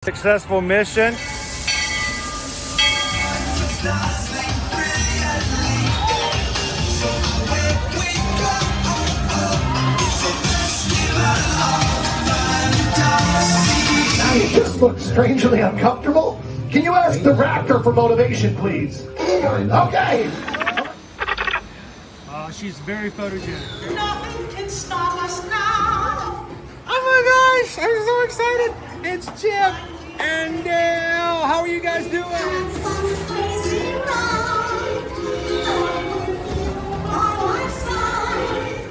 Successful mission. You just look strangely uncomfortable. Can you ask the raptor for motivation, please? Okay. She's very photogenic. Nothing can stop us now. Oh my gosh, I'm so excited. It's Chip and Dale. How are you guys doing?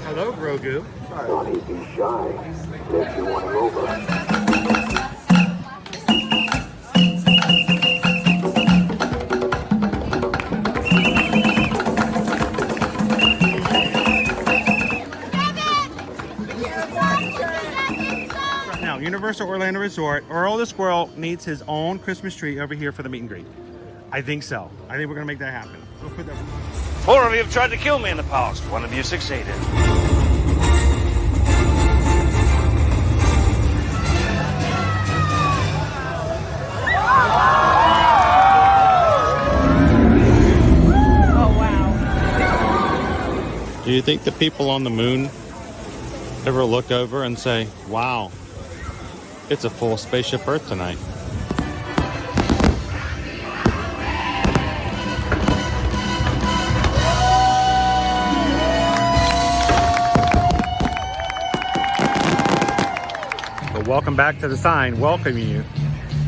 Hello, Grogu. Don't be shy. If you want to over. Universal Orlando Resort, Earl the Squirrel needs his own Christmas tree over here for the meet and greet. I think so. I think we're gonna make that happen. We'll put that. 4 of you have tried to kill me in the past. 1 of you succeeded. Oh wow. Do you think the people on the moon ever look over and say, wow, it's a full spaceship Earth tonight? But welcome back to the sign welcoming you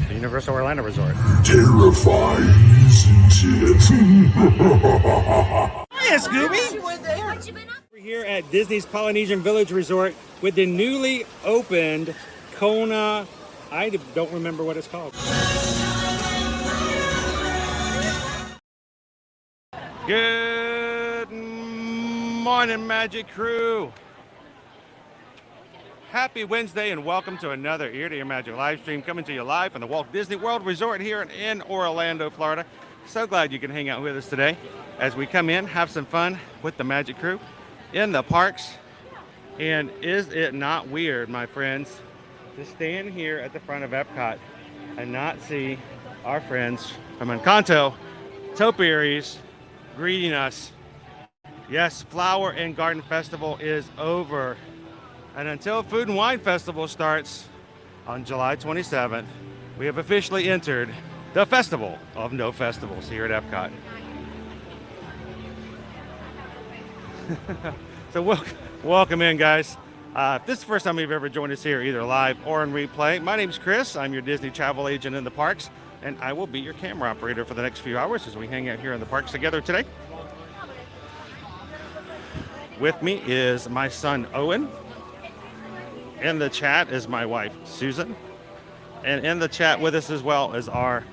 to Universal Orlando Resort. Terrifying, isn't it? Hiya, Scooby! We're here at Disney's Polynesian Village Resort with the newly opened Kona, I don't remember what it's called. Good morning, Magic Crew. Happy Wednesday and welcome to another Ear to Your Magic live stream coming to you live from the Walt Disney World Resort here in Orlando, Florida. So glad you can hang out with us today as we come in, have some fun with the Magic Crew in the parks. And is it not weird, my friends, to stand here at the front of Epcot and not see our friends from Encanto, Topiaries, greeting us. Yes, Flower and Garden Festival is over. And until Food and Wine Festival starts on July 27th, we have officially entered the Festival of No Festivals here at Epcot. So welcome in, guys. If this is the first time you've ever joined us here, either live or in replay, my name's Chris. I'm your Disney travel agent in the parks, and I will be your camera operator for the next few hours as we hang out here in the parks together today. With me is my son, Owen. In the chat is my wife, Susan. And in the chat with us as well is our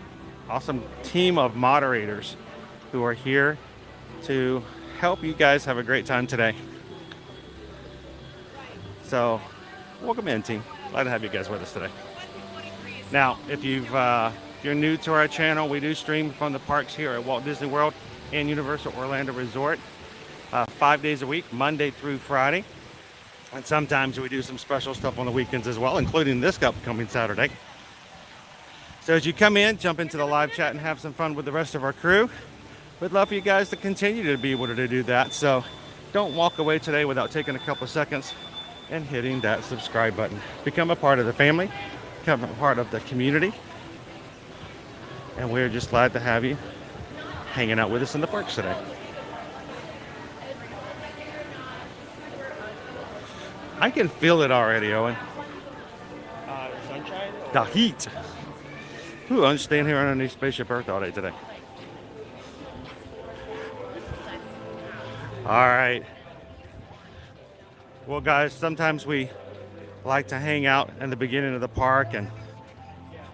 awesome team of moderators who are here to help you guys have a great time today. So, welcome in, team. Glad to have you guys with us today. Now, if you're new to our channel, we do stream from the parks here at Walt Disney World and Universal Orlando Resort 5 days a week, Monday through Friday. And sometimes we do some special stuff on the weekends as well, including this upcoming Saturday. So as you come in, jump into the live chat and have some fun with the rest of our crew. We'd love for you guys to continue to be able to do that. So don't walk away today without taking a couple of seconds and hitting that subscribe button. Become a part of the family, become a part of the community. And we're just glad to have you hanging out with us in the parks today. I can feel it already, Owen. Sunshine? The heat. Ooh, I'm just staying here underneath Spaceship Earth all day today. All right. Well, guys, sometimes we like to hang out in the beginning of the park and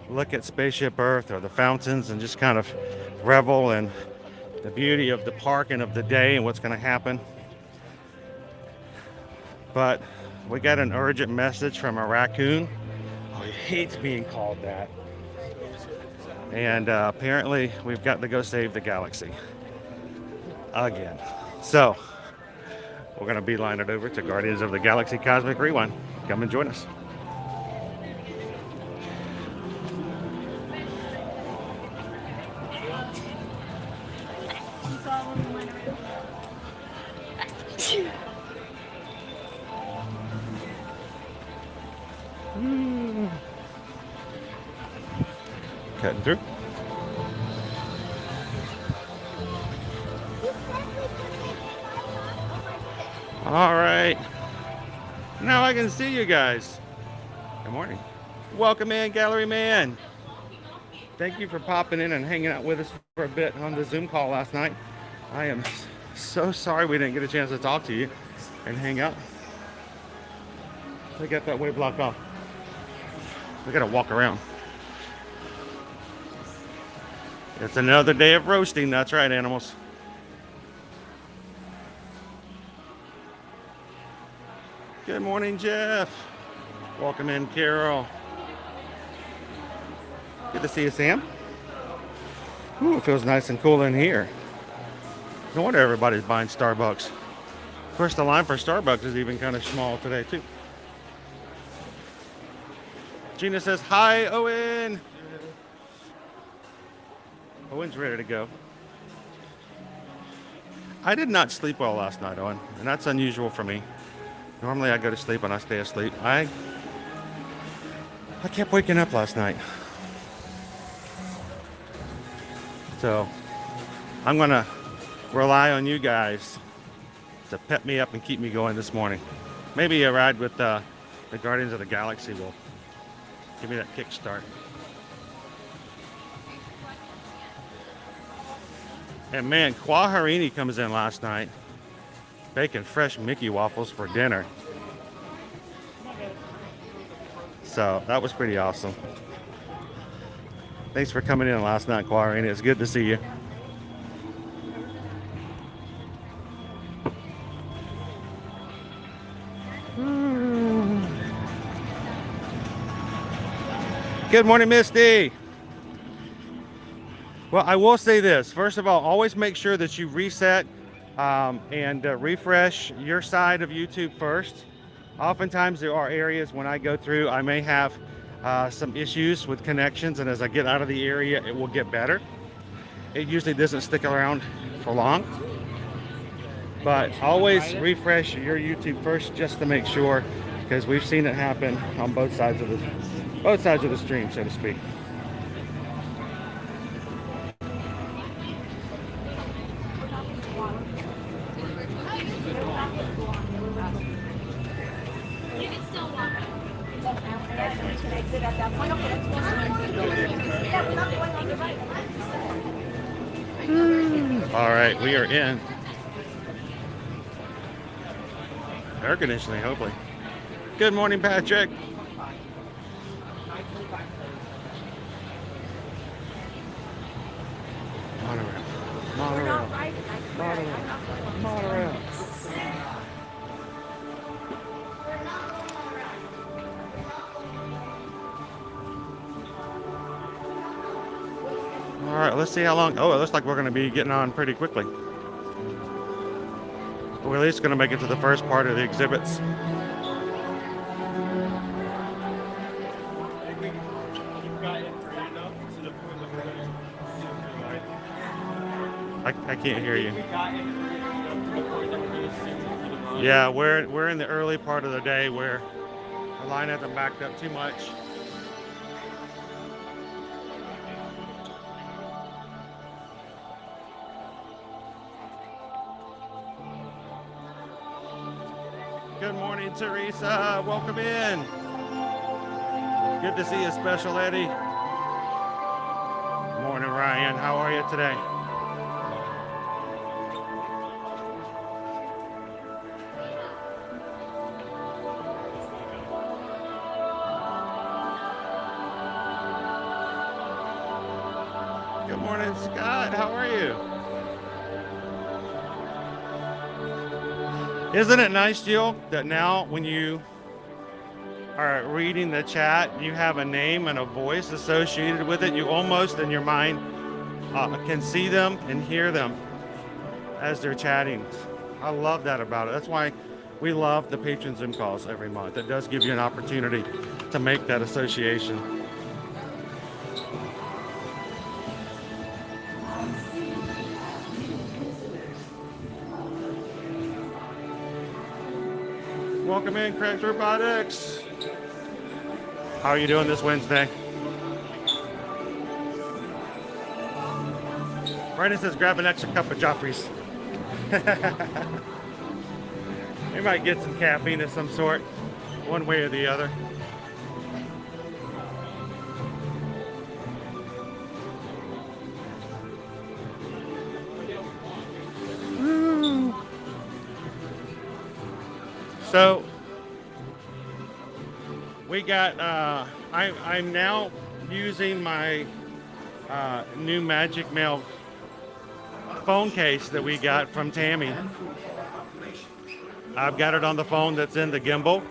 look at Spaceship Earth or the fountains and just kind of revel in the beauty of the park and of the day and what's going to happen. But we got an urgent message from a raccoon. Oh, he hates being called that. And apparently we've got to go save the galaxy again. So we're going to beeline it over to Guardians of the Galaxy Cosmic Rewind. Come and join us. Cutting through. All right. Now I can see you guys. Good morning. Welcome in, Gallery Man. Thank you for popping in and hanging out with us for a bit on the Zoom call last night. I am so sorry we didn't get a chance to talk to you and hang out. They got that way blocked off. We gotta walk around. It's another day of roasting. That's right, animals. Good morning, Jeff. Welcome in, Carol. Good to see you, Sam. Ooh, it feels nice and cool in here. No wonder everybody's buying Starbucks. Of course, the line for Starbucks is even kind of small today, too. Gina says, hi, Owen. Owen's ready to go. I did not sleep well last night, Owen, and that's unusual for me. Normally I go to sleep and I stay asleep. I kept waking up last night. So I'm gonna rely on you guys to pep me up and keep me going this morning. Maybe a ride with the Guardians of the Galaxy will give me that kickstart. And man, Quaharini comes in last night baking fresh Mickey waffles for dinner. So that was pretty awesome. Thanks for coming in last night, Quaharini. It's good to see you. Good morning, Misty. Well, I will say this. First of all, always make sure that you reset and refresh your side of YouTube first. Oftentimes there are areas when I go through, I may have some issues with connections, and as I get out of the area, it will get better. It usually doesn't stick around for long, but always refresh your YouTube first just to make sure, because we've seen it happen on both sides of the stream, so to speak. All right, we are in air conditioning, hopefully. Good morning, Patrick. Monorail. All right, let's see how long. Oh, it looks like we're going to be getting on pretty quickly. We're at least going to make it to the first part of the exhibits. I can't hear you. Yeah, we're in the early part of the day where the line hasn't backed up too much. Good morning, Teresa. Welcome in. Good to see you, Special Eddie. Morning, Ryan. How are you today? Good morning, Scott. How are you? Isn't it nice, Jill, that now when you are reading the chat, you have a name and a voice associated with it? You almost, in your mind, can see them and hear them as they're chatting. I love that about it. That's why we love the patron Zoom calls every month. It does give you an opportunity to make that association. Welcome in, Craig's Robotics. How are you doing this Wednesday? Brandon says grab an extra cup of Joffrey's. We might get some caffeine of some sort, one way or the other. Woo. So we got I'm now using my new Magic Mail phone case that we got from Tammy. I've got it on the phone that's in the gimbal.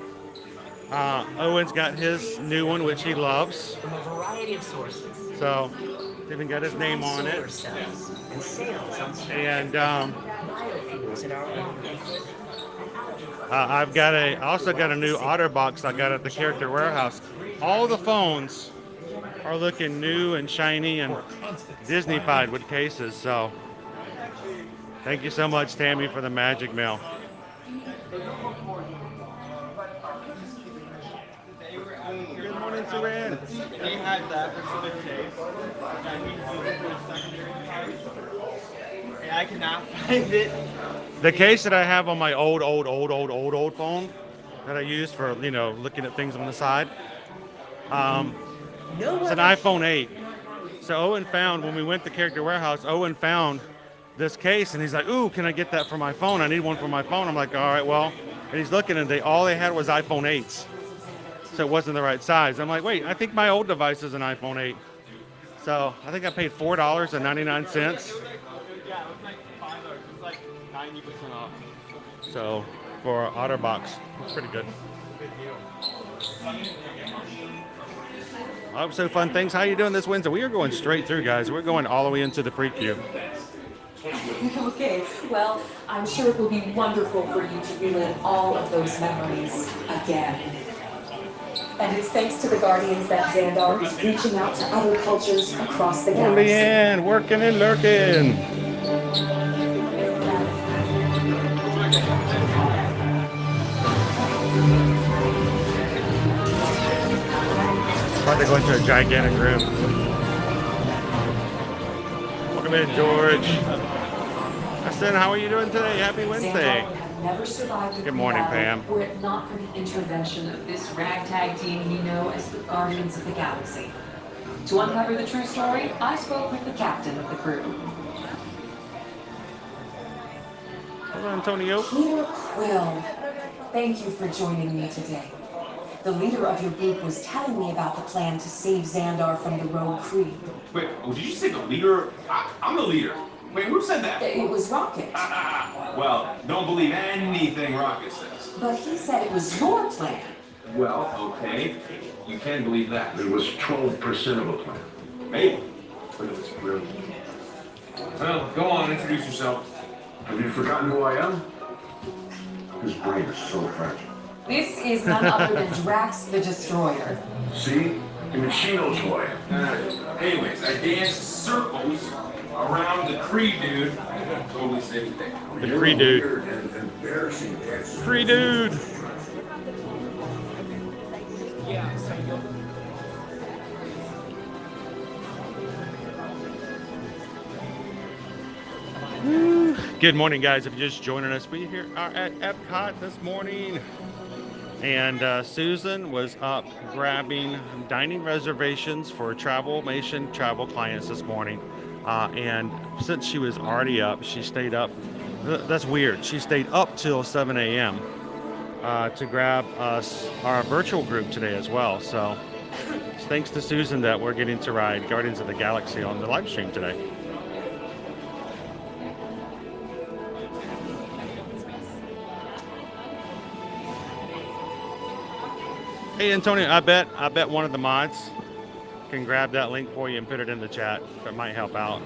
Owen's got his new one, which he loves. From a variety of sources. So, even got his name on it. And Biofuels in our own. I also got a new OtterBox I got at the Character Warehouse. All the phones are looking new and shiny and Disney-fied with cases. So, thank you so much, Tammy, for the Magic Mail. Good morning, Suran. They had that specific case, and I cannot find it. The case that I have on my old phone that I use for, you know, looking at things on the side, it's an iPhone 8. So Owen found, when we went to Character Warehouse, Owen found this case and he's like, ooh, can I get that for my phone? I need one for my phone. I'm like, all right, well, and he's looking and all they had was iPhone 8s. So it wasn't the right size. I'm like, wait, I think my old device is an iPhone 8. So I think I paid $4.99. Yeah, it was like $5. It was like 90% off. So for OtterBox, it's pretty good. Oh, so fun things. How you doing this Wednesday? We are going straight through, guys. We're going all the way into the pre-queue. Okay, well, I'm sure it will be wonderful for you to relive all of those memories again. And it's thanks to the Guardians that Xandar is reaching out to other cultures across the galaxy. Leanne, working and lurking. About to go into a gigantic room. Welcome in, George. Justin, how are you doing today? Happy Wednesday. Never survived Good morning, battle Pam. were it not for the intervention of this ragtag team we know as the Guardians of the Galaxy. To uncover the true story, I spoke with the captain of the crew. Hello, Antonio. Peter Quill, thank you for joining me today. The leader of your group was telling me about the plan to save Xandar from the Rogue Kree. Wait, did you say the leader? I'm the leader. Wait, who said that? It was Rocket. Well, don't believe anything Rocket says. But he said it was your plan. Well, okay. You can believe that. It was 12% of a plan. Maybe. But it was brilliant. Well, go on, introduce yourself. Have you forgotten who I am? His brain is so fragile. This is none other than Drax the Destroyer. See? Even she knows who I am. Anyways, I danced circles around the Kree dude. Totally safe thing. The Kree dude. Weird and embarrassing dances. Kree dude. Good morning, guys. If you're just joining us, we here are at Epcot this morning. And Susan was up grabbing dining reservations for Travelmation travel clients this morning. And since she was already up, she stayed up. That's weird. She stayed up till 7 a.m. To grab us our virtual group today as well. So it's thanks to Susan that we're getting to ride Guardians of the Galaxy on the live stream today. Hey Antonio, I bet one of the mods can grab that link for you and put it in the chat. That might help out.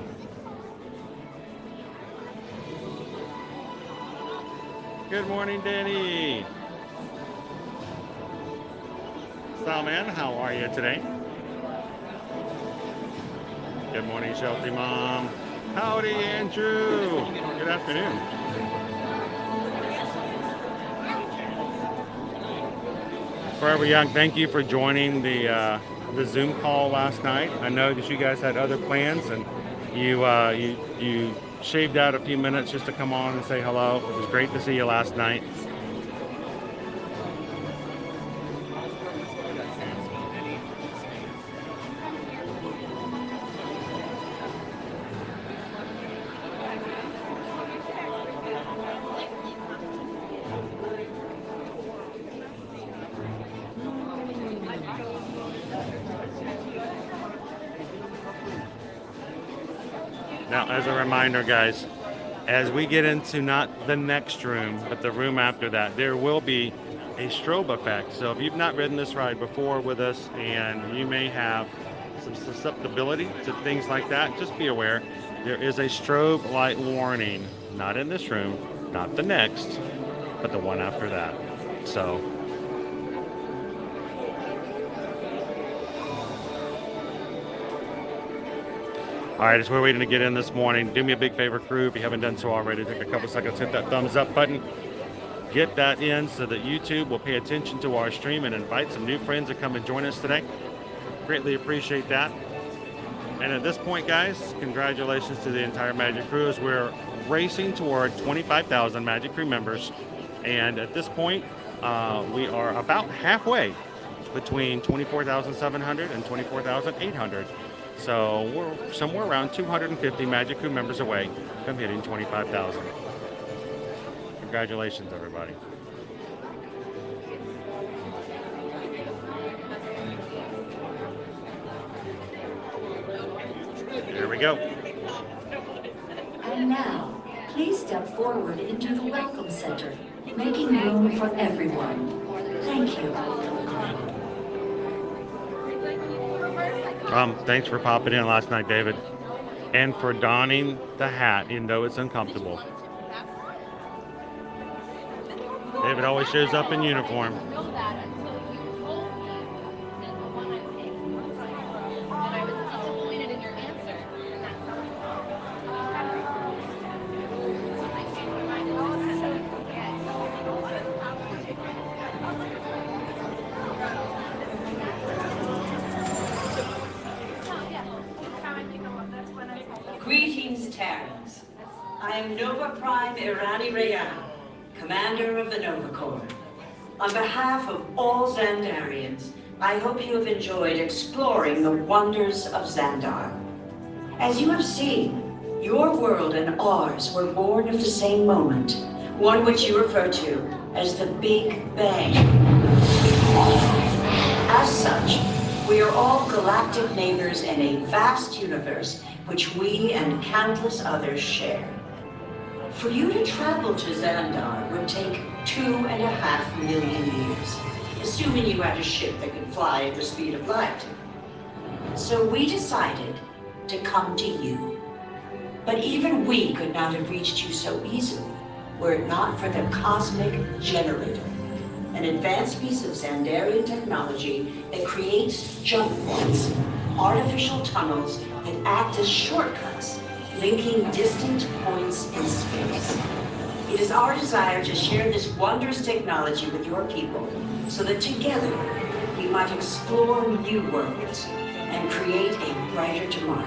Good morning, Danny. Style man, how are you today? Good morning, Shelty Mom. Howdy, Andrew. Good afternoon. Forever Young, thank you for joining the Zoom call last night. I know that you guys had other plans, and you shaved out a few minutes just to come on and say hello. It was great to see you last night. Now, as a reminder, guys, as we get into not the next room, but the room after that, there will be a strobe effect. So if you've not ridden this ride before with us and you may have some susceptibility to things like that, just be aware. There is a strobe light warning, not in this room, not the next, but the one after that. So all right, as we're waiting to get in this morning, do me a big favor, crew, if you haven't done so already, take a couple seconds, hit that thumbs up button, get that in so that YouTube will pay attention to our stream and invite some new friends to come and join us today. Greatly appreciate that. And at this point, guys, congratulations to the entire Magic Crew as we're racing toward 25,000 Magic Crew members. And at this point, we are about halfway between 24,700 and 24,800. So we're somewhere around 250 Magic Crew members away from hitting 25,000. Congratulations, everybody. There we go. And now, please step forward into the Welcome Center, making room for everyone. Thank you. Thanks for popping in last night, David, and for donning the hat, even though it's uncomfortable. David always shows up in uniform. Greetings, Terrans. I am Nova Prime Irani Rayan, Commander of the Nova Corps. On behalf of all Xandarians, I hope you have enjoyed exploring the wonders of Xandar. As you have seen, your world and ours were born of the same moment, one which you refer to as the Big Bang. As such, we are all galactic neighbors in a vast universe which we and countless others share. For you to travel to Xandar would take 2.5 million years, assuming you had a ship that could fly at the speed of light. So we decided to come to you. But even we could not have reached you so easily were it not for the Cosmic Generator, an advanced piece of Xandarian technology that creates jump points, artificial tunnels that act as shortcuts, linking distant points in space. It is our desire to share this wondrous technology with your people so that together we might explore new worlds and create a brighter tomorrow.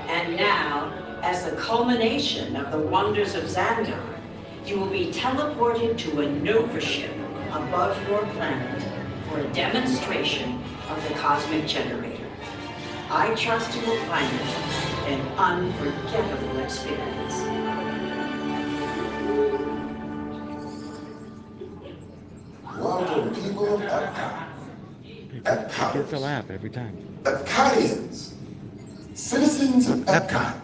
And now, as the culmination of the wonders of Xandar, you will be teleported to a Nova ship above your planet for a demonstration of the Cosmic Generator. I trust you will find it an unforgettable experience. Welcome, people of Epcot. Epcot. Gets a laugh every time. Epcotians. Citizens of Epcot.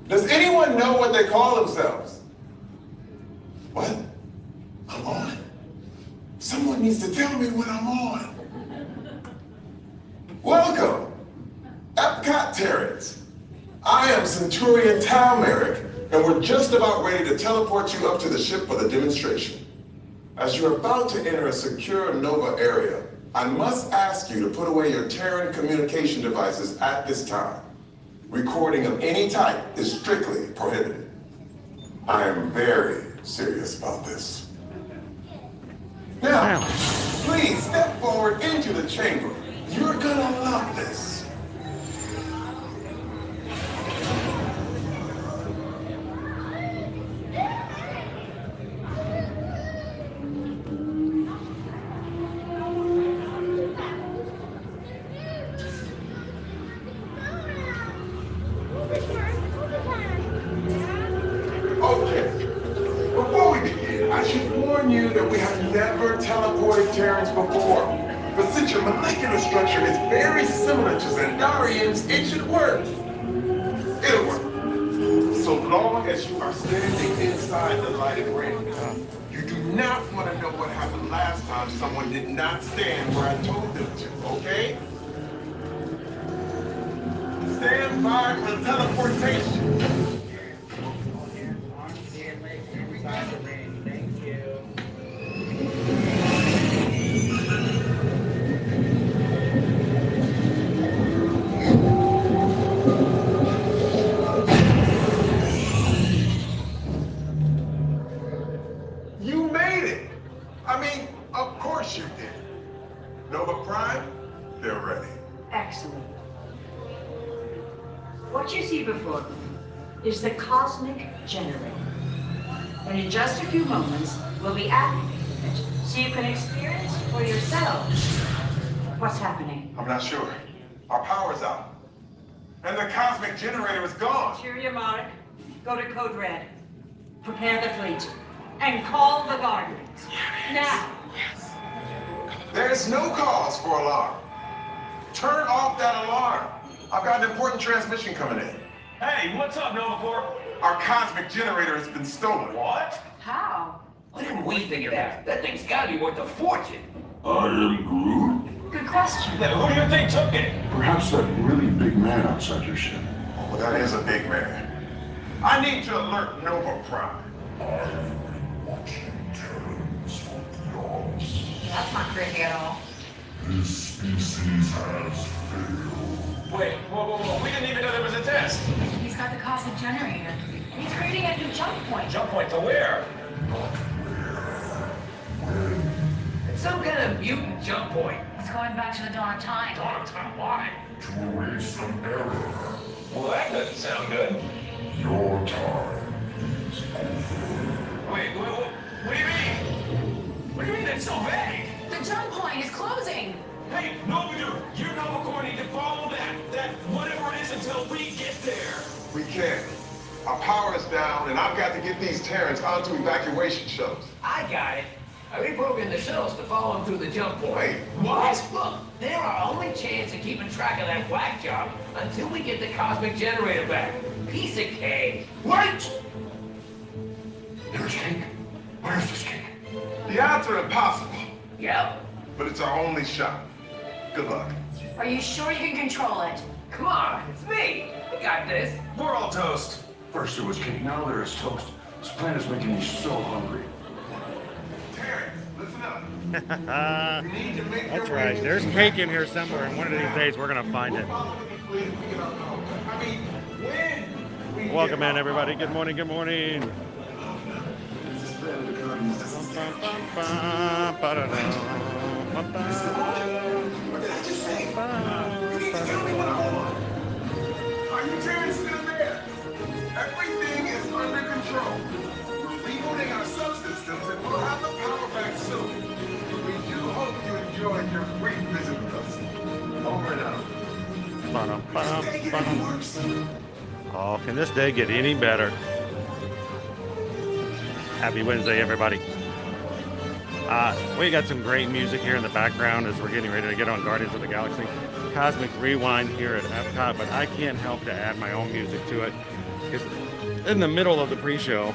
Does anyone know what they call themselves? What? I'm on. Someone needs to tell me when I'm on. Welcome, Epcot Terrans. I am Centurion Talmeric, and we're just about ready to teleport you up to the ship for the demonstration. As you're about to enter a secure Nova area, I must ask you to put away your Terran communication devices at this time. Recording of any type is strictly prohibited. I am very serious about this. Now, please step forward into the chamber. You're gonna love this. you that we have never teleported Terrans before. But since your molecular structure is very similar to Xandarian's ancient works, it'll work. So long as you are standing inside the lighted ring. You do not want to know what happened last time someone did not stand where I told them to, okay? Stand by for teleportation. You made it! I mean, of course you did. Nova Prime, they're ready. Excellent. What you see before you is the cosmic generator. And in just a few moments, we'll be activating it so you can experience for yourselves what's happening. I'm not sure. Our power's out. And the cosmic generator is gone. Cheerio, Mark. Go to Code Red. Prepare the fleet. And call the Guardians. Now. There's no cause for alarm. Turn off that alarm. I've got an important transmission coming in. Hey, what's up, Nova Corps? Our cosmic generator has been stolen. What? How? What did we figure that? That thing's gotta be worth a fortune. I am Groot. Good question. Yeah, who do you think took it? Perhaps that really big man outside your ship. Oh, that is a big man. I need to alert Nova Prime. That's not creepy at all. This species has failed. Wait, whoa. We didn't even know there was a test. He's got the cosmic generator. He's creating a new jump point. Jump point to where? It's some kind of mutant jump point. He's going back to the dawn of time. Dawn of time, why? To erase an error. Well, that doesn't sound good. Your time is over. Wait, what do you mean? What do you mean that's so vague? The jump point is closing. Hey, Nova Dude, you and Nova Corps need to follow that whatever it is until we get there. We can't. Our power is down, and I've got to get these Terrans onto evacuation shuttles. I got it. I reprogrammed the shuttles to follow them through the jump point. Wait, What? Look, they're our only chance of keeping track of that whack job until we get the cosmic generator back. Piece of cake. wait! There's cake. Where's this cake? The odds are impossible, Yep. but it's our only shot. Good luck. Are you sure you can control it? Come on, it's me. We got this. We're all toast. First there was cake, now there is toast. This plan is making me so hungry. Terrans, listen up. You need to make your That's way right. into There's the cake in here somewhere, and one of these days we're gonna find it. I mean, when we Welcome get in, everybody. Good morning. Good morning. What did I just say? You need to tell me what I want. Are you Terrans still there? Everything is under control. We're rebooting our subsystems and we'll have the power back soon. We do hope you enjoyed your brief visit with us. Over and out. Oh, can this day get any better? Happy Wednesday, everybody. We got some great music here in the background as we're getting ready to get on Guardians of the Galaxy. Cosmic Rewind here at Epcot, but I can't help to add my own music to it because in the middle of the pre-show,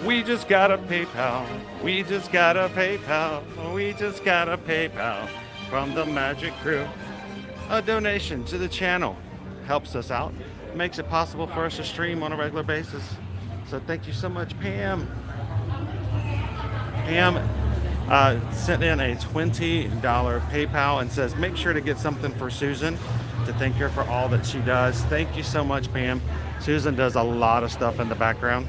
we just got a PayPal. We just got a PayPal. We just got a PayPal from the Magic Crew. A donation to the channel helps us out, makes it possible for us to stream on a regular basis. So thank you so much, Pam. Pam sent in a $20 PayPal and says, make sure to get something for Susan to thank her for all that she does. Thank you so much, Pam. Susan does a lot of stuff in the background.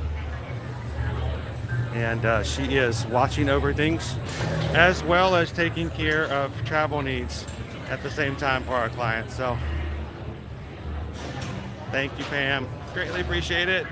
And she is watching over things as well as taking care of travel needs at the same time for our clients. So thank you, Pam. Greatly appreciate it.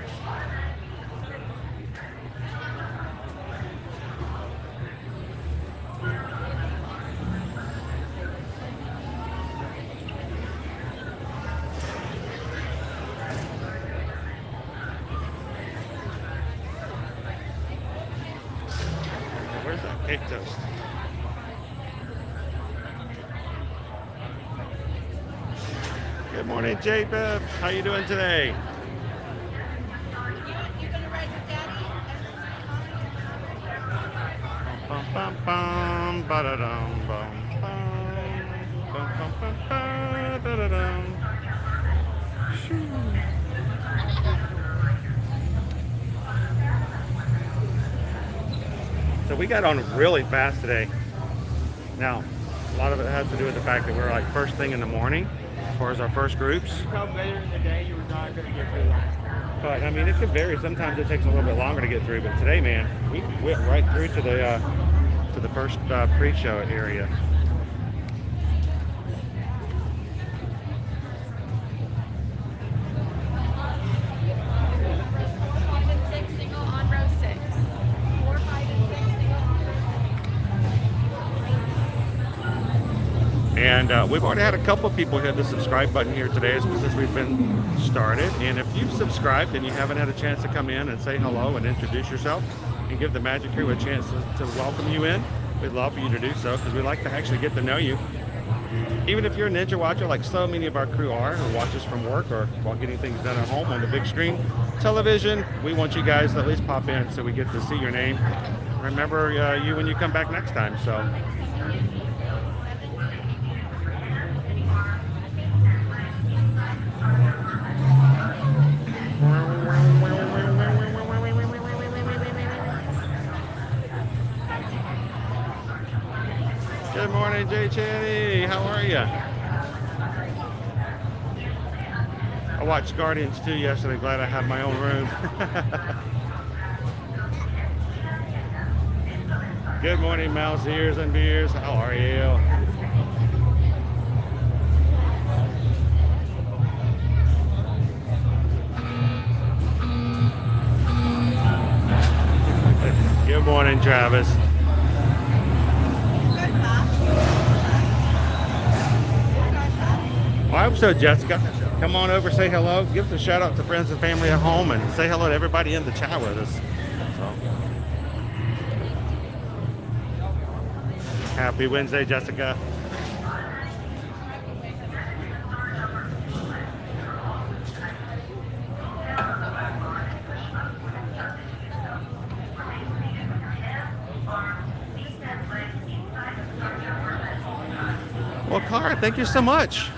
Cake toast. Good morning, J-Beb. How you doing today? Bum, bum, bum, ba-da-dum, bum, bum, bum, bum, bum, ba-da-dum. Shoo. So we got on really fast today. Now, a lot of it has to do with the fact that we're like first thing in the morning as far as our first groups. You come later in the day, you were not going to get through that. But I mean, it could vary. Sometimes it takes a little bit longer to get through. But today, man, we went right through to the first pre-show area. And we've already had a couple of people hit the subscribe button here today since we've been started. And if you've subscribed and you haven't had a chance to come in and say hello and introduce yourself and give the Magic Crew a chance to welcome you in, we'd love for you to do so because we like to actually get to know you. Even if you're a Ninja watcher like so many of our crew are, who watch us from work or while getting things done at home on the big screen television, we want you guys to at least pop in so we get to see your name. Remember you when you come back next time. So. Good morning, Jay Chaney. How are you? I watched Guardians 2 yesterday. Glad I have my own room. Good morning, Mouse Ears and Beers. How are you? Good morning, Travis. Well, I hope so, Jessica. Come on over, say hello. Give us a shout out to friends and family at home and say hello to everybody in the chat with us. So. Happy Wednesday, Jessica. Well, Cara, thank you so much.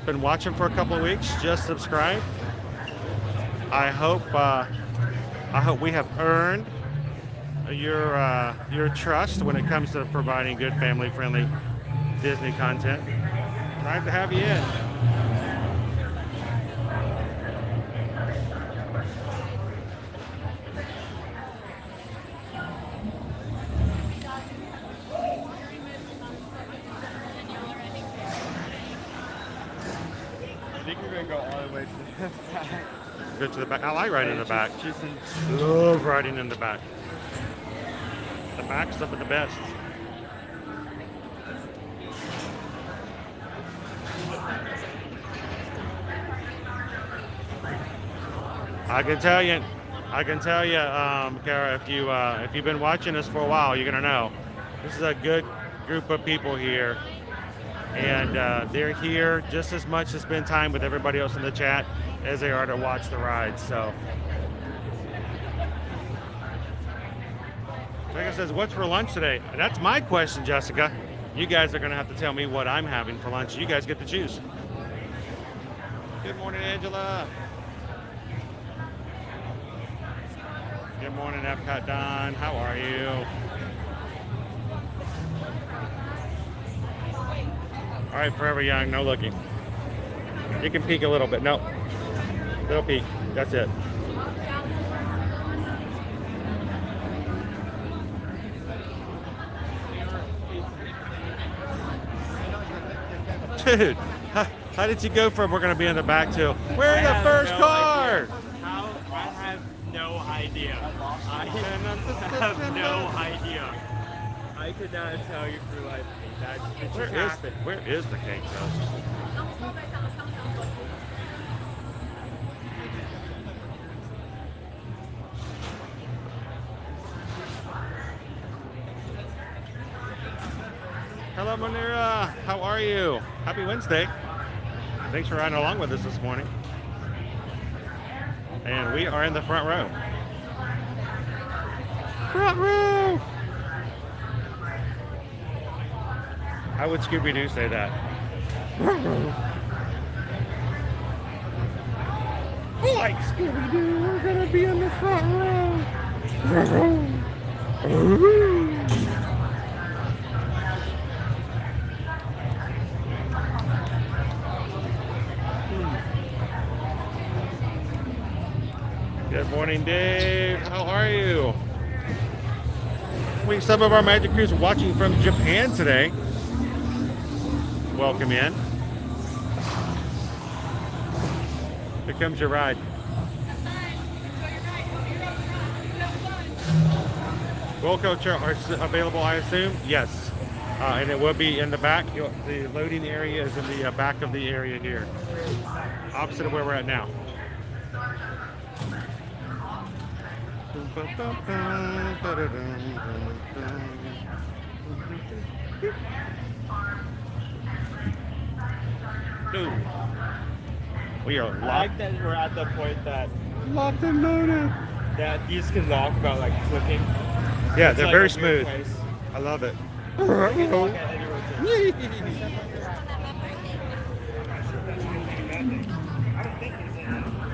Been watching for a couple of weeks. Just subscribe. I hope we have earned your trust when it comes to providing good family-friendly Disney content. Glad to have you in. Go to the back. I like riding in the back. Love riding in the back. The back's up at the best. I can tell you, Kara, if you've been watching us for a while, you're gonna know this is a good group of people here, and they're here just as much to spend time with everybody else in the chat as they are to watch the ride. So, Jessica says, "What's for lunch today?" That's my question, Jessica. You guys are gonna have to tell me what I'm having for lunch. You guys get to choose. Good morning, Angela. Good morning, Epcot Don. How are you? All right, Forever Young, no looking. You can peek a little bit. No, little peek. That's it. Dude, how did you go from we're going to be in the back to we're in the first car? I have no idea. I have no idea. I could not tell you for life. Where is the cake toast? Manera. How are you? Happy Wednesday. Thanks for riding along with us this morning. And we are in the front row. Front row! How would Scooby-Doo say that? Like Scooby-Doo, we're gonna be in the front row. Good morning, Dave. How are you? Some of our Magic crews are watching from Japan today. Welcome in. Here comes your ride. Roll coaches are available, I assume? Yes. And it will be in the back. The loading area is in the back of the area here. Opposite of where we're at now. Dude. We are locked. I like that we're at the point that locked and loaded. That these can lock without like clicking. Yeah, It's they're like very a weird smooth. place. I love it. You can lock at any rotation.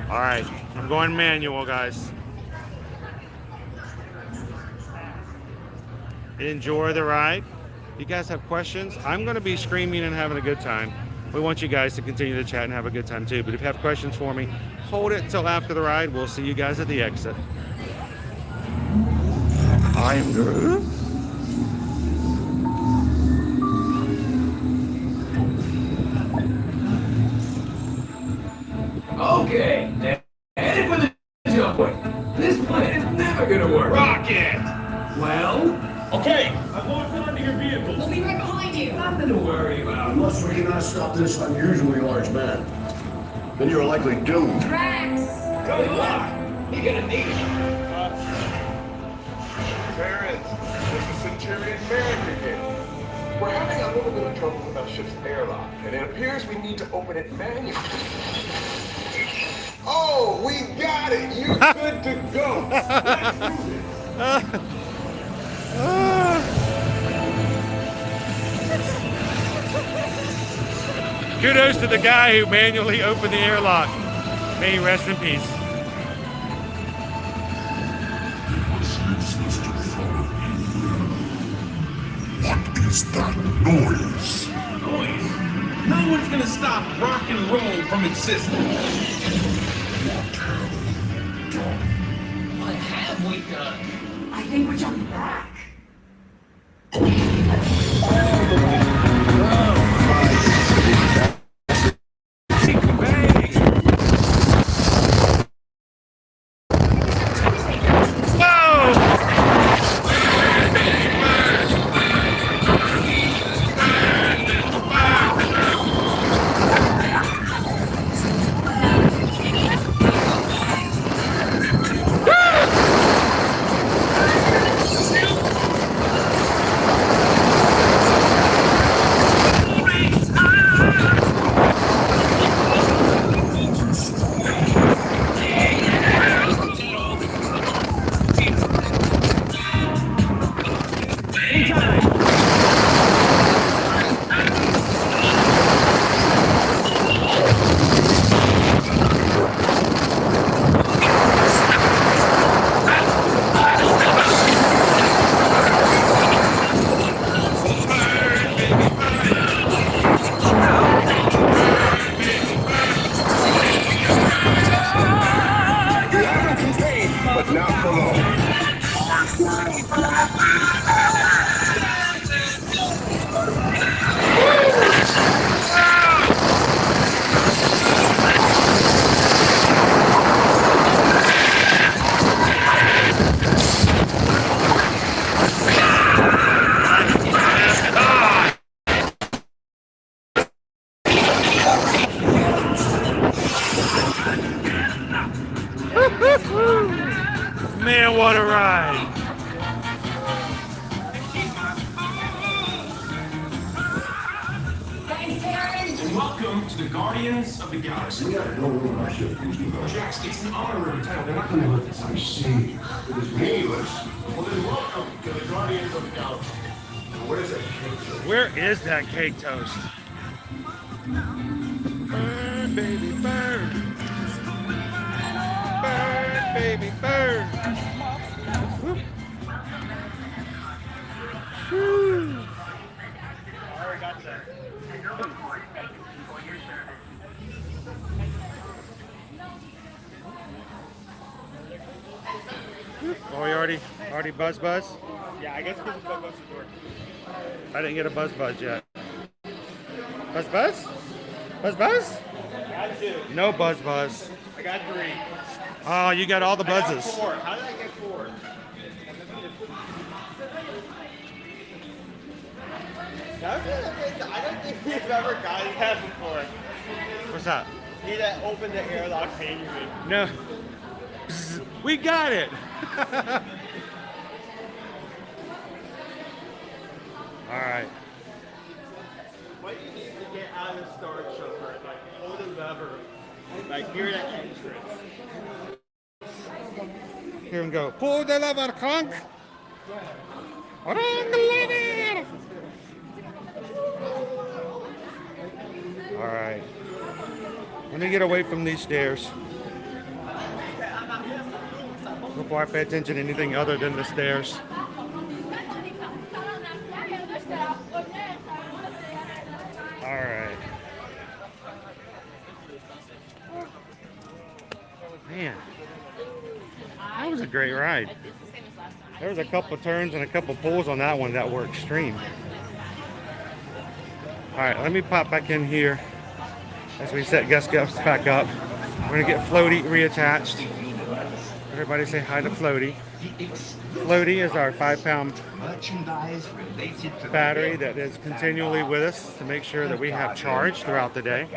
All right, I'm going manual, guys. Enjoy the ride. If you guys have questions, I'm going to be screaming and having a good time. We want you guys to continue to chat and have a good time too. But if you have questions for me, hold it till after the ride. We'll see you guys at the exit. I'm Groove. Okay, headed for the jump point. This plan is never gonna work. Rocket! Well, Okay, I've locked onto your vehicle. We'll be right behind you. nothing to worry about. Unless we cannot stop this unusually large man, then you're likely doomed. Rex! Good luck. You're gonna need it. Terrence, this is Centurion Merrick again. We're having a little bit of trouble with our ship's airlock, and it appears we need to open it manually. Oh, we got it! You're good to go! Let's do this! Kudos to the guy who manually opened the airlock. May he rest in peace. What is that noise? Noise? No one's gonna stop rock and roll from existing. What have we done? I think we're jumping back. Guardians of the Galaxy. We have no room on our ship for these new guys. Jax, it's an honorary title. They're not going to let this. I see. It is meaningless. Well, then welcome to the Guardians of the Galaxy. What is it? Where is that cake toast? Burn, baby, burn. Burn, baby, burn. Whoop. Whew. Oh, you already buzz? Yeah, I guess because it's close to the door. I didn't get a buzz yet. Buzz? Buzz? I got 2. No buzz. I got 3. Oh, you got all the buzzes. I got 4. How did I get 4? I don't think we've ever gotten that before. What's that? He that opened the airlock manually. No. We got it. All right. What you need to get out of the storage chopper, like hold a lever, like near that entrance. Here we go. Pull the lever, Conk. Ring the lever. All right. Let me get away from these stairs before I pay attention to anything other than the stairs. All right. Man, that was a great ride. There was a couple turns and a couple pulls on that one that were extreme. All right, let me pop back in here as we set guest back up. We're gonna get Floaty reattached. Everybody say hi to Floaty. Floaty is our 5-pound battery that is continually with us to make sure that we have charge throughout the day.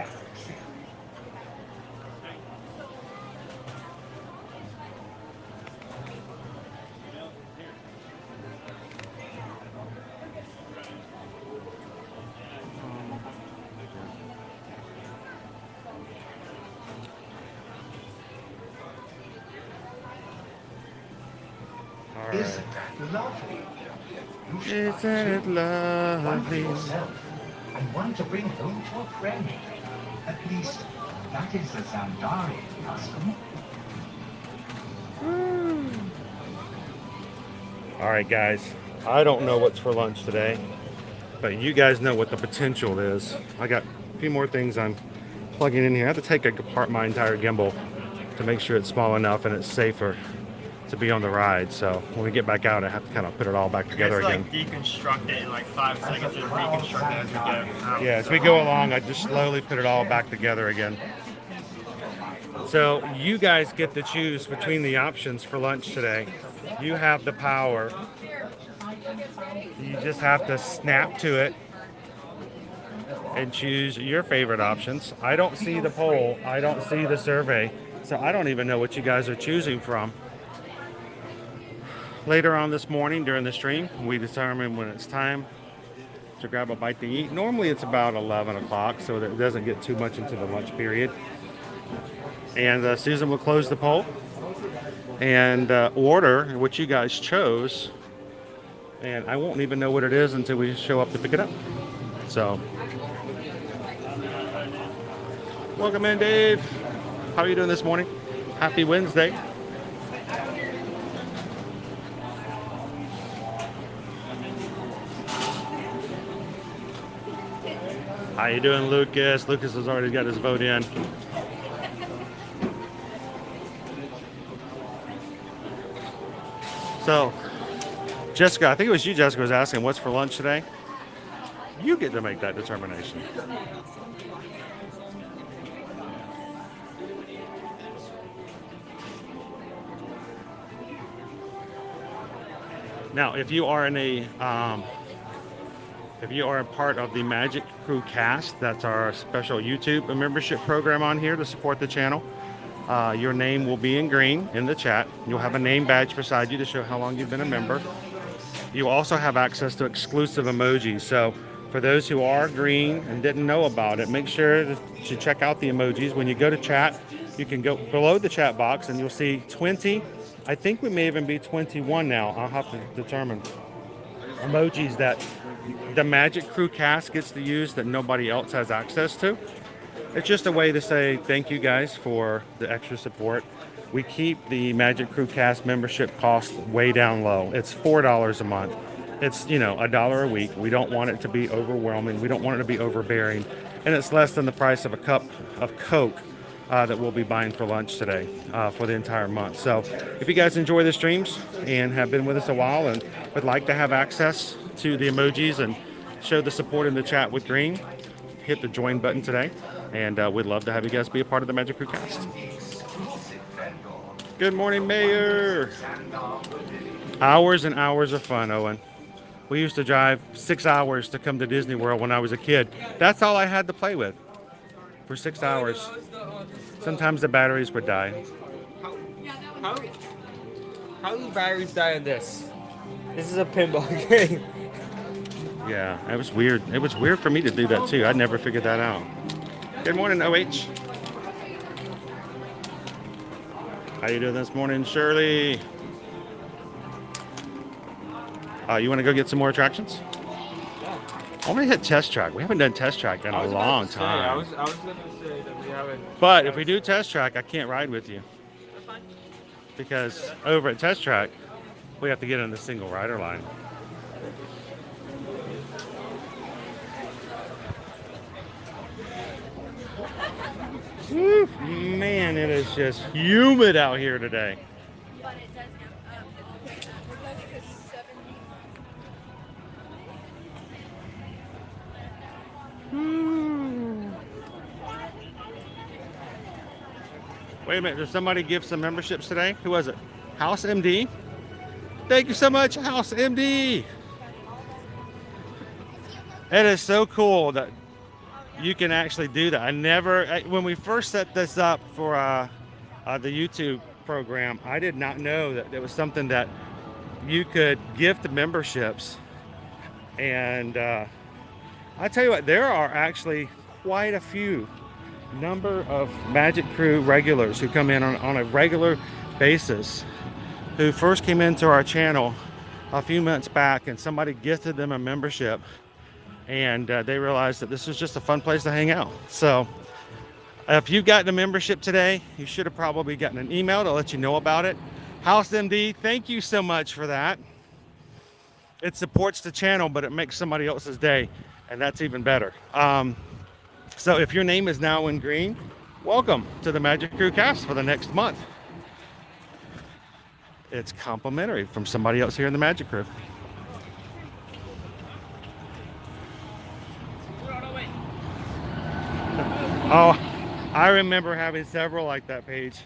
Isn't that lovely? You should Isn't it lovely? one for yourself and one to bring home to a friend. At least, that is the Zandari custom. All right, guys. I don't know what's for lunch today, but you guys know what the potential is. I got a few more things I'm plugging in here. I have to take apart my entire gimbal to make sure it's small enough and it's safer to be on the ride. So when we get back out, I have to kind of put it all back together again. Like deconstruct it in like 5 seconds and reconstruct it as we go. Yeah, as we go along, I just slowly put it all back together again. So you guys get to choose between the options for lunch today. You have the power. You just have to snap to it and choose your favorite options. I don't see the poll. I don't see the survey. So I don't even know what you guys are choosing from. Later on this morning during the stream, we determine when it's time to grab a bite to eat. Normally it's about 11 o'clock, so that it doesn't get too much into the lunch period. And Susan will close the poll and order what you guys chose. And I won't even know what it is until we show up to pick it up. So, welcome in, Dave. How are you doing this morning? Happy Wednesday. How you doing, Lucas? Lucas has already got his vote in. So, Jessica, I think it was you, Jessica, was asking what's for lunch today. You get to make that determination. Now, if you are in a if you are a part of the Magic Crew cast, that's our special YouTube membership program on here to support the channel. Your name will be in green in the chat. You'll have a name badge beside you to show how long you've been a member. You also have access to exclusive emojis. So For those who are green and didn't know about it, make sure to check out the emojis. When you go to chat, you can go below the chat box and you'll see 20. I think we may even be 21 now. I'll have to determine. Emojis that the Magic Crew cast gets to use that nobody else has access to. It's just a way to say thank you guys for the extra support. We keep the Magic Crew cast membership cost way down low. It's $4 a month. It's, you know, $1 a week. We don't want it to be overwhelming. We don't want it to be overbearing. And it's less than the price of a cup of Coke that we'll be buying for lunch today for the entire month. So if you guys enjoy the streams and have been with us a while and would like to have access to the emojis and show the support in the chat with green, hit the join button today. And we'd love to have you guys be a part of the Magic Crew cast. Good morning, Mayor. Hours and hours of fun, Owen. We used to drive 6 hours to come to Disney World when I was a kid. That's all I had to play with for 6 hours. Sometimes the batteries would die. How do batteries die in this? This is a pinball game. Yeah, it was weird. It was weird for me to do that too. I never figured that out. Good morning, OH. How you doing this morning, Shirley? You want to go get some more attractions? Yeah. I want to hit Test Track. We haven't done Test Track in a long time. I was going to say that we haven't. But if we do Test Track, I can't ride with you. Because over at Test Track, we have to get in the single rider line. Woo, man, it is just humid out here today. Wait a minute, did somebody give some memberships today? Who was it? House MD? Thank you so much, House MD. It is so cool that you can actually do that. When we first set this up for the YouTube program, I did not know that there was something that you could gift memberships. And I tell you what, there are actually quite a few number of Magic Crew regulars who come in on a regular basis, who first came into our channel a few months back and somebody gifted them a membership, and they realized that this was just a fun place to hang out. So if you've gotten a membership today, you should have probably gotten an email to let you know about it. House MD, thank you so much for that. It supports the channel, but it makes somebody else's day, and that's even better. So if your name is now in green, welcome to the Magic Crew cast for the next month. It's complimentary from somebody else here in the Magic Crew. Oh, I remember having several like that, Paige,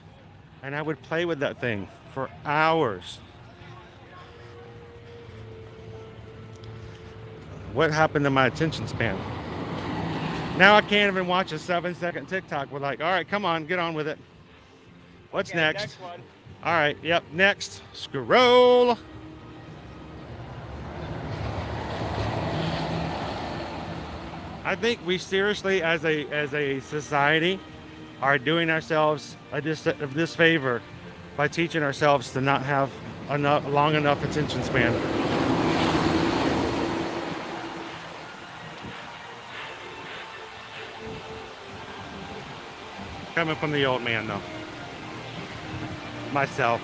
and I would play with that thing for hours. What happened to my attention span? Now I can't even watch a 7-second TikTok. We're like, all right, come on, get on with it. What's next? Next one. All right, yep, next. Scroll. I think we seriously, as a society, are doing ourselves a disfavor by teaching ourselves to not have long enough attention span. Coming from the old man, though. Myself.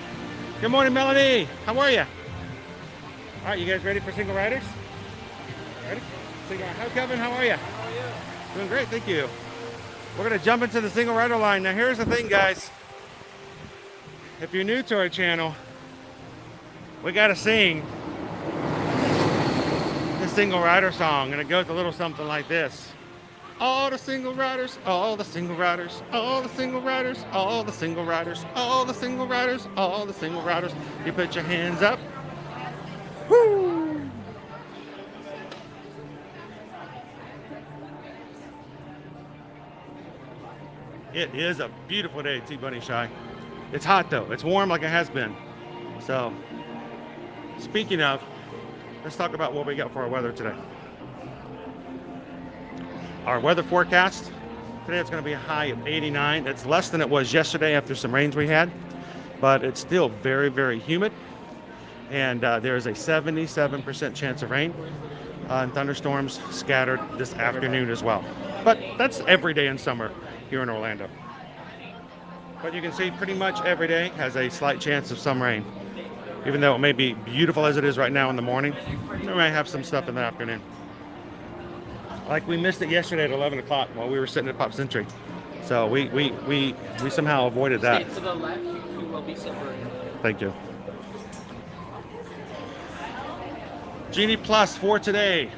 Good morning, Melanie. How are you? All right, you guys ready for single riders? Ready? Hi, Kevin. How are you? How are you? Doing great, thank you. We're going to jump into the single rider line. Now, here's the thing, guys. If you're new to our channel, we got to sing the single rider song, and it goes a little something like this. All the single riders, all the single riders, all the single riders, all the single riders, all the single riders, all the single riders. You put your hands up. Woo! It is a beautiful day, T-Bunny Shy. It's hot though. It's warm like it has been. So, speaking of, let's talk about what we got for our weather today. our weather forecast. Today it's going to be a high of 89. It's less than it was yesterday after some rains we had, but it's still very, very humid. And there is a 77% chance of rain and thunderstorms scattered this afternoon as well. But that's every day in summer here in Orlando. But you can see pretty much every day has a slight chance of some rain. Even though it may be beautiful as it is right now in the morning, we might have some stuff in the afternoon. Like we missed it yesterday at 11 o'clock while we were sitting at Pop Century. So we somehow avoided that. Stay to the left, you will be separated. Thank you. Genie Plus for today.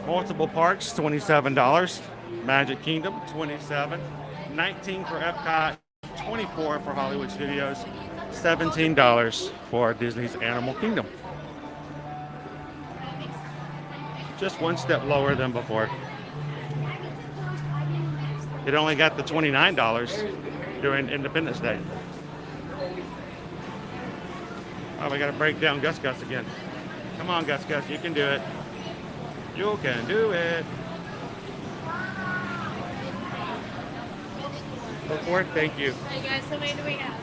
Multiple parks, $27. Magic Kingdom, $27. $19 for Epcot, $24 for Hollywood Studios, $17 for Disney's Animal Kingdom. Just one step lower than before. It only got the $29 during Independence Day. Oh, we got to break down Gus Gus again. Come on, Gus Gus, you can do it. You can do it. Go for it. Thank you. Hey guys, how many do we have?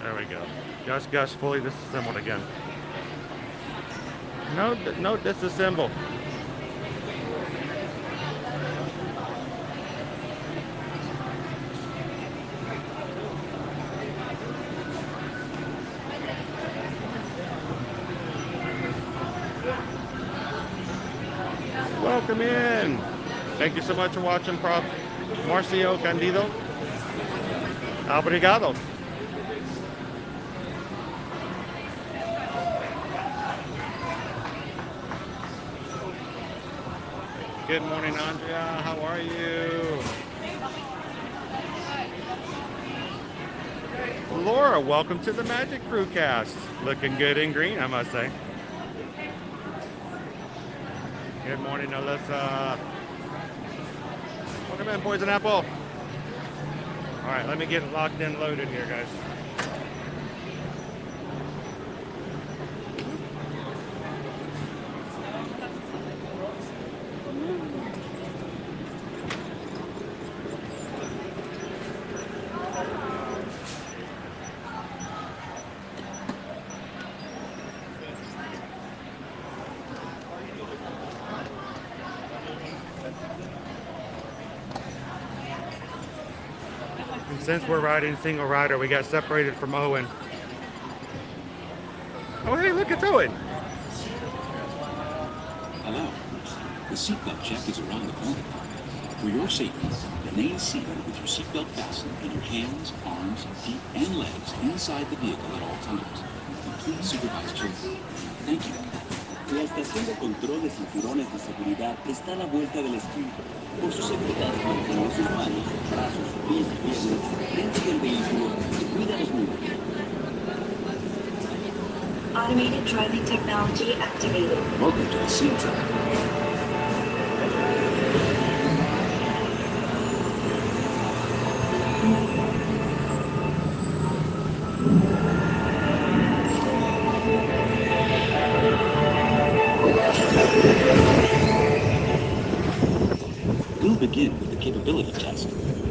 There we go. Gus Gus fully disassembled again. No disassemble. Welcome in. Thank you so much for watching, Prof. Marcio Candido. Obrigado. Good morning, Andrea. How are you? Laura, welcome to the Magic Crew cast. Looking good in green, I must say. Good morning, Alyssa. Welcome in, Poison Apple. All right, let me get it locked in, loaded here, guys. Since we're riding single rider, we got separated from Owen. Oh, hey, look, it's Owen. Hello. The seatbelt check is around the corner. For your safety, remain seated with your seatbelt fastened and your hands, arms, feet, and legs inside the vehicle at all times. And please supervise children. Thank you. La estación de control de cinturones de seguridad está a la vuelta de la esquina. Por su seguridad, mantenga sus manos, brazos, pies y piernas dentro del vehículo y cuida los números. Automated driving technology activated. Welcome to the seat track. We'll begin with the capability test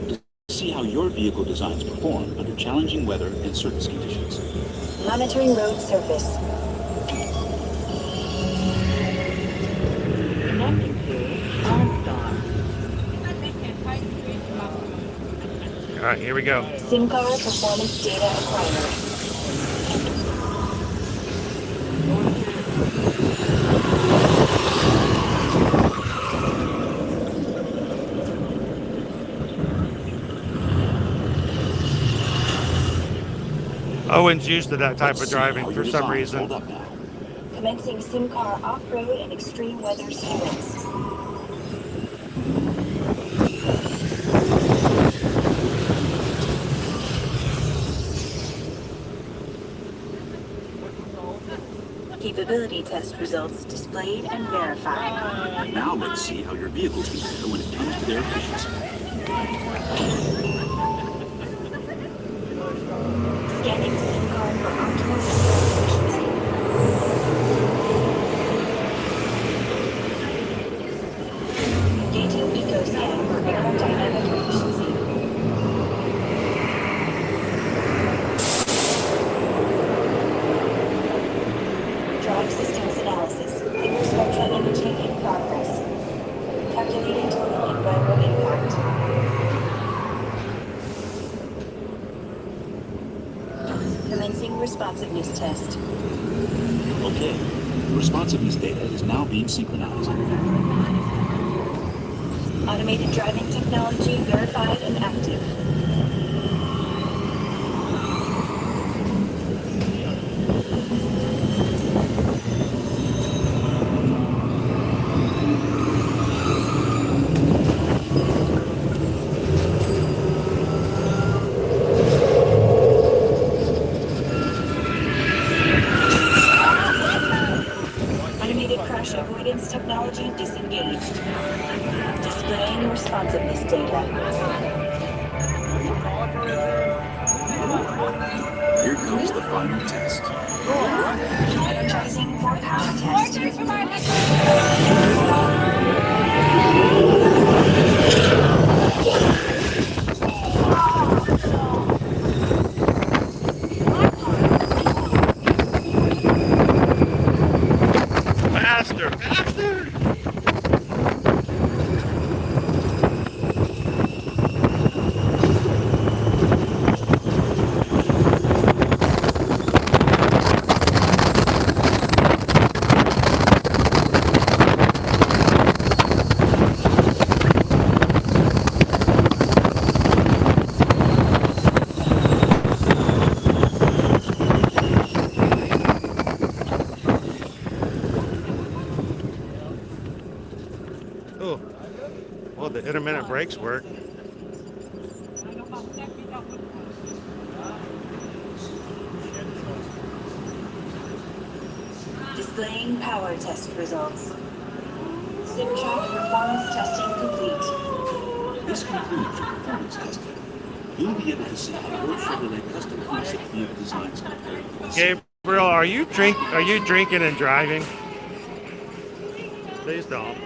to see how your vehicle designs perform under challenging weather and surface conditions. Monitoring road surface. Connecting to OnStar. All right, here we go. SIM card performance data acquired. Owen's used to that type of driving for some reason. Commencing SIM car off-road and extreme weather sequence. Capability test results displayed and verified. Now let's see how your vehicles compare when it comes to their efficiency. Scanning SIM card for optimal efficiency. Engaging EcoScan for aerodynamic efficiency. Drive systems analysis. Hyperspectral imaging in progress. Calculating total environmental impact. Commencing responsiveness test. Okay, the responsiveness data is now being synchronized. Automated driving technology verified and active. Automated crash avoidance technology disengaged. Displaying responsiveness data. Here comes the final test. Energizing for power test. Faster, faster! Oh, well, the intermittent brakes work. Displaying power test results. SimTrack performance testing complete. This concludes your performance testing. You'll be able to see how your Chevrolet custom concept vehicle designs compare. Gabriel, are you drinking and driving? Please don't.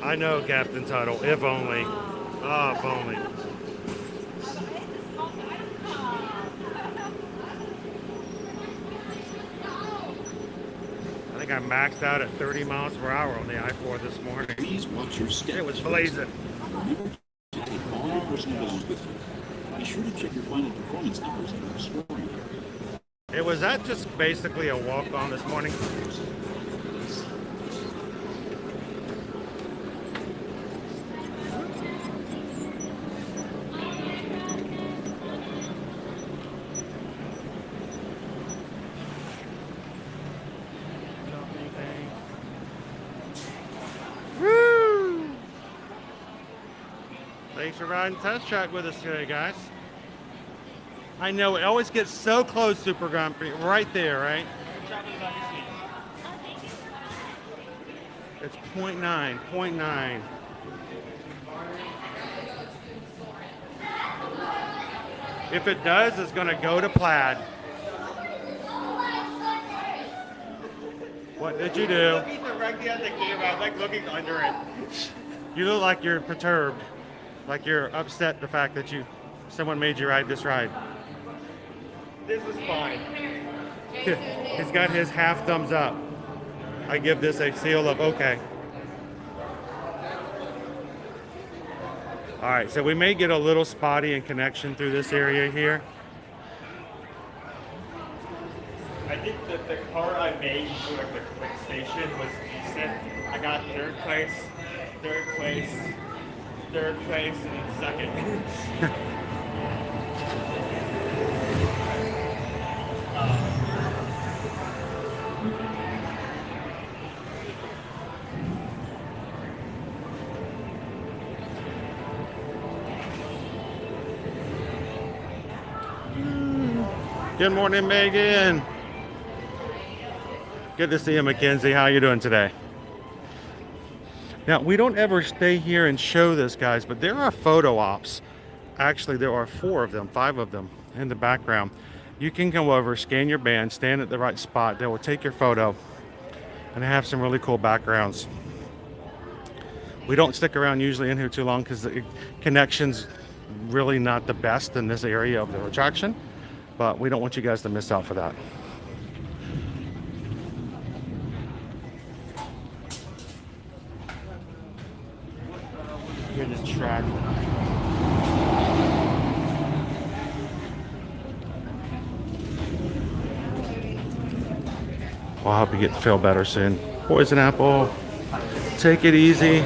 I know, Captain Tuttle. If only. Oh, if only. I think I maxed out at 30 miles per hour on the I-4 this morning. Please watch your steps. It was blazing. Remember to take all your personal belongings with you. Be sure to check your final performance numbers in the scoring area. Was that just basically a walk-on this morning? Woo! Thanks for riding Test Track with us today, guys. I know, it always gets so close, Super Grumpy. Right there, right? It's 0.9, 0.9. If it does, it's going to go to Plaid. What did you do? Looking directly at the camera, I'm like looking under it. You look like you're perturbed. Like you're upset the fact that someone made you ride this ride. This is fine. He's got his half thumbs up. I give this a seal of okay. All right, so we may get a little spotty in connection through this area here. I think that the car I made to like the quick station was decent. I got third place, and then second. Good morning, Megan. Good to see you, Mackenzie. How are you doing today? Now, we don't ever stay here and show this, guys, but there are photo ops. Actually, there are 4 of them, 5 of them in the background. You can come over, scan your band, stand at the right spot. They will take your photo and have some really cool backgrounds. We don't stick around usually in here too long because the connection's really not the best in this area of the attraction, but we don't want you guys to miss out for that. Here's the track. Well, I hope you get to feel better soon. Poison apple, take it easy.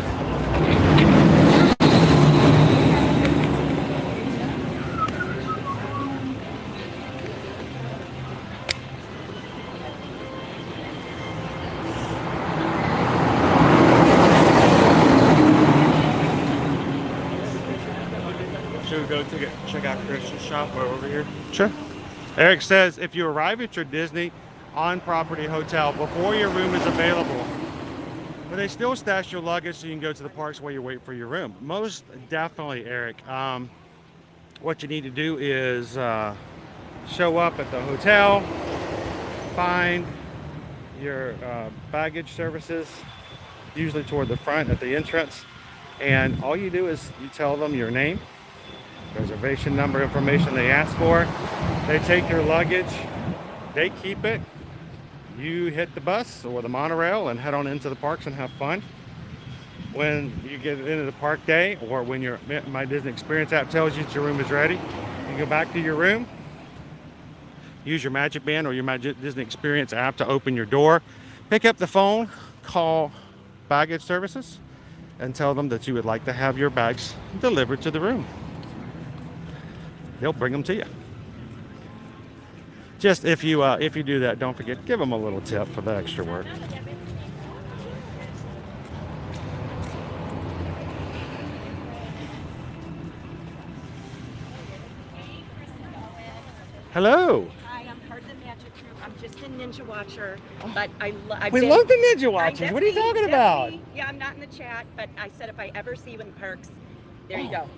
Should we go check out Christian's shop or over here? Sure. Eric says if you arrive at your Disney on-property hotel before your room is available, but they still stash your luggage so you can go to the parks while you wait for your room. Most definitely, Eric. What you need to do is show up at the hotel, find your baggage services, usually toward the front at the entrance, and all you do is you tell them your name, reservation number information they ask for. They take your luggage, they keep it. You hit the bus or the monorail and head on into the parks and have fun. When you get into the park day, or when your My Disney Experience app tells you that your room is ready, you go back to your room, use your Magic Band or your My Disney Experience app to open your door, pick up the phone, call baggage services, and tell them that you would like to have your bags delivered to the room. They'll bring them to you. Just if you do that, don't forget, give them a little tip for the extra work. Hello. Hi, I'm part of the Magic Crew. I'm just a Ninja Watcher, but We love the Ninja Watchers. What are you talking about? Me. Yeah, I'm not in the chat, but I said if I ever see you in the parks, there you go.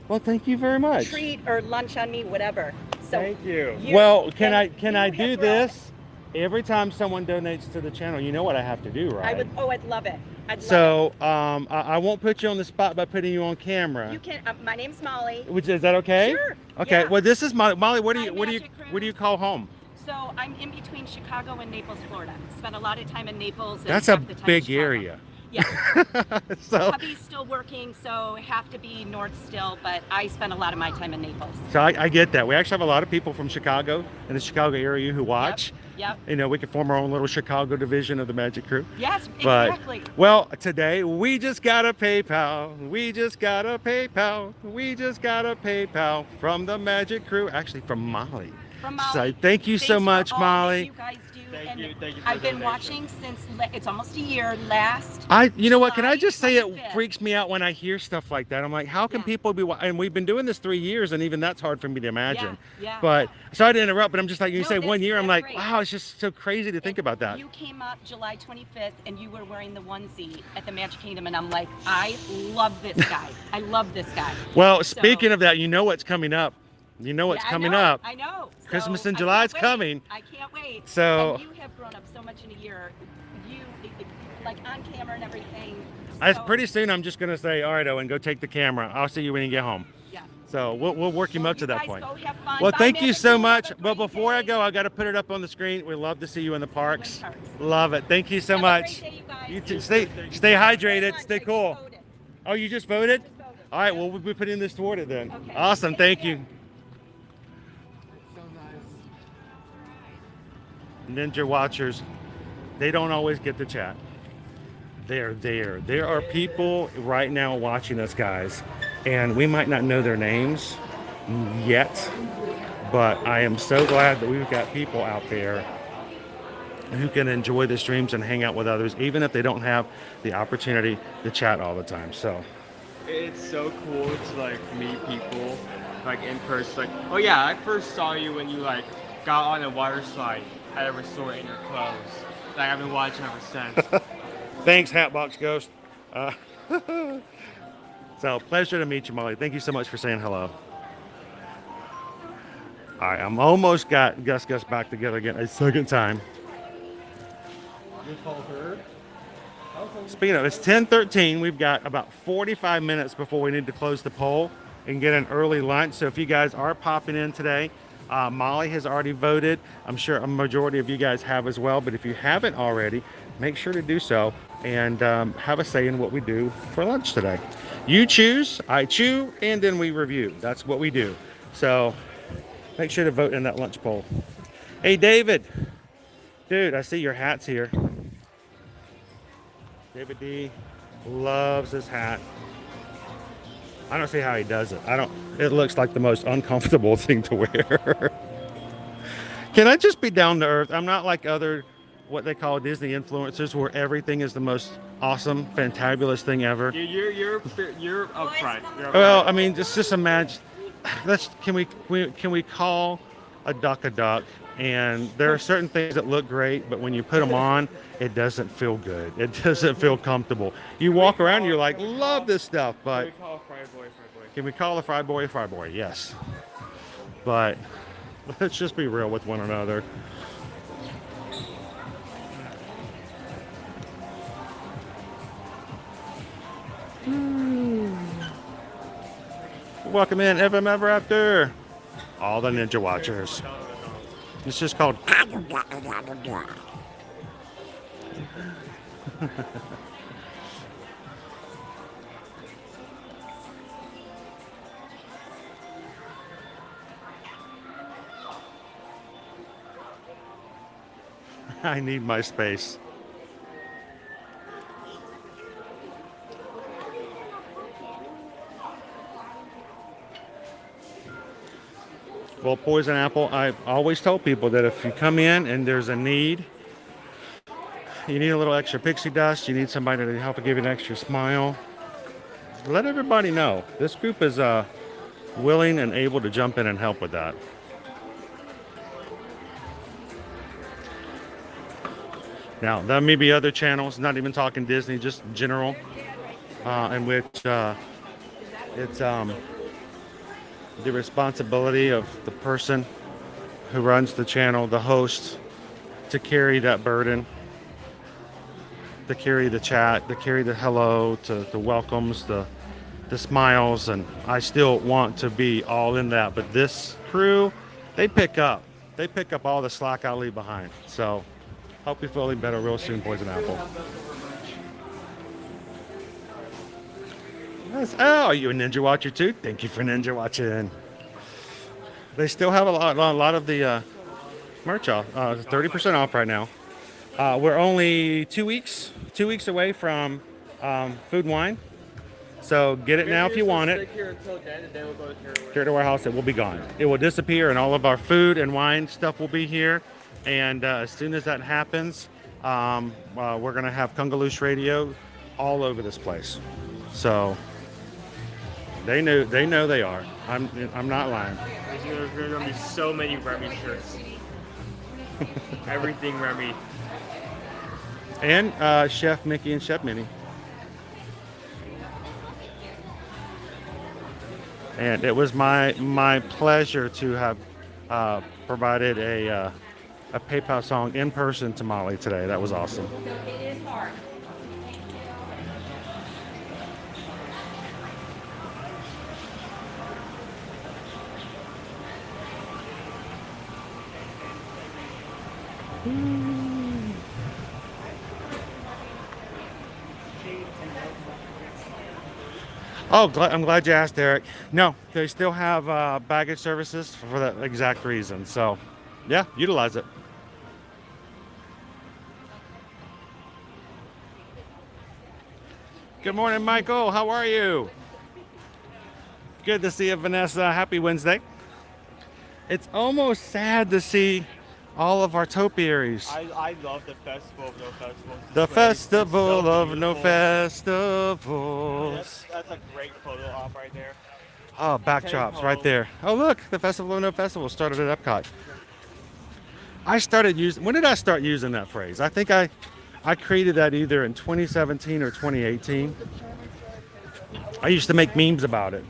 Well, thank you very much. Treat or lunch on me, whatever. So thank you. Well, can I do this? Every time someone donates to the channel, you know what I have to do, right? I would. Oh, I'd love it. I won't put you on the spot by putting you on camera. You can. My name's Molly. Is that okay? Sure. Okay. Yeah. Well, this is Molly. What do you call home? So I'm in between Chicago and Naples, Florida. Spent a lot of time in Naples. And That's a half the time big in Chicago. area. Yeah. So hubby's still working, so have to be north still, but I spend a lot of my time in Naples. So I get that. We actually have a lot of people from Chicago and the Chicago area who watch. Yep. You know, we could form our own little Chicago division of the Magic Crew. Yes, but, exactly. Well, today we just got a PayPal. We just got a PayPal. We just got a PayPal from the Magic Crew. Actually, from Molly. From Molly. So thank you so much, Molly. You guys do. Thank you for I've been the watching since it's almost a year. Last. You know what? Can I just say it 25th. freaks me out when I hear stuff like that. I'm like, how can people be? And we've been doing this 3 years, and even that's hard for me to imagine. Yeah. But sorry to interrupt, but I'm just like you say 1 year. I'm like, great. wow, it's just so crazy to think about that. You came up July 25th, and you were wearing the onesie at the Magic Kingdom, and I'm like, I love this guy. I love this guy. Well, speaking of that, you know what's coming up. You know what's coming up. I know. Christmas in July is coming. I can't wait. So and you have grown up so much in a year. You like on camera and everything. Pretty soon I'm just gonna say, all right, Owen, go take the camera. I'll see you when you get home. Yeah. So we'll work him up to that point. Go have fun. Well, Bye, thank you Magic so Crew. much. Have a But great before I day. go, I got to put it up on the screen. We love to see you in the parks. Love it. Thank you so much. You too. Stay hydrated. Stay cool. Oh, you just voted? All right. Well, we'll be putting this toward it then. Okay. Awesome. Thank you. Ninja Watchers, they don't always get the chat. They're there. There are people right now watching us, guys, and we might not know their names yet, but I am so glad that we've got people out there who can enjoy the streams and hang out with others, even if they don't have the opportunity to chat all the time. So it's so cool to like meet people like in person. Like, oh yeah, I first saw you when you like got on a water slide at a resort in your clothes. Like I've been watching ever since. Thanks, Hatbox Ghost. So, pleasure to meet you, Molly. Thank you so much for saying hello. All right, I'm almost got Gus back together again a second time. You call her? Speaking of, it's 10:13. We've got about 45 minutes before we need to close the poll and get an early lunch. So if you guys are popping in today, Molly has already voted. I'm sure a majority of you guys have as well. But if you haven't already, make sure to do so and have a say in what we do for lunch today. You choose, I chew, and then we review. That's what we do. So make sure to vote in that lunch poll. Hey, David. Dude, I see your hat's here. David D loves his hat. I don't see how he does it. It looks like the most uncomfortable thing to wear. Can I just be down to earth? I'm not like other, what they call Disney influencers, where everything is the most awesome, fantabulous thing ever. You're upfront. Well, I mean, just imagine. Can we call a duck? And there are certain things that look great, but when you put them on, it doesn't feel good. It doesn't feel comfortable. You walk around, and you're like, love this stuff, but can we call a fry boy a fry boy? Yes. But let's just be real with one another. Welcome in, FM Ever After. All the Ninja Watchers. It's just called. I need my space. Well, Poison Apple, I've always told people that if you come in and there's a need, you need a little extra pixie dust, you need somebody to help give you an extra smile, let everybody know. This group is willing and able to jump in and help with that. Now, there may be other channels, not even talking Disney, just general, in which it's the responsibility of the person who runs the channel, the host, to carry that burden, to carry the chat, to carry the hello, to the welcomes, the smiles, and I still want to be all in that. But this crew, they pick up all the slack I leave behind. So hope you're feeling better real soon, Poison Apple. Oh, are you a Ninja Watcher too? Thank you for Ninja Watching. They still have a lot of the merch off, 30% off right now. We're only 2 weeks away from Food and Wine. So get it now if you want it. Here at the warehouse, it will be gone. It will disappear, and all of our food and wine stuff will be here. And as soon as that happens, we're gonna have Kungaloosh Radio all over this place. So they know they are. I'm not lying. There's gonna be so many Remy shirts. Everything Remy. And Chef Mickey and Chef Minnie. And it was my pleasure to have provided a PayPal song in person to Molly today. That was awesome. It is hard. Oh, I'm glad you asked, Eric. No, they still have baggage services for that exact reason. So, yeah, utilize it. Good morning, Michael. How are you? Good to see you, Vanessa. Happy Wednesday. It's almost sad to see all of our topiaries. I love the Festival of No Festivals. The Festival of No Festivals. That's a great photo op right there. Oh, backdrops right there. Oh, look, the Festival of No Festivals started at Epcot. I started using, when did I start using that phrase? I think I created that either in 2017 or 2018. I used to make memes about it.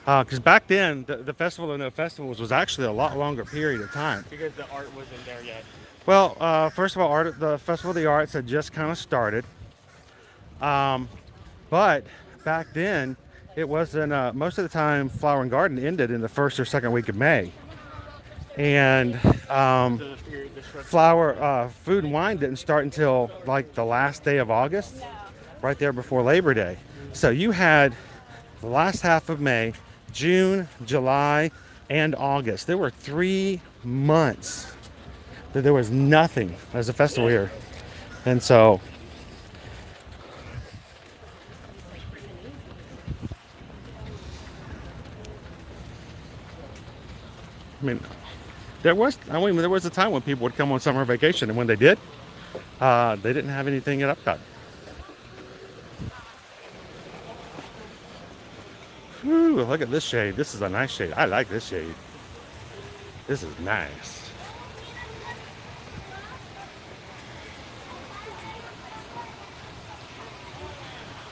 Because back then, the Festival of No Festivals was actually a lot longer period of time. Because the art wasn't there yet. Well, first of all, the Festival of the Arts had just kind of started. But back then, it wasn't, most of the time, Flower and Garden ended in the first or second week of May. And Food and Wine didn't start until like the last day of August, right there before Labor Day. So you had the last half of May, June, July, and August. There were 3 months that there was nothing as a festival here. And so there was a time when people would come on summer vacation, and when they did, they didn't have anything at Epcot. Whew, look at this shade. This is a nice shade. I like this shade. This is nice.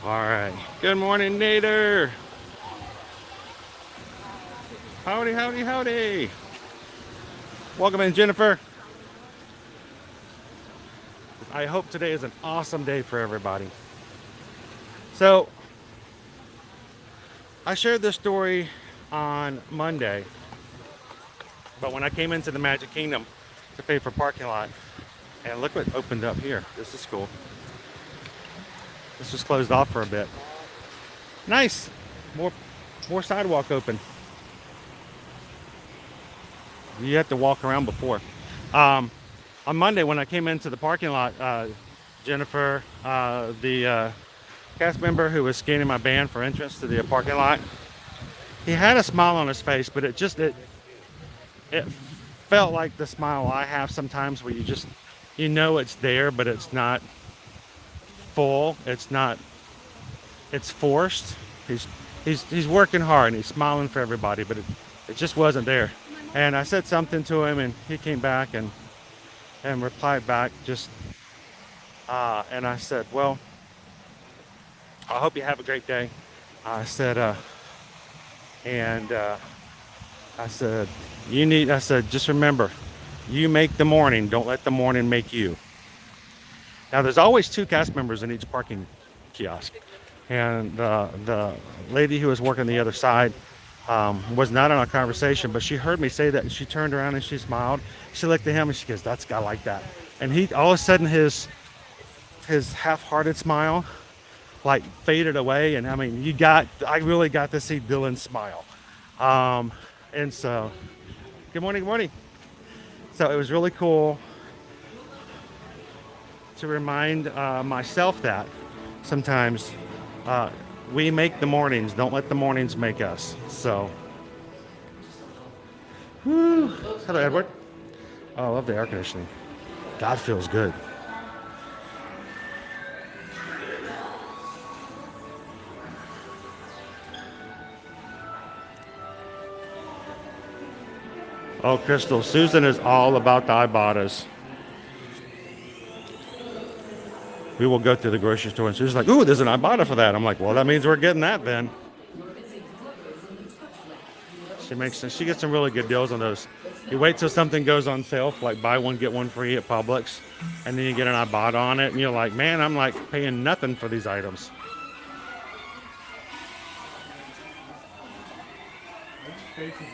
All right. Good morning, Nader. Howdy, howdy, howdy. Welcome in, Jennifer. I hope today is an awesome day for everybody. So, I shared this story on Monday, but when I came into the Magic Kingdom to pay for parking lot, and look what opened up here. This is cool. This was closed off for a bit. Nice. More sidewalk open. You have to walk around before. On Monday, when I came into the parking lot, Jennifer, the cast member who was scanning my band for entrance to the parking lot, he had a smile on his face, but it felt like the smile I have sometimes, where you know it's there, but it's not full. It's forced. He's working hard and he's smiling for everybody, but it just wasn't there. And I said something to him, and he came back and replied back and I said, well, I hope you have a great day. I said, just remember, you make the morning, don't let the morning make you. Now, there's always 2 cast members in each parking kiosk. And the lady who was working the other side was not in our conversation, but she heard me say that, and she turned around and she smiled. She looked at him and she goes, "That's guy like that." And he, all of a sudden, his half-hearted smile like faded away, and I mean, I really got to see Dylan smile. And so, good morning. So it was really cool to remind myself that sometimes we make the mornings, don't let the mornings make us. So, whew. Hello, Edward. Oh, I love the air conditioning. God, feels good. Oh, Crystal, Susan is all about the Ibotta's. We will go to the grocery store, and Susan's like, "Ooh, there's an Ibotta for that." I'm like, "Well, that means we're getting that then." She gets some really good deals on those. You wait till something goes on sale, like buy one, get one free at Publix, and then you get an Ibotta on it, and you're like, "Man, I'm like paying nothing for these items."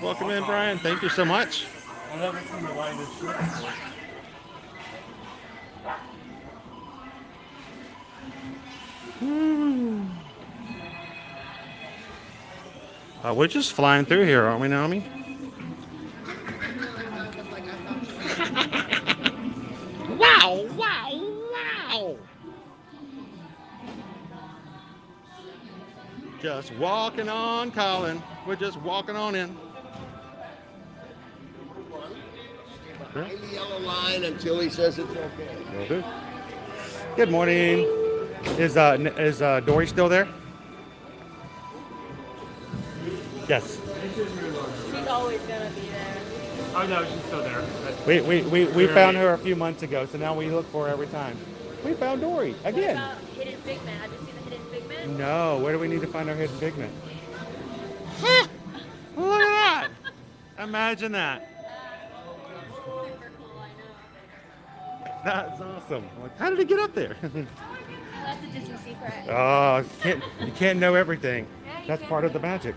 Welcome in, Brian. Thank you so much. We're just flying through here, aren't we, Naomi? Wow, wow, wow. Just walking on, Colin. We're just walking on in. Behind the yellow line until he says it's okay. Will do. Good morning. Is Dory still there? Yes. She's always gonna be there. Oh no, she's still there. We found her a few months ago, so now we look for her every time. We found Dory again. What about hidden figment? Have you seen the hidden figment? No, where do we need to find our hidden figment? Look at that! Imagine that. Super cool, I know. That's awesome. Like, how did it get up there? That's a Disney secret. Oh, you can't know everything. That's part of the magic.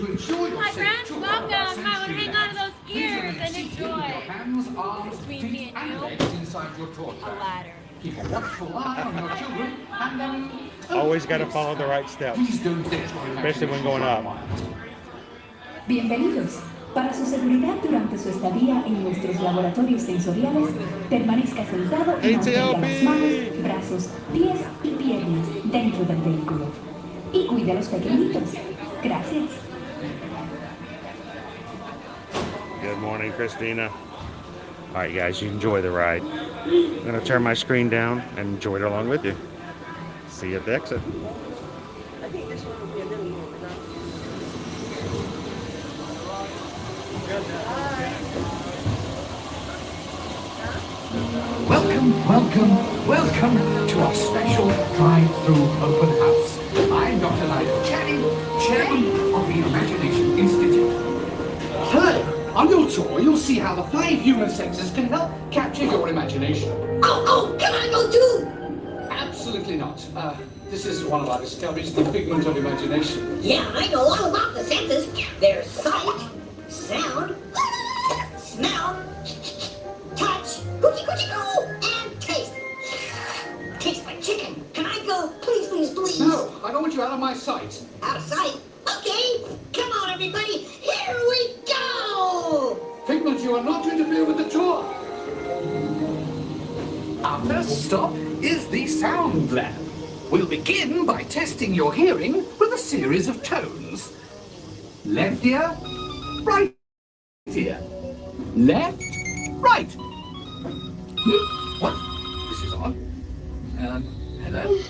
Hi friends, welcome. I would hang on to those ears and enjoy. Between me and you, a ladder. Keep a watchful eye on your children, and then... Always got to follow the right steps, especially when going up. Bienvenidos. Para su seguridad durante su estadía en nuestros laboratorios sensoriales, permanezca sentado y mantenga las manos, brazos, pies y piernas dentro del vehículo. Y cuide a los pequeñitos. Gracias. Good morning, Christina. All right, guys, you enjoy the ride. I'm going to turn my screen down and enjoy it along with you. See you at the exit. I think this one will be a little more enough. Welcome to our special drive-through open house. I'm Dr. Nigel Channing, Chairman of the Imagination Institute. Hello. On your tour, you'll see how the 5 human senses can help capture your imagination. Oh, can I go too? Absolutely not. This is one of our discoveries, the figment of imagination. Yeah, I know all about the senses. There's sight, sound, smell, touch, coochie coochie coo, and taste. Taste like chicken. Can I go? Please, please, please. No, I don't want you out of my sight. Out of sight? Okay. Come on, everybody. Here we go. Figment, you are not to interfere with the tour. Our first stop is the sound lab. We'll begin by testing your hearing with a series of tones. Left ear, right ear. Left, right. What? This is odd. Hello?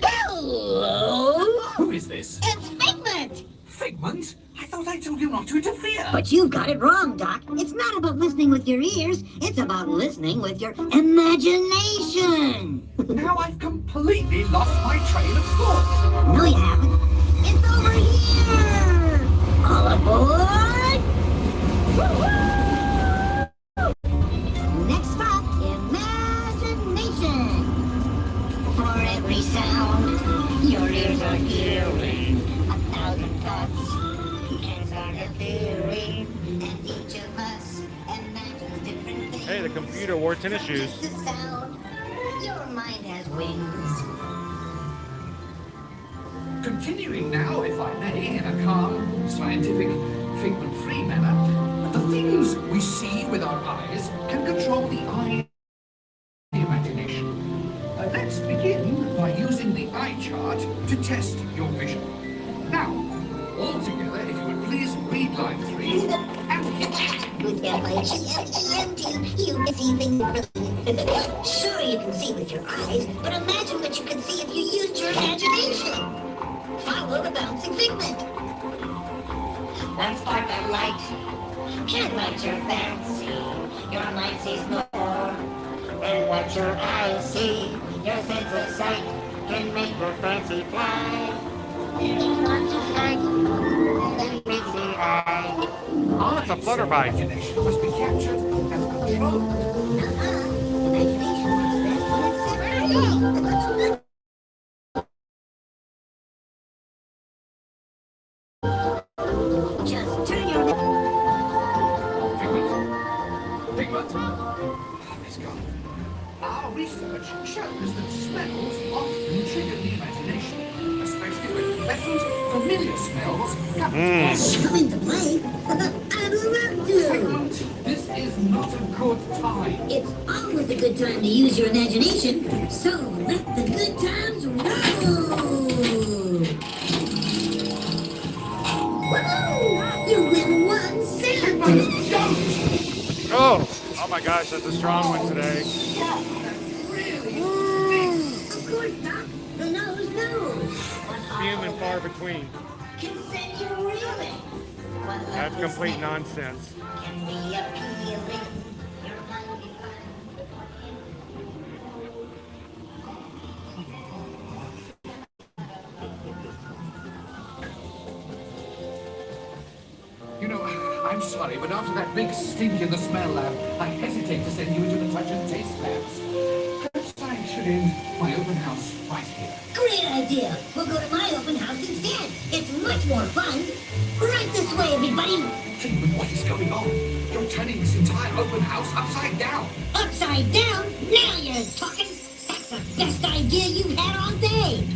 Hello? Who is this? It's Figment. Figment? I thought I told you not to interfere. But you got it wrong, Doc. It's not about listening with your ears. It's about listening with your imagination. Now I've completely lost my train of thought. No, you haven't. It's over here. All aboard. Woo-hoo! Next stop, imagination. For every sound, your ears are hearing 1,000 thoughts. And each of us imagines different things. Hey, the computer wore tennis shoes. The sound, your mind has wings. Continuing now, if I may, in a calm, scientific, figment-free manner, the things we see with our eyes can control the eye, the imagination. Let's begin by using the eye chart to test your vision. Now, all together, if you would please read line 3 and hit. With F-I-G-M-E-N-T, you can see things. Sure, you can see with your eyes, but imagine what you could see if you used your imagination. Follow the bouncing figment. One spark of light can light your fancy. Your mind sees more than what your eyes see. Your sense of sight can make your fancy fly. If you want to fight, then with the eye. Oh, it's a flutterby. Imagination must be captured and controlled. Imagination is best when it's separate. Just turn your... Figment? It's gone. Our research shows that smells often trigger the imagination, especially when pleasant, familiar smells come Coming to play? I'd love to. Figment, this is not a good time. It's always a good time to use your imagination, so let the good times roll. Woohoo! You win 1 cent. Oh my gosh, that's a strong one today. Of course, Doc. The nose knows. Few and far between. Can send you reeling. That's complete nonsense. You know, I'm sorry, but after that big stink in the smell lab, I hesitate to send you into the touch and taste labs. Perhaps I should end my open house right here. Great idea. We'll go to my open house instead. It's much more fun. Right this way, everybody. Figment, what is going on? You're turning this entire open house upside down. Upside down? Now you're talking. That's the best idea you've had all day.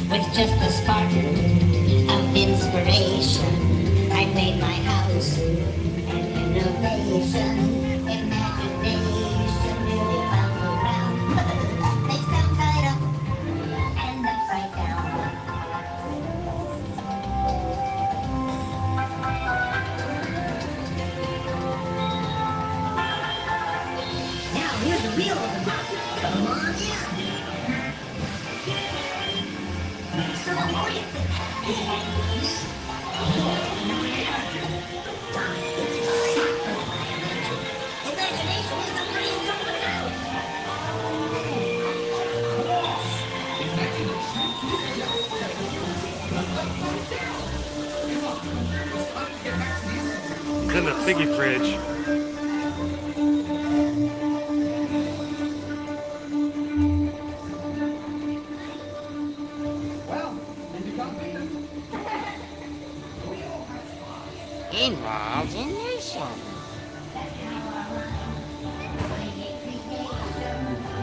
With just a spark of inspiration, I made my house an innovation. Imagination really found around. Things down side up and upside down. Now here's the real open house. Come on in. So what do you think? Imagination is the brains of the house. It's in the figgy fridge. Imagination.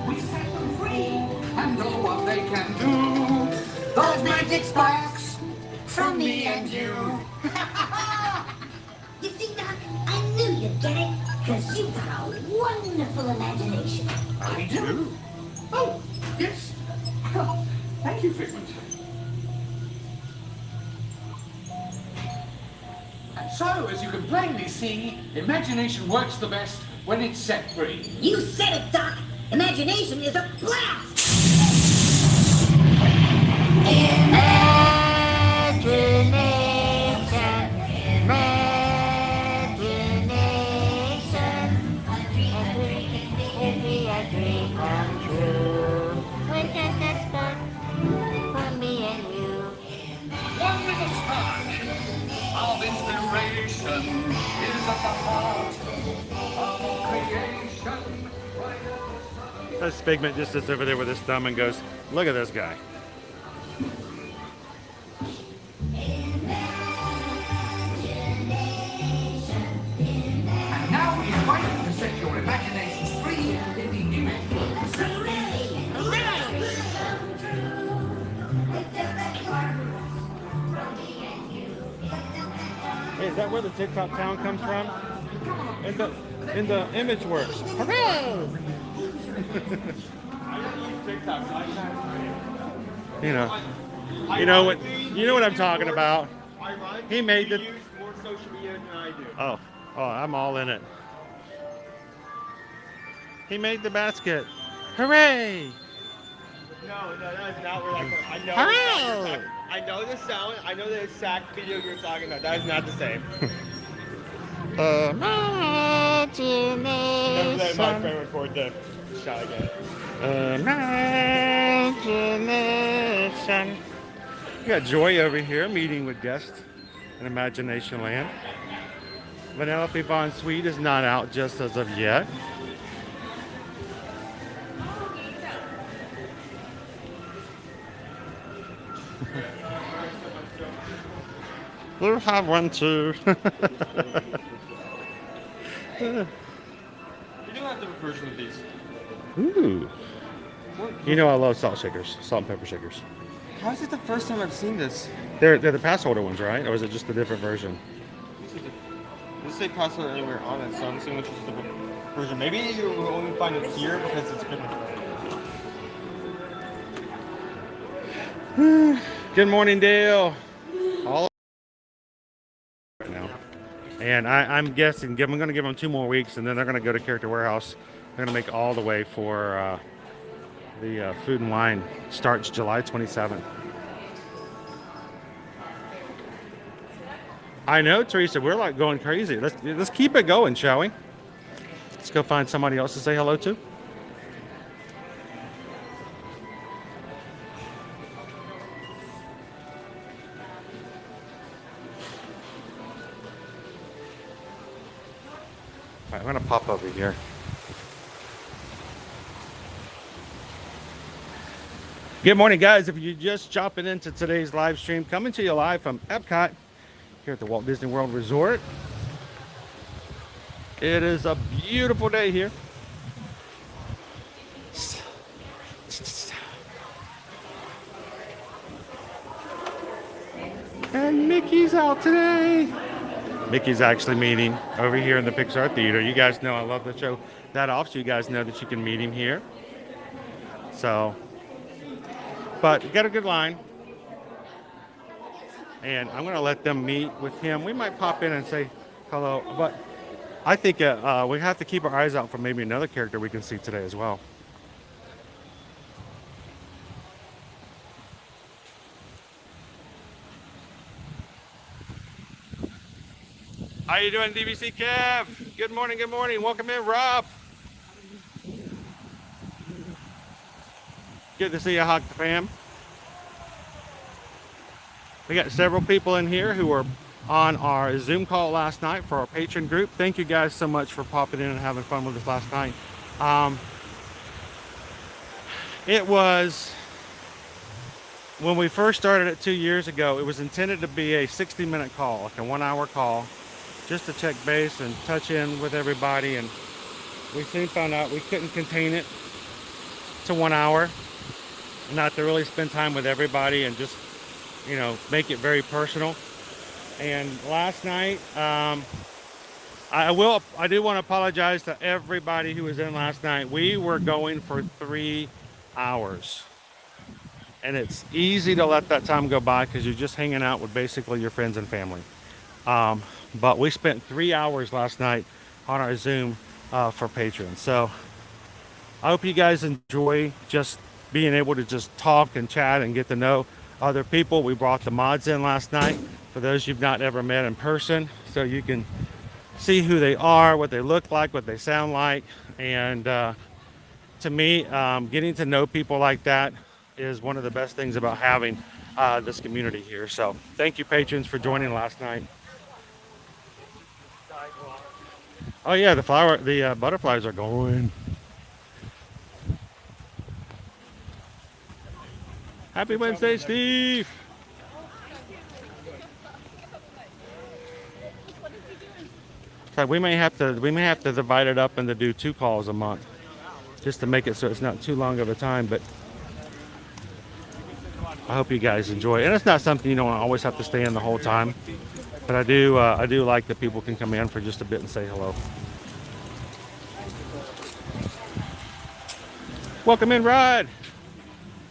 We set them free, and know what they can do. Those magic sparks from me and you. You see, Doc, I knew you'd get it, because you've got a wonderful imagination. I do? Oh, yes. Oh, thank you, Figment. And so, as you can plainly see, imagination works the best when it's set free. You said it, Doc. Imagination is a blast. Wonderful spark of inspiration is at the heart of creation. This Figment just sits over there with his thumb and goes, look at this guy. And now we invite you to set your imaginations free in the image. Hey, is that where the TikTok town comes from? In the image works. Hooray! You know what I'm talking about. He made the. More social media than I do. Oh, I'm all in it. He made the basket. Hooray! No, that's not where that comes. I know the sound. I know the exact video you're talking about. That is not the same. Imagination. Never let my friend record the shot again. Imagination. We got Joy over here meeting with guests in Imagination Land. Vanellope Von Sweet is not out just as of yet. You have one too. You do have the version of these. Ooh. You know I love salt shakers, salt and pepper shakers. How is it the first time I've seen this? They're the pass holder ones, right? Or is it just a different version? This say password anywhere on it, so I'm assuming it's just a different version. Maybe you will only find it here because it's been. Good morning, Dale. All right now. And I'm guessing, I'm going to give them 2 more weeks, and then they're going to go to Character Warehouse. They're going to make all the way for the Food and Wine. Starts July 27th. I know, Teresa. We're like going crazy. Let's keep it going, shall we? Let's go find somebody else to say hello to. All right, I'm gonna pop over here. Good morning, guys. If you're just jumping into today's live stream, coming to you live from Epcot here at the Walt Disney World Resort. It is a beautiful day here. And Mickey's out today. Mickey's actually meeting over here in the Pixar Theater. You guys know I love to show that off, so you guys know that you can meet him here. So, but got a good line. And I'm going to let them meet with him. We might pop in and say hello, but I think we have to keep our eyes out for maybe another character we can see today as well. How you doing, DVC Kev? Good morning, good morning. Welcome in, Rob. Good to see you, Hawk the fam. We got several people in here who were on our Zoom call last night for our patron group. Thank you guys so much for popping in and having fun with us last night. It was, when we first started it 2 years ago, it was intended to be a 60-minute call, like a 1-hour call, just to check base and touch in with everybody. And we soon found out we couldn't contain it to 1 hour, not to really spend time with everybody and just, you know, make it very personal. And last night, I do want to apologize to everybody who was in last night. We were going for 3 hours, and it's easy to let that time go by because you're just hanging out with basically your friends and family. But we spent 3 hours last night on our Zoom for patrons. So I hope you guys enjoy just being able to just talk and chat and get to know other people. We brought the mods in last night for those you've not ever met in person, so you can see who they are, what they look like, what they sound like. And to me, getting to know people like that is one of the best things about having this community here. So thank you, patrons, for joining last night. Oh yeah, the butterflies are going. Happy Wednesday, Steve. So we may have to divide it up and to do 2 calls a month, just to make it so it's not too long of a time. But I hope you guys enjoy it. And it's not something you don't always have to stay in the whole time. But I do like that people can come in for just a bit and say hello. Welcome in, Rod.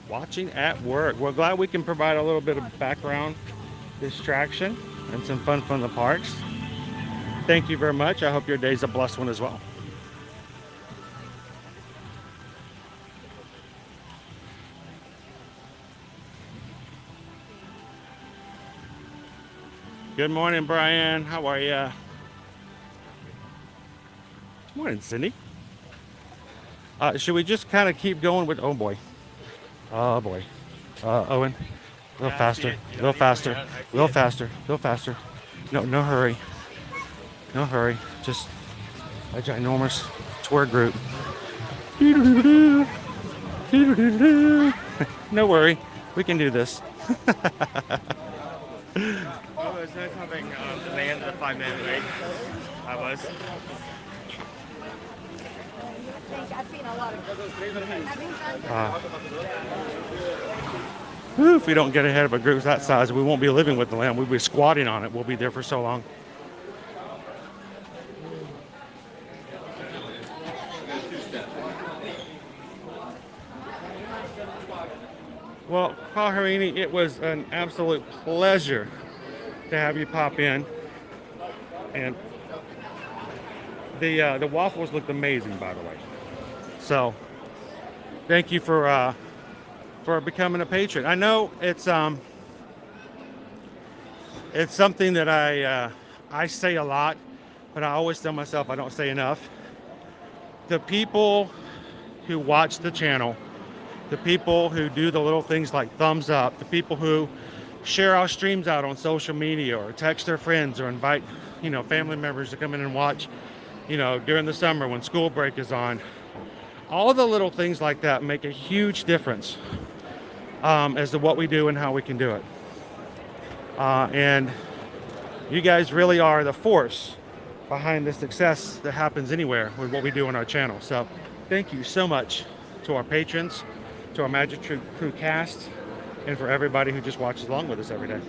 Watching at work. We're glad we can provide a little bit of background distraction and some fun from the parks. Thank you very much. I hope your day's a blessed one as well. Good morning, Brian. How are you? Good morning, Cindy. Should we just kind of keep going with, oh boy. Oh boy. Owen. A little faster. A little faster. A little faster. A little faster. No hurry. No hurry. Just a ginormous tour group. No worry. We can do this. Oh, it was nice having the land of the 5-minute wait. I was. If we don't get ahead of a group that size, we won't be living with the land. We'll be squatting on it. We'll be there for so long. Well, Kaharini, it was an absolute pleasure to have you pop in. And the waffles looked amazing, by the way. So, thank you for becoming a patron. I know it's It's something that I say a lot, but I always tell myself I don't say enough. The people who watch the channel, the people who do the little things like thumbs up, the people who share our streams out on social media or text their friends or invite, family members to come in and watch, during the summer when school break is on. All the little things like that make a huge difference as to what we do and how we can do it. And you guys really are the force behind the success that happens anywhere with what we do on our channel. So thank you so much to our patrons, to our Magic Crew cast, and for everybody who just watches along with us every day.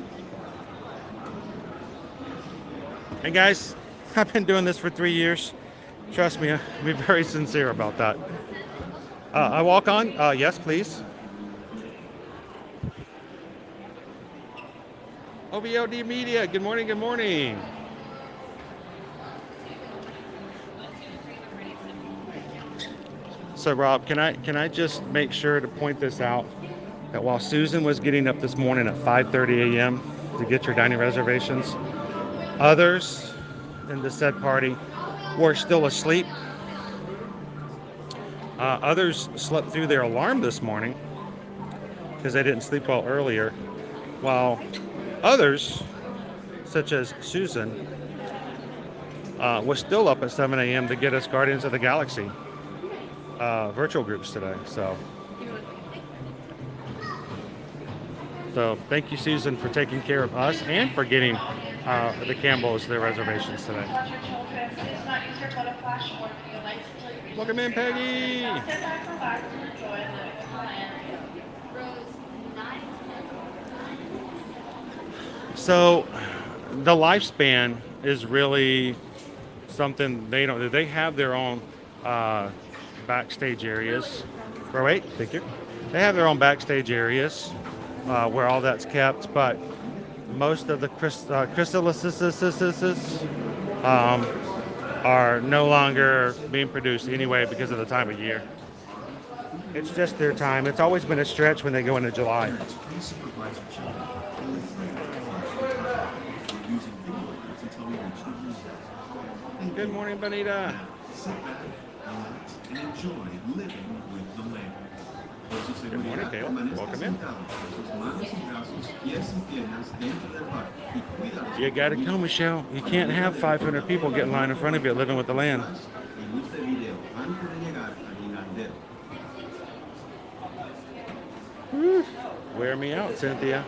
And guys, I've been doing this for 3 years. Trust me, I'll be very sincere about that. I walk on? Yes, please. OVOD Media, good morning, good morning. So Rob, can I just make sure to point this out, that while Susan was getting up this morning at 5:30 a.m. to get your dining reservations, others in the said party were still asleep. Others slept through their alarm this morning because they didn't sleep well earlier, while others, such as Susan, was still up at 7 a.m. to get us Guardians of the Galaxy virtual groups today. So thank you, Susan, for taking care of us and for getting the Campbells their reservations today. Welcome in, Peggy. So the lifespan is really something they have their own backstage areas. Wait, thank you. They have their own backstage areas where all that's kept, but most of the crystallicises are no longer being produced anyway because of the time of year. It's just their time. It's always been a stretch when they go into July. Good morning, Bonita. Good morning, Caleb. Welcome in. You gotta come, Michelle. You can't have 500 people get in line in front of you living with the land. Wear me out, Cynthia.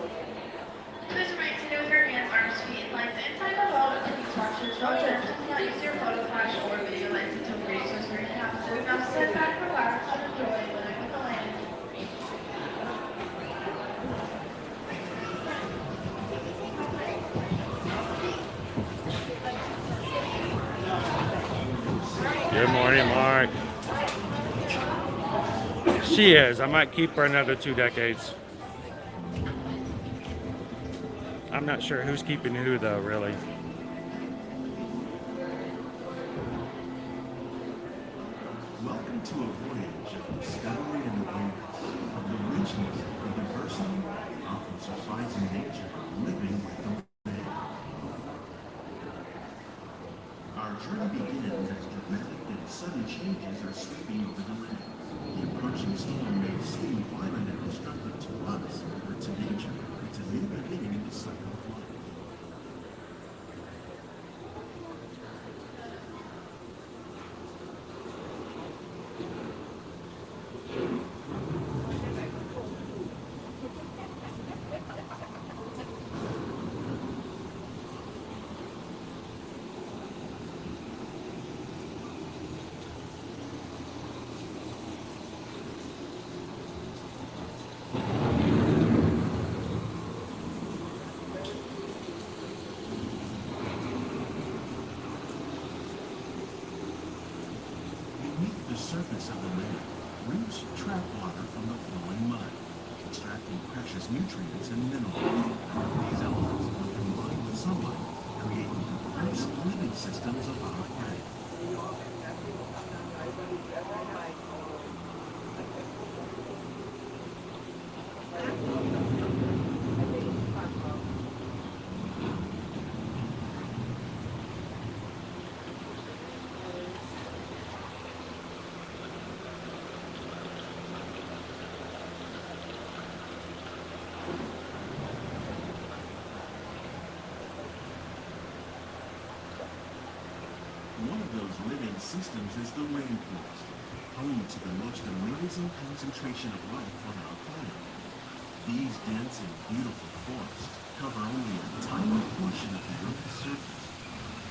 Good morning, Mark. She is. I might keep her another 2 decades. I'm not sure who's keeping who, though, really. Welcome to a voyage of discovery and awareness of the richness and diversity often surprising nature living with the land. Our journey begins as dramatic and sudden changes are sweeping over the land. The approaching storm may seem violent and destructive to us, but to nature, it's a new beginning in the cycle of life. The surface of the land, roots trap water from the flowing mud, extracting precious nutrients and minerals. These elements, when combined with sunlight, create the diverse living systems of our planet. those living systems is the rainforest, home to the most amazing concentration of life on our planet. These dense and beautiful forests cover only a tiny portion of the Earth's surface,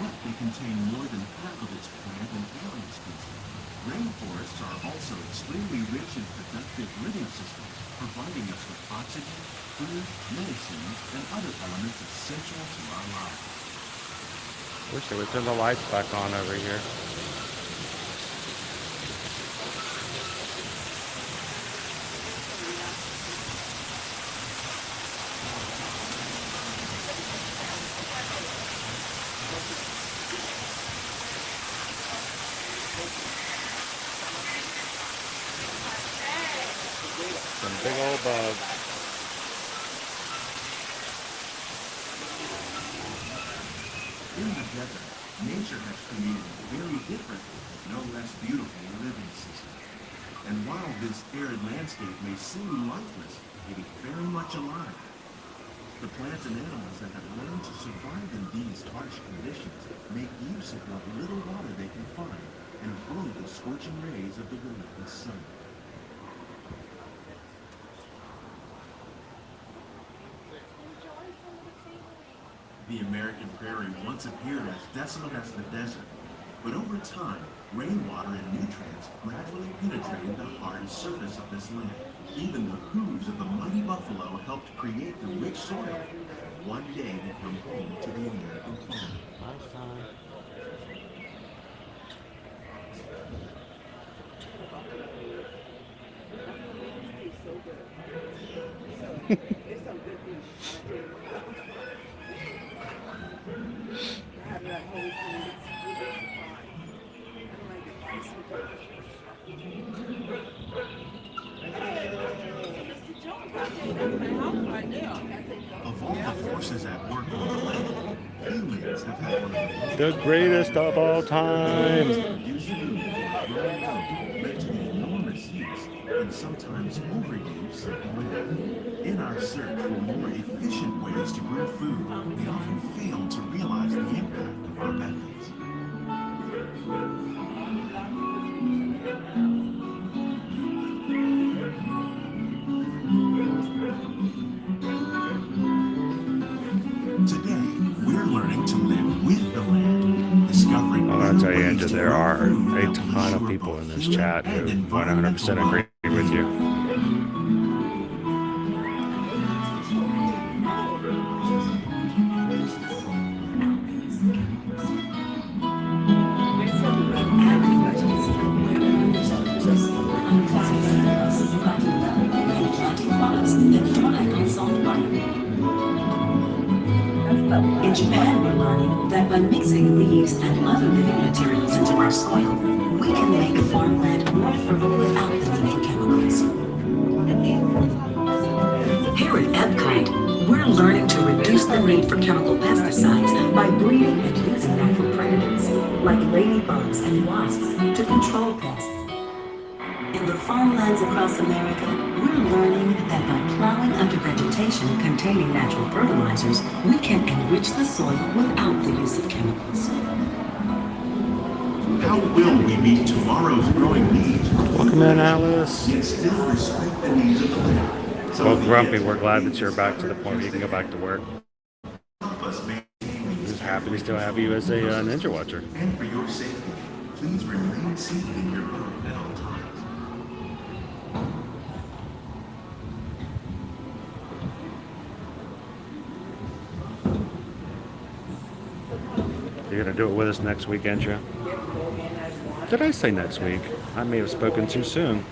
but they contain more than half of its plant and animal species. Rainforests are also extremely rich in productive living systems, providing us with oxygen, food, medicines, and other elements essential to our lives. Wish they would turn the lights back on over here. Some big old bugs. In the desert, nature has created a very different, but no less beautiful living system. And while this arid landscape may seem lifeless, it is very much alive. The plants and animals that have learned to survive in these harsh conditions make use of what little water they can find and avoid the scorching rays of the relentless sun. The American prairie once appeared as desolate as the desert, but over time, rainwater and nutrients gradually penetrated the hard surface of this land. Even the hooves of the mighty buffalo helped create the rich soil that one day become home to the American farmer. Of all the forces at work on the land, humans have had one of the greatest of all time. led to the enormous use and sometimes overuse of land. In our search for more efficient ways to grow food, we often fail to realize the impact of our methods. Today, we're learning to live with the land, discovering. Well, I'll tell you, Andrew, there are a ton of people in this chat who 100% agree with you. In Japan, we're learning that by mixing leaves and other living materials into our soil, we can make farmland more fertile without the need for chemicals. Here at Epcot, we're learning to reduce the need for chemical pesticides by breeding and using natural predators, like ladybugs and wasps, to control pests. In the farmlands across America, we're learning that by plowing under vegetation containing natural fertilizers, we can enrich the soil without the use of chemicals. How will we meet tomorrow's growing needs? Welcome in, Alice. Yet still respect the needs of the land. Well, Grumpy, we're glad that you're back to the point where you can go back to work. Just happy to still have you as a Ninja Watcher. And for your safety, please remain seated in your boat at all times. You're going to do it with us next week, ain't you? Did I say next week? I may have spoken too soon.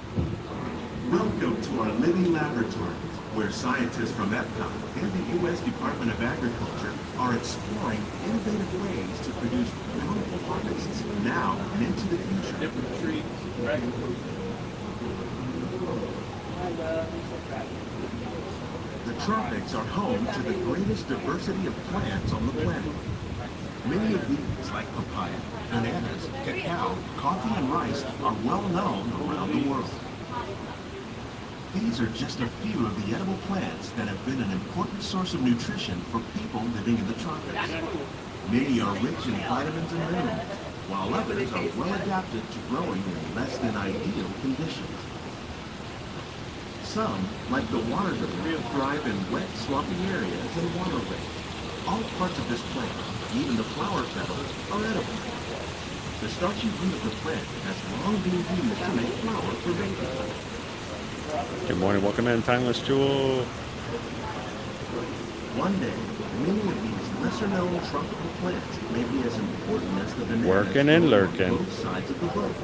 Welcome to our living laboratories, where scientists from Epcot and the U.S. Department of Agriculture are exploring innovative ways to produce bountiful harvests now and into the future. Different trees, right? The tropics are home to the greatest diversity of plants on the planet. Many of these, like papaya, bananas, cacao, coffee, and rice, are well known around the world. These are just a few of the edible plants that have been an important source of nutrition for people living in the tropics. Many are rich in vitamins and minerals, while others are well adapted to growing in less than ideal conditions. Some, like the water lily, thrive in wet, swampy areas and waterways. All parts of this plant, even the flower petals, are edible. The starchy root of the plant has long been used to make flour for baking. Good morning, welcome in, Timeless Jewel. One day, many of these lesser-known tropical plants may be as important as the bananas Working and lurking. on both sides of the globe.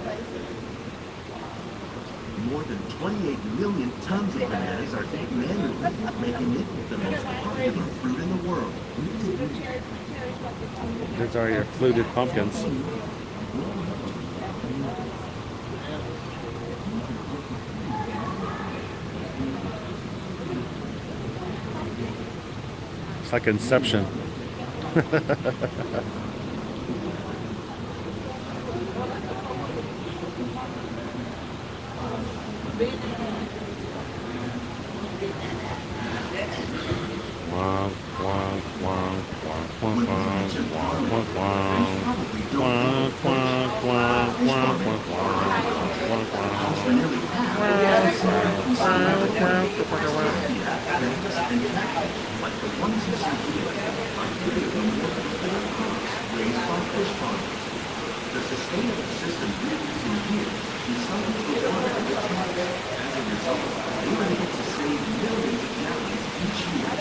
More than 28 million tons of bananas are eaten annually, making it the most popular fruit in the world. These are your fluted pumpkins. It's like Inception. The sustainable system used in here is something to water at the time. As a result, we were able to save millions of gallons each year.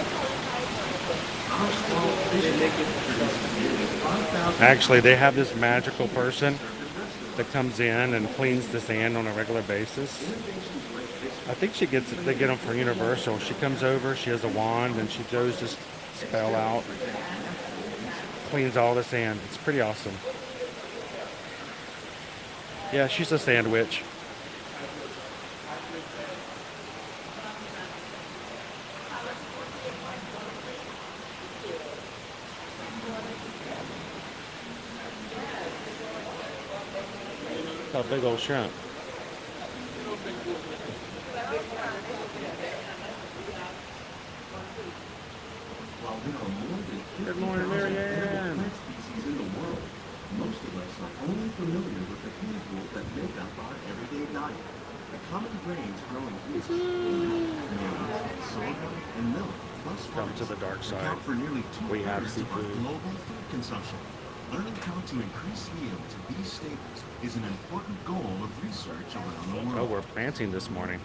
Our small fishing produces nearly 5,000. Actually, they have this magical person that comes in and cleans the sand on a regular basis. I think they get them for Universal. She comes over, she has a wand, and she throws this spell out, cleans all the sand. It's pretty awesome. Yeah, she's a sandwich. A big old shrimp. While there are more than 50,000 plant species in the world, most of us are only familiar with the handful that make up our everyday diet. The common grains growing here, maize, sorghum, and millet, plus Come to the dark side. account for nearly We have 2/3 of our seafood. global food consumption. Learning how to increase yields of these staples is an important goal of research around the world. Oh, we're planting this morning.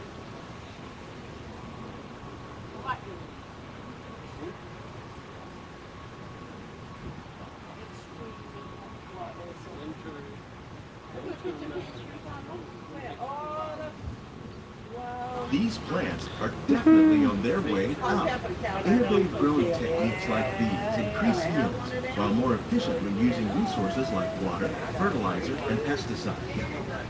These plants are definitely on their way up. Innovative growing techniques like these increase yields while more efficiently using resources like water, fertilizer, and pesticides.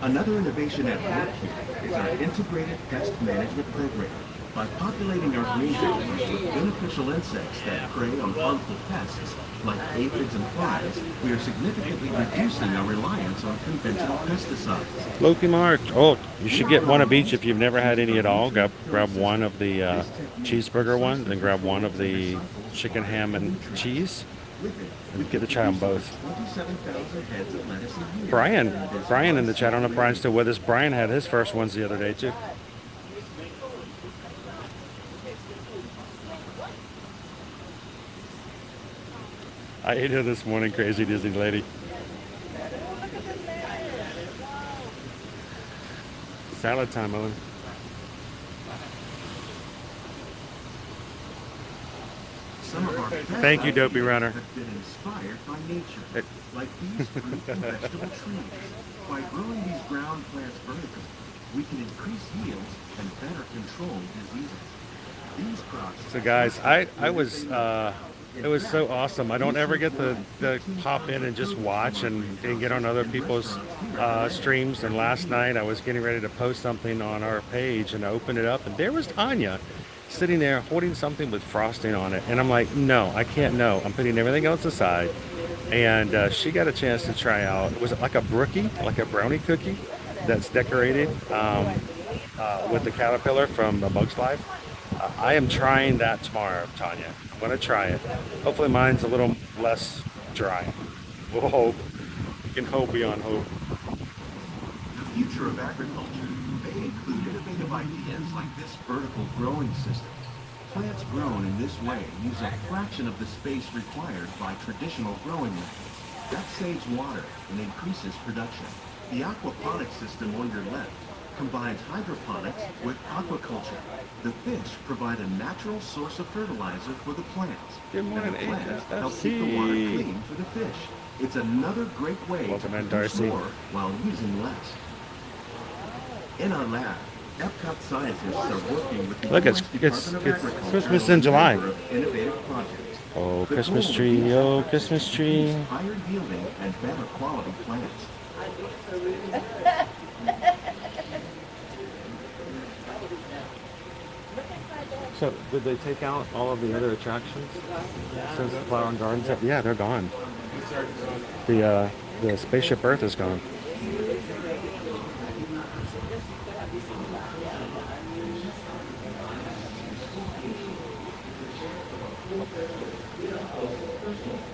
Another innovation at work here is our integrated pest management program. By populating our greenhouses with beneficial insects that prey on harmful pests, like aphids and flies, we are significantly reducing our reliance on conventional pesticides. Loki Mark. Oh, you should get one of each if you've never had any at all. Grab one of the cheeseburger one, then grab one of the chicken ham and cheese, and get to try them both. Brian in the chat. I don't know if Brian's still with us. Brian had his first ones the other day too. I ate her this morning, crazy Disney lady. Salad time, Owen. Thank you, Dopey Runner. Have been inspired by nature, like these fruit and vegetable trees. By growing these ground plants vertically, we can increase yields and better control diseases. These crops. So guys, I was it was so awesome. I don't ever get to pop in and just watch and get on other people's streams. And last night I was getting ready to post something on our page, and I opened it up, and there was Tanya sitting there holding something with frosting on it. And I'm like, no, I can't. No, I'm putting everything else aside. And she got a chance to try out. Was it like a brookie, like a brownie cookie that's decorated with the caterpillar from A Bug's Life? I am trying that tomorrow, Tanya. I'm going to try it. Hopefully mine's a little less dry. We'll hope. You can hope beyond hope. The future of agriculture may include innovative ideas like this vertical growing system. Plants grown in this way use a fraction of the space required by traditional growing methods. That saves water and increases production. The aquaponics system on your left combines hydroponics with aquaculture. The fish provide a natural source of fertilizer for the plants. Good morning, and the plants HSFC. help keep the water clean for the fish. It's another great way Welcome to in, produce Darcy. more while using less. In our lab, Epcot scientists are working with the Look, US it's Department of Agriculture Christmas on in a July. number of innovative projects. Oh, The Christmas goal of tree, these oh, efforts Christmas is to tree. produce higher yielding and better quality plants. So, did they take out all of the other attractions since the Flower and Gardens? Yeah, they're gone. The Spaceship Earth is gone.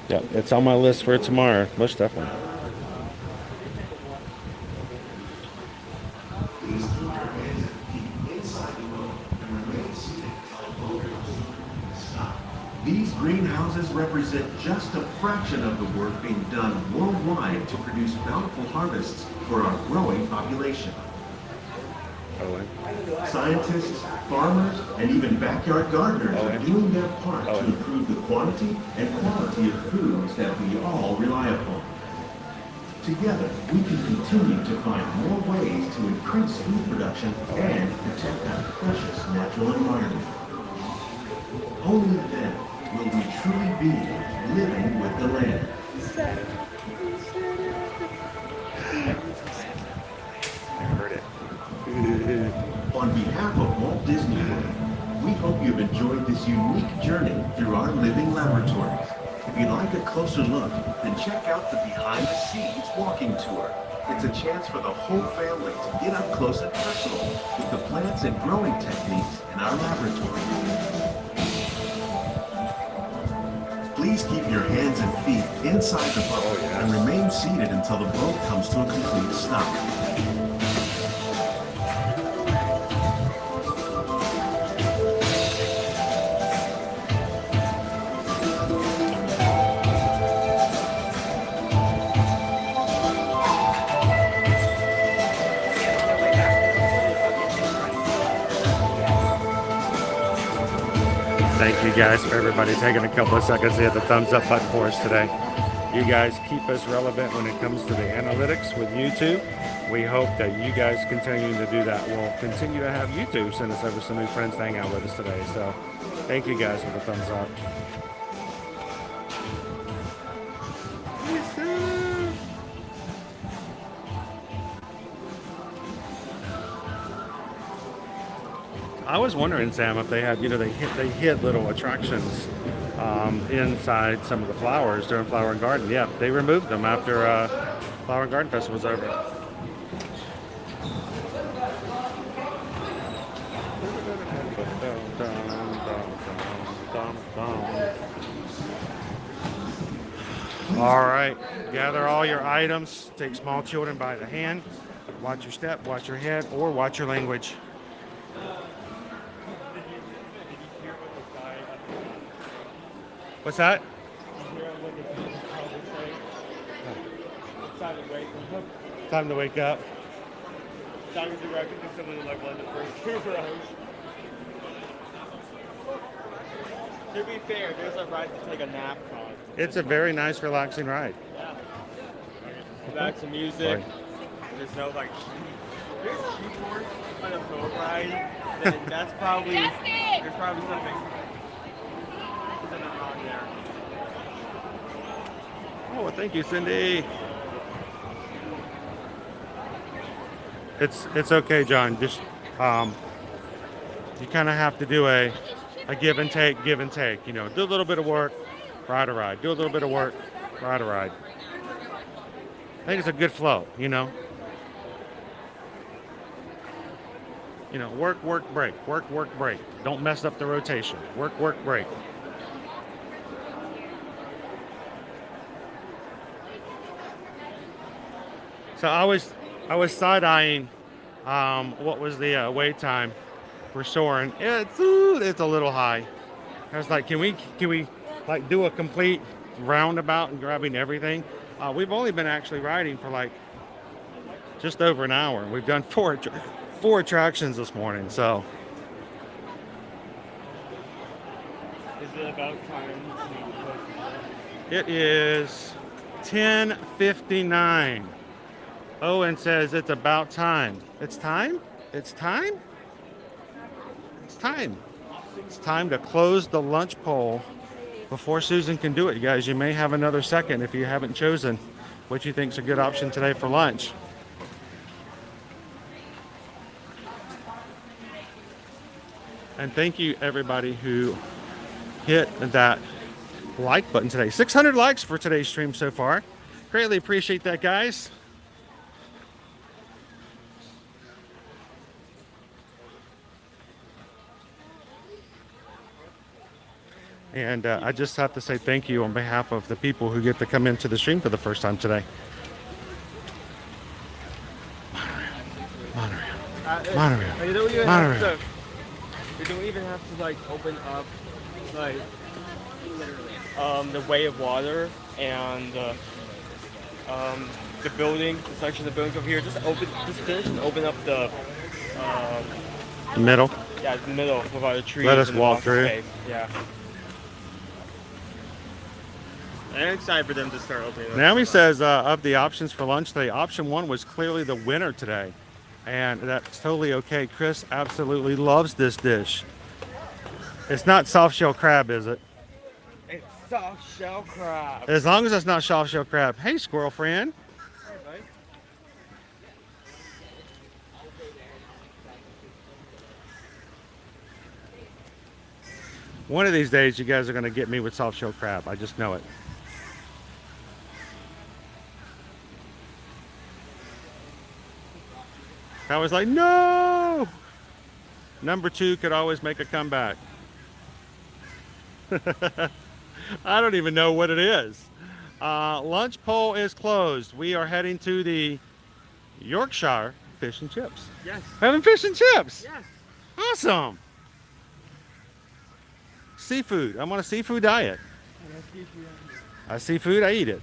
Yeah, it's on my list for tomorrow, most definitely. These greenhouses represent just a fraction of the work being done worldwide to produce bountiful harvests for our growing population. Scientists, farmers, and even backyard gardeners are doing their part to improve the quantity and quality of foods that we all rely upon. Together, we can continue to find more ways to increase food production and protect our precious natural environment. Only then will we truly be living with the land. I heard it. On behalf of Walt Disney World, we hope you've enjoyed this unique journey through our living laboratories. If you'd like a closer look, then check out the Behind the Scenes walking tour. It's a chance for the whole family to get up close and personal with the plants and growing techniques in our laboratory. Please keep your hands and feet inside the boat and remain seated until the boat comes to a complete stop. Thank you guys for everybody taking a couple of seconds to hit the thumbs up button for us today. You guys keep us relevant when it comes to the analytics with YouTube. We hope that you guys continue to do that. We'll continue to have YouTube send us over some new friends to hang out with us today. So thank you guys for the thumbs up. I was wondering, Sam, if they had, they hid little attractions inside some of the flowers during Flower and Garden. Yeah, they removed them after Flower and Garden Festival was over. All right, gather all your items. Take small children by the hand. Watch your step, watch your head, or watch your language. What's that? Time to wake up. Time to recognize someone like one of the first 2 rows. To be fair, there's a ride to take a nap on. It's a very nice, relaxing ride. Yeah. Back to music. There's no there's keyboards on a boat ride. Then that's probably there's probably something wrong there. Oh, well, thank you, Cindy. It's okay, John. Just you kind of have to do a give and take, do a little bit of work, ride a ride. Do a little bit of work, ride a ride. I think it's a good flow, work, work, break, work, work, break. Don't mess up the rotation. Work, work, break. So I was side-eyeing what was the wait time for Soarin'. It's a little high. I was like, can we like do a complete roundabout and grabbing everything? We've only been actually riding for like just over an hour. We've done four attractions this morning, so. Is it about time? It is 10:59. Owen says it's about time. It's time? It's time? It's time. It's time to close the lunch poll before Susan can do it, you guys. You may have another second if you haven't chosen what you think is a good option today for lunch. And thank you everybody who hit that like button today. 600 likes for today's stream so far. Greatly appreciate that, guys. And I just have to say thank you on behalf of the people who get to come into the stream for the first time today. Monorail. You don't even Monorail. have to. You don't even have to like open up like the way of water and the building, the section of the buildings over here. Just finish and open up the middle. Yeah, the middle with all the trees. Let us and the walk office through. space. Yeah. I'm excited for them to start opening up. Naomi says of the options for lunch today, option 1 was clearly the winner today. And that's totally okay. Chris absolutely loves this dish. It's not soft shell crab, is it? It's soft shell crab. As long as it's not soft shell crab. Hey, squirrel friend. Hey, buddy. One of these days, you guys are going to get me with soft shell crab. I just know it. I was like, no! Number 2 could always make a comeback. I don't even know what it is. Lunch poll is closed. We are heading to the Yorkshire Fish and Chips. Yes. Having fish and chips? Yes. Awesome. Seafood. I'm on a seafood diet. I seafood, I eat it.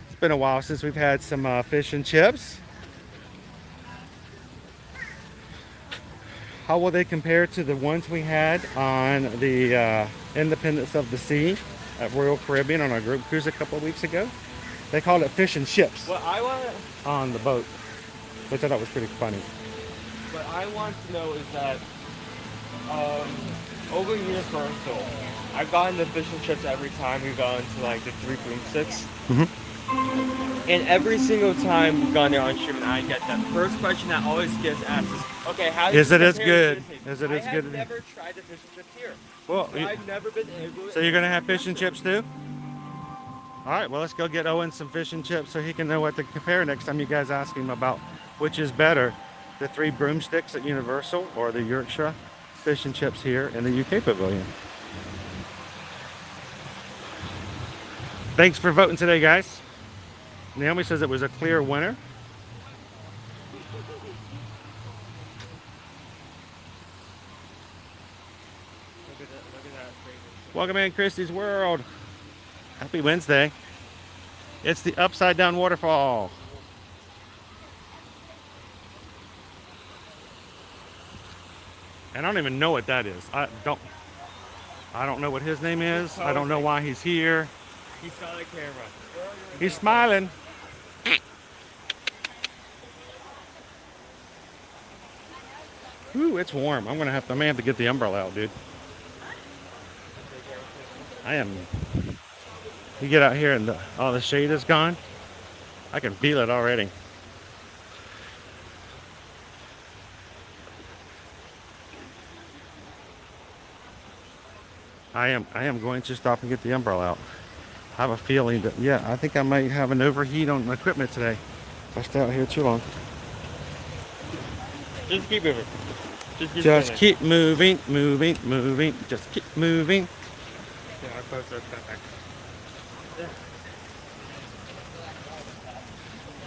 It's been a while since we've had some fish and chips. How will they compare to the ones we had on the Independence of the Sea at Royal Caribbean on our group cruise a couple of weeks ago? They called it fish and chips What I want on the boat, which I thought was pretty funny. What I want to know is that over Universal, I've gotten the fish and chips every time we've gone to like the 3 broomsticks. And every single time we've gone there on stream and I get that first question that always gets asked is, okay, how Is it as compare good? to Is it as I good? have never tried the fish and chips here. Well, I've never been able to. So you're gonna have fish and chips too? All right, well, let's go get Owen some fish and chips so he can know what to compare next time you guys ask him about which is better, the 3 broomsticks at Universal or the Yorkshire fish and chips here in the UK Pavilion. Thanks for voting today, guys. Naomi says it was a clear winner. Welcome in, Christy's World. Happy Wednesday. It's the upside down waterfall. And I don't even know what that is. I don't know what his name is. I don't know why he's here. He saw the camera. He's smiling. Ooh, it's warm. I may have to get the umbrella out, dude. I am. You get out here and all the shade is gone. I can feel it already. I am going to stop and get the umbrella out. I have a feeling that, yeah, I think I might have an overheat on my equipment today. If I stay out here too long. Just keep moving. Just keep moving, moving, moving. Just keep moving. Yeah, I close those back. Yeah.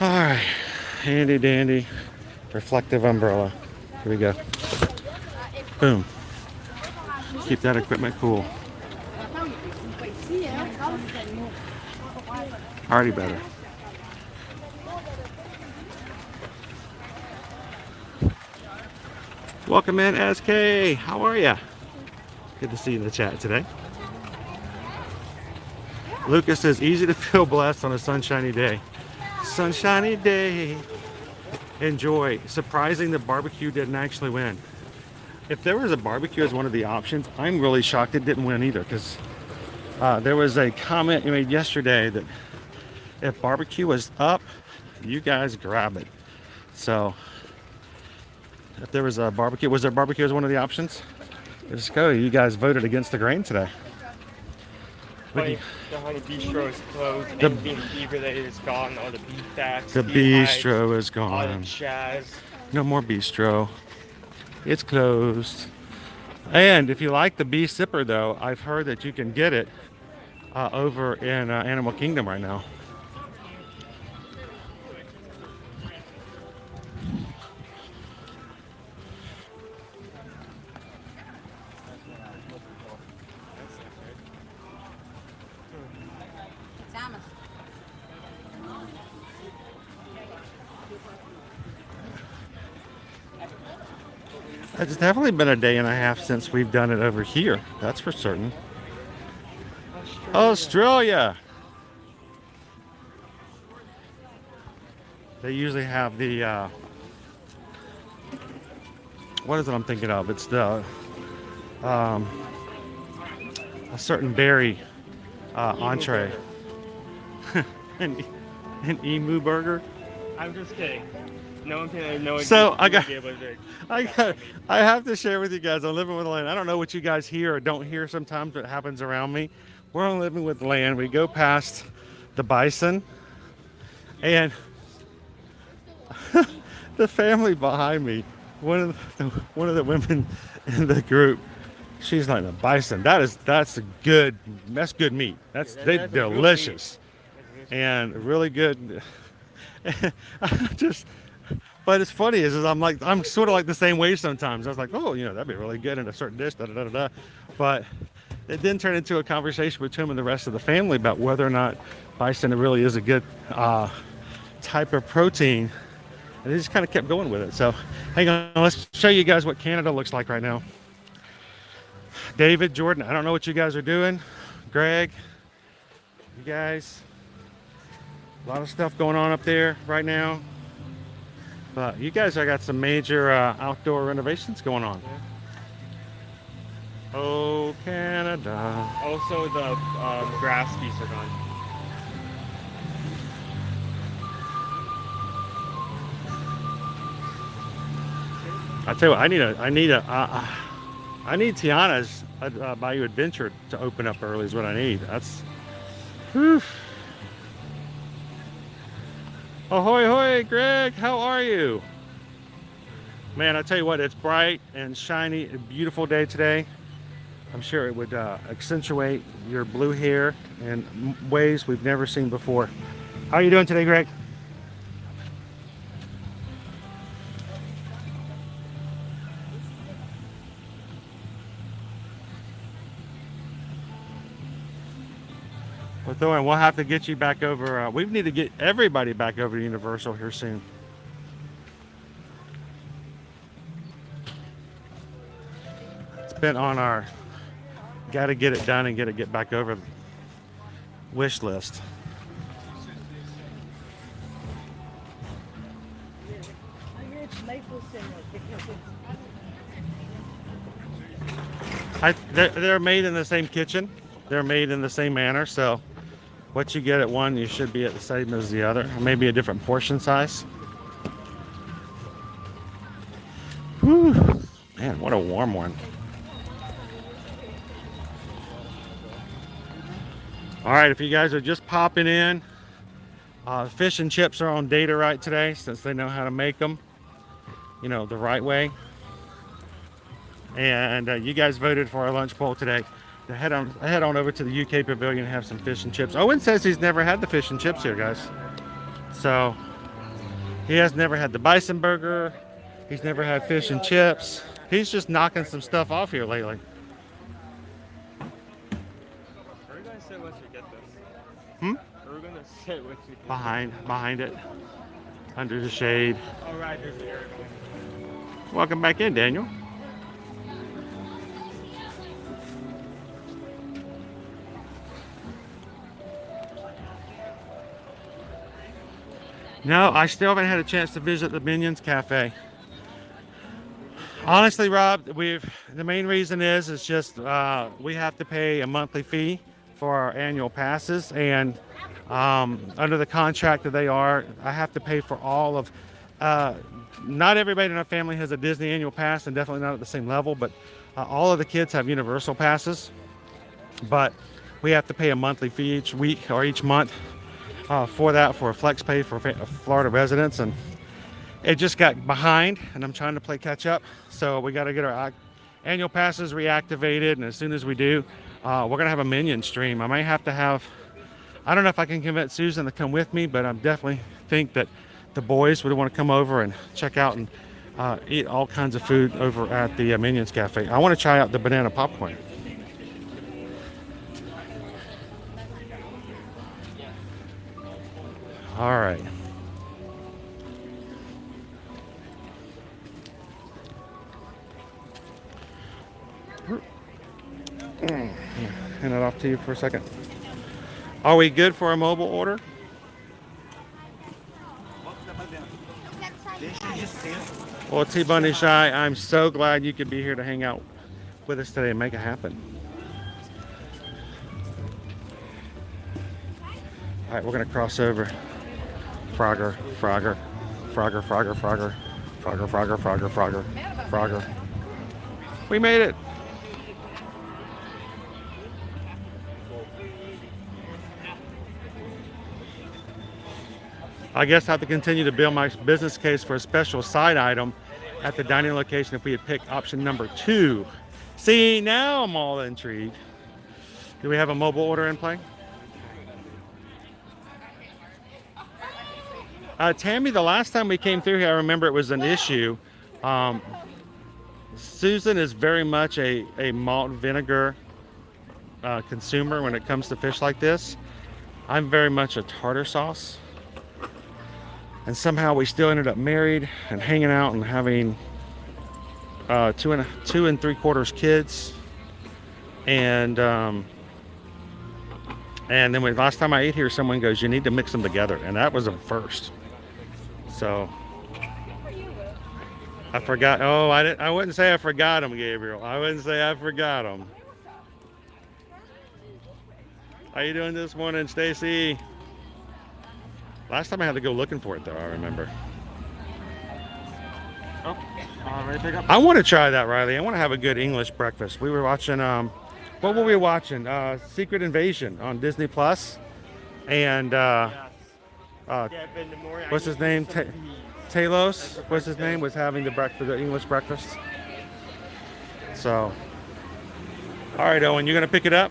All right, handy dandy reflective umbrella. Here we go. Boom. Keep that equipment cool. Already better. Welcome in, SK. How are ya? Good to see you in the chat today. Lucas says, easy to feel blessed on a sunshiny day. Sunshiny day. Enjoy. Surprising the barbecue didn't actually win. If there was a barbecue as one of the options, I'm really shocked it didn't win either, because there was a comment you made yesterday that if barbecue was up, you guys grab it. So if there was a barbecue, was there barbecue as one of the options? Let's go. You guys voted against the grain today. The Honey Bistro is closed. Anything beef related is gone. All the beef stacks. The bistro is gone. All the chaz. No more bistro. It's closed. And if you like the bee sipper, though, I've heard that you can get it over in Animal Kingdom right now. It's definitely been a day and a half since we've done it over here. That's for certain. Australia. They usually have the what is it I'm thinking of? It's the a certain berry entree. an emu burger. I'm just kidding. No one can know. So I have to share with you guys. I'm living with land. I don't know what you guys hear or don't hear sometimes, but it happens around me. We're on living with land. We go past the bison, and the family behind me, one of the women in the group, she's like, the bison. That's good meat. That's delicious and really good. But it's funny is I'm sort of like the same way sometimes. I was like, oh, that'd be really good in a certain dish, da da da da. But it then turned into a conversation between him and the rest of the family about whether or not bison really is a good type of protein. And they just kind of kept going with it. So hang on, let's show you guys what Canada looks like right now. David, Jordan, I don't know what you guys are doing. Greg, you guys, a lot of stuff going on up there right now. But you guys have got some major outdoor renovations going on. Yeah. Oh, Canada. Also, the grass geese are gone. I tell you what, I need Tiana's Bayou Adventure to open up early is what I need. That's, whew. Ahoy, hoy, Greg, how are you? Man, I tell you what, it's bright and shiny, a beautiful day today. I'm sure it would accentuate your blue hair in ways we've never seen before. How are you doing today, Greg? Well, Thorne, we'll have to get you back over. We need to get everybody back over to Universal here soon. It's been on our gotta get it done and get back over wish list. They're made in the same kitchen. They're made in the same manner, so what you get at one, you should be at the same as the other. Maybe a different portion size. Whew. Man, what a warm one. All right, if you guys are just popping in, fish and chips are on Data Right today, since they know how to make them, the right way. And you guys voted for our lunch poll today. Head on over to the UK Pavilion and have some fish and chips. Owen says he's never had the fish and chips here, guys. So He has never had the bison burger. He's never had fish and chips. He's just knocking some stuff off here lately. Where are we gonna sit once we get this? Hmm? Where are we gonna sit once we get Behind it, under the shade. All right, there's the area. Welcome back in, Daniel. No, I still haven't had a chance to visit the Minions Cafe. Honestly, Rob, the main reason is just we have to pay a monthly fee for our annual passes, and under the contract that they are, I have to pay for all of. Not everybody in our family has a Disney annual pass, and definitely not at the same level. But all of the kids have universal passes, but we have to pay a monthly fee each week or each month for that, for a flex pay for Florida residents, and it just got behind, and I'm trying to play catch up. So we got to get our annual passes reactivated, and as soon as we do, we're gonna have a Minion stream. I might have to have, I don't know if I can convince Susan to come with me, but I definitely think that the boys would want to come over and check out and eat all kinds of food over at the Minions Cafe. I want to try out the banana popcorn. All right. Hand it off to you for a second. Are we good for a mobile order? Well, T-Bunny Shy, I'm so glad you could be here to hang out with us today and make it happen. All right, we're gonna cross over. Frogger, Frogger, Frogger, Frogger, Frogger, Frogger, Frogger, Frogger, Frogger, Frogger. We made it. I guess I have to continue to build my business case for a special side item at the dining location if we had picked option number 2. See, now I'm all intrigued. Do we have a mobile order in play? Tammy, the last time we came through here, I remember it was an issue. Susan is very much a malt vinegar consumer when it comes to fish like this. I'm very much a tartar sauce. And somehow we still ended up married and hanging out and having 2 3/4 kids. And then last time I ate here, someone goes, "You need to mix them together," and that was a first. So I forgot. Oh, I wouldn't say I forgot them, Gabriel. I wouldn't say I forgot them. How you doing this morning, Stacy? Last time I had to go looking for it, though, I remember. Oh, ready to pick up? I want to try that, Riley. I want to have a good English breakfast. We were watching, what were we watching? Secret Invasion on Disney Plus. And, what's his name? Talos, what's his name? Was having the English breakfast. So, all right, Owen, you're going to pick it up?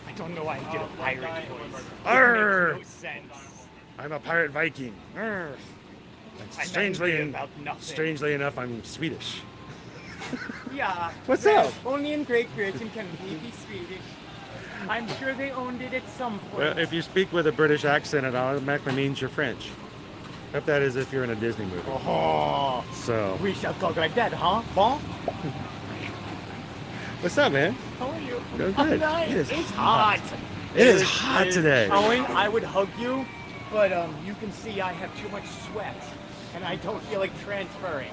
I don't know why I did a pirate voice. Arr! It makes no sense. I'm a pirate Viking. Arr! Strangely enough, I'm Swedish. Yeah. What's well, up? Only in Great Britain can we be Swedish. I'm sure they owned it at some point. Well, if you speak with a British accent, it automatically means you're French. If that is if you're in a Disney movie. Oh. So. We shall talk like that, huh? Bon? What's up, man? How are you? Good, good. Nice. It is It's hot. It is hot today. Owen, I would hug you, but you can see I have too much sweat, and I don't feel like transferring.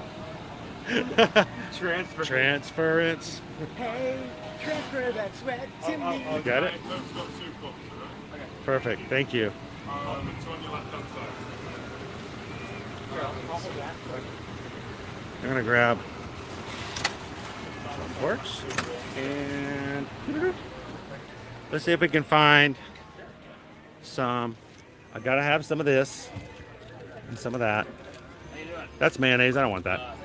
Transference. Hey, transfer that sweat to me. You got it? Perfect. Thank you. It's on your left hand side. I'm gonna grab some forks and let's see if we can find some. I gotta have some of this and some of that. That's mayonnaise. I don't want that.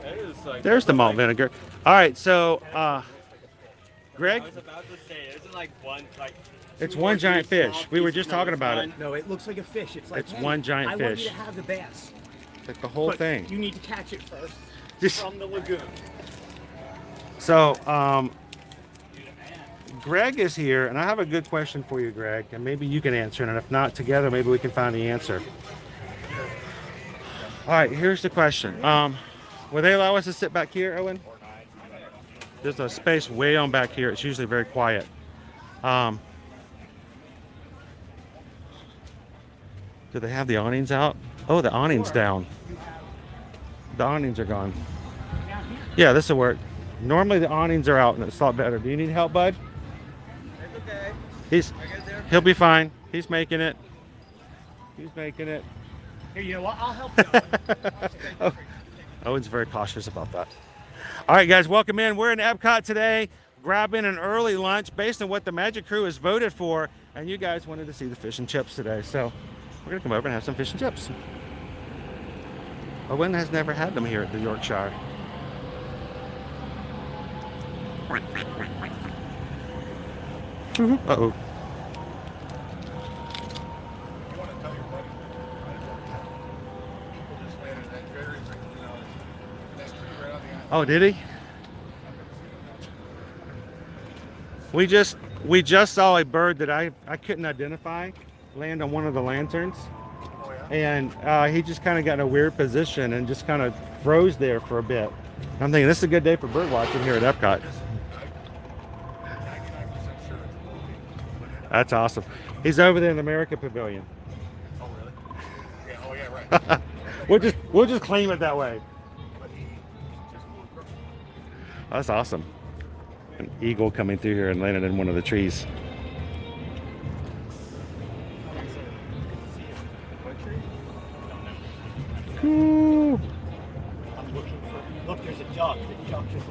It is like, There's the malt vinegar. All right, so Greg, I was about to say, isn't like one like. it's two one or giant three fish. small We were pieces just talking of about one? it. No, it looks like a fish. It's like, It's hey, one giant I want you fish. to have the bass. Like the whole But thing. You need to catch it first Just- from the lagoon. So, Greg is here, and I have a good question for you, Greg, and maybe you can answer it, and if not, together, maybe we can find the answer. All right, here's the question. Will they allow us to sit back here, Owen? There's a space way on back here. It's usually very quiet. Do they have the awnings out? Oh, the awning's down. The awnings are gone. Yeah, this will work. Normally the awnings are out and it's a lot better. Do you need help, bud? It's okay. He'll be fine. He's making it. He's making it. Here, you know what? I'll help you. Owen's very cautious about that. All right, guys, welcome in. We're in Epcot today, grabbing an early lunch based on what the Magic Crew has voted for, and you guys wanted to see the fish and chips today, so we're gonna come over and have some fish and chips. Owen has never had them here at the Yorkshire. Uh-oh. Oh, did he? We just saw a bird that I couldn't identify land on one of the lanterns. And he just kind of got in a weird position and just kind of froze there for a bit. I'm thinking this is a good day for bird watching here at Epcot. That's awesome. He's over there in the America Pavilion. Oh, really? Yeah, oh, yeah, right. We'll just claim it that way. That's awesome. An eagle coming through here and landed in one of the trees. Ooh. I'm looking for. Look, there's a duck. The duck just.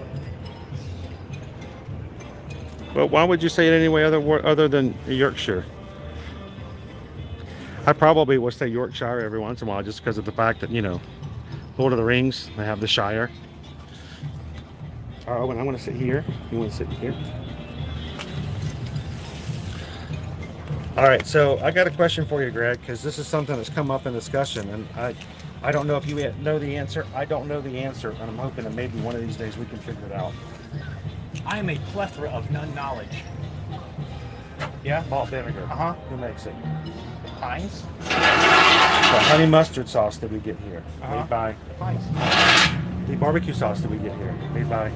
Well, why would you say it any way other than Yorkshire? I probably will say Yorkshire every once in a while just because of the fact that, you know, Lord of the Rings, they have the Shire. All right, Owen, I want to sit here. You want to sit here? All right, so I got a question for you, Greg, because this is something that's come up in discussion, and I don't know if you know the answer. I don't know the answer, and I'm hoping that maybe one of these days we can figure it out. I am a plethora of non-knowledge. Yeah? Malt vinegar. Uh-huh. Who makes it? Heinz. The honey mustard sauce that we get here, made by Heinz. the barbecue sauce that we get here, made by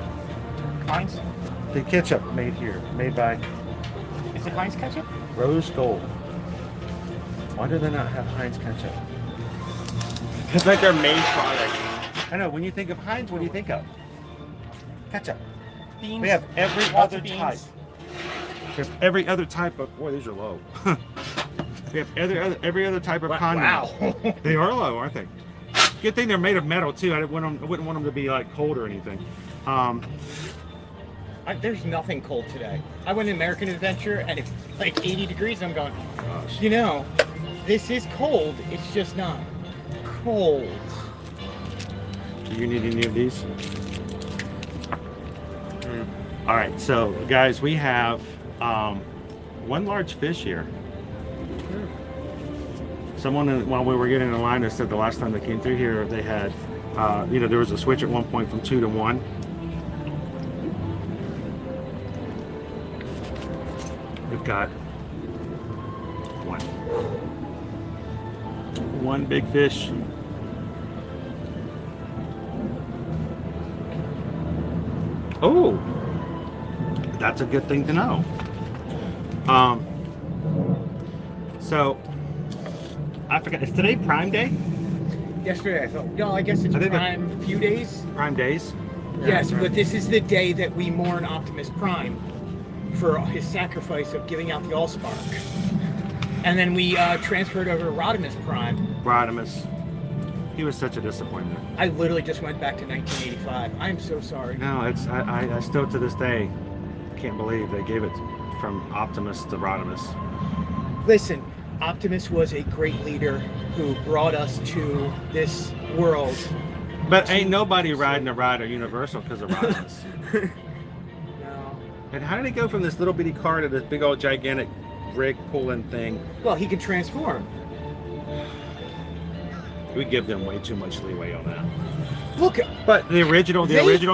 Heinz. the ketchup made here, made by Is it Heinz ketchup? Rose Gold. Why do they not have Heinz ketchup? It's like their main product. I know, when you think of Heinz, what do you think of? Ketchup. Beans. We have every Lots other of beans. type. We have every other type of, boy, these are low. We have every other type of condiment. Wow. They are low, aren't they? Good thing they're made of metal too. I wouldn't want them to be like cold or anything. There's nothing cold today. I went to American Adventure and it's like 80 degrees. And I'm going, you know, this is cold. It's just not cold. Do you need any of these? All right, so guys, we have one large fish here. Someone, while we were getting in line, said the last time they came through here, they had, you know, there was a switch at one point from 2 to 1. We've got one big fish. Oh, that's a good thing to know. So I forgot, is today Prime Day? Yesterday I thought, no, I guess it's Prime a few days. Prime days? Yes, Yeah. but this is the day that we mourn Optimus Prime for his sacrifice of giving out the Allspark. And then we transferred over to Rodimus Prime. Rodimus. He was such a disappointment. I literally just went back to 1985. I'm so sorry. No, it's I still to this day can't believe they gave it from Optimus to Rodimus. Listen, Optimus was a great leader who brought us to this world But ain't nobody riding a ride at Universal because of rides. No. And how did he go from this little bitty car to this big old gigantic rig pulling thing? Well, he can transform. We give them way too much leeway on that. Look, but the original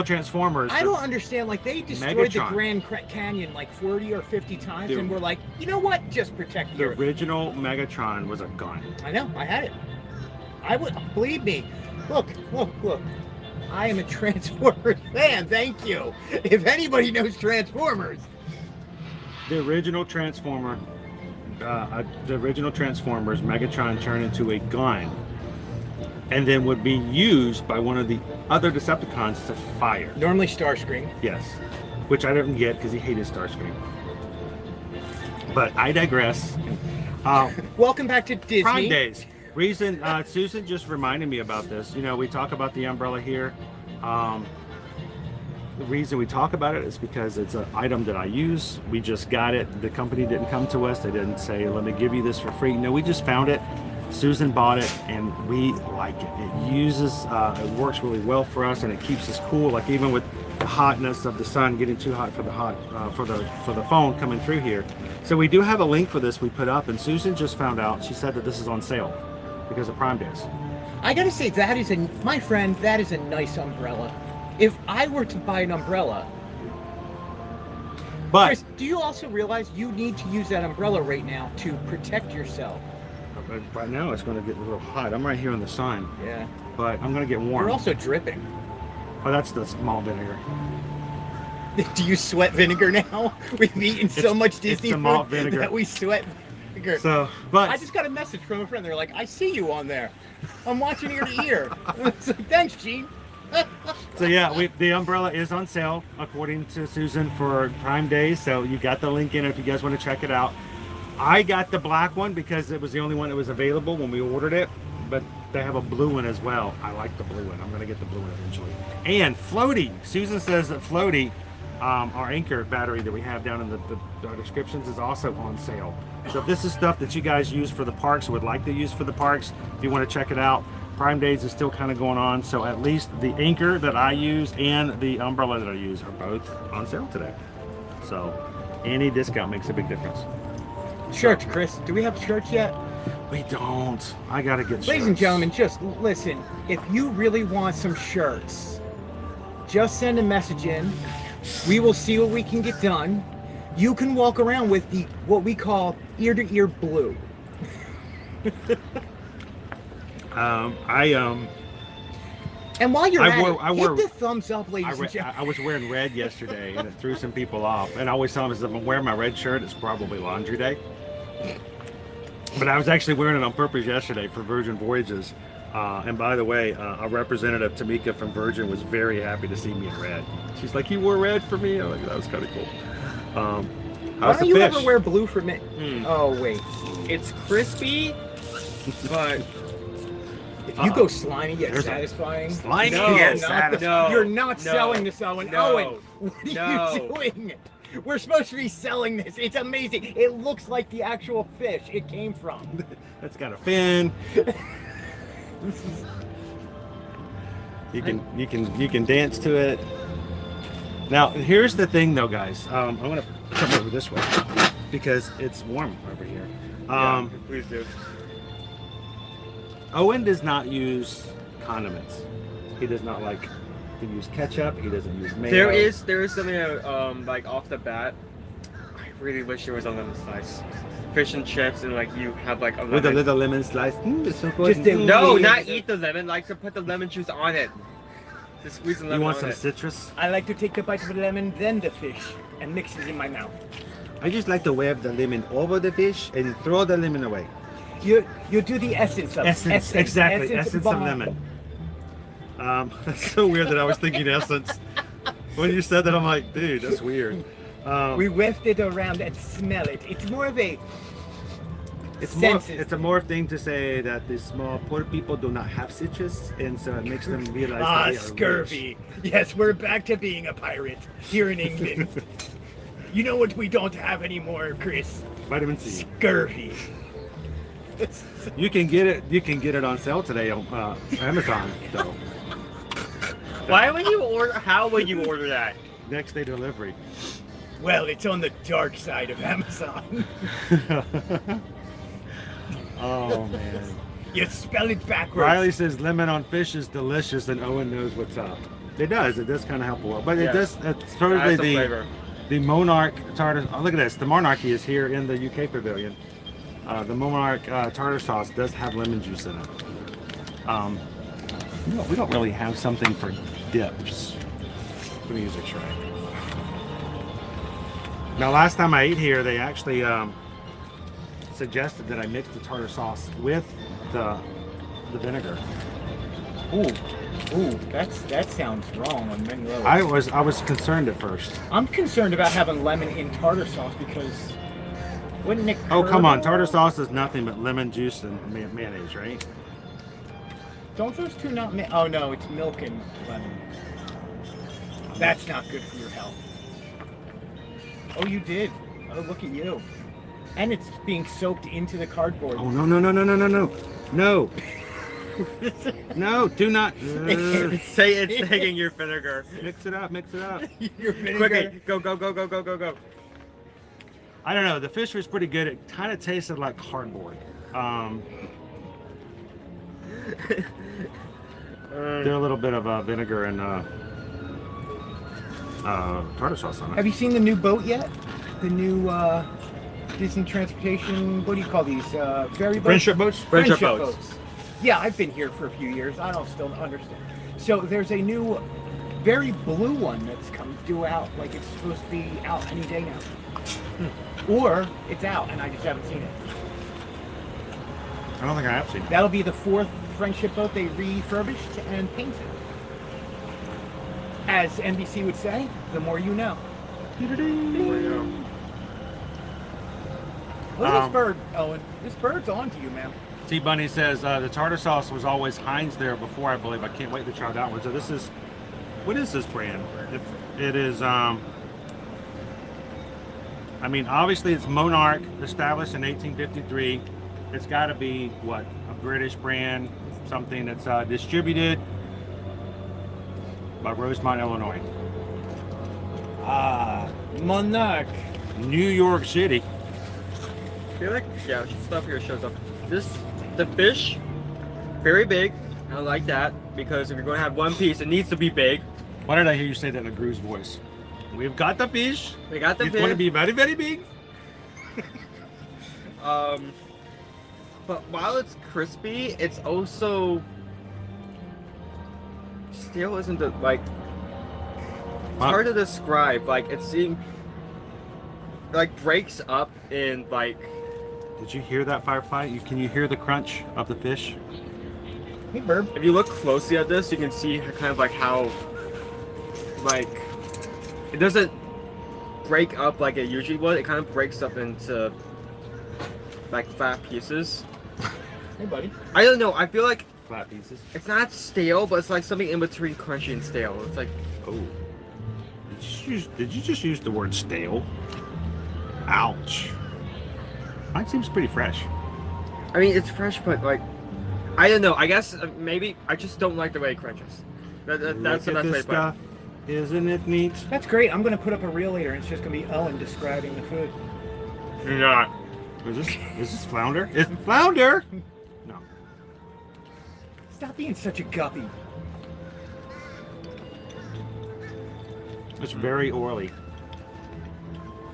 Transformers. I don't understand. Like they destroyed Megatron. the Grand Canyon like 40 or 50 times, and we're like, you know what? Just protect The the Earth. original Megatron was a gun. I know. I had it. I would believe me. Look. I am a Transformers fan. Thank you. If anybody knows Transformers, The original Transformers, Megatron turned into a gun, and then would be used by one of the other Decepticons to fire. Normally Starscream. Yes, which I didn't get because he hated Starscream. But I digress. Welcome back to Disney. Prime Days. Reason Susan just reminded me about this. You know, we talk about the umbrella here. The reason we talk about it is because it's an item that I use. We just got it. The company didn't come to us. They didn't say, let me give you this for free. No, we just found it. Susan bought it and we like it. It uses, it works really well for us and it keeps us cool. Like even with the hotness of the sun getting too hot for the phone coming through here. So we do have a link for this we put up, and Susan just found out. She said that this is on sale because of Prime Days. I gotta say, that is my friend, that is a nice umbrella. If I were to buy an umbrella, but Chris, do you also realize you need to use that umbrella right now to protect yourself? Right now it's going to get a little hot. I'm right here on the sign. Yeah. But I'm going to get warm. You're also dripping. Oh, that's the small vinegar. Do you sweat vinegar now? We've eaten so much Disney the malt food vinegar. that we sweat vinegar. So, but I just got a message from a friend. They're like, I see you on there. I'm watching ear to ear. So, thanks, Gene. So yeah, the umbrella is on sale according to Susan for Prime Days. So you got the link in if you guys want to check it out. I got the black one because it was the only one that was available when we ordered it, but they have a blue one as well. I like the blue one. I'm going to get the blue one eventually. And floaty. Susan says that floaty, our anchor battery that we have down in the descriptions, is also on sale. So if this is stuff that you guys use for the parks or would like to use for the parks, if you want to check it out, Prime Days is still kind of going on. So at least the anchor that I use and the umbrella that I use are both on sale today. So any discount makes a big difference. Shirts, Chris. Do we have shirts yet? We don't. I gotta get shirts. Ladies and gentlemen, just listen. If you really want some shirts, just send a message in. We will see what we can get done. You can walk around with what we call ear-to-ear blue. And while you're hit the thumbs up, ladies and gentlemen. I was wearing red yesterday, and it threw some people off. And I always tell them, if I'm wearing my red shirt, it's probably laundry day. But I was actually wearing it on purpose yesterday for Virgin Voyages. And by the way, a representative, Tamika from Virgin, was very happy to see me in red. She's like, "You wore red for me?" I'm like, that was kind of cool. Why don't you ever wear blue for me? Oh, wait. It's crispy, but... If you go slimy yet satisfying, slimy yet satisfying. You're not selling this, Owen. No. Owen, what are you doing? We're supposed to be selling this. It's amazing. It looks like the actual fish it came from. That's got a fin. You can dance to it. Now here's the thing, though, guys. I'm gonna come over this way because it's warm over here. Please do. Owen does not use condiments. He does not like to use ketchup. He doesn't use mayo. There is something that, like off the bat, I really wish there was a lemon slice. Fish and chips, and like you have like a lemon. With a little lemon slice. It's so good. No, not eat the lemon. Like to put the lemon juice on it. Just squeeze the lemon. You want on some it. citrus? I like to take the bite of the lemon, then the fish, and mix it in my mouth. I just like to wave the lemon over the fish and throw the lemon away. You do the essence of essence. Exactly, essence of lemon. That's so weird that I was thinking essence. When you said that, I'm like, dude, that's weird. We whiffed it around and smell it. It's more of a... It's a more thing to say that the small poor people do not have citrus, and so it makes them realize that they are scurvy. rich. Yes, we're back to being a pirate here in England. You know what we don't have anymore, Chris? Vitamin C. Scurvy. You can get it on sale today on Amazon, though. Why would you order? How would you order that? Next day delivery. Well, it's on the dark side of Amazon. Oh man. You spell it backwards. Riley says lemon on fish is delicious, and Owen knows what's up. It does. It does kind of help a lot, but it does. It's totally the Monarch tartar. Oh, look at this. The Monarchy is here in the UK Pavilion. The Monarch tartar sauce does have lemon juice in it. We don't really have something for dips. Let me use a tray. Now, last time I ate here, they actually suggested that I mix the tartar sauce with the vinegar. Ooh, that sounds wrong on many levels. I was concerned at first. I'm concerned about having lemon in tartar sauce because wouldn't it? Oh come on, tartar sauce is nothing but lemon juice and mayonnaise, right? Don't those two not? Oh no, it's milk and lemon. That's not good for your health. Oh, you did. Oh, look at you. And it's being soaked into the cardboard. Oh no! No! No! Do not. Say it's taking your vinegar. Mix it up. Your vinegar. Quickly, go. I don't know. The fish was pretty good. It kind of tasted like cardboard. Did a little bit of vinegar and tartar sauce on it. Have you seen the new boat yet? The new Disney transportation. What do you call these? Ferry boats? Friendship boats. Friendship boats. Yeah, I've been here for a few years. I don't still understand. So there's a new, very blue one that's come due out. Like it's supposed to be out any day now. Or it's out and I just haven't seen it. I don't think I have seen it. That'll be the 4th friendship boat they refurbished and painted. As NBC would say, the more you know. Look at this bird, Owen. This bird's on to you, man. T Bunny says the tartar sauce was always Heinz there before, I believe. I can't wait to try that one. So this is, what is this brand? It is, I mean, obviously it's Monarch, established in 1853. It's got to be, what, a British brand, something that's distributed by Rosemont, Illinois. Monarch. New York City. I feel like, yeah, stuff here shows up. The fish, very big. I like that because if you're going to have one piece, it needs to be big. Why did I hear you say that in a Gru's voice? We've got the fish. We got the fish. It's going to be very, very big. But while it's crispy, it's also still isn't the like. It's hard to describe. Like it seems like breaks up in like. Did you hear that, Firefly? Can you hear the crunch of the fish? Hey, Burb. If you look closely at this, you can see kind of like how, like, it doesn't break up like it usually would. It kind of breaks up into like fat pieces. Hey, buddy. I don't know. I feel like flat pieces. It's not stale, but it's like something in between crunchy and stale. It's like, oh, did you just use the word stale? Ouch. Mine seems pretty fresh. I mean, it's fresh, but like, I don't know. I guess maybe I just don't like the way it crunches. That's the best way to put it. Isn't it neat? That's great. I'm going to put up a reel later, and it's just going to be Owen describing the food. You're not. Is this flounder? It's flounder. No. Stop being such a guppy. It's very oily.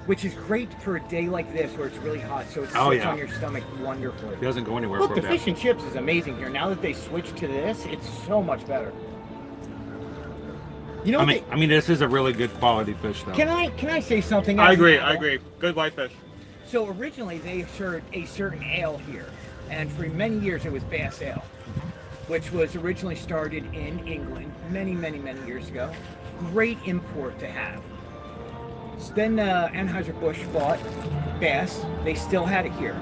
Which is great for a day like this where it's really hot, so it sits on your stomach wonderfully. It doesn't go anywhere. Look, for the a bit. fish and chips is amazing here. Now that they switched to this, it's so much better. You know, I mean, this is a really good quality fish, though. Can I say something? I agree. Good whitefish. So originally they served a certain ale here, and for many years it was Bass Ale, which was originally started in England many years ago. Great import to have. So then Anheuser-Busch bought Bass. They still had it here.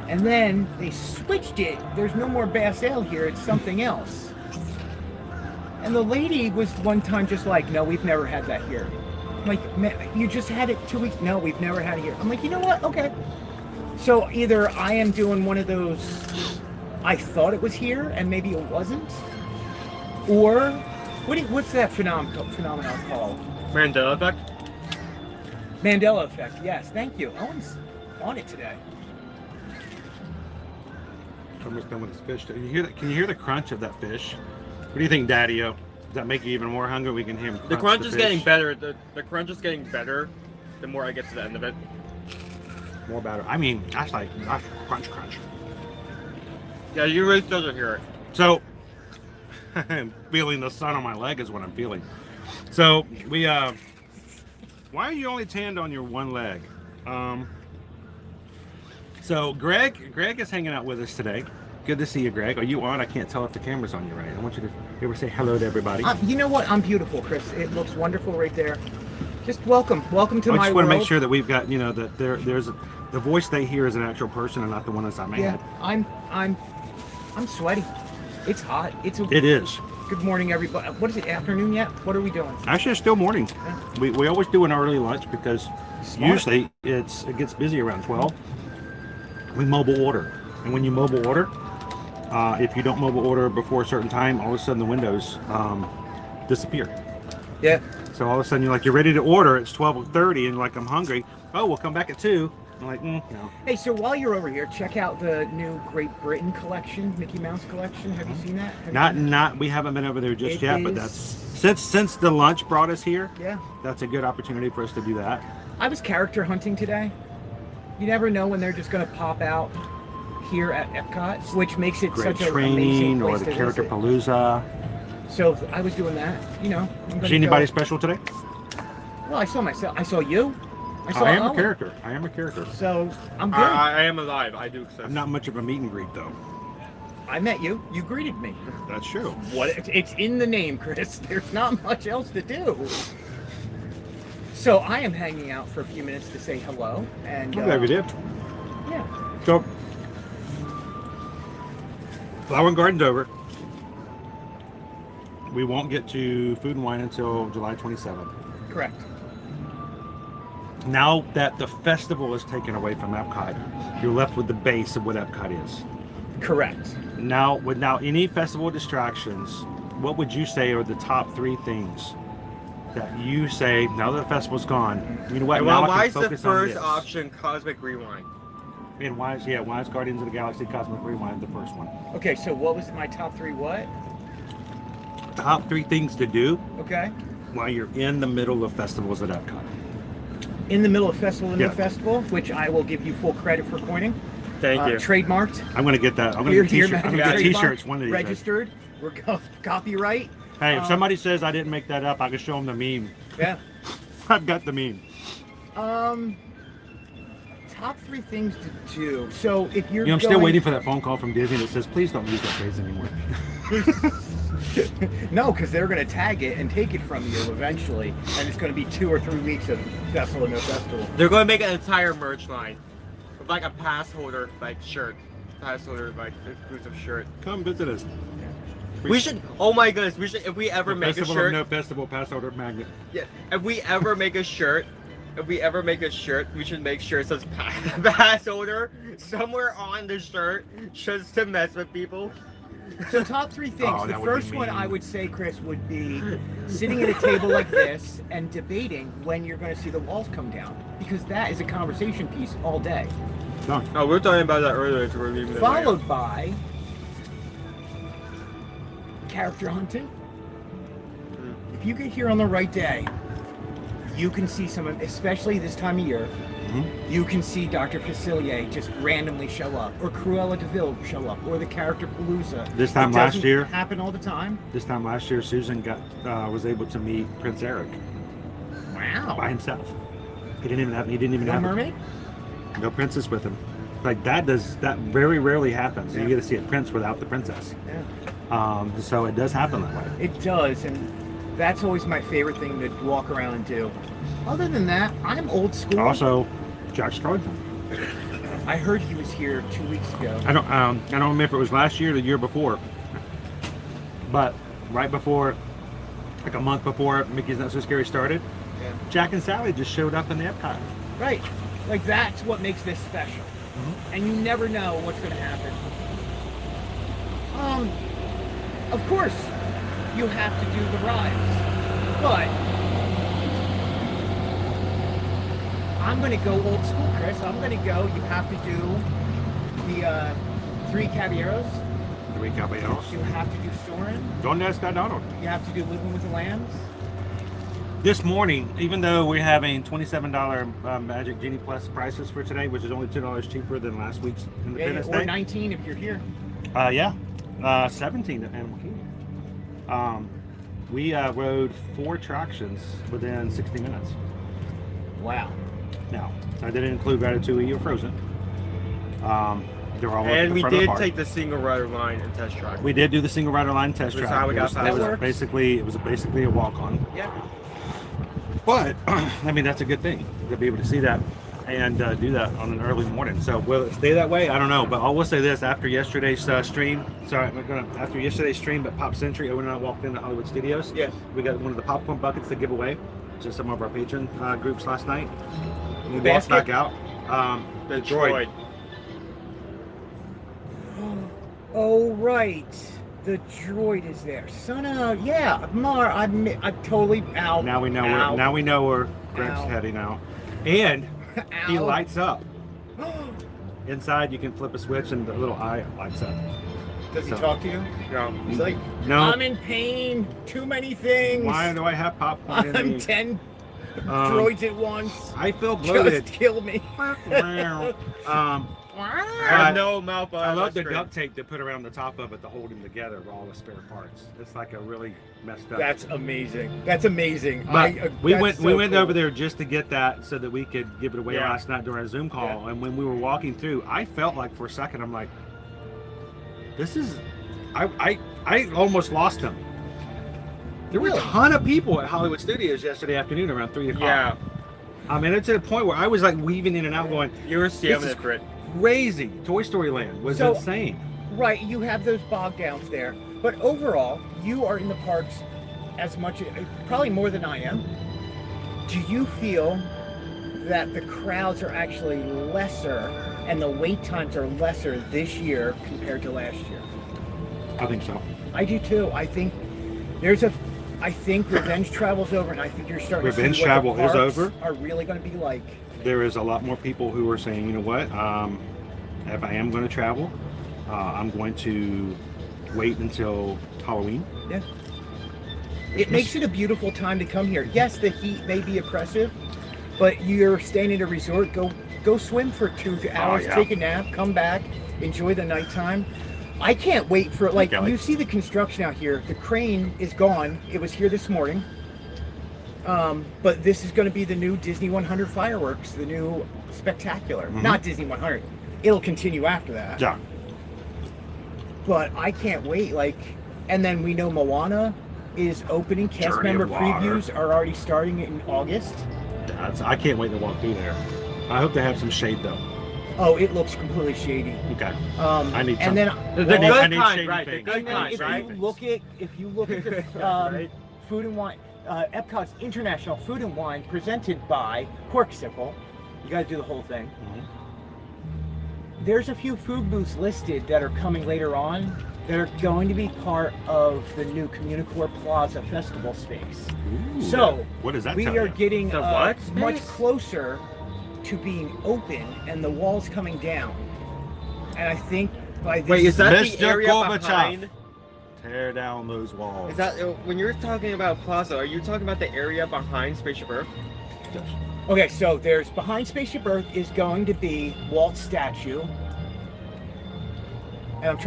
And then they switched it. There's no more Bass Ale here. It's something else. And the lady was one time just like, no, we've never had that here. I'm like, man, you just had it 2 weeks. No, we've never had it here. I'm like, you know what? Okay. So either I am doing one of those, I thought it was here and maybe it wasn't. Or What's that phenomenon called? Mandela effect? Mandela effect, yes. Thank you. Owen's on it today. Almost done with this fish. Can you hear the crunch of that fish? What do you think, Daddy-O? Does that make you even more hungry? We can hear him crunch The crunch is fish. getting better. The crunch is getting better the more I get to the end of it. More better. I mean, that's crunch. Yeah, you really still don't hear it. So, I'm feeling the sun on my leg is what I'm feeling. So, we, why are you only tanned on your one leg? So, Greg is hanging out with us today. Good to see you, Greg. Are you on? I can't tell if the camera's on you right. I want you to ever say hello to everybody. You know what? I'm beautiful, Chris. It looks wonderful right there. Just welcome to I my just want world. to make sure that we've got, that there's the voice they hear is an actual person and not the one that's on my head. I'm sweaty. It's hot. It is. Good morning, everybody. What is it? Afternoon yet? What are we doing? Actually, it's still morning. Yeah. We always do an early lunch because usually it gets busy around 12. We mobile order, and when you mobile order, if you don't mobile order before a certain time, all of a sudden the windows disappear. Yeah. So all of a sudden you're ready to order. It's 12:30, and I'm hungry. Oh, we'll come back at 2. I'm like, no. Hey, so while you're over here, check out the new Great Britain collection, Mickey Mouse collection. Have you seen that? We haven't been over there just It yet, but is- that's since the lunch brought us here. Yeah. That's a good opportunity for us to do that. I was character hunting today. You never know when they're just going to pop out here at Epcot, which makes it Great such an training amazing or place the to character visit. palooza. So I was doing that. I'm gonna See anybody go- special today? Well, I saw myself. I saw you. I saw I am a Owen. character. I am a character. So I'm good. I am alive. I do exist. I'm not much of a meet and greet though. I met you. You greeted me. That's true. What? It's in the name, Chris. There's not much else to do. So I am hanging out for a few minutes to say hello. And I'm glad we did. Yeah. So, Flower and Garden's over. We won't get to Food and Wine until July 27th. Correct. Now that the festival is taken away from Epcot, you're left with the base of what Epcot is. Correct. Now, without any festival distractions, what would you say are the top 3 things that you say, now that the festival's gone, you know what, now I Why can is the focus on first this. option Cosmic Rewind? And why is Guardians of the Galaxy Cosmic Rewind the first one? Okay, so what was my top 3 what? Top 3 things to do Okay. while you're in the middle of festivals at Epcot. In the middle of festival, Yeah. festival, which I will give you full credit for coining. Thank you. Trademarked. I'm going to get that. I'm going to Here, get here, t-shirts. I'm Magic going to get trademark, t-shirts one of these days. Registered. We're copyright. Hey, if somebody says I didn't make that up, I can show them the meme. Yeah. I've got the meme. Top 3 things to do. So if you're I'm still going- waiting for that phone call from Disney that says, please don't use that phrase anymore. No, because they're going to tag it and take it from you eventually, and it's going to be 2 or 3 weeks of festival no festival. They're going to make an entire merch line with a pass holder shirt, pass holder exclusive shirt. Come visit us. We should. Oh my goodness, we should. If we ever make a Festival shirt. of No Festival Pass Holder Magnet. Yeah. If we ever make a shirt. We should make sure it says pass holder somewhere on the shirt, just to mess with people. So top 3 things. Oh, The that would be first one mean. I would say, Chris, would be sitting at a table like this and debating when you're going to see the walls come down, because that is a conversation piece all day. No. Oh, we were talking about that earlier. So we're leaving it Followed by character hunting. If you get here on the right day, you can see some, especially this time of year, you can see Dr. Facilier just randomly show up, or Cruella de Vil show up, or the character Palooza. This time It last doesn't year- happen all the time. This time last year, Susan was able to meet Prince Eric. Wow. By himself. He didn't even No have mermaid? no princess with him. That very rarely happens. Yeah. You get to see a prince without the princess. Yeah. So it does happen that way. It does, and that's always my favorite thing to walk around and do. Other than that, I'm old school. Also, Jack Skellington. I heard he was here 2 weeks ago. I don't remember if it was last year or the year before, but right before, like a month before Mickey's Not So Scary started, Yeah. Jack and Sally just showed up in the Epcot. Right. Like, that's what makes this special. And you never know what's going to happen. Of course, you have to do the rides. But I'm gonna go old school, Chris. I'm gonna go. You have to do the 3 Caballeros. 3 Caballeros. You have to do Soarin'. ¿Dónde está Donald? You have to do Living with the Lambs. This morning, even though we're having $27 Magic Genie Plus prices for today, which is only $2 cheaper than last week's Independence Or Day. 19 if you're here. Yeah. 17 at Animal Kingdom. We rode 4 attractions within 60 minutes. Wow. Now, I didn't include Ratatouille or Frozen. They were all And in the we front of the did park. take the single rider line and test track. We did do the single rider line test That's track. how we got past it was that. basically a walk on. Yeah. But I mean, that's a good thing to be able to see that and do that on an early morning. So will it stay that way? I don't know. But I will say this: after yesterday's stream, after yesterday's stream at Pop Century, Owen and I walked into Hollywood Studios. Yes. We got one of the popcorn buckets to give away to some of our patron groups last night. We walked basket? back out. The droid. Oh right, the droid is there. Son of Mar. I'm totally out. Now we know Ow. where Greg's Ow. heading now, and he Ow. lights up. Inside, you can flip a switch, and the little eye lights up. Does he So- talk to you? No. He's like, No. I'm in pain. Too many things. Why do I have popcorn in I'm me? 10 droids at once. I feel bloated. Just kill me. I have no mouth. I love the duct tape they put around the top of it to hold them together with all the spare parts. It's like a really messed up. That's amazing. That's amazing. But we that's went so cool. over there just to get that so that we could give it away Yeah. last night during a Zoom call. Yeah. And when we were walking through, I felt like for a second, I'm like, this is, I almost lost him. There were a ton of people at Hollywood Studios yesterday afternoon around 3 o'clock. Yeah. I mean, it's to the point where I was like weaving in and out going, You were this stabbing is it, Crit. crazy. Toy Story Land was So- insane. Right, you have those bog downs there. But overall, you are in the parks as much, probably more than I am. Do you feel that the crowds are actually lesser and the wait times are lesser this year compared to last year? I think so. I do too. I think I think revenge travel's over, and I think you're starting Revenge to see what travel the is parks over? are really going to be like. There is a lot more people who are saying, you know what, if I am going to travel, I'm going to wait until Halloween. Yeah. It makes it a beautiful time to come here. Yes, the heat may be oppressive, but you're staying at a resort. Go swim for 2 hours, yeah. take a nap, come back, enjoy the nighttime. I can't wait for, like, you see the construction out here. The crane is gone. It was here this morning. But this is going to be the new Disney 100 fireworks, the new spectacular. Mhm. Not Disney 100. It'll continue after that. Yeah. But I can't wait. Like, and then we know Moana is opening. Cast Journey of member Water. previews are already starting in August. I can't wait to walk through there. I hope they have some shade though. Oh, it looks completely shady. Okay. I need and then The well, good I need kind, shady right? The things. good and then kind, if right? you look at the Right. food and wine, Epcot's International Food and Wine presented by Corksicle. You got to do the whole thing. There's a few food booths listed that are coming later on that are going to be part of the new Communicore Plaza Festival space. Ooh, So what does that we tell are you? getting The what much space? closer to being open and the walls coming down. And I think by this Wait, is that Mr. the area Gorbachev. behind? Tear down those walls. Is that when you're talking about Plaza? Are you talking about the area behind Spaceship Earth? Okay, so there's behind Spaceship Earth is going to be Walt's statue. And I'm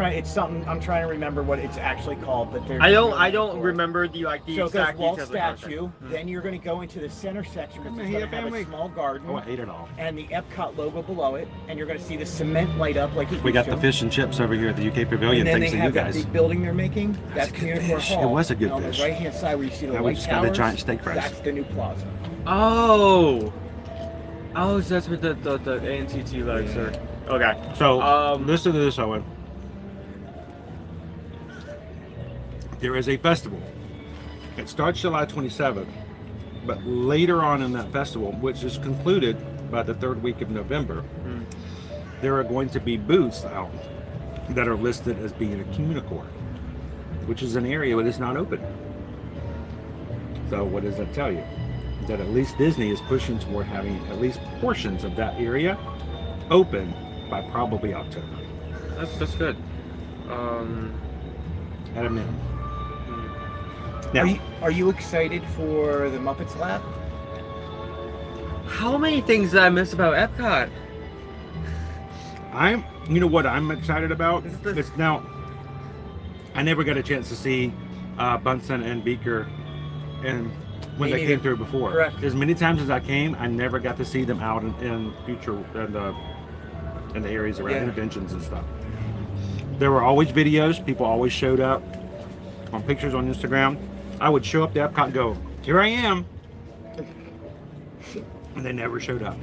trying to remember what it's actually called, but there's I don't remember the So it goes exact Walt's details of the concept. statue, then you're going to go into the center section because it's Hey, going to have family. a small garden Oh, I ate it all. and the Epcot logo below it, and you're going to see the cement light up like it We used got to. the fish and chips over here at the UK Pavilion, And then thanks they to you have that guys. big building they're making. That's a good Communicore fish. Hall. It was a good And fish. on the right-hand side where you see the Now we white just got the towers, giant steak fries. that's the new plaza. Oh, so that's where the ANTT legs are. Okay. So listen to this, Owen. There is a festival. It starts July 27th, but later on in that festival, which is concluded by the third week of November, there are going to be booths out that are listed as being a Communicore. which is an area that is not open. So what does that tell you? That at least Disney is pushing toward having at least portions of that area open by probably October. That's good. At a minimum. Now, are you excited for the Muppets Lab? How many things did I miss about Epcot? You know what I'm excited about? It's now, I never got a chance to see Bunsen and Beaker and when they came through before. Correct. As many times as I came, I never got to see them out in future in the areas around interventions and stuff. There were always videos. People always showed up on pictures on Instagram. I would show up to Epcot and go, here I am. And they never showed up.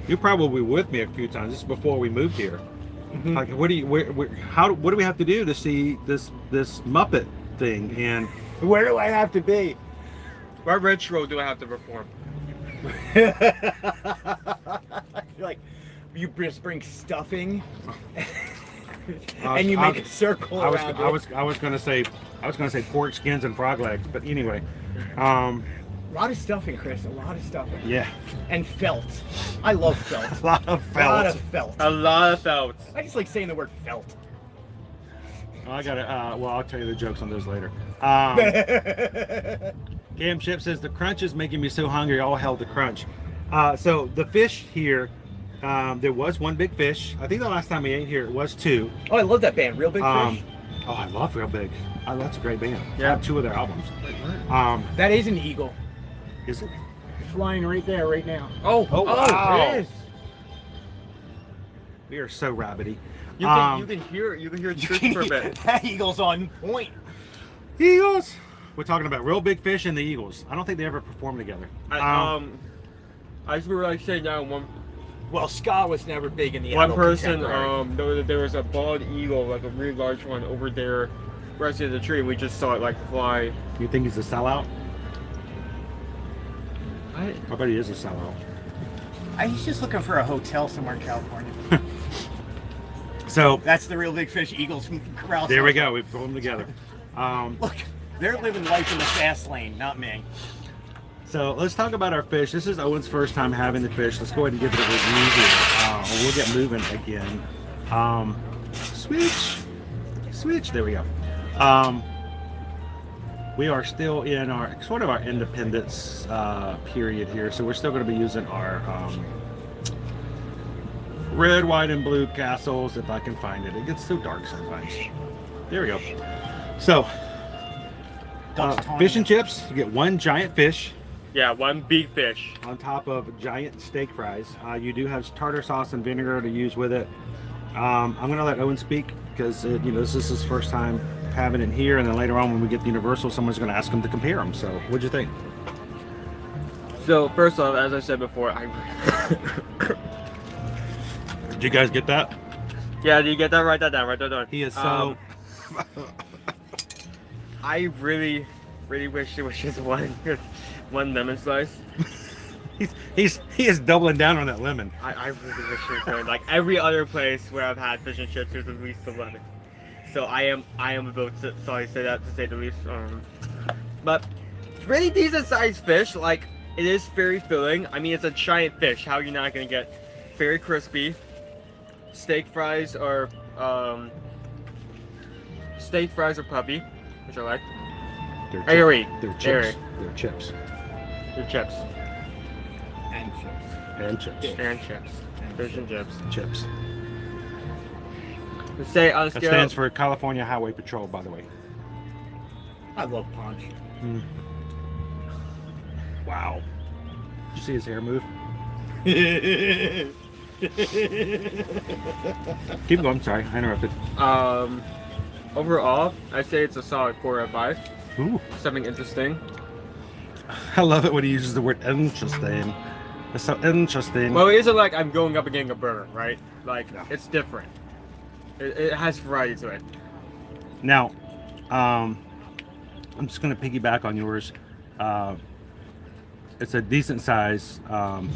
You're probably with me a few times. This is before we moved here. Like, what do we have to do to see this Muppet thing? And where do I have to be? What ritual do I have to perform? Like, you just bring stuffing, and you make a circle around it. I was gonna say pork skins and frog legs, but anyway. A lot of stuffing, Chris. A lot of stuffing. Yeah. And felt. I love felt. A lot of felt. A lot of felt. A lot of felt. I just like saying the word felt. I got it. Well, I'll tell you the jokes on those later. Cam Chip says the crunch is making me so hungry. All hell the crunch. So the fish here, there was one big fish. I think the last time we ate here it was two. Oh, I love that band, Real Big Fish. Oh, I love Real Big. That's a great band. Yeah. I have two of their albums. That is an eagle. Is it? It's flying right there, right now. Oh, wow. It is. We are so rabbity. You can hear the truth for a bit. That eagle's on point. Eagles. We're talking about Real Big Fish and the Eagles. I don't think they ever performed together. I just remember like saying that one. Well, ska was never big in the one person. There was a bald eagle, like a really large one, over there, resting in the tree. And we just saw it like fly. You think he's a sellout? I bet he is a sellout. He's just looking for a hotel somewhere in California. So that's the Real Big Fish Eagles corral. There we go. We put them together. Look, they're living life in the fast lane, not me. So let's talk about our fish. This is Owen's first time having the fish. Let's go ahead and give it a review here. We'll get moving again. Switch. There we go. We are still in our sort of our independence period here, so we're still going to be using our red, white, and blue castles if I can find it. It gets so dark sometimes. There we go. So, fish and chips. You get one giant fish. Yeah, one big fish. On top of giant steak fries. You do have tartar sauce and vinegar to use with it. I'm going to let Owen speak because this is his first time having it here, and then later on when we get the Universal, someone's going to ask him to compare them. So, what'd you think? So, first off, as I said before, Did you guys get that? Yeah, did you get that? Write that down. He is so... I really wish it was just one lemon slice. He is doubling down on that lemon. I really wish it was like every other place where I've had fish and chips, there's at least a lemon. So I am a bit sorry to say that, to say the least. But it's really decent sized fish. Like, it is very filling. I mean, it's a giant fish. How are you not gonna get very crispy? Steak fries are puffy, which I like. They're airy. They're chips. Airy. They're chips. They're chips. And chips. And chips. And chips. Fish and chips. Chips. Let's say on a That scale. stands for California Highway Patrol, by the way. I love Punch. Wow. Did you see his hair move? Keep going. Sorry, I interrupted. Overall, I'd say it's a solid 4 out of 5. Ooh. Something interesting. I love it when he uses the word interesting. It's so interesting. Well, it isn't like I'm going up and getting a burger, right? Like, it's different. It has variety to it. Now, I'm just going to piggyback on yours. It's a decent size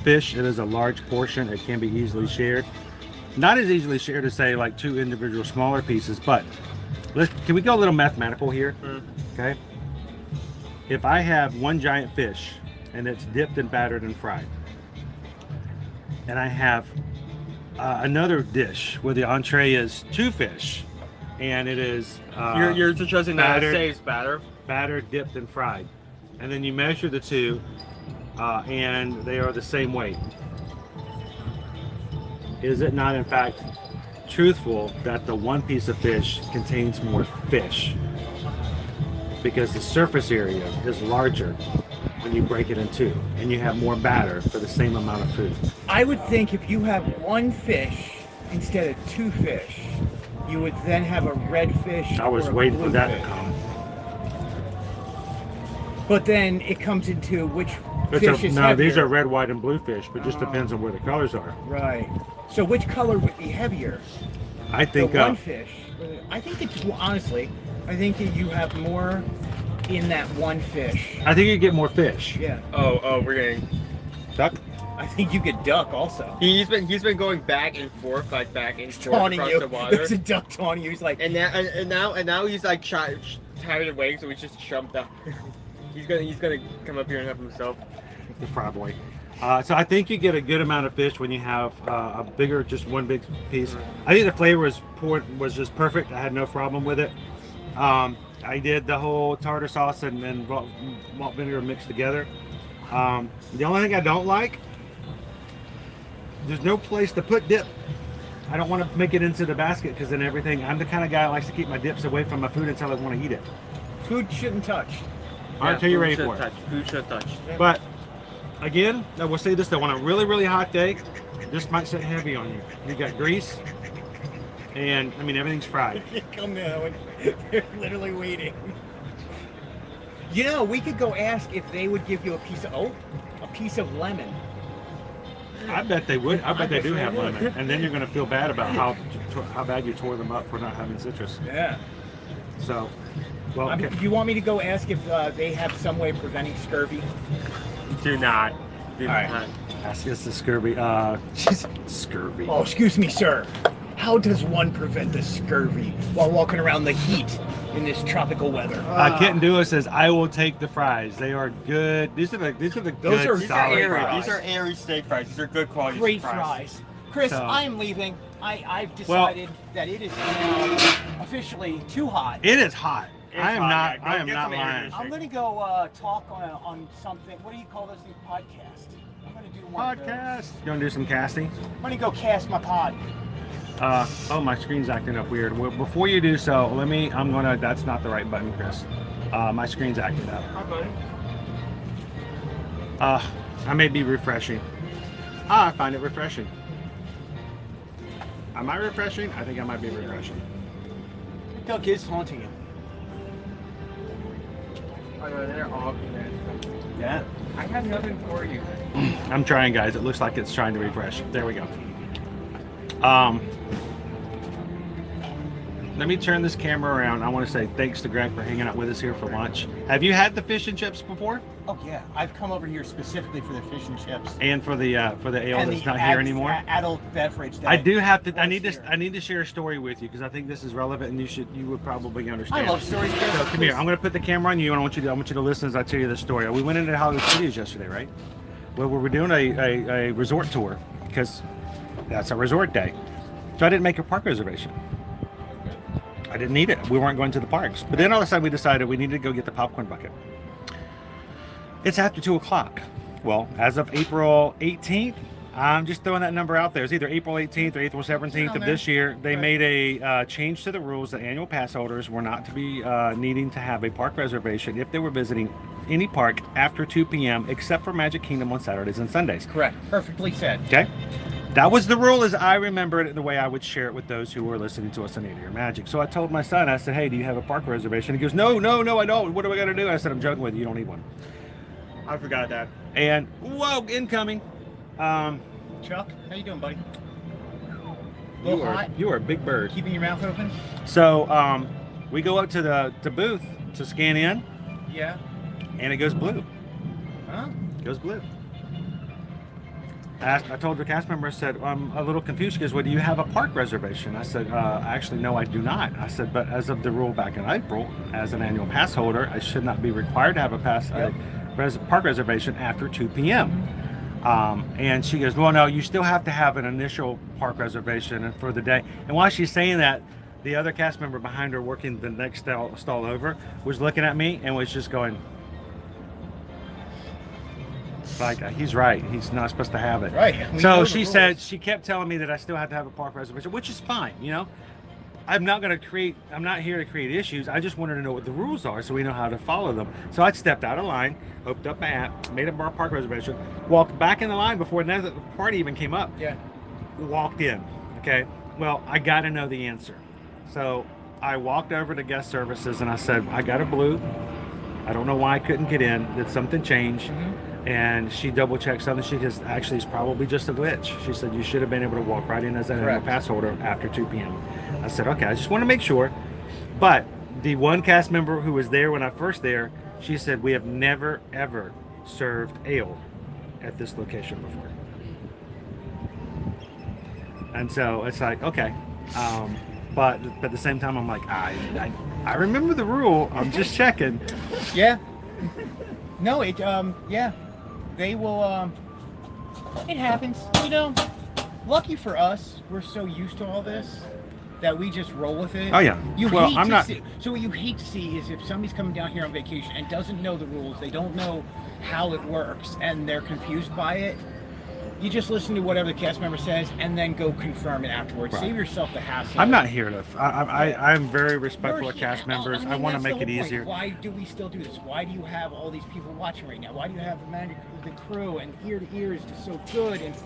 fish. It is a large portion. It can be easily shared. Not as easily shared as, say, like 2 individual smaller pieces, but Can we go a little mathematical here? Mm. Okay. If I have one giant fish and it's dipped and battered and fried, and I have another dish where the entree is 2 fish, and it is You're suggesting that it saves batter? Battered, dipped, and fried, and then you measure the two, and they are the same weight. Is it not, in fact, truthful that the one piece of fish contains more fish because the surface area is larger when you break it in two, and you have more batter for the same amount of food? I would think if you have one fish instead of 2 fish, you would then have a red fish. I was or a waiting for blue that fish. to come. But then it comes into which It's fish is no, heavier. these are red, white, and blue fish, but just depends on where the colors are. Right. So which color would be heavier? I think the one fish. I think that, honestly, I think that you have more in that one fish. I think you get more fish. Yeah. Oh, we're getting duck. I think you get duck also. He's been going back and forth, like back and forth Taunting across you. the water. There's a duck taunting you. He's like, and now he's like tired of waiting, so he's just jumped up. he's gonna come up here and help himself. The fry boy. So I think you get a good amount of fish when you have a bigger, just one big piece. I think the flavor was just perfect. I had no problem with it. I did the whole tartar sauce and malt vinegar mixed together. The only thing I don't like, there's no place to put dip. I don't want to make it into the basket because then everything, I'm the kind of guy that likes to keep my dips away from my food until I want to eat it. food shouldn't touch. All right, until you're ready for it. Food should touch. But again, I will say this though, on a really, really hot day, this might sit heavy on you. You got grease, and I mean everything's fried. Come now, they're literally waiting. You know, we could go ask if they would give you a piece of lemon. I bet they would. I bet they do have lemon, and then you're going to feel bad about how bad you tore them up for not having citrus. Yeah. So, well, okay. Do you want me to go ask if they have some way of preventing scurvy? Do not. All right. Ask us the scurvy. Scurvy. Oh, excuse me, sir. How does one prevent the scurvy while walking around the heat in this tropical weather? Kitten Dua says, "I will take the fries. They are good. These are the Those good are solid airy. fries. These are airy steak fries. These are good quality Great fries. fries. Chris, So- I'm leaving. I've decided that it is officially too hot. It is hot. It's I am hot, not. yeah. Go I am get not some air lying. conditioning. I'm gonna go talk on something. What do you call this thing? Podcast. I'm gonna do one. Podcast. You want to do some casting? I'm gonna go cast my pod. Oh, my screen's acting up weird. Well, before you do so, that's not the right button, Chris. My screen's acting up. I may be refreshing. I find it refreshing. Am I refreshing? I think I might be refreshing. Duck is haunting you. I know, they're all good. Yeah. I have nothing for you. I'm trying, guys. It looks like it's trying to refresh. There we go. Let me turn this camera around. I want to say thanks to Greg for hanging out with us here for lunch. Have you had the fish and chips before? Oh yeah, I've come over here specifically for the fish and chips. And for the ale And that's the not here anymore. Adult beverage. That I do have to. I was need here. to. I need to share a story with you because I think this is relevant, and you would probably understand. I love stories. So come here. I'm going to put the camera on you, and I want you to listen as I tell you this story. We went into Hollywood Studios yesterday, right? Well, we were doing a resort tour because that's a resort day. So I didn't make a park reservation. I didn't need it. We weren't going to the parks. But then all of a sudden we decided we needed to go get the popcorn bucket. It's after 2 o'clock. Well, as of April 18th, I'm just throwing that number out there. It's either April 18th or April 17th of this year. They made a change to the rules that annual pass holders were not to be needing to have a park reservation if they were visiting any park after 2 p.m. except for Magic Kingdom on Saturdays and Sundays. Correct. Perfectly said. Okay. That was the rule as I remember it, the way I would share it with those who were listening to us on 80 Year Magic. So I told my son, I said, hey, do you have a park reservation? He goes, no, I don't. What do I got to do? I said, I'm joking with you. You don't need one. I forgot that. And, whoa, incoming. Chuck, how you doing, buddy? You are a big bird. Keeping your mouth open? So we go up to the booth to scan in. Yeah. And it goes blue. Huh? It goes blue. I told the cast member, I said, I'm a little confused. She goes, well, do you have a park reservation? I said, actually, no, I do not. I said, but as of the rule back in April, as an annual pass holder, I should not be required to have a park reservation after 2 p.m. And she goes, well, no, you still have to have an initial park reservation for the day. And while she's saying that, the other cast member behind her working the next stall over was looking at me and was just going, like, he's right. He's not supposed to have it. Right. So she said, she kept telling me that I still had to have a park reservation, which is fine, you know. I'm not here to create issues. I just wanted to know what the rules are so we know how to follow them. So I stepped out of line, opened up my app, made a park reservation, walked back in the line before the party even came up. Yeah. Walked in. Okay. Well, I got to know the answer. So I walked over to guest services and I said, I got a blue. I don't know why I couldn't get in. Did something change? Mm-hmm. And she double checked something. She goes, actually, it's probably just a glitch. She said, you should have been able to walk right in as an annual pass holder after 2 p.m. I said, okay, I just want to make sure. But the one cast member who was there when I first there, she said, we have never, ever served ale at this location before. And so it's like, okay. But at the same time, I'm like, I remember the rule. I'm just checking. Yeah. No, yeah. They will, it happens. You know, lucky for us, we're so used to all this that we just roll with it. Oh, yeah. So what you hate to see is if somebody's coming down here on vacation and doesn't know the rules, they don't know how it works, and they're confused by it. You just listen to whatever the cast member says and then go confirm it afterwards. Right. Save yourself the hassle. I'm not here to. I'm very respectful of cast members. I want to make it easier. Why do we still do this? Why do you have all these people watching right now? Why do you have the crew and ear to ear is just so good? And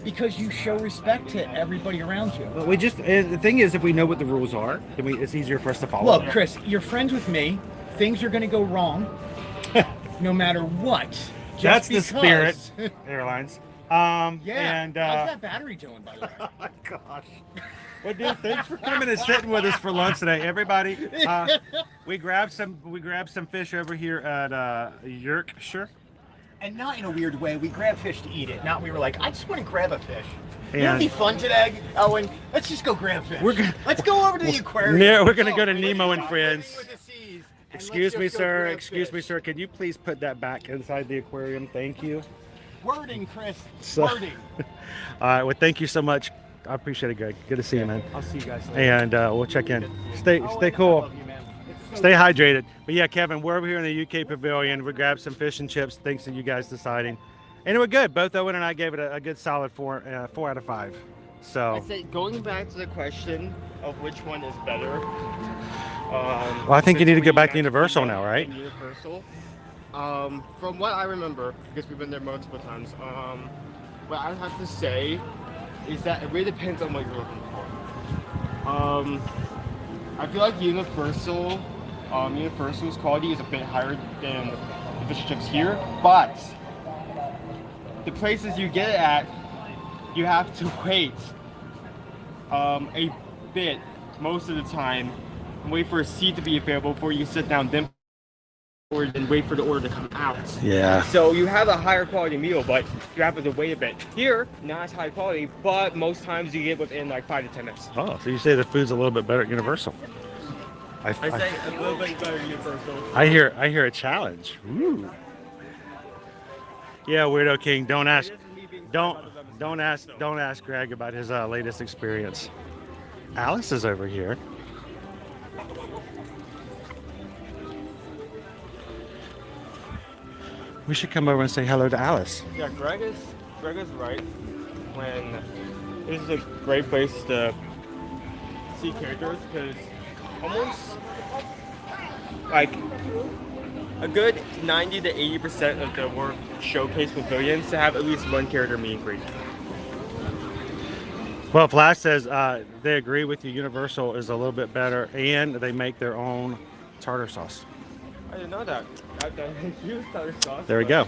because you show respect to everybody around you. But we just the thing is, if we know what the rules are, then it's easier for us to follow. Look, Chris, you're friends with me. Things are going to go wrong, no matter what. That's the spirit. Airlines. Yeah. And how's that battery doing, by the way? Oh my gosh. Well, dude, thanks for coming and sitting with us for lunch today, everybody. We grabbed some fish over here at Yorkshire. And not in a weird way. We grabbed fish to eat it. Not we were like, I just want to grab a fish. And it'd be fun today, Owen. Let's just go grab fish. Let's go over to the aquarium. We're gonna go to Nemo and Friends. Excuse me, sir. Excuse me, sir. Can you please put that back inside the aquarium? Thank you. Wording, Chris. Wording. All right. Well, thank you so much. I appreciate it, Greg. Good to see you, man. I'll see you guys later. And we'll check in. Stay cool. Stay hydrated. But yeah, Kevin, we're over here in the UK Pavilion. We grabbed some fish and chips thanks to you guys deciding. And it was good. Both Owen and I gave it a good solid 4 out of 5. So. I said, going back to the question of which one is better. Well, I think you need to go back to Universal now, right? Universal. From what I remember, because we've been there multiple times, what I have to say is that it really depends on what you're looking for. I feel like Universal's quality is a bit higher than the fish and chips here, but the places you get it at, you have to wait a bit most of the time and wait for a seat to be available before you sit down, then and wait for the order to come out. Yeah. So you have a higher quality meal, but you have to wait a bit. Here, not as high quality, but most times you get within like 5 to 10 minutes. Oh, so you say the food's a little bit better at Universal? I say a little bit better at Universal. I hear a challenge. Ooh. Yeah, Weirdo King. Don't ask Greg about his latest experience. Alice is over here. We should come over and say hello to Alice. Yeah, Greg is right when this is a great place to see characters, because almost like a good 90 to 80% of the World Showcase pavilions to have at least one character meet and greet. Well, Flash says they agree with you. Universal is a little bit better, and they make their own tartar sauce. I didn't know that. I've used tartar sauce. There we go.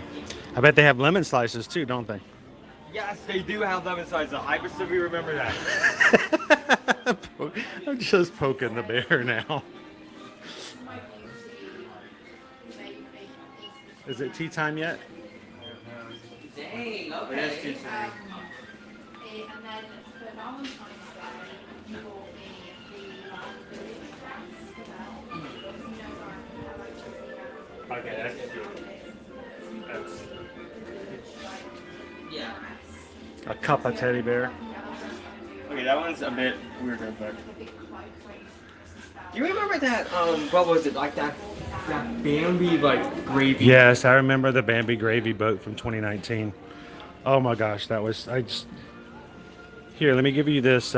I bet they have lemon slices too, don't they? Yes, they do have lemon slices. I specifically remember that. I'm just poking the bear now. Is it tea time yet? But that's too soon. And then for normal times, you bought me the village tracks as well. Okay, that's good. That's... Yeah. A cup of teddy bear. Okay, that one's a bit weirder, but... Do you remember that, what was it, like that Bambi, like, gravy? Yes, I remember the Bambi gravy boat from 2019. Oh my gosh, that was, Here, let me give you this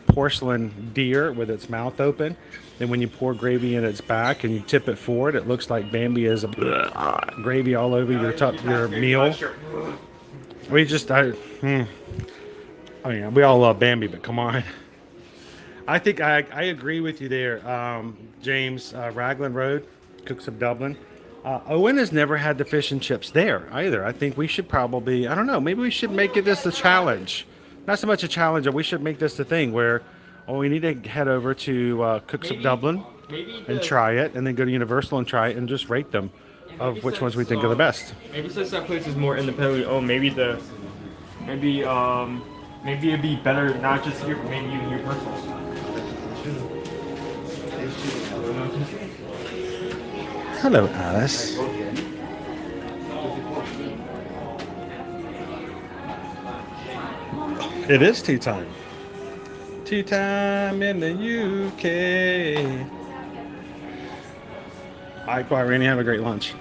porcelain deer with its mouth open. And when you pour gravy in its back and you tip it forward, it looks like Bambi is gravy all over your meal. I mean, we all love Bambi, but come on. I think I agree with you there, James. Raglan Road, Cooks of Dublin. Owen has never had the fish and chips there either. I think we should probably, I don't know, maybe we should make this a challenge. Not so much a challenge, but we should make this the thing where we need to head over to Cooks of Dublin and try it, and then go to Universal and try it and just rate them of which ones we think are the best. Maybe since that place is more independent, maybe it'd be better not just here, but maybe Universal. Hello, Alice. It is tea time. Tea time in the UK. All right, quiet, Randy. Have a great lunch.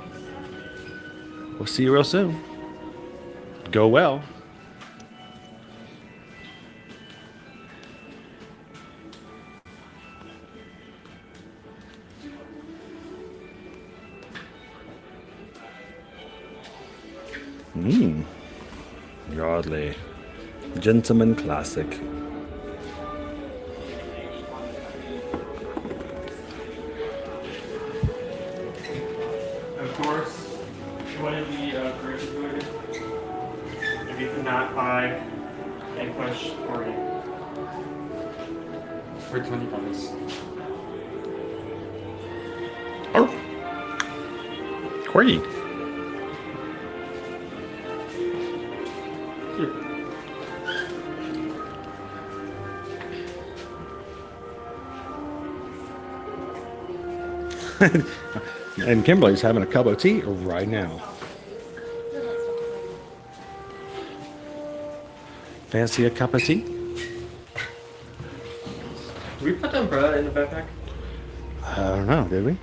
We'll see you real soon. Go well. Godly. Gentleman classic. Of course, one of the greatest food, if you could not buy a push for $20. Oh, corgi. And Kimberly's having a cup of tea right now. Fancy a cup of tea? Did we put the umbrella in the backpack? I don't know, did we?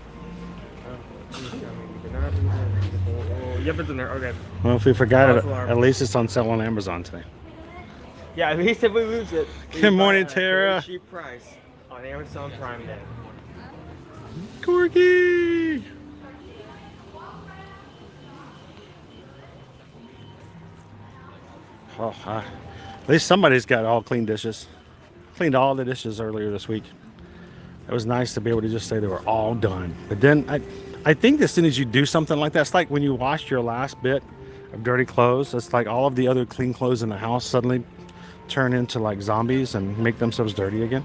Yep, it's in there. Okay. Well, if we forgot it, at least it's on sale on Amazon today. Yeah, at least if we lose it. Good morning, buy it at a Tara. very cheap price on Amazon Prime Day. Corgi! Oh, at least somebody's got all clean dishes. Cleaned all the dishes earlier this week. It was nice to be able to just say they were all done. But then I think as soon as you do something like that, it's like when you wash your last bit of dirty clothes, it's like all of the other clean clothes in the house suddenly turn into like zombies and make themselves dirty again.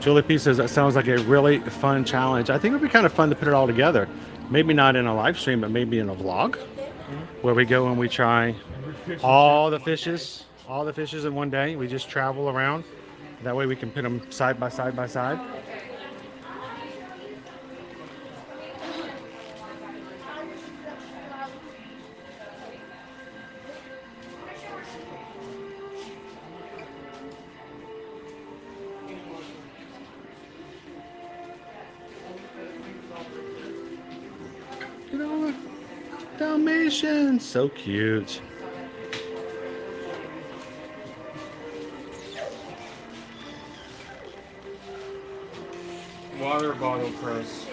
Julie P says that sounds like a really fun challenge. I think it would be kind of fun to put it all together. Maybe not in a live stream, but maybe in a vlog where we go and we try all the fishes in one day. We just travel around. That way we can put them side by side by side. Look at all the Dalmatians. So cute. Water bottle purse.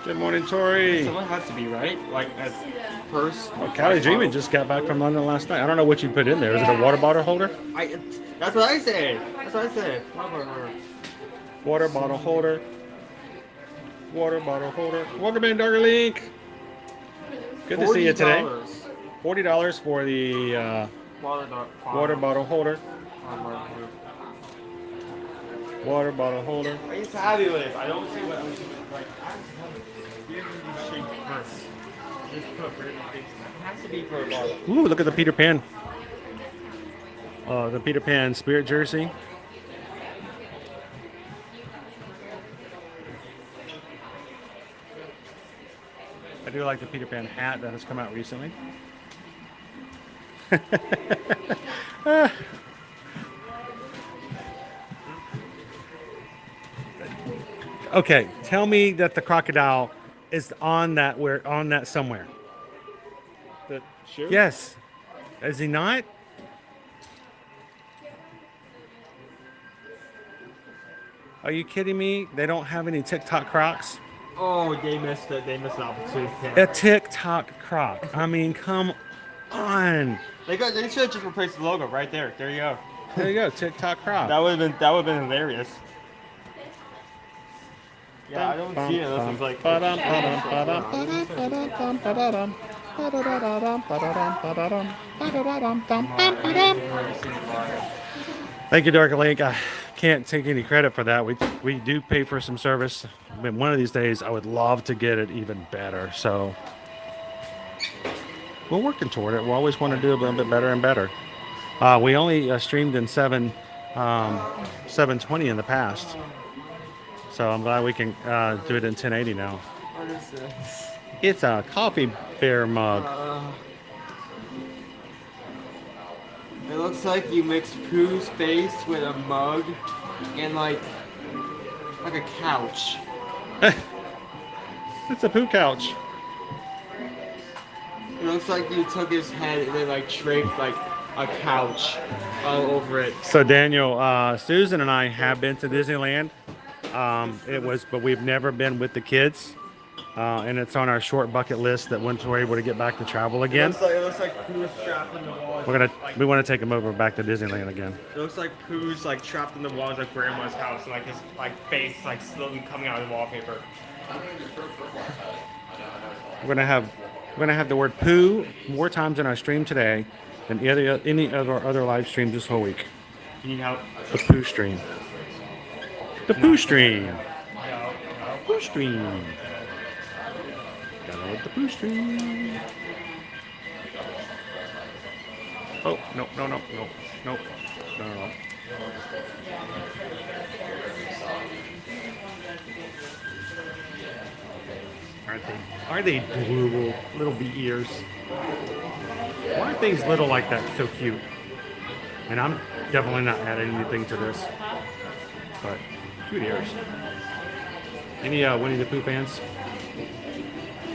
Good morning, Tori. Someone has to be, right? Like a purse. Well, Callie Dreamin just got back from London last night. I don't know what you put in there. Is it a water bottle holder? That's what I said. That's what I said. Water bottle holder. Water bottle holder. Welcome in, Darker Link. Good to see you today. $40 for the water bottle holder. Water bottle holder. It's fabulous. I don't see what else like. Give me these shapes first. Just put random things. It has to be for a bottle. Ooh, look at the Peter Pan. The Peter Pan spirit jersey. I do like the Peter Pan hat that has come out recently. Okay, tell me that the crocodile is on that somewhere. The shoe? Yes. Is he not? Are you kidding me? They don't have any TikTok Crocs? Oh, they missed it. They missed an opportunity. A TikTok Croc. I mean, come on. They should have just replaced the logo right there. There you go. There you go, TikTok Croc. That would have been hilarious. Yeah, I don't see it unless it's like. Thank you, Dark Lake. I can't take any credit for that. We do pay for some service. I mean, one of these days, I would love to get it even better. So we're working toward it. We always want to do a little bit better and better. We only streamed in 720 in the past. So I'm glad we can do it in 1080 now. What is this? It's a coffee bear mug. It looks like you mixed Pooh's face with a mug and like a couch. It's a Pooh couch. It looks like you took his head and then like draped like a couch all over it. So Daniel, Susan and I have been to Disneyland. But we've never been with the kids, and it's on our short bucket list that once we're able to get back to travel again. It looks like Pooh's trapped in the wall. We want to take him over back to Disneyland again. It looks like Pooh's like trapped in the walls of Grandma's house, and like his like face like slowly coming out of the wallpaper. We're gonna have the word Pooh more times in our stream today than any of our other live streams this whole week. You need help? The Pooh stream. The Pooh stream. Pooh stream. Gotta love the Pooh stream. Oh, no. Aren't they little bee ears? Why are things little like that so cute? And I'm definitely not adding anything to this, but cute ears. Any Winnie the Pooh fans?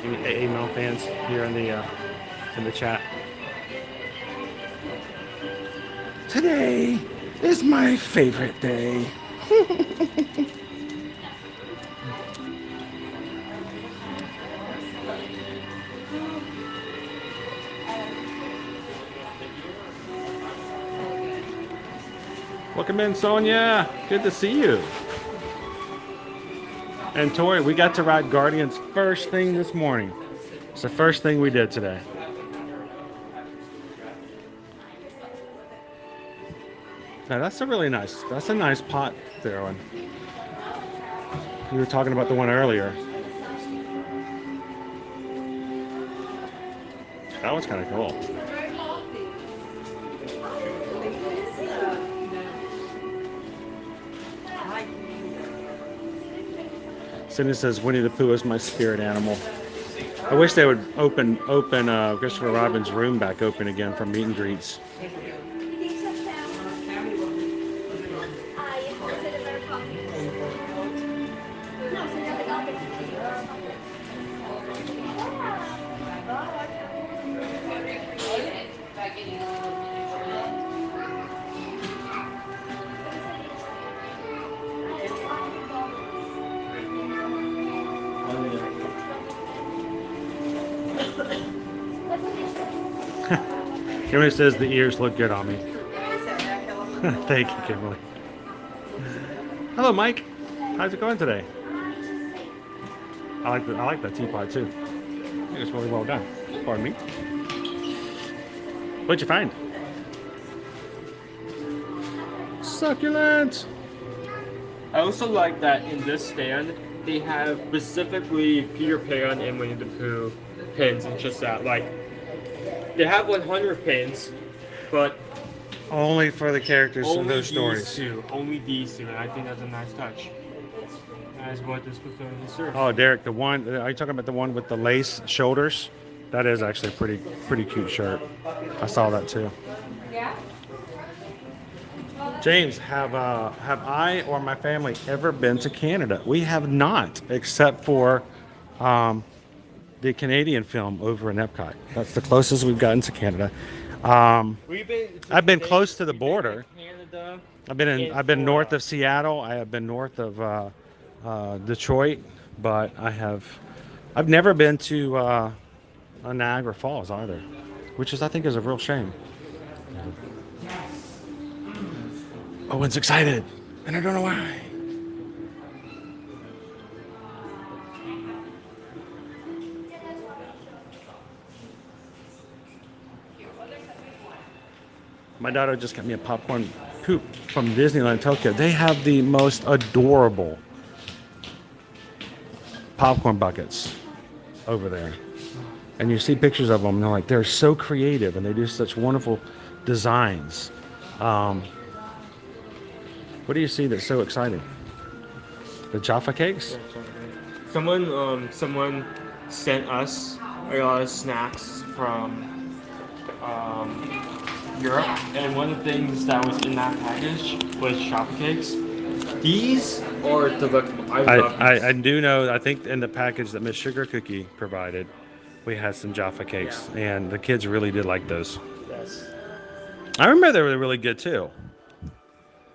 Any AA Mel fans here in the chat? Today is my favorite day. Welcome in, Sonia. Good to see you. And Tori, we got to ride Guardians first thing this morning. It's the first thing we did today. Now that's a nice pot there, Owen. You were talking about the one earlier. That was kind of cool. Sydney says Winnie the Pooh is my spirit animal. I wish they would open Christopher Robin's room back open again for meet and greets. Kimberly says the ears look good on me. Thank you, Kimberly. Hello, Mike. How's it going today? I like that teapot too. I think it's really well done. Pardon me. What'd you find? I also like that in this stand they have specifically Peter Pan and Winnie the Pooh pins. It's just that like they have 100 pins, but only for the characters in those stories. Only these two, and I think that's a nice touch. That is what this pavilion serves. Oh, Derek, the one, are you talking about the one with the lace shoulders? That is actually a pretty cute shirt. I saw that too. Yeah? James, have I or my family ever been to Canada? We have not, except for the Canadian film over in Epcot. That's the closest we've gotten to Canada. I've been close to the border. Canada. I've been north of Seattle. I have been north of Detroit, but I've never been to Niagara Falls either, which I think is a real shame. Owen's excited, and I don't know why. My daughter just got me a popcorn coupe from Disneyland Tokyo. They have the most adorable popcorn buckets over there. And you see pictures of them, and they're like, they're so creative, and they do such wonderful designs. What do you see that's so exciting? The Jaffa cakes? Someone sent us a lot of snacks from Europe, and one of the things that was in that package was Jaffa cakes. These are delectable. I do know, I think in the package that Miss Sugar Cookie provided, we had some Jaffa cakes, and the kids really did like those. Yes. I remember they were really good too.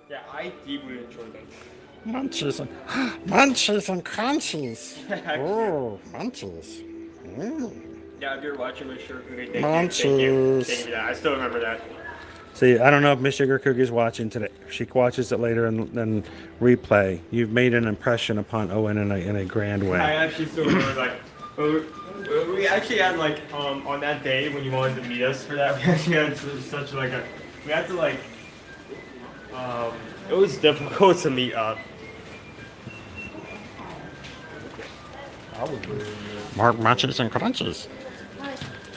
Yeah, I deeply enjoyed them. Munchies and crunchies. Oh, munchies. Yeah, if you're watching Miss Sugar Cookie, thank Munchies. you for that. I still remember that. See, I don't know if Miss Sugar Cookie's watching today. If she watches it later and replay, you've made an impression upon Owen in a grand way. I actually still remember, like, we actually had, like, on that day when you wanted to meet us for that, we actually had such, like, we had to, like, it was difficult to meet up. Mark Munchies and crunchies.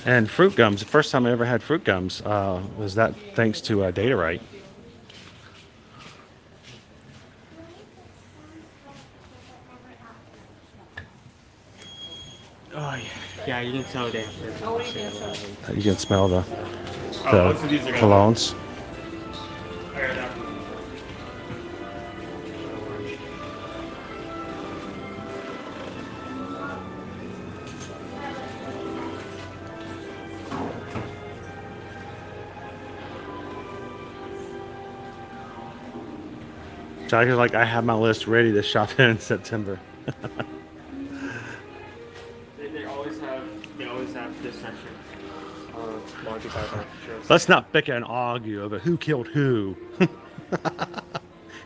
And fruit gums. The first time I ever had fruit gums was that thanks to Data Right. Oh, yeah, you can tell that. You can smell the so these are colognes. Jack is like, I have my list ready to shop in September. They always have this section. Monty Python shows. Let's not bicker and argue over who killed who.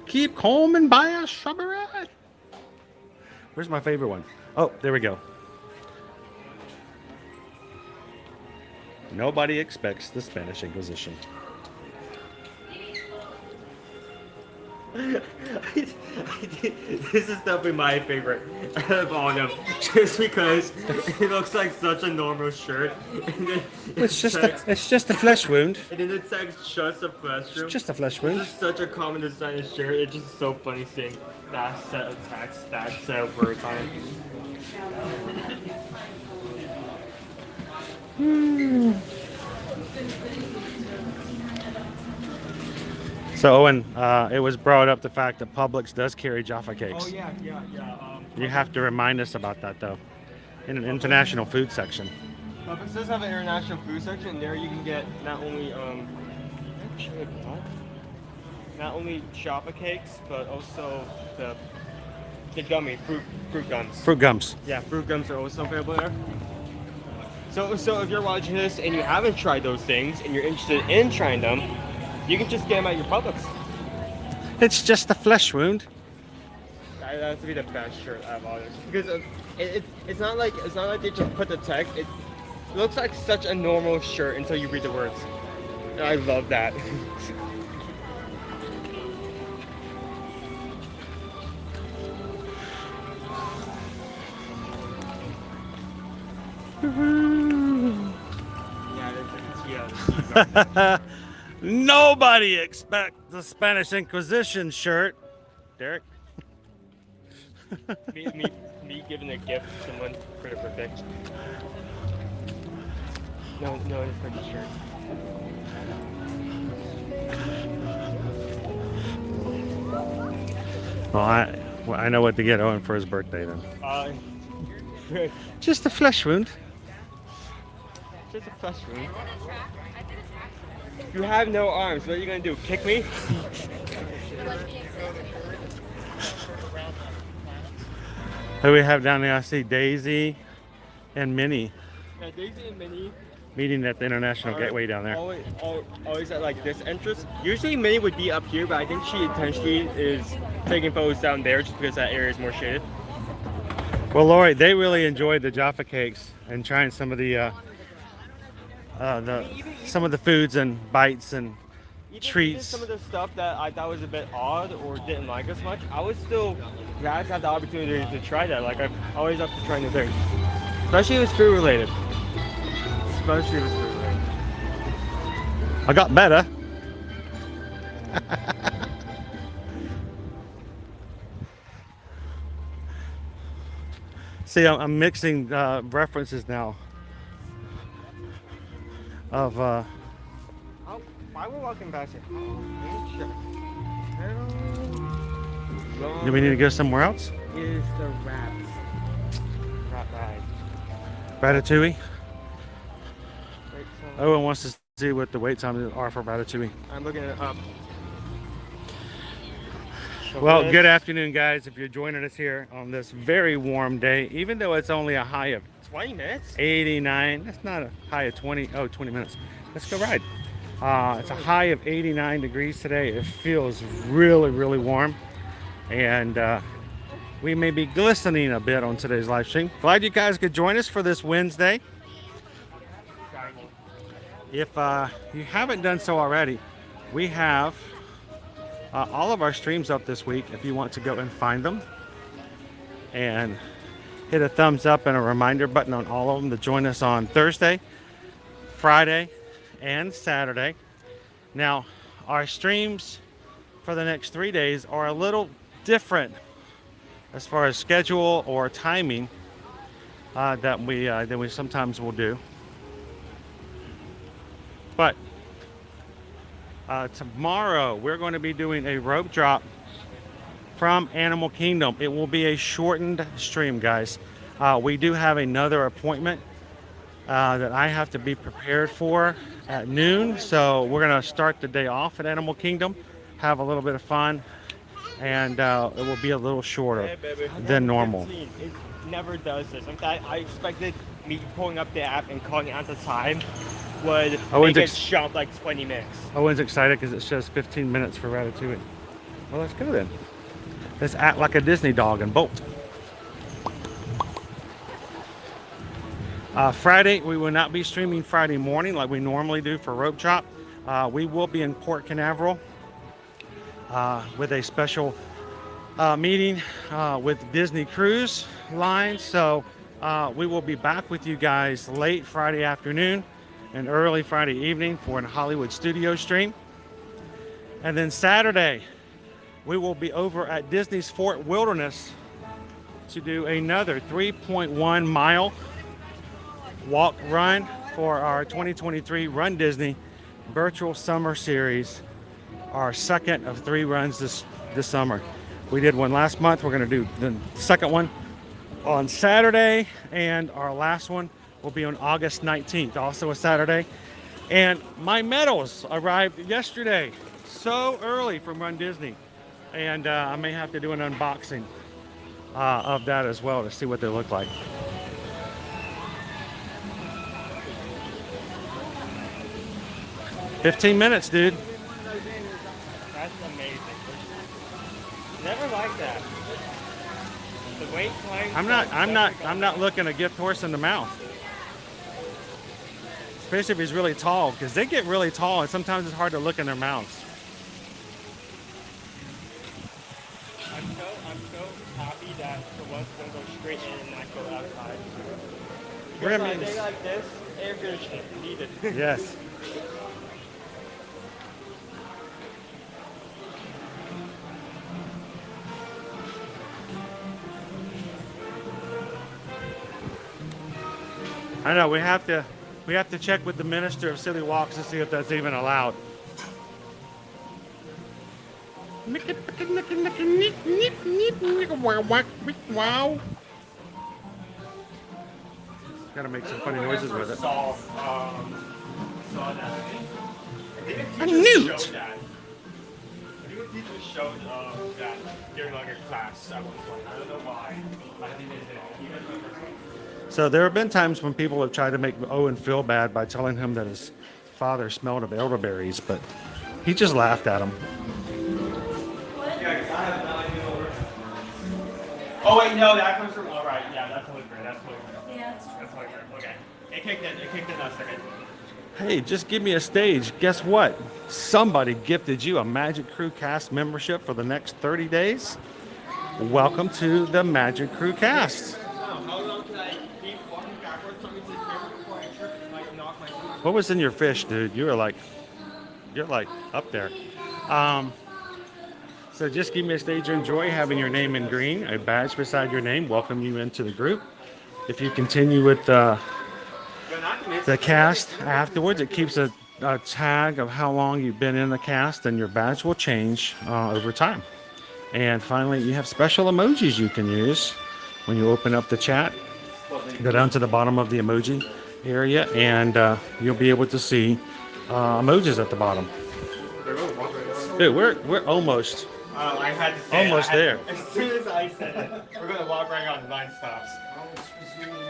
Keep calm and buy a strawberry. Where's my favorite one? Oh, there we go. Nobody expects the Spanish Inquisition. This is definitely my favorite of all of them, just because it looks like such a normal shirt. And then It's just a flesh wound. And then it says just a flesh wound. It's just a flesh wound. This is such a common design shirt. It's just so funny seeing that set of text, that set of words on it. So Owen, it was brought up the fact that Publix does carry Jaffa cakes. Oh yeah. You have to remind us about that though, in an international food section. It does have an international food section, and there you can get not only Jaffa cakes, but also the gummy fruit gums. Fruit gums. Yeah, fruit gums are also available there. So if you're watching this and you haven't tried those things and you're interested in trying them, you can just get them at your Publix. It's just a flesh wound. That has to be the best shirt out of all this, because it's not like they just put the text. It looks like such a normal shirt until you read the words. And I love that. Nobody expects the Spanish Inquisition shirt, Derek. me giving a gift to someone for their birthday. No, it's for the shirt. Well, I know what to get Owen for his birthday then. Just a flesh wound. Just a flesh wound. You have no arms. What are you gonna do? Kick me? Who we have down there? I see Daisy and Minnie. Yeah, Daisy and Minnie. Meeting at the International Gateway down there. Always at like this entrance. Usually Minnie would be up here, but I think she intentionally is taking photos down there just because that area is more shaded. Well, Lori, they really enjoyed the Jaffa cakes and trying some of the foods and bites and treats. Some of the stuff that I thought was a bit odd or didn't like as much, I was still glad to have the opportunity to try that. Like, I'm always up to trying new things, especially if it's food related. Especially if it's food related. I got better. See, I'm mixing references now of why we're walking past it? Do we need to go somewhere else? Is the rat ride. Ratatouille. Owen wants to see what the wait times are for Ratatouille. I'm looking it up. Well, good afternoon, guys. If you're joining us here on this very warm day, even though it's only a high of 20 minutes? 89. That's not a high of 20. Oh, 20 minutes. Let's go ride. It's a high of 89 degrees today. It feels really, really warm. And we may be glistening a bit on today's live stream. Glad you guys could join us for this Wednesday. If you haven't done so already, we have all of our streams up this week if you want to go and find them. And hit a thumbs up and a reminder button on all of them to join us on Thursday, Friday, and Saturday. Now, our streams for the next 3 days are a little different as far as schedule or timing that we sometimes will do. But tomorrow we're going to be doing a rope drop from Animal Kingdom. It will be a shortened stream, guys. We do have another appointment that I have to be prepared for at noon, so we're going to start the day off at Animal Kingdom, have a little bit of fun, and it will be a little shorter than normal. It never does this. In fact, I expected me pulling up the app and calling it at the time would make it jump like 20 minutes. Owen's excited because it says 15 minutes for Ratatouille. Well, let's go then. Let's act like a Disney dog and bolt. Friday, we will not be streaming Friday morning like we normally do for Rope Drop. We will be in Port Canaveral with a special meeting with Disney Cruise Line. So we will be back with you guys late Friday afternoon and early Friday evening for a Hollywood studio stream. And then Saturday, we will be over at Disney's Fort Wilderness to do another 3.1 mile walk run for our 2023 Run Disney Virtual Summer Series, our second of 3 runs this summer. We did one last month. We're going to do the second one on Saturday, and our last one will be on August 19th, also a Saturday. And my medals arrived yesterday, so early from Run Disney, and I may have to do an unboxing of that as well to see what they look like. "15 minutes, dude." That's amazing. Never like that. The wait time. I'm not looking a gift horse in the mouth. Especially if he's really tall, because they get really tall and sometimes it's hard to look in their mouths. I'm so happy that the ones don't go straight in and not go outside. We're On a gonna day like this, air conditioning needed. Yes. I know we have to check with the Minister of City Walks to see if that's even allowed. Wow. Gotta make some funny noises with it. A newt. I think a teacher showed that during like a class at one point. I don't know why. I think they did. So there have been times when people have tried to make Owen feel bad by telling him that his father smelled of elderberries, but he just laughed at him. Oh wait, no, that comes from. All right, yeah, that's totally great. That's totally great. Yeah, that's totally great. Okay, it kicked in. It kicked in that second. Hey, just give me a stage. Guess what? Somebody gifted you a Magic Crew Cast membership for the next 30 days. Welcome to the Magic Crew Cast. How long can I keep walking backwards so I can see camera before I trip and like knock my foot? What was in your fish, dude? You're like up there. So just give me a stage. Enjoy having your name in green, a badge beside your name, welcome you into the group. If you continue with the cast afterwards, it keeps a tag of how long you've been in the cast, and your badge will change over time. And finally, you have special emojis you can use when you open up the chat. Go down to the bottom of the emoji area, and you'll be able to see emojis at the bottom. Dude, we're almost. I had to say almost there. As soon as I said it, we're gonna walk right on 9 stops.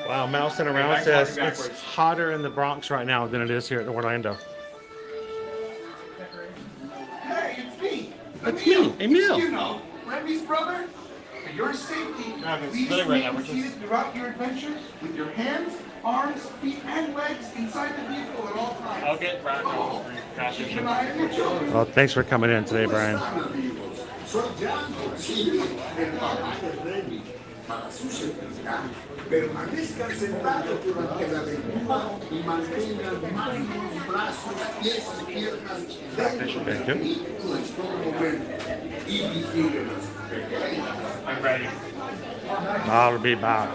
Wow, Mousing Around says it's hotter in the Bronx right now than it is here at Orlando. Hey, it's me. It's me, Emil. You know, Remy's brother. For your safety, please remain seated throughout your adventure with your hands, arms, feet, and legs inside the vehicle at all times. I'll get Brad. Keep an eye on your children. Well, thanks for coming in today, Brian. Permanezcan sentados durante la aventura y mantengan manos, brazos, pies y piernas dentro del vehículo en todo momento. Y vigílenos. I'm ready. I'll be back.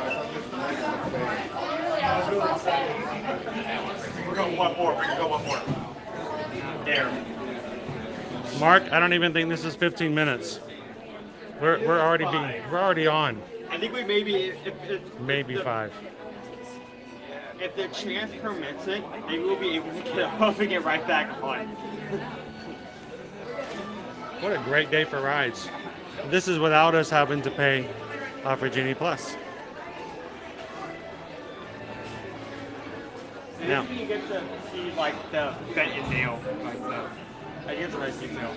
We're going one more. We're gonna go one more. There. Mark, I don't even think this is 15 minutes. We're already on. I think we maybe Maybe 5. If the chance permits it, maybe we'll be able to get off and get right back on. What a great day for rides. This is without us having to pay for Genie Plus. Now, Maybe you get to see like the bent and nail, like the. I think it's a nice detail.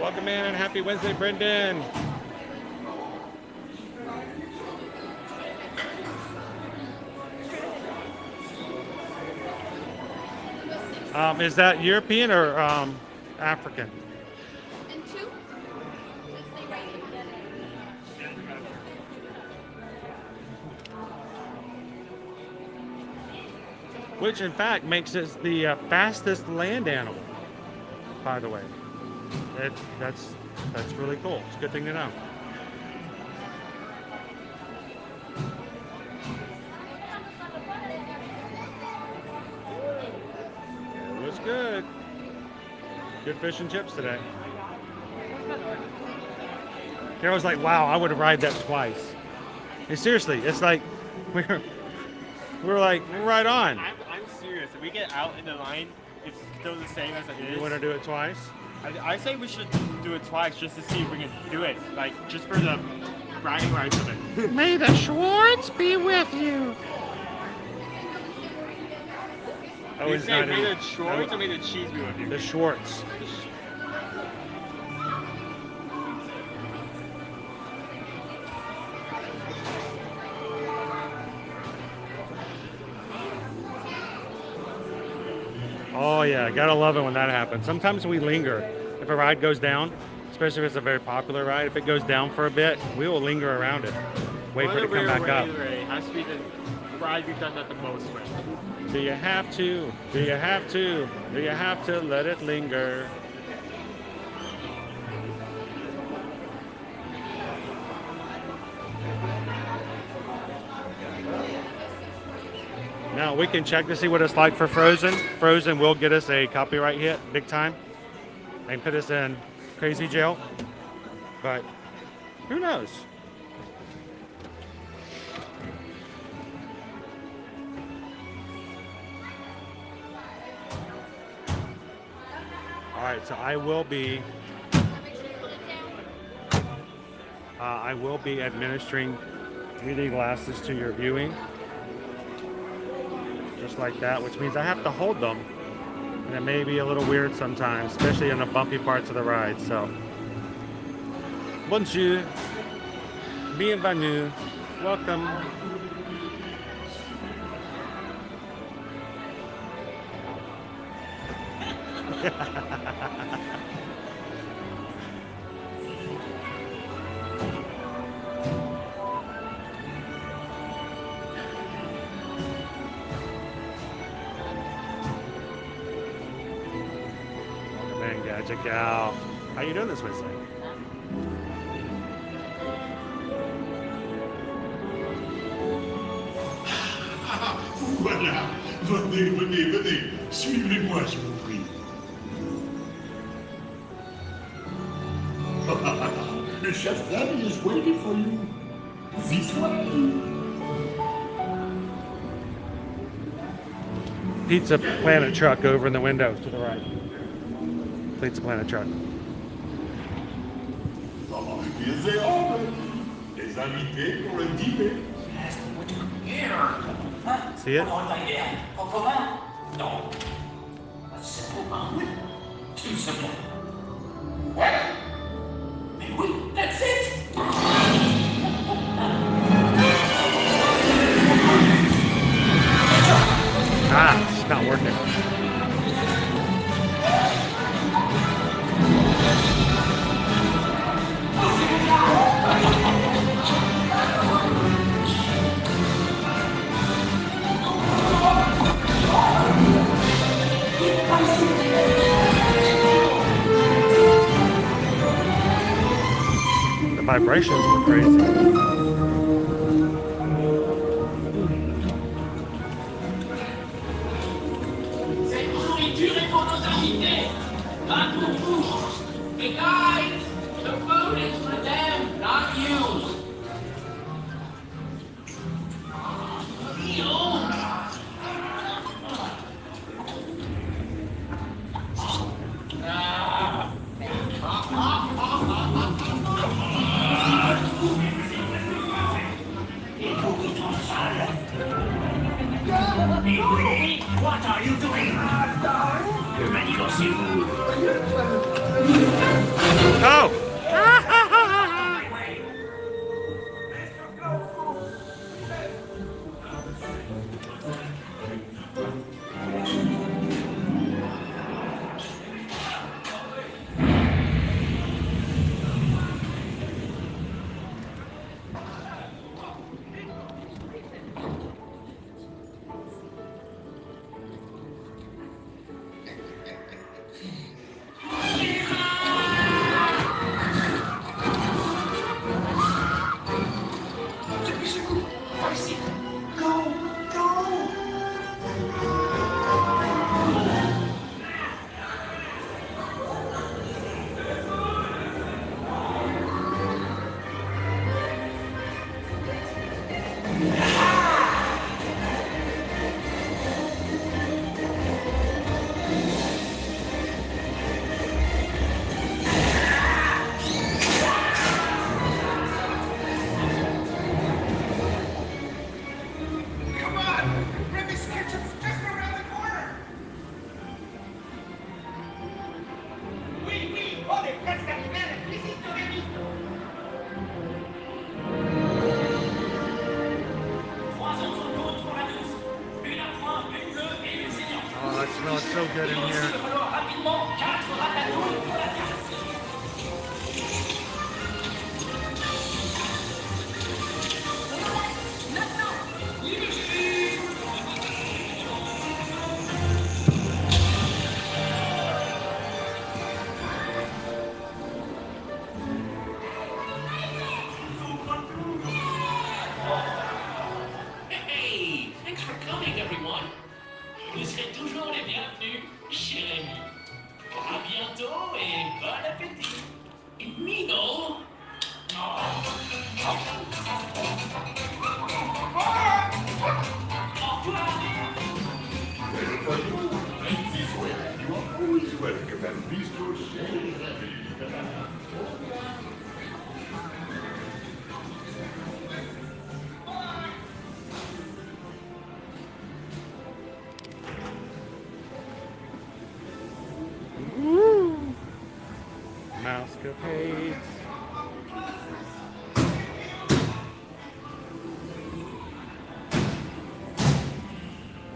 welcome in and happy Wednesday, Brendan. Is that European or African? Which in fact makes it the fastest land animal, by the way. That's really cool. It's a good thing to know. It was good. Good fish and chips today. Carol's like, wow, I would have ride that twice. And seriously, it's like we're right on. I'm serious. If we get out in the line, it's still the same as it is. You want to do it twice? I say we should do it twice just to see if we can do it. Like, just for the bragging rights of it. May the Schwartz be with you. You say may the Schwartz or may the cheese be with you? The Schwartz. Oh yeah, gotta love it when that happens. Sometimes we linger. If a ride goes down, especially if it's a very popular ride. If it goes down for a bit, we will linger around it, wait for it to come back up. Has to be the ride we've done that the most with. Do you have to? Do you have to? Do you have to let it linger? Now we can check to see what it's like for Frozen. Frozen will get us a copyright hit, big time, and put us in crazy jail. But who knows? All right, so I will be administering 3D glasses to your viewing. Just like that, which means I have to hold them, and it may be a little weird sometimes, especially in the bumpy parts of the ride. So, bonjour, bienvenue, welcome. Gadget Gal. How you doing this Wednesday? Voilà. Venez, venez, venez. Suivez-moi, je vous prie. Le chef Daddy is waiting for you. This way. Pizza Planet truck over in the window to the right. Pizza Planet truck. Les invités pour le dîner. See it? Non. Simplement, oui. Tout simplement. Mais oui, that's it. Ah, it's not working. The vibrations were crazy. Not for food. Hey guys, the food is for them, not you. What are you doing? Oh! Oh, it smells so good in here. êtes toujours les bienvenus chez Rémi. À bientôt et bon appétit. Mino. Mousecapades.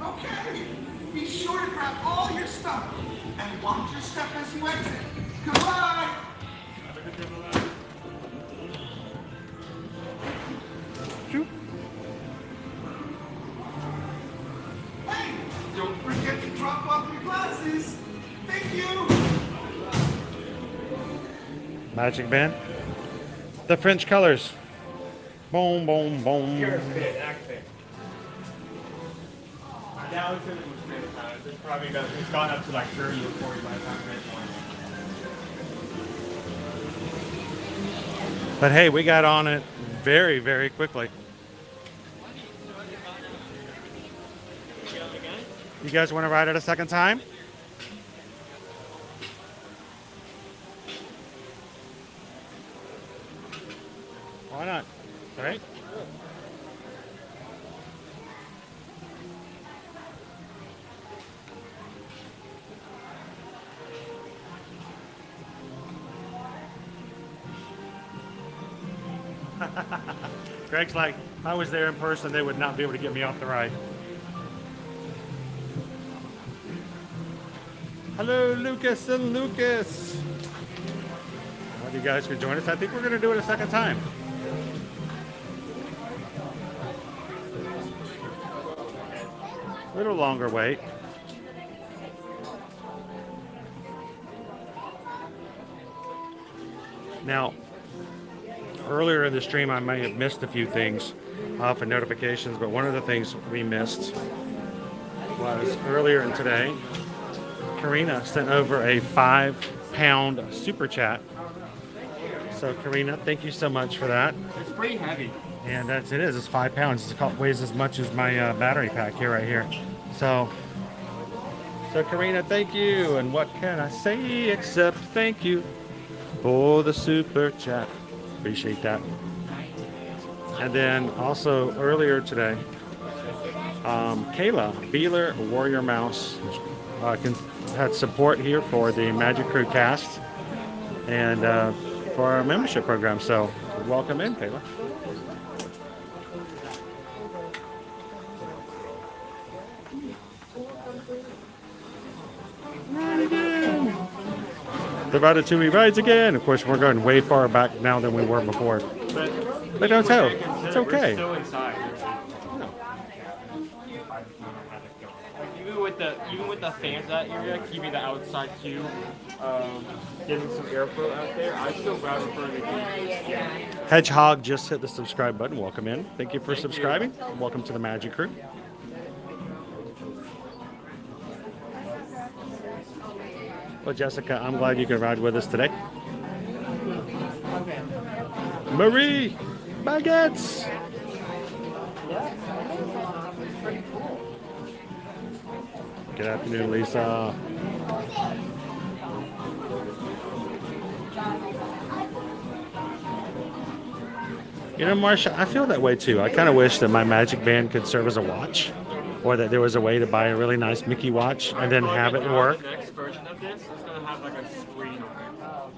Okay, be sure to grab all your stuff and watch your step as you exit. Goodbye! Hey, don't forget to drop off your glasses. Thank you! Magic band. The French colors. Boom, boom, boom. Pure fit, acting. Now it's in the fit. It's probably it's gone up to like 30 or 40 by the time it's one. But hey, we got on it very, very quickly. You guys want to ride it a second time? Why not? All right. Greg's like, if I was there in person, they would not be able to get me off the ride. Hello, Lucas and Lucas. Well, you guys could join us. I think we're going to do it a second time. A little longer wait. Now, earlier in the stream, I may have missed a few things off of notifications, but one of the things we missed was earlier in today, Karina sent over a £5 super chat. So Karina, thank you so much for that. It's pretty heavy. And it is. It's 5 pounds. It weighs as much as my battery pack here, right here. So Karina, thank you. And what can I say except thank you for the super chat. Appreciate that. And then also earlier today, Kayla Beeler, Warrior Mouse, had support here for the Magic Crew cast and for our membership program. So welcome in, Kayla. The Ratatouille rides again. Of course, we're going way far back now than we were before. But don't tell. It's okay. We're still inside. Even with the fans that area, keeping the outside queue, getting some airflow out there, I still rather prefer the game. Hedgehog just hit the subscribe button. Welcome in. Thank you for subscribing. Welcome to the Magic Crew. Well, Jessica, I'm glad you could ride with us today. Marie Baguettes. Good afternoon, Lisa. You know, Marsha, I feel that way too. I kind of wish that my Magic Band could serve as a watch, or that there was a way to buy a really nice Mickey watch and then have it work. The next version of this is going to have like a screen on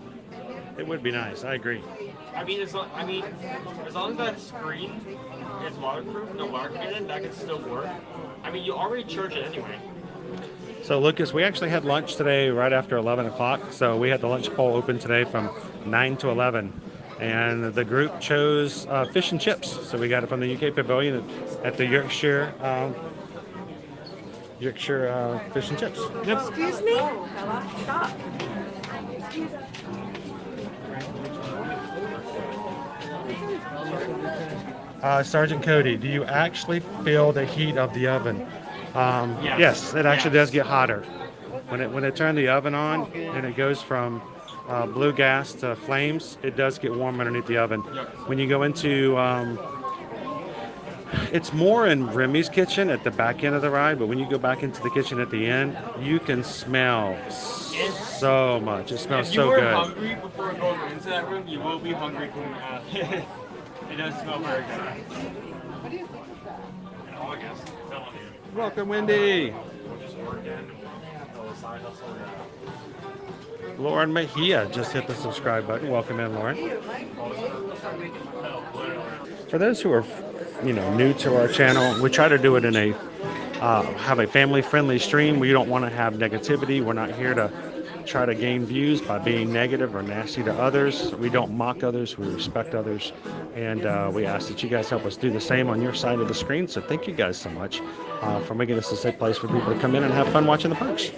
it. It would be nice. I agree. I mean, as long as that screen is waterproof, no water can get in, that can still work. I mean, you already charge it anyway. So, Lucas, we actually had lunch today right after 11 o'clock. So we had the lunch poll open today from 9 to 11. And the group chose fish and chips. So we got it from the UK Pavilion at the Yorkshire fish and chips. Yep. Excuse me? Stop. Sergeant Cody, do you actually feel the heat of the oven? Yes, it actually does get hotter. When it turned the oven on and it goes from blue gas to flames, it does get warm underneath the oven. When you go into, it's more in Remy's kitchen at the back end of the ride, but when you go back into the kitchen at the end, you can smell so much. It smells so good. If you were hungry before going into that room, you will be hungry coming out. It does smell very good. Welcome, Wendy. Lauren Mejia just hit the subscribe button. Welcome in, Lauren. For those who are, new to our channel, we try to do it in a have a family-friendly stream. We don't want to have negativity. We're not here to try to gain views by being negative or nasty to others. We don't mock others. We respect others, and we ask that you guys help us do the same on your side of the screen. So thank you guys so much for making this a safe place for people to come in and have fun watching the parks.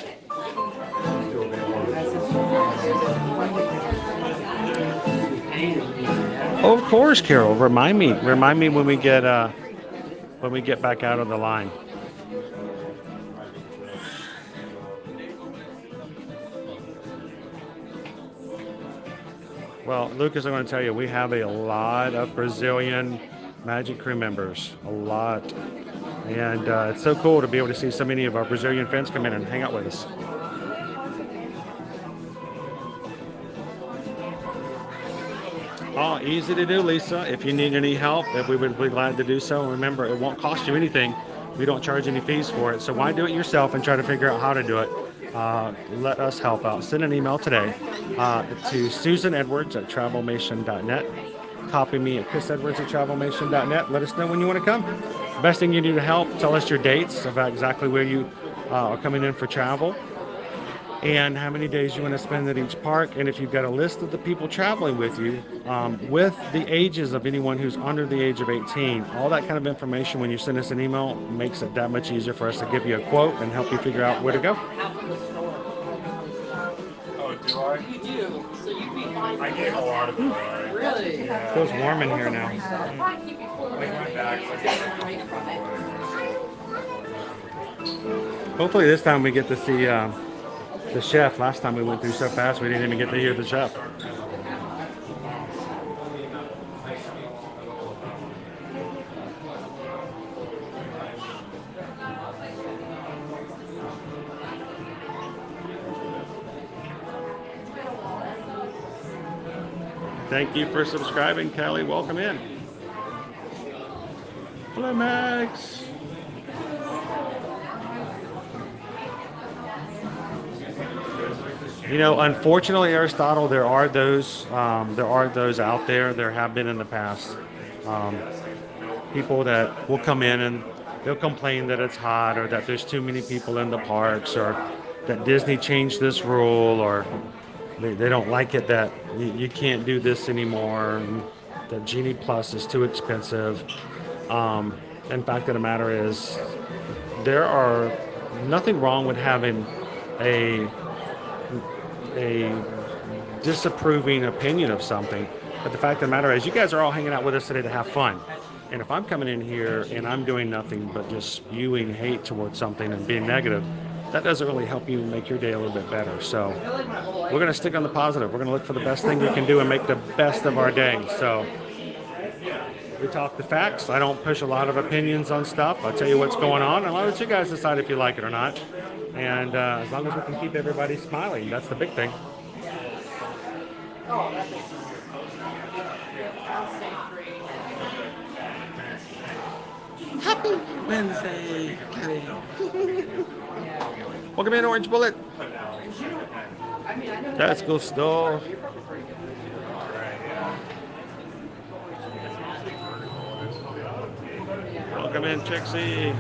Oh, of course, Carol. Remind me when we get back out of the line. Well, Lucas, I'm going to tell you, we have a lot of Brazilian Magic crew members, a lot, and it's so cool to be able to see so many of our Brazilian friends come in and hang out with us. Oh, easy to do, Lisa. If you need any help, we would be glad to do so. Remember, it won't cost you anything. We don't charge any fees for it. So why do it yourself and try to figure out how to do it? Let us help out. Send an email today to susanedwards@travelmation.net. Copy me at chrisedwards@travelmation.net. Let us know when you want to come. Best thing you do to help, tell us your dates about exactly where you are coming in for travel, and how many days you want to spend at each park, and if you've got a list of the people traveling with you, with the ages of anyone who's under the age of 18, all that kind of information when you send us an email makes it that much easier for us to give you a quote and help you figure out where to go. Oh, do I? You do. So you'd be fine. I get a lot of it. Really? It feels warm in here now. Hopefully this time we get to see the chef. Last time we went through so fast we didn't even get to hear the chef. Thank you for subscribing, Kelly. Welcome in. Hello, Max. Unfortunately, Aristotle, there are those out there. There have been in the past people that will come in and they'll complain that it's hot, or that there's too many people in the parks, or that Disney changed this rule, or they don't like it that you can't do this anymore, and that Genie Plus is too expensive. And fact of the matter is, there are nothing wrong with having a disapproving opinion of something, but the fact of the matter is, you guys are all hanging out with us today to have fun. And if I'm coming in here and I'm doing nothing but just spewing hate towards something and being negative, that doesn't really help you make your day a little bit better. So we're going to stick on the positive. We're going to look for the best thing we can do and make the best of our day. So we talk the facts. I don't push a lot of opinions on stuff. I'll tell you what's going on, and I'll let you guys decide if you like it or not. And as long as we can keep everybody smiling, that's the big thing. Happy Wednesday, Kelly. Welcome in, Orange Bullet. That's good stuff. Welcome in, Trixie.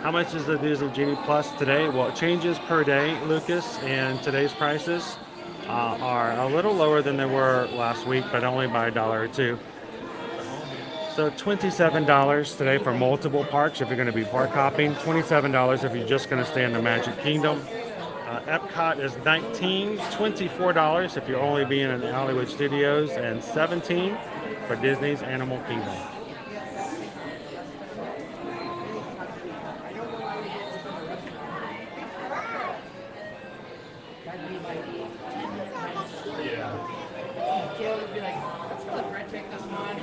How much is the Disney Genie Plus today? Well, it changes per day, Lucas, and today's prices are a little lower than they were last week, but only by $1 or $2. So $27 today for multiple parks if you're going to be park hopping. $27 if you're just going to stay in the Magic Kingdom. Epcot is $19, $24 if you're only being in Hollywood Studios, and $17 for Disney's Animal Kingdom.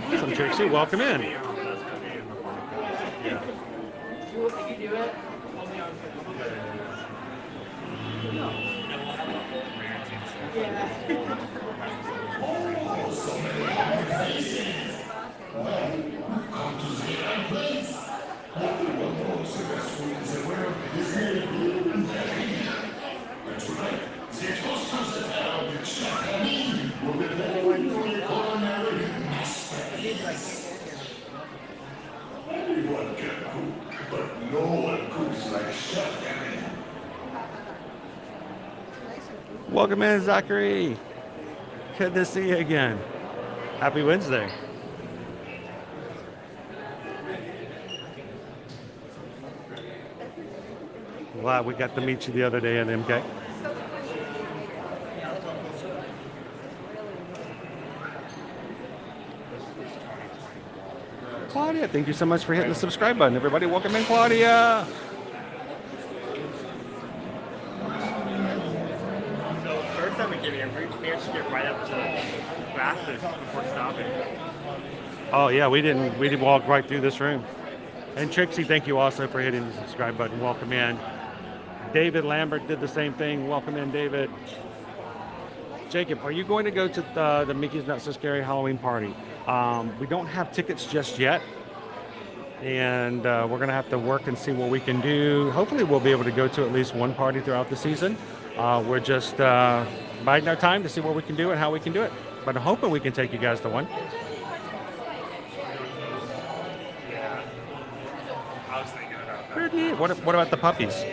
Awesome, Trixie. Welcome in. If you do it, hold me on. Everyone can cook, but no one cooks like Chef Gary. Welcome in, Zachary. Good to see you again. Happy Wednesday. Glad we got to meet you the other day at MK. Claudia, thank you so much for hitting the subscribe button. Everybody, welcome in, Claudia. So first time we came here, we managed to get right up to the fastest before stopping. Oh yeah, we did walk right through this room. And Trixie, thank you also for hitting the subscribe button. Welcome in. David Lambert did the same thing. Welcome in, David. Jacob, are you going to go to the Mickey's Not So Scary Halloween party? We don't have tickets just yet, and we're going to have to work and see what we can do. Hopefully we'll be able to go to at least one party throughout the season. We're just biding our time to see what we can do and how we can do it. But I'm hoping we can take you guys to one. Yeah. I was thinking about that. Pretty neat. What about the puppies?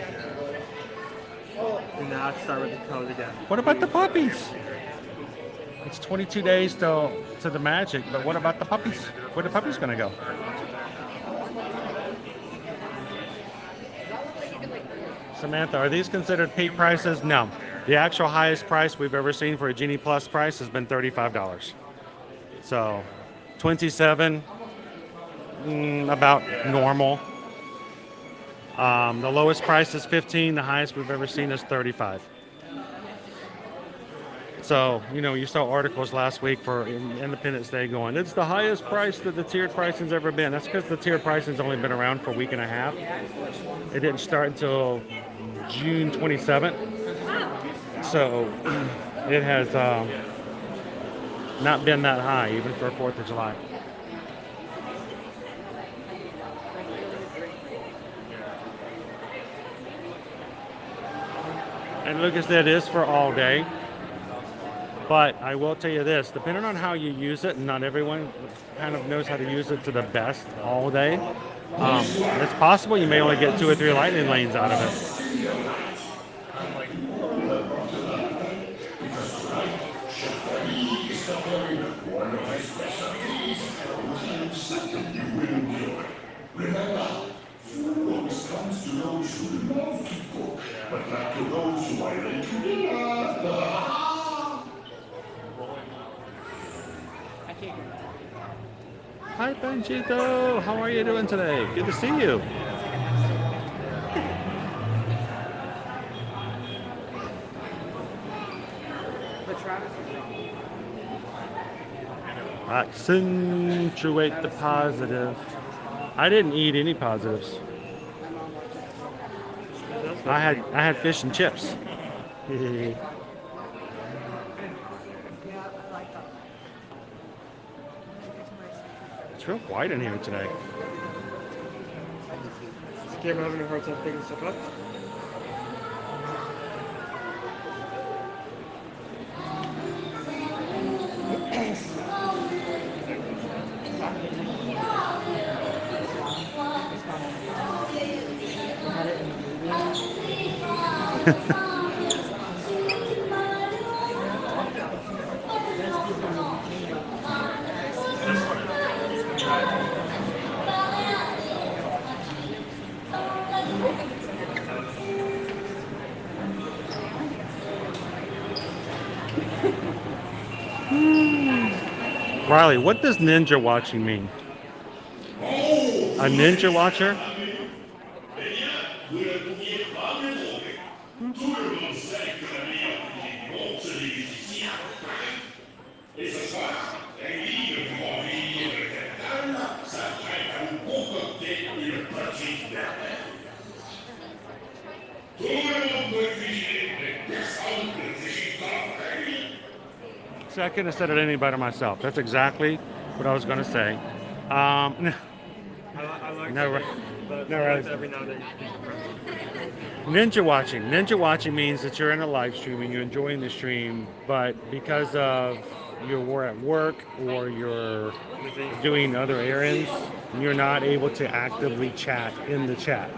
And now let's start with the code again. What about the puppies? It's 22 days to the magic, but what about the puppies? Where the puppies going to go? Samantha, are these considered peak prices? No. The actual highest price we've ever seen for a Genie Plus price has been $35. So, 27, about normal. The lowest price is 15. The highest we've ever seen is 35. So, you know, you saw articles last week for Independence Day going, it's the highest price that the tiered pricing's ever been. That's because the tiered pricing's only been around for a week and a half. It didn't start until June 27th. So, it has not been that high, even for 4th of July. And Lucas, that is for all day. But I will tell you this, depending on how you use it, and not everyone kind of knows how to use it to the best all day, it's possible you may only get 2 or 3 lightning lanes out of it. Remember, food always comes to those who love to cook, but not to those who are ready to love. Hi, Panchito. How are you doing today? Good to see you. Accentuate the positive. I didn't eat any positives. I had fish and chips. It's real quiet in here today. Is the camera having a hard time picking stuff up? Riley, what does ninja watching mean? A ninja watcher? See, I couldn't have said it any better myself. That's exactly what I was going to say. I like No, it, but no, I like right. every now and then. Ninja watching. Ninja watching means that you're in a live stream and you're enjoying the stream, but because of you're at work or you're doing other errands, you're not able to actively chat in the chat.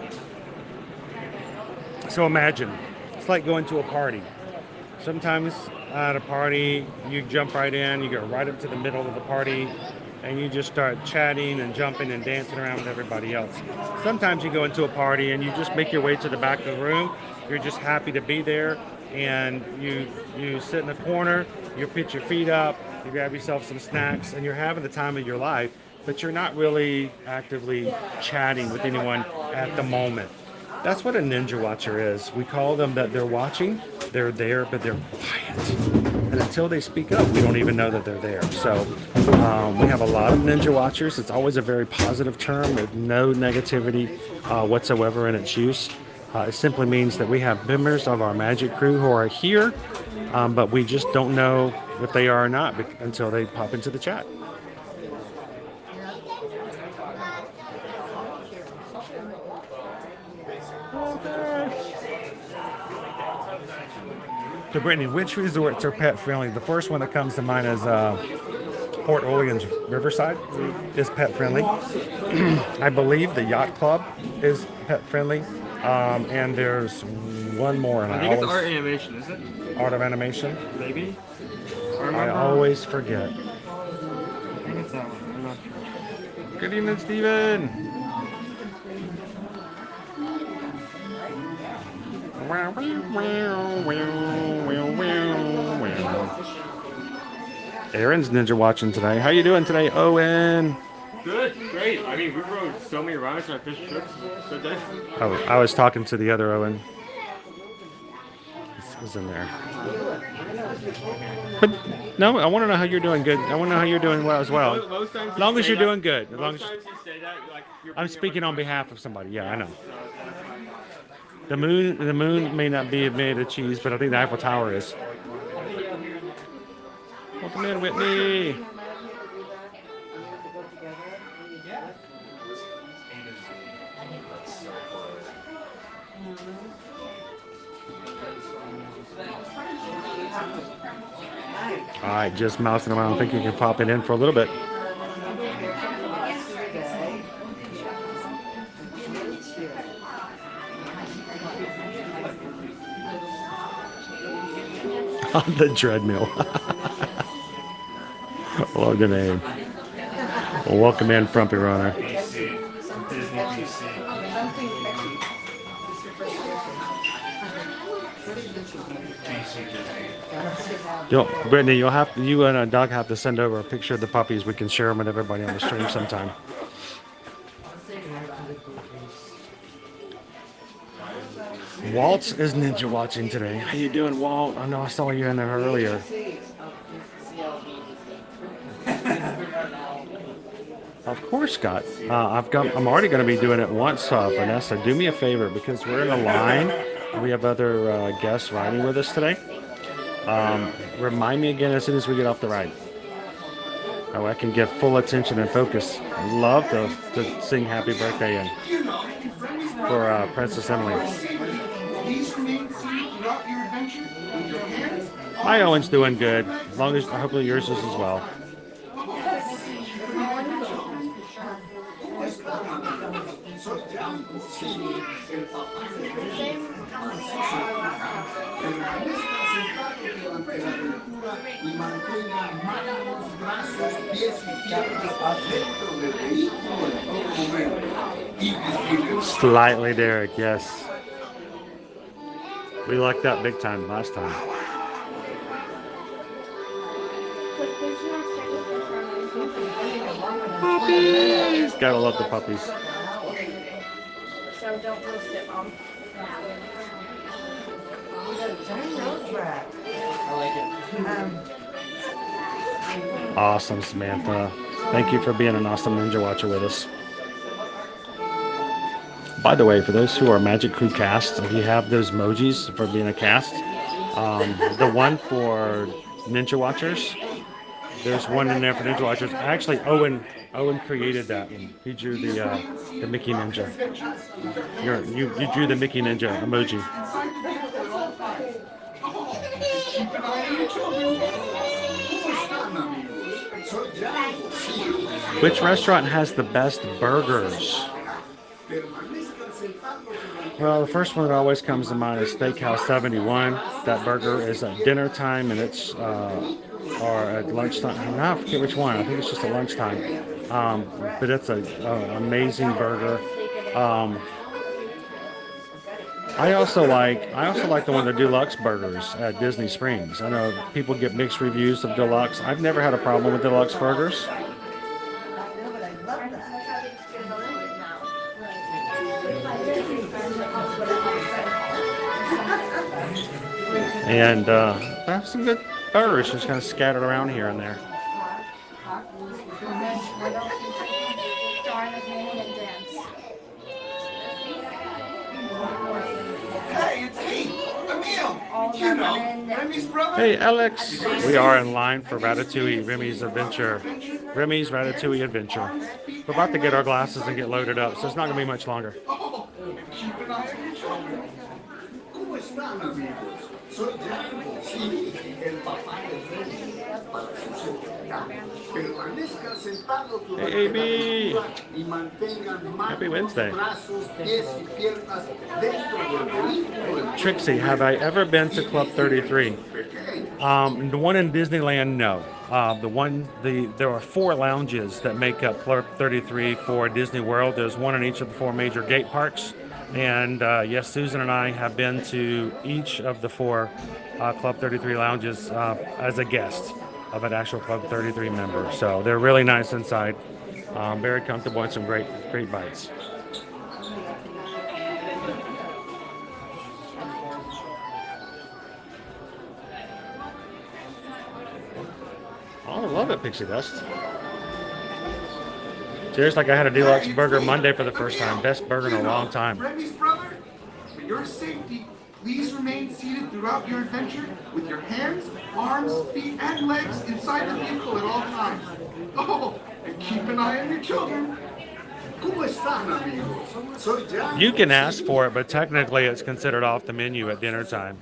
So imagine, it's like going to a party. Sometimes at a party, you jump right in, you go right up to the middle of the party, and you just start chatting and jumping and dancing around with everybody else. Sometimes you go into a party and you just make your way to the back of the room. You're just happy to be there, and you sit in the corner, you put your feet up, you grab yourself some snacks, and you're having the time of your life, but you're not really actively chatting with anyone at the moment. That's what a ninja watcher is. We call them that they're watching, they're there, but they're quiet. And until they speak up, we don't even know that they're there. So we have a lot of ninja watchers. It's always a very positive term with no negativity whatsoever in its use. It simply means that we have members of our magic crew who are here, but we just don't know if they are or not until they pop into the chat. So Brittany, which resorts are pet friendly? The first one that comes to mind is Port Orleans Riverside is pet friendly. I believe the Yacht Club is pet friendly. And there's one more. And I think it's Art Animation, is it? Art of Animation? Maybe? I always forget. I think it's that one. I'm not sure. Good evening, Steven. Aaron's ninja watching today. How you doing today, Owen? Good, great. I mean, we rode so many rides on our fish trips. Good day. I was talking to the other Owen. This was in there. But no, I want to know how you're doing. Good. I want to know how you're doing well as well. As long as you're doing good. As long as I'm speaking on behalf of somebody. Yeah, I know. The moon may not be made of cheese, but I think the Eiffel Tower is. Welcome in, Whitney. All right, just mousing around. I think you can pop it in for a little bit. On the treadmill. Love the name. Well, welcome in, Frumpy Runner. Brittany, you and Doug have to send over a picture of the puppies. We can share them with everybody on the stream sometime. Walt is ninja watching today. How you doing, Walt? I know I saw you in there earlier. Of course, Scott. I'm already going to be doing it once, Vanessa. Do me a favor, because we're in a line. We have other guests riding with us today. Remind me again as soon as we get off the ride. Oh, I can give full attention and focus. I'd love to sing Happy Birthday in for Princess Emily. My Owen's doing good. As long as hopefully yours is as well. Slightly, Derek, yes. We lucked up big time last time. puppies. Gotta love the puppies. So don't roast it, Mom. Awesome, Samantha. Thank you for being an awesome Ninja Watcher with us. By the way, for those who are Magic Crew casts, if you have those emojis for being a cast, the one for Ninja Watchers, there's one in there for Ninja Watchers. Actually, Owen created that one. He drew the Mickey Ninja. You drew the Mickey Ninja emoji. Which restaurant has the best burgers? Well, the first one that always comes to mind is Steakhouse 71. That burger is at dinner time, and it's or at lunchtime. I forget which one. I think it's just at lunchtime. But it's an amazing burger. I also like the one, the deluxe burgers at Disney Springs. I know people get mixed reviews of deluxe. I've never had a problem with deluxe burgers. And I have some good burgers just kind of scattered around here and there. Hey, it's me, Emil. You know, Remy's brother. Hey, Alex. We are in line for Ratatouille, Remy's Adventure. Remy's Ratatouille Adventure. We're about to get our glasses and get loaded up, so it's not going to be much longer. Oh, keep an eye on your children. ¿Cómo están, amigos? Soy Davenport, sí, el papá de Remy. Para su seguridad, permanezcan sentados durante Hey, la AB. película y mantengan Happy Wednesday. brazos, pies y piernas dentro del vehículo. Trixie, have I ever been to Club 33? The one in Disneyland, no. There are 4 lounges that make up Club 33 for Disney World. There's one in each of the 4 major gate parks. And yes, Susan and I have been to each of the 4 Club 33 lounges as a guest of an actual Club 33 member. So they're really nice inside, very comfortable, and some great bites. Oh, I love it, Pixie Dust. Cheers, like I had a deluxe burger Monday for the first time. Best burger in a long time. Remy's brother, for your safety, please remain seated throughout your adventure with your hands, arms, feet, and legs inside the vehicle at all times. Oh, and keep an eye on your children. ¿Cómo están, amigos? Soy Jan. You can ask for it, but technically it's considered off the menu at dinner time.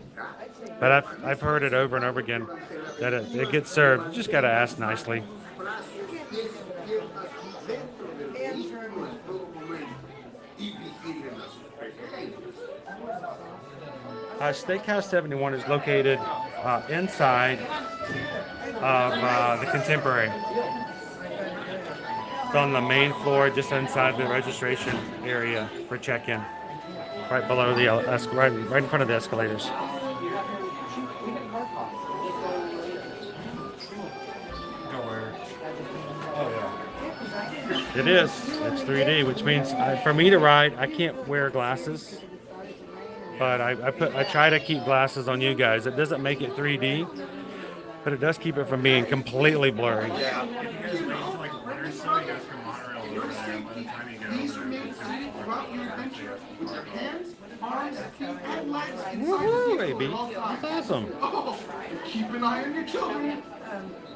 But I've heard it over and over again that it gets served. You just got to ask nicely. Steakhouse 71 is located inside of the Contemporary. It's on the main floor, just inside the registration area for check-in, right below the right in front of the escalators. It is. It's 3D, which means for me to ride, I can't wear glasses. But I try to keep glasses on you guys. It doesn't make it 3D, but it does keep it from being completely blurry. Woohoo, baby. That's awesome. Oh, keep an eye on your children.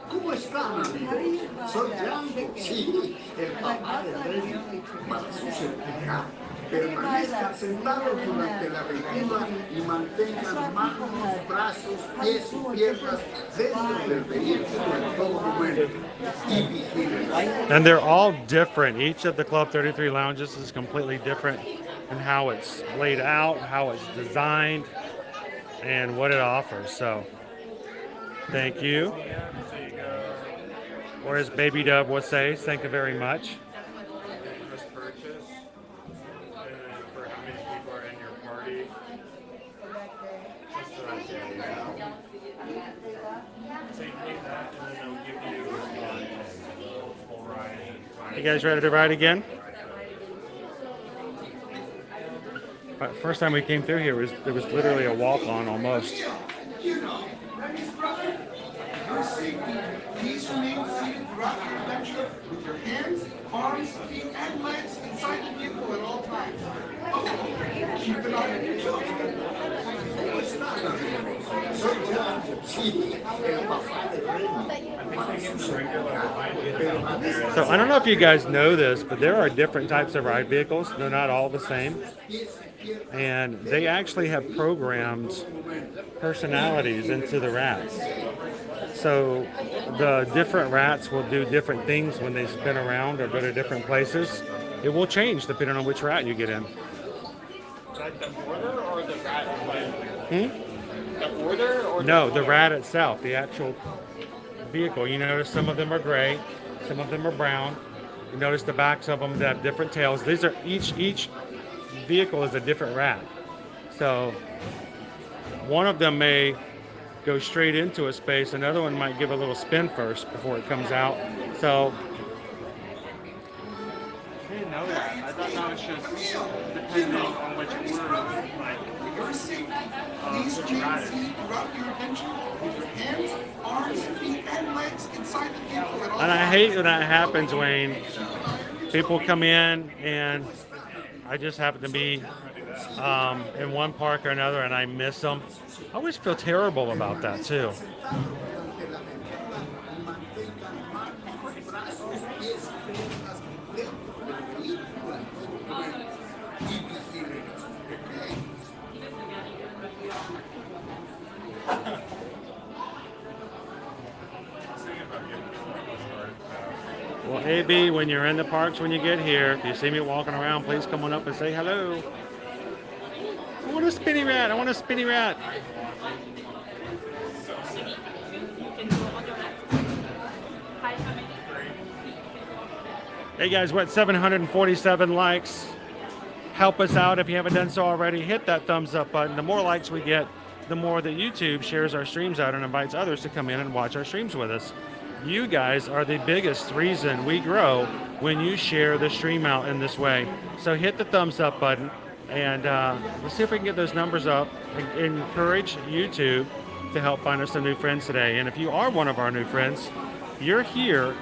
¿Cómo están, amigos? Soy Jan, sí, el papá de Remy. Para su seguridad, permanezcan sentados durante la aventura y mantengan manos, brazos, pies y piernas dentro del vehículo en todo momento. Y vigilen. And they're all different. Each of the Club 33 lounges is completely different in how it's laid out, how it's designed, and what it offers. So, thank you. Or as Baby Dove would say, thank you very much. You guys ready to ride again? First time we came through here, it was literally a walk-on almost. You know, that means brother, your safety, please remain seated throughout your adventure with your hands, arms, feet, and legs inside the vehicle at all times. Oh, keep an eye on your children. So I don't know if you guys know this, but there are different types of ride vehicles. They're not all the same. And they actually have programmed personalities into the rats. So the different rats will do different things when they spin around or go to different places. It will change depending on which rat you get in. Like the order or the rat? Hmm? The order or No, the rat itself, the actual vehicle. You notice some of them are gray, some of them are brown. You notice the backs of them that have different tails. These are each vehicle is a different rat. So one of them may go straight into a space, another one might give a little spin first before it comes out. So I didn't know that. I thought that was just depending on which order, like, which rat is. Throughout your adventure with your hands, arms, feet, and legs inside the vehicle at all and I hate when that happens, Wayne. People come in and I just happen to be in one park or another and I miss them. I always feel terrible about that too. Well, AB, when you're in the parks, when you get here, if you see me walking around, please come on up and say hello. I want a spinny rat. I want a spinny rat. Hey guys, we're at 747 likes. Help us out if you haven't done so already. Hit that thumbs up button. The more likes we get, the more that YouTube shares our streams out and invites others to come in and watch our streams with us. You guys are the biggest reason we grow when you share the stream out in this way. So hit the thumbs up button and let's see if we can get those numbers up and encourage YouTube to help find us some new friends today. And if you are one of our new friends, you're here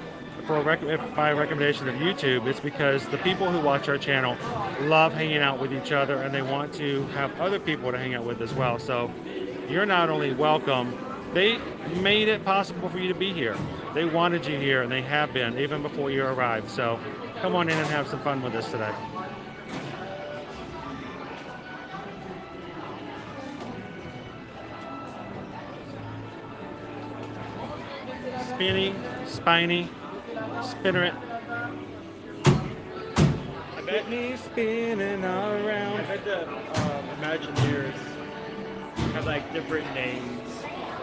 for by recommendation of YouTube. It's because the people who watch our channel love hanging out with each other and they want to have other people to hang out with as well. So you're not only welcome, they made it possible for you to be here. They wanted you here, and they have been, even before you arrived. So come on in and have some fun with us today. Spinny, spiny, spinneret. I bet me spinning around. I bet the Imagineers have like different names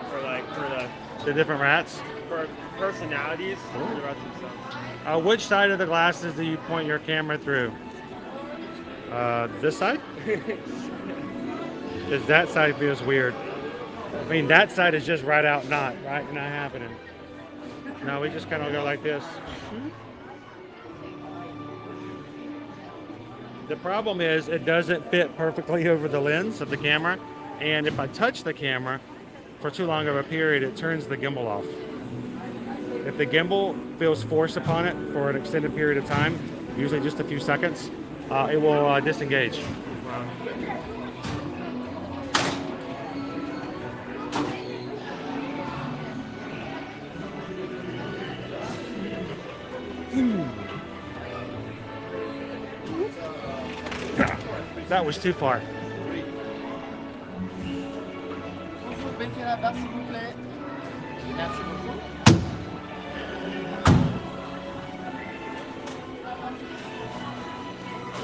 for like for the different rats. For personalities for the rats themselves. Which side of the glasses do you point your camera through? This side? Because that side feels weird. I mean, that side is just right out, not happening. No, we just kind of go like this. The problem is it doesn't fit perfectly over the lens of the camera, and if I touch the camera for too long of a period, it turns the gimbal off. If the gimbal feels force upon it for an extended period of time, usually just a few seconds, it will disengage. That was too far.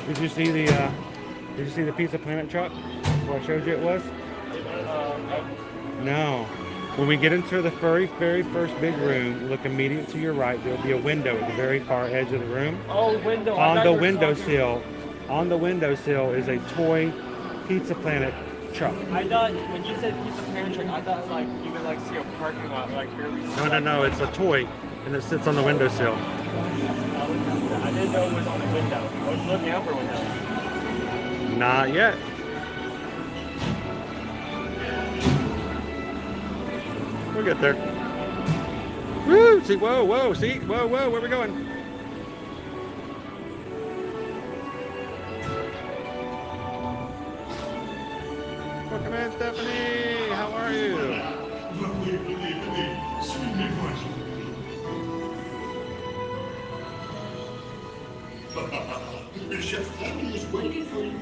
Did you see the Pizza Planet truck? What I showed you it was? No. When we get into the very first big room, look immediate to your right. There'll be a window at the very far edge of the room. Oh, window. On the windowsill. On the windowsill is a toy Pizza Planet truck. I thought when you said Pizza Planet truck, I thought like you would like see a parking lot like here. No, it's a toy, and it sits on the windowsill. didn't know it was on a window. I was looking out for a window. Not yet. We'll get there. Woo! See, whoa, whoa, see? Whoa, whoa, where are we going? Welcome in, Stephanie. How are you? Chef Andy is waiting for you.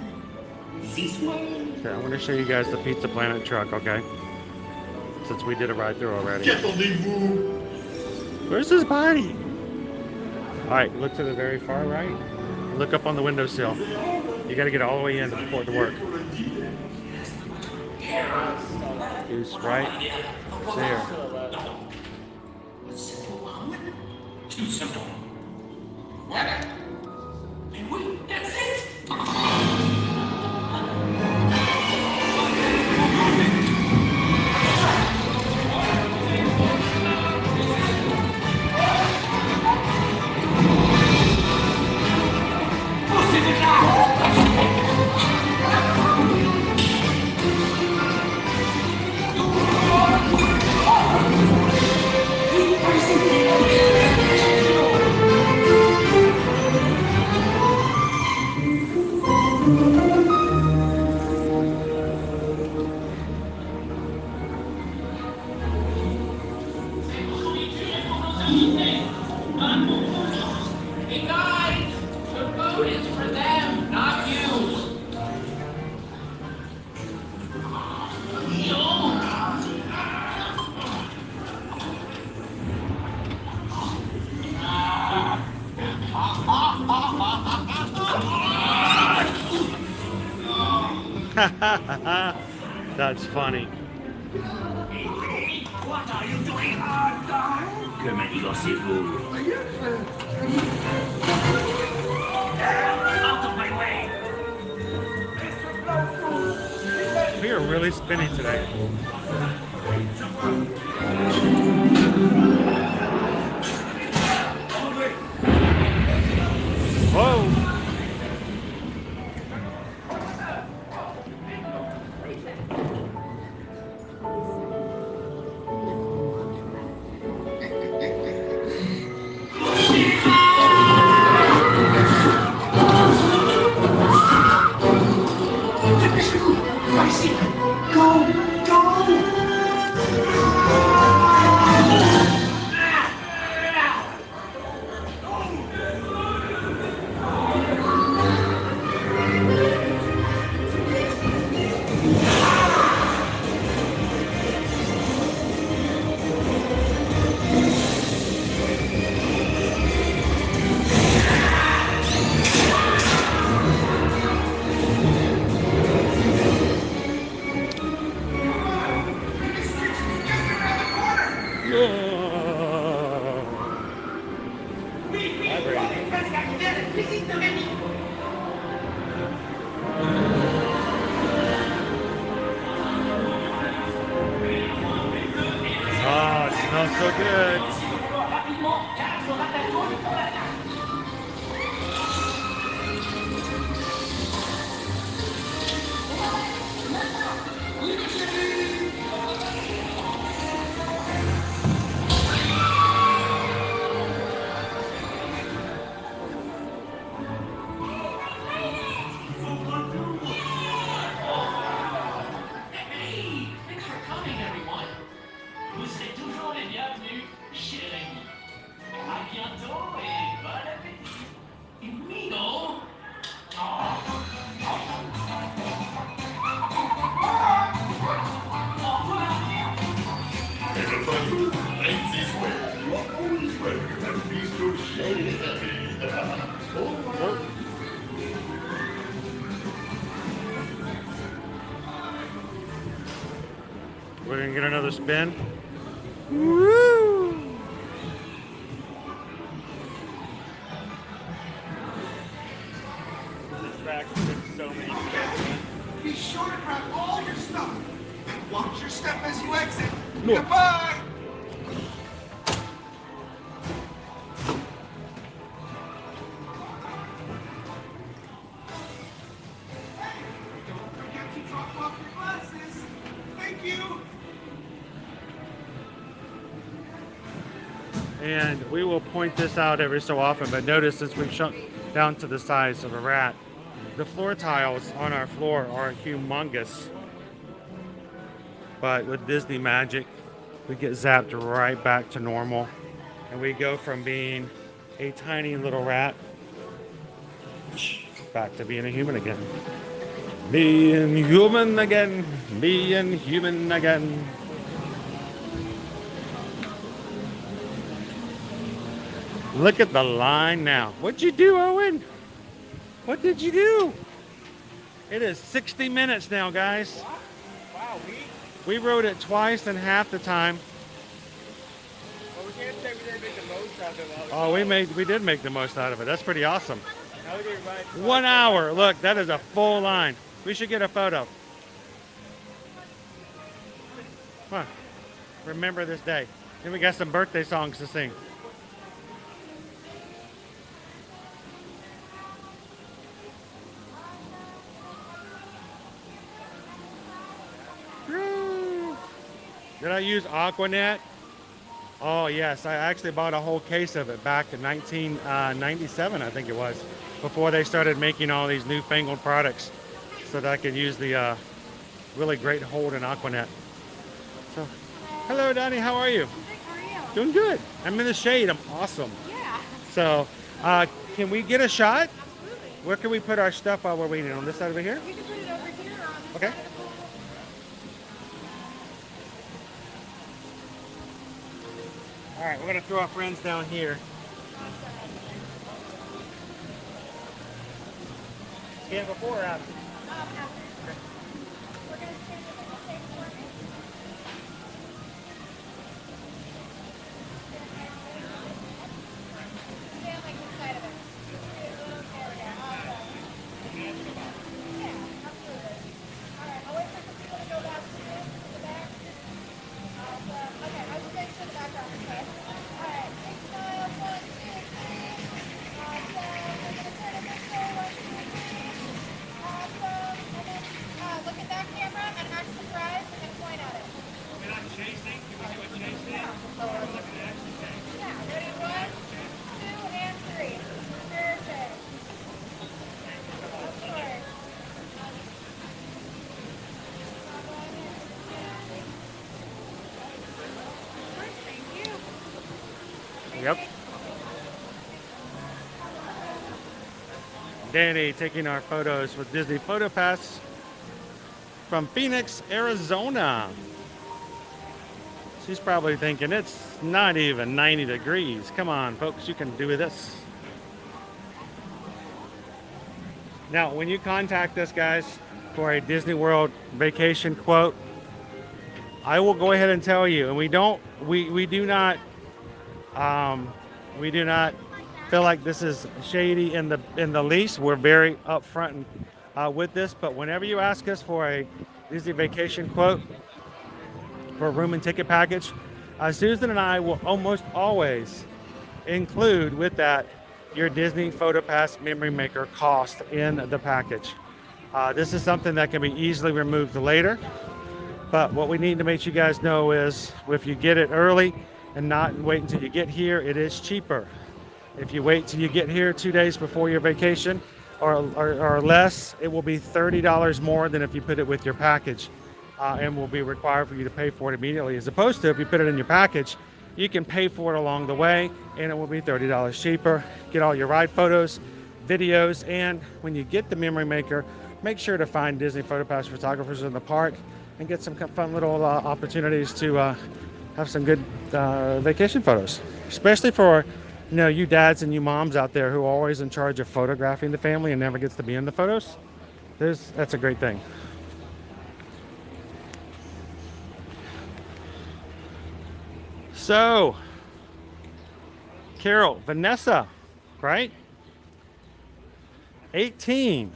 This way. Okay, I'm going to show you guys the Pizza Planet truck, okay? Since we did a ride through already. Where's his body? All right, look to the very far right. Look up on the windowsill. You got to get all the way in for it to work. Goose right there. Too simple. What? And wait, that's it? Hey guys, the food is for them, not you. That's funny. What are you doing? Que manigocez-vous? Out of my way! We are really spinning today. Whoa! Oh, it smells so good. Hey, thanks for coming, everyone. Vous serez toujours les bienvenus chez Rémi. À bientôt et bon appétit. Mino. Never funny. Right this way. You are always welcome and please don't share it. Oh. We're gonna get another spin. Woo! This track has been so many spins. Be sure to grab all your stuff and watch your step as you exit. No. Goodbye. And we will point this out every so often, but notice since we've shrunk down to the size of a rat, the floor tiles on our floor are humongous. But with Disney magic, we get zapped right back to normal. And we go from being a tiny little rat back to being a human again. Being human again. Being human again. Look at the line now. What'd you do, Owen? What did you do? It is 60 minutes now, guys. Wow, we rode it twice in half the time. Well, we can't say we didn't make the most out of it. Oh, we did make the most out of it. That's pretty awesome. Now we get right 1 hour. Look, that is a full line. We should get a photo. Come on. Remember this day. Then we got some birthday songs to sing. Did I use Aquanet? Oh yes, I actually bought a whole case of it back in 1997, I think it was, before they started making all these newfangled products, so that I could use the really great hold in Aquanet. So, hello Donnie, how are you? How are you? Doing good. I'm in the shade, I'm awesome. Yeah. So, can we get a shot? Absolutely. Where can we put our stuff while we're waiting? On this side over here? You can put it over here or on this Okay. side of the pool. All right, we're gonna throw our friends down here. Scan before or after? Yep. Danny taking our photos with Disney Photo Pass from Phoenix, Arizona. She's probably thinking it's not even 90 degrees. Come on, folks, you can do this. Now, when you contact us, guys, for a Disney World vacation quote, I will go ahead and tell you, and we do not feel like this is shady in the least. We're very upfront with this, but whenever you ask us for a Disney vacation quote for a room and ticket package, Susan and I will almost always include with that your Disney Photo Pass Memory Maker cost in the package. This is something that can be easily removed later, but what we need to make you guys know is if you get it early and not wait until you get here, it is cheaper. If you wait till you get here 2 days before your vacation or less, it will be $30 more than if you put it with your package, and will be required for you to pay for it immediately, as opposed to if you put it in your package, you can pay for it along the way and it will be $30 cheaper. Get all your ride photos, videos, and when you get the memory maker, make sure to find Disney Photo Pass photographers in the park and get some fun little opportunities to have some good vacation photos, especially for you dads and you moms out there who are always in charge of photographing the family and never gets to be in the photos. That's a great thing. So, Carol, Vanessa, right? 18.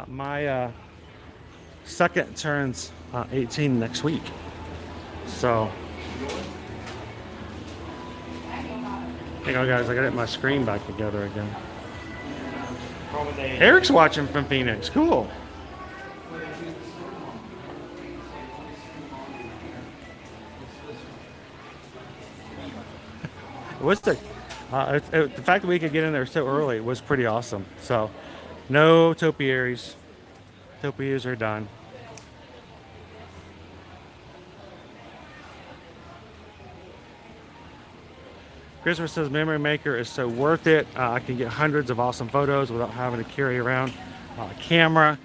My second turns 18 next week. So, hang on guys, I gotta get my screen back together again. Eric's watching from Phoenix, cool. It was the fact that we could get in there so early was pretty awesome. So, no topiaries. Topiaries are done. Christopher says Memory Maker is so worth it. I can get hundreds of awesome photos without having to carry around a camera.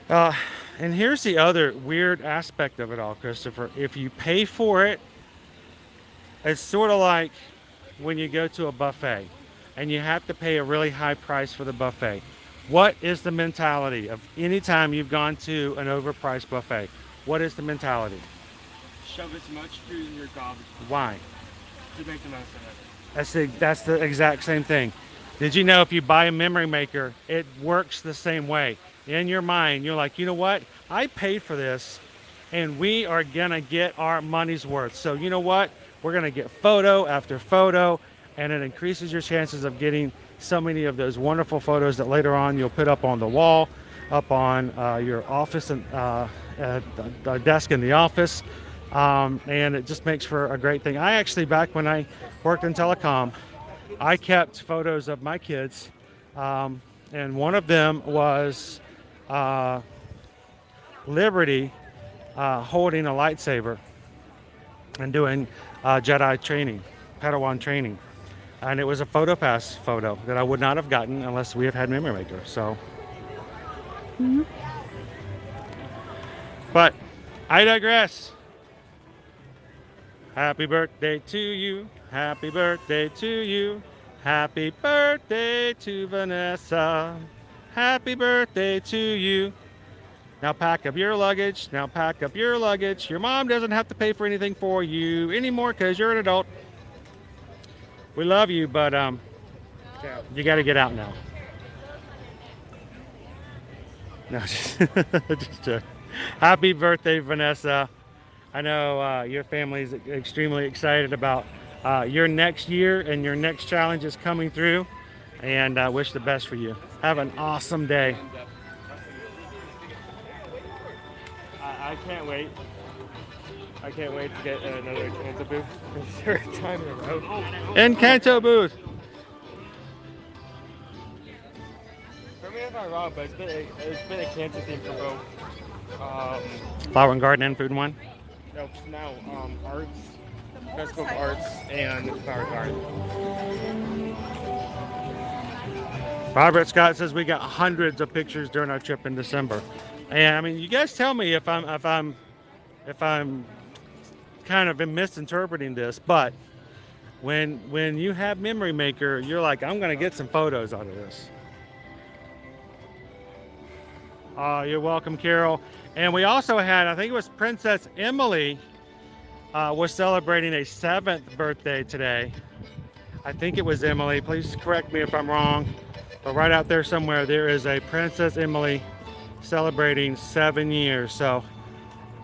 And here's the other weird aspect of it all, Christopher. If you pay for it, it's sort of like when you go to a buffet and you have to pay a really high price for the buffet. What is the mentality of any time you've gone to an overpriced buffet? What is the mentality? Shove as much food in your garbage. Why? To make the most of it. That's the exact same thing. Did you know if you buy a Memory Maker, it works the same way? In your mind, you're like, you know what? I paid for this, and we are gonna get our money's worth. So you know what? We're gonna get photo after photo, and it increases your chances of getting so many of those wonderful photos that later on you'll put up on the wall, up on your office and the desk in the office. And it just makes for a great thing. I actually, back when I worked in telecom, I kept photos of my kids, and one of them was Liberty holding a lightsaber and doing Jedi training, Padawan training. And it was a PhotoPass photo that I would not have gotten unless we had had Memory Maker. So, but I digress. Happy birthday to you. Happy birthday to you. Happy birthday to Vanessa. Happy birthday to you. Now pack up your luggage. Now pack up your luggage. Your mom doesn't have to pay for anything for you anymore because you're an adult. We love you, but you got to get out now. No, just happy birthday, Vanessa. I know your family is extremely excited about your next year and your next challenge is coming through, and I wish the best for you. Have an awesome day. I can't wait. I can't wait to get another Kanto booth for the third time in a row. In Kanto booth. Correct me if I'm wrong, but it's been a Kanto theme for both. Flower and Garden and Food and Wine. No, now Arts, Festival of Arts, and Flower Garden. Robert Scott says we got hundreds of pictures during our trip in December, and I mean, you guys tell me if I'm kind of misinterpreting this, but when you have Memory Maker, you're like, I'm gonna get some photos out of this. You're welcome, Carol. And we also had, I think it was Princess Emily was celebrating a 7th birthday today. I think it was Emily. Please correct me if I'm wrong. But right out there somewhere, there is a Princess Emily celebrating 7 years. So,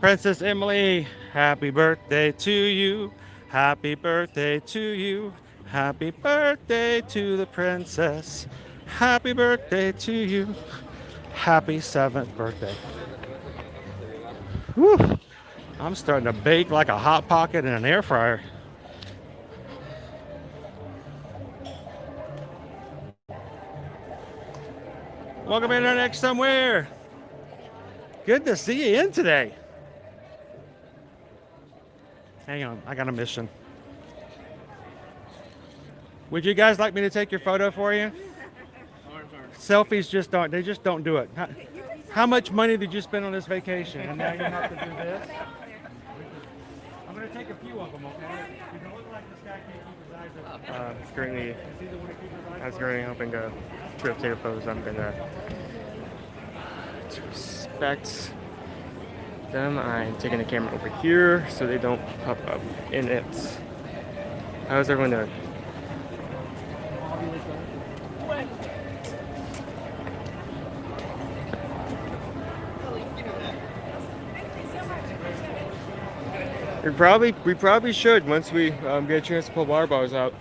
Princess Emily, happy birthday to you. Happy birthday to you. Happy birthday to the princess. Happy birthday to you. Happy 7th birthday. Whew. I'm starting to bake like a Hot Pocket in an air fryer. Welcome in our next somewhere. Good to see you in today. Hang on, I got a mission. Would you guys like me to take your photo for you? Selfies just don't do it. How much money did you spend on this vacation? And now you have to do this? I'm going to take a few of them, okay? You don't look like this guy can't keep his eyes open. I was currently hoping to take a photo of something to respect them. I'm taking the camera over here so they don't pop up in it. How's everyone doing? We probably should once we get a chance to pull water bottles out.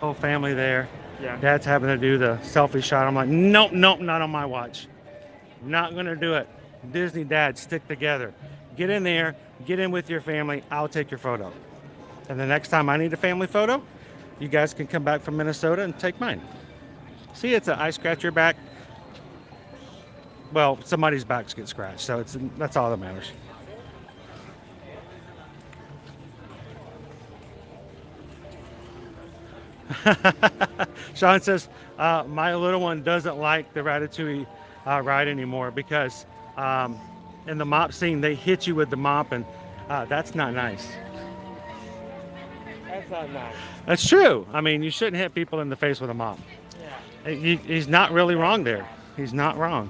Whole family there. Yeah. Dad's having to do the selfie shot. I'm like, nope, not on my watch. Not gonna do it. Disney dads stick together. Get in there, get in with your family. I'll take your photo. And the next time I need a family photo, you guys can come back from Minnesota and take mine. See, it's I scratch your back. Well, somebody's backs get scratched, so that's all that matters. Sean says, my little one doesn't like the Ratatouille ride anymore because in the mop scene, they hit you with the mop, and that's not nice. That's not nice. That's true. I mean, you shouldn't hit people in the face with a mop. Yeah. He's not really wrong there. He's not wrong.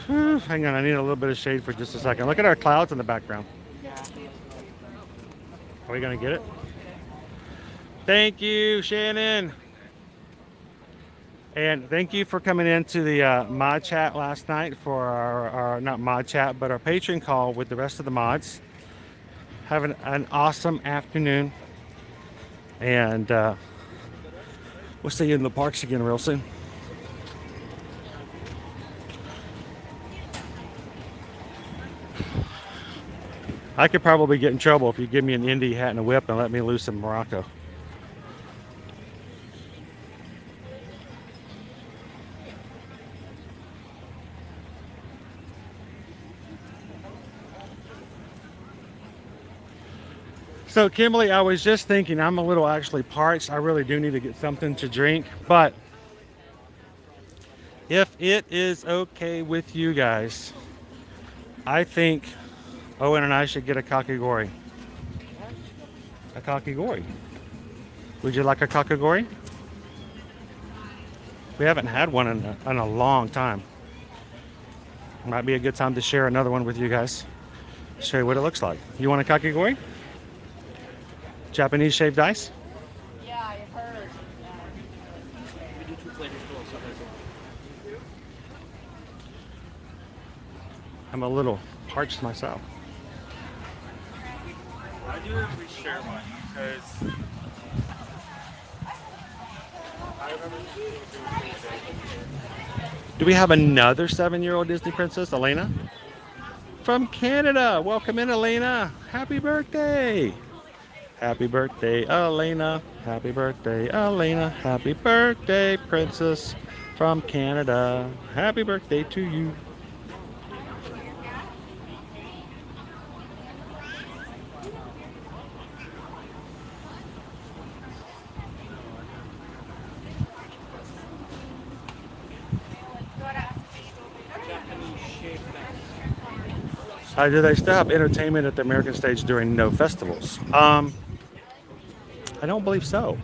Whew, hang on, I need a little bit of shade for just a second. Look at our clouds in the background. Are we going to get it? Thank you, Shannon. And thank you for coming into the mod chat last night for our not mod chat, but our patron call with the rest of the mods. Have an awesome afternoon. And we'll see you in the parks again real soon. I could probably get in trouble if you give me an Indy hat and a whip and let me loose in Morocco. So Kimberly, I was just thinking, I'm a little actually parched. I really do need to get something to drink, but if it is okay with you guys, I think Owen and I should get a kakigori. A kakigori. Would you like a kakigori? We haven't had one in a long time. Might be a good time to share another one with you guys. Show you what it looks like. You want a kakigori? Japanese shaved ice? Yeah, I heard. We do 2 flavors too. I'm a little parched myself. I do if we share one because I remember. Do we have another 7-year-old Disney princess, Elena? From Canada. Welcome in, Elena. Happy birthday. Happy birthday, Elena. Happy birthday, Elena. Happy birthday, princess from Canada. Happy birthday to you. Do they still have entertainment at the American stage during no festivals? I don't believe so.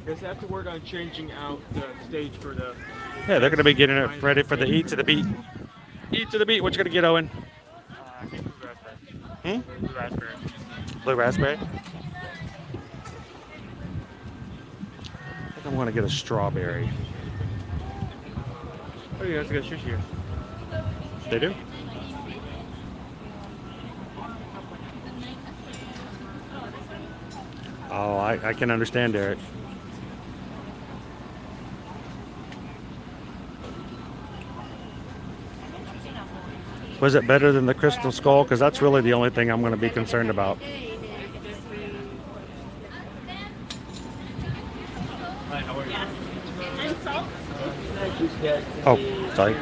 Because they have to work on changing out the stage for the... Yeah, they're going to be getting it ready for the Eat to the Beat. Eat to the Beat. What you going to get, Owen? I think blue raspberry. Blue raspberry. Blue raspberry? I think I'm going to get a strawberry. Oh, you have to get sushi here. They do? Oh, I can understand, Derek. Was it better than the Crystal Skull? Because that's really the only thing I'm going to be concerned about. Oh, sorry.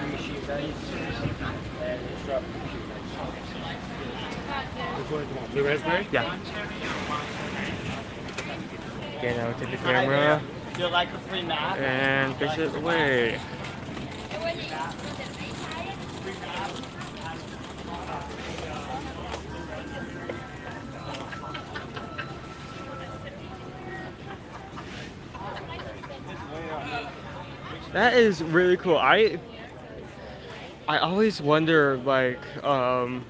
Blue raspberry? Yeah. Okay, now take the camera Do you like the free map? and face it away. That is really cool. I always wonder like how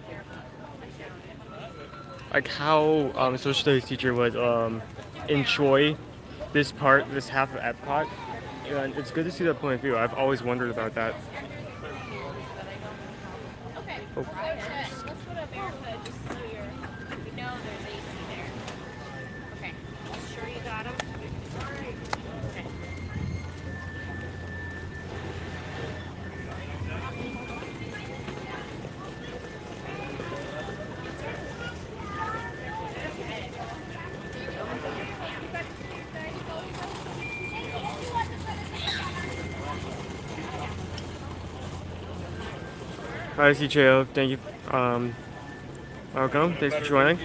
a social studies teacher would enjoy this half of Epcot, and it's good to see that point of view. I've always wondered about that. Oh. Let's go to Barefoot just so you know there's AC there. Okay, sure you got him? Okay. Hi, CJO. Thank you. Welcome. Thanks for joining.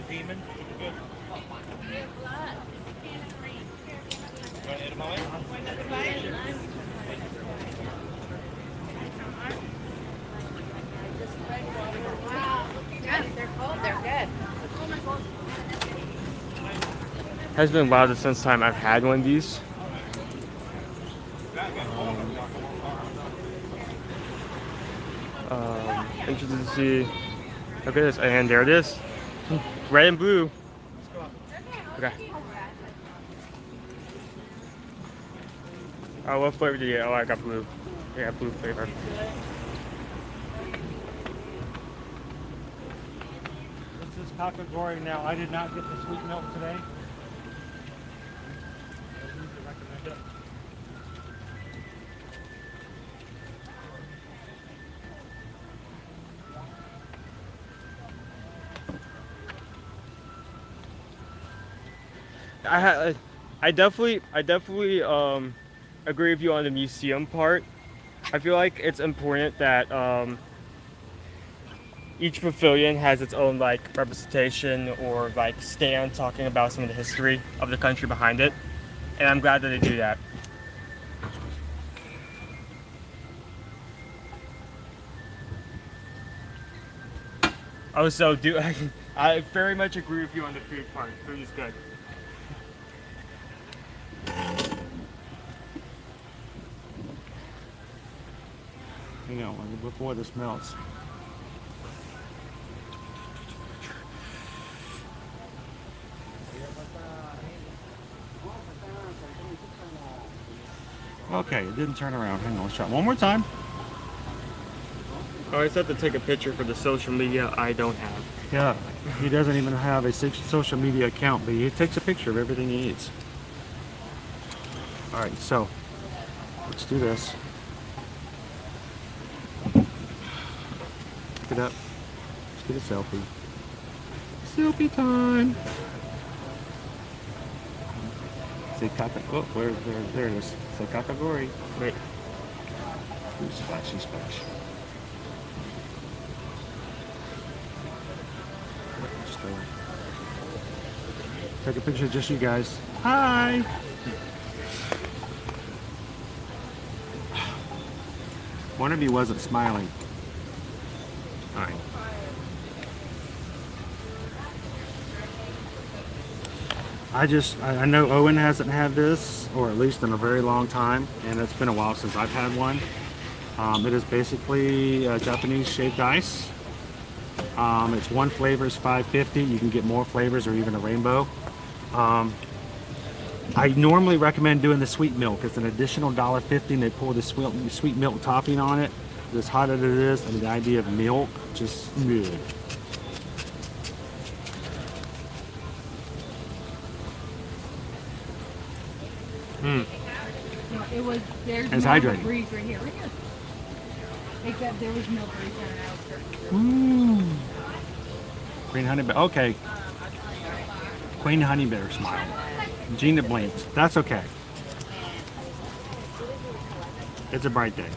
They're cold. They're good. Has been a while since time I've had one of these. Interested to see. Look at this, and there it is. Red and blue. Okay. Oh, what flavor did you get? Oh, I got blue. I got blue flavor. This is Kakagori now. I did not get the sweet milk today. I definitely agree with you on the museum part. I feel like it's important that each pavilion has its own like representation or like stand talking about some of the history of the country behind it, and I'm glad that they do that. Oh, so I very much agree with you on the food part. Food is good. Hang on, before this melts. Okay, it didn't turn around. Hang on, let's try one more time. I always have to take a picture for the social media I don't have. Yeah, he doesn't even have a social media account, but he takes a picture of everything he eats. All right, so let's do this. Pick it up. Let's get a selfie. Selfie time. Say Kaka. Oh, there it is. Say Kakagori. Wait. Ooh, splashy splash. Take a picture of just you guys. Hi. One of you wasn't smiling. All right. I know Owen hasn't had this, or at least in a very long time, and it's been a while since I've had one. It is basically Japanese shaved ice. It's one flavor is $5.50. You can get more flavors or even a rainbow. I normally recommend doing the sweet milk. It's an additional $1.50, and they pour the sweet milk topping on it. As hot as it is, I mean, the idea of milk, just good. It was, there's it's milk hydrating. breeze right here. Except there was milk breeze on it. Mmm. Queen Honey Bear. Okay. Queen Honey Bear smile. Gina blinked. That's okay. It's a bright day.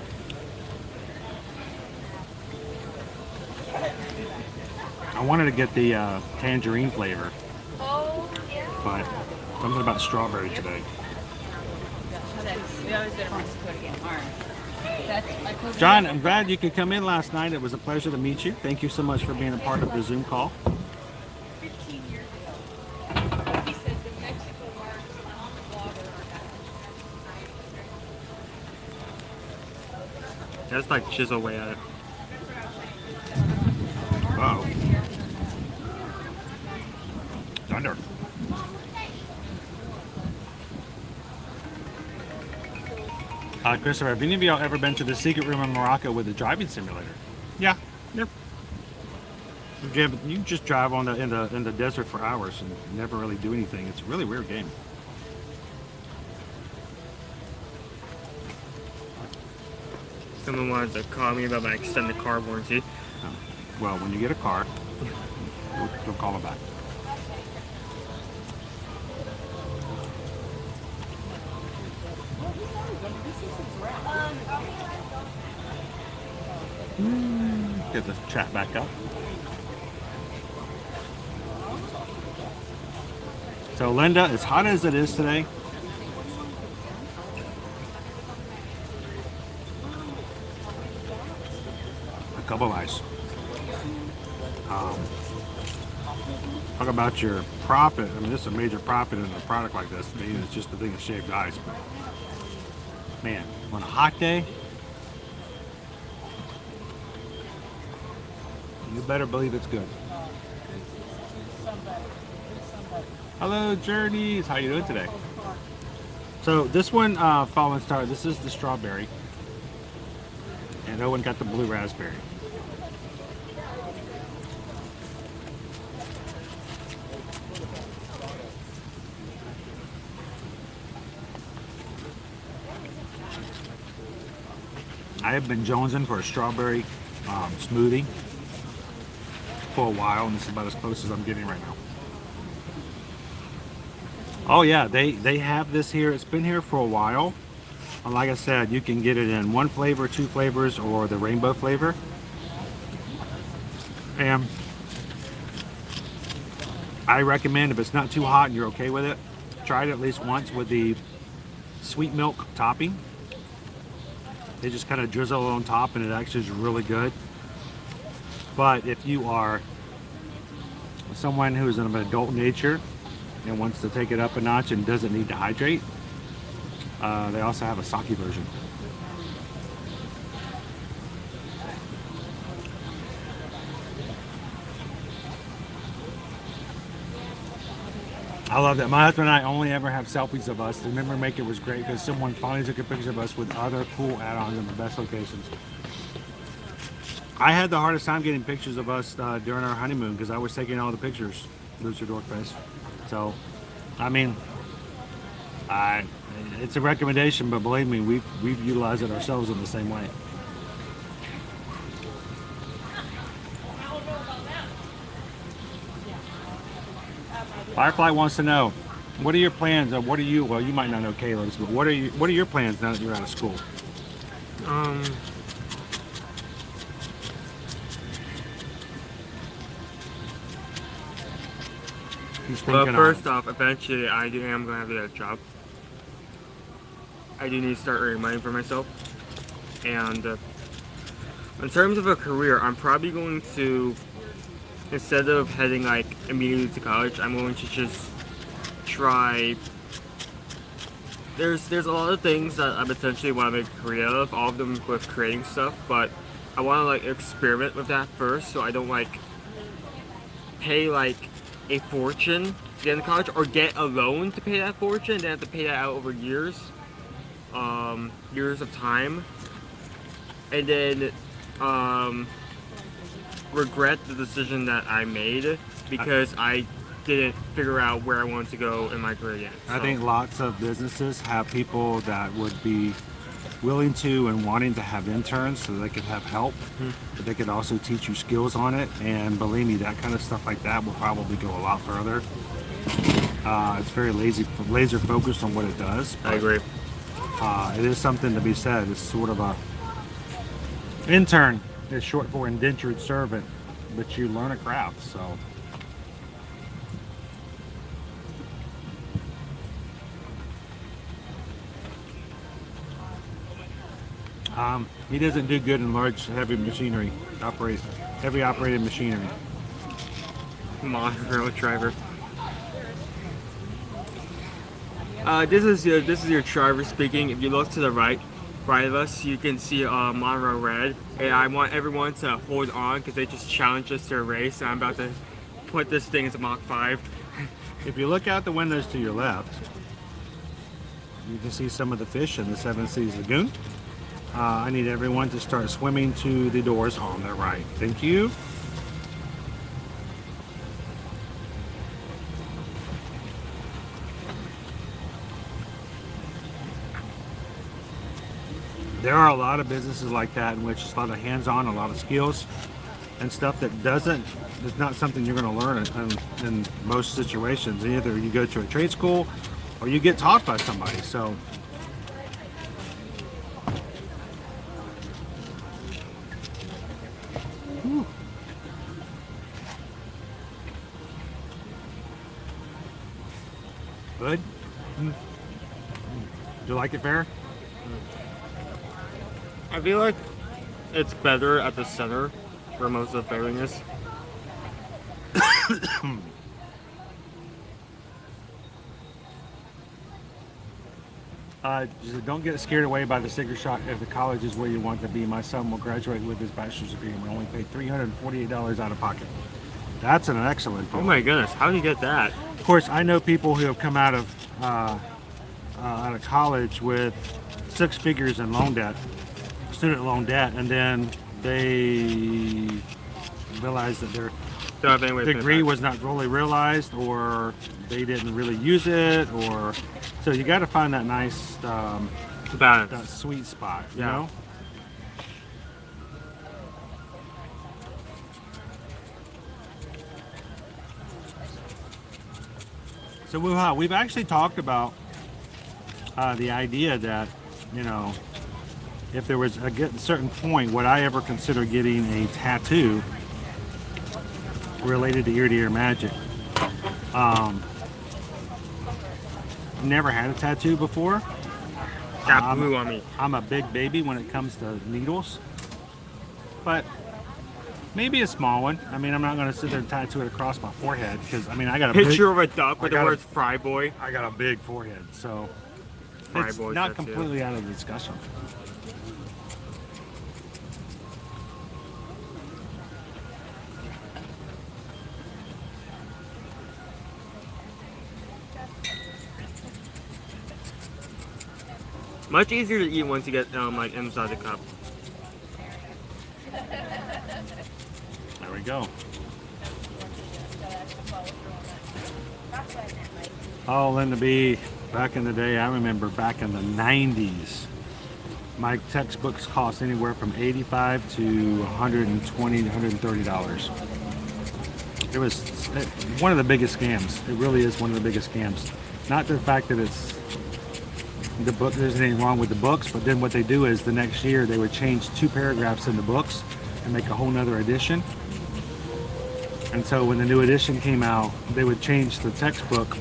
I wanted to get the tangerine flavor, but something about strawberry today. We always go to Mexico to get orange. John, I'm glad you could come in last night. It was a pleasure to meet you. Thank you so much for being a part of the Zoom call. 15 years ago. He said the Mexico marks on the water are That's like chisel away at it. Wow. Thunder. Christopher, have any of y'all ever been to the secret room in Morocco with a driving simulator? Yeah. Yep. You just drive on in the desert for hours and never really do anything. It's a really weird game. Someone wanted to call me about my extended car warranty. Well, when you get a car, you'll call them back. get the chat back up. So Linda, as hot as it is today, a cup of ice. Talk about your profit. I mean, this is a major profit in a product like this. I mean, it's just a thing of shaved ice. But man, on a hot day, you better believe it's good. Hello, Journeys. How you doing today? So this one, Fallen Star, this is the strawberry. And Owen got the blue raspberry. I have been jonesing for a strawberry smoothie for a while, and this is about as close as I'm getting right now. Oh yeah, they have this here. It's been here for a while. And like I said, you can get it in one flavor, two flavors, or the rainbow flavor. And I recommend, if it's not too hot and you're okay with it, try it at least once with the sweet milk topping. They just kind of drizzle on top, and it actually is really good. But if you are someone who's of an adult nature and wants to take it up a notch and doesn't need to hydrate, they also have a sake version. I love that. My husband and I only ever have selfies of us. The memory maker was great because someone finally took a picture of us with other cool add-ons in the best locations. I had the hardest time getting pictures of us during our honeymoon because I was taking all the pictures, Loser Dorkfest. So, I mean, it's a recommendation, but believe me, we've utilized it ourselves in the same way. Firefly wants to know, what are your plans? Or what are you? Well, you might not know Kayla's, but what are your plans now that you're out of school? Well, first off, eventually I am going to have to get a job. I do need to start earning money for myself. And in terms of a career, I'm probably going to, instead of heading like immediately to college, I'm going to just try. There's a lot of things that I potentially want to make a career of, all of them with creating stuff, but I want to like experiment with that first, so I don't like pay like a fortune to get into college, or get a loan to pay that fortune and then have to pay that out over years of time, and then regret the decision that I made because I didn't figure out where I wanted to go in my career yet. So. I think lots of businesses have people that would be willing to and wanting to have interns so they could have help, but they could also teach you skills on it, and believe me, that kind of stuff like that will probably go a lot further. It's very laser focused on what it does. I agree. It is something to be said. It's sort of a intern is short for indentured servant, but you learn a craft. So he doesn't do good in large, heavy machinery. Heavy operated machinery. Monorail driver. This is your driver speaking. If you look to the right of us, you can see Monorail Red, and I want everyone to hold on because they just challenged us to a race, and I'm about to put this thing into Mach 5. If you look out the windows to your left, you can see some of the fish in the Seven Seas Lagoon. I need everyone to start swimming to the doors on their right. Thank you. There are a lot of businesses like that in which it's a lot of hands-on, a lot of skills and stuff that it's not something you're going to learn in most situations. Either you go to a trade school or you get taught by somebody. So good. Do you like it, Fair? I feel like it's better at the center where most of the filling is. Just don't get scared away by the sticker shock. If the college is where you want to be, my son will graduate with his bachelor's degree and will only pay $348 out of pocket. That's an excellent deal. Oh my goodness, how do you get that? Of course, I know people who have come out of college with 6 figures in loan debt, student loan debt, and then they realized that their degree was not fully realized, or they didn't really use it, or so you got to find that nice balance, that sweet spot, you Yeah. know. So we've actually talked about the idea that, you know, if there was a certain point, would I ever consider getting a tattoo related to ear magic? Never had a tattoo before. Got blue on me. I'm a big baby when it comes to needles, but maybe a small one. I mean, I'm not going to sit there and tattoo it across my forehead because, I mean, I got a Picture of a duck with the words Fry Boy. I got a big forehead, so Fry it's Boy not tattoo. completely out of the discussion. Much easier to eat once you get like inside the cup. There we go. Oh, Linda B, back in the day, I remember back in the 90s, my textbooks cost anywhere from $85 to $120 to $130. It was one of the biggest scams. It really is one of the biggest scams. Not the fact that it's the book, there's anything wrong with the books, but then what they do is the next year they would change 2 paragraphs in the books and make a whole nother edition. And so when the new edition came out, they would change the textbook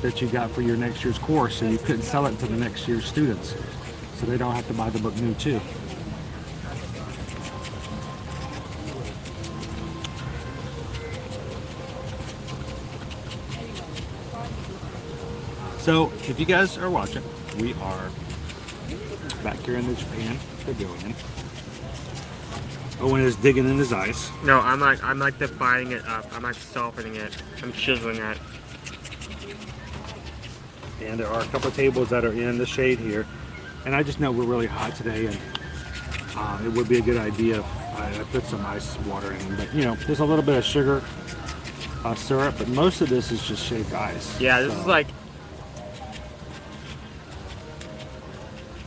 that you got for your next year's course, so you couldn't sell it to the next year's students, so they don't have to buy the book new too. So if you guys are watching, we are back here in the Japan Pavilion. Owen is digging in his ice. No, I'm like dividing it up. I'm like softening it. I'm chiseling it. And there are a couple of tables that are in the shade here. And I just know we're really hot today, and it would be a good idea if I put some ice water in. But you know, there's a little bit of sugar syrup, but most of this is just shaved ice. Yeah, this is like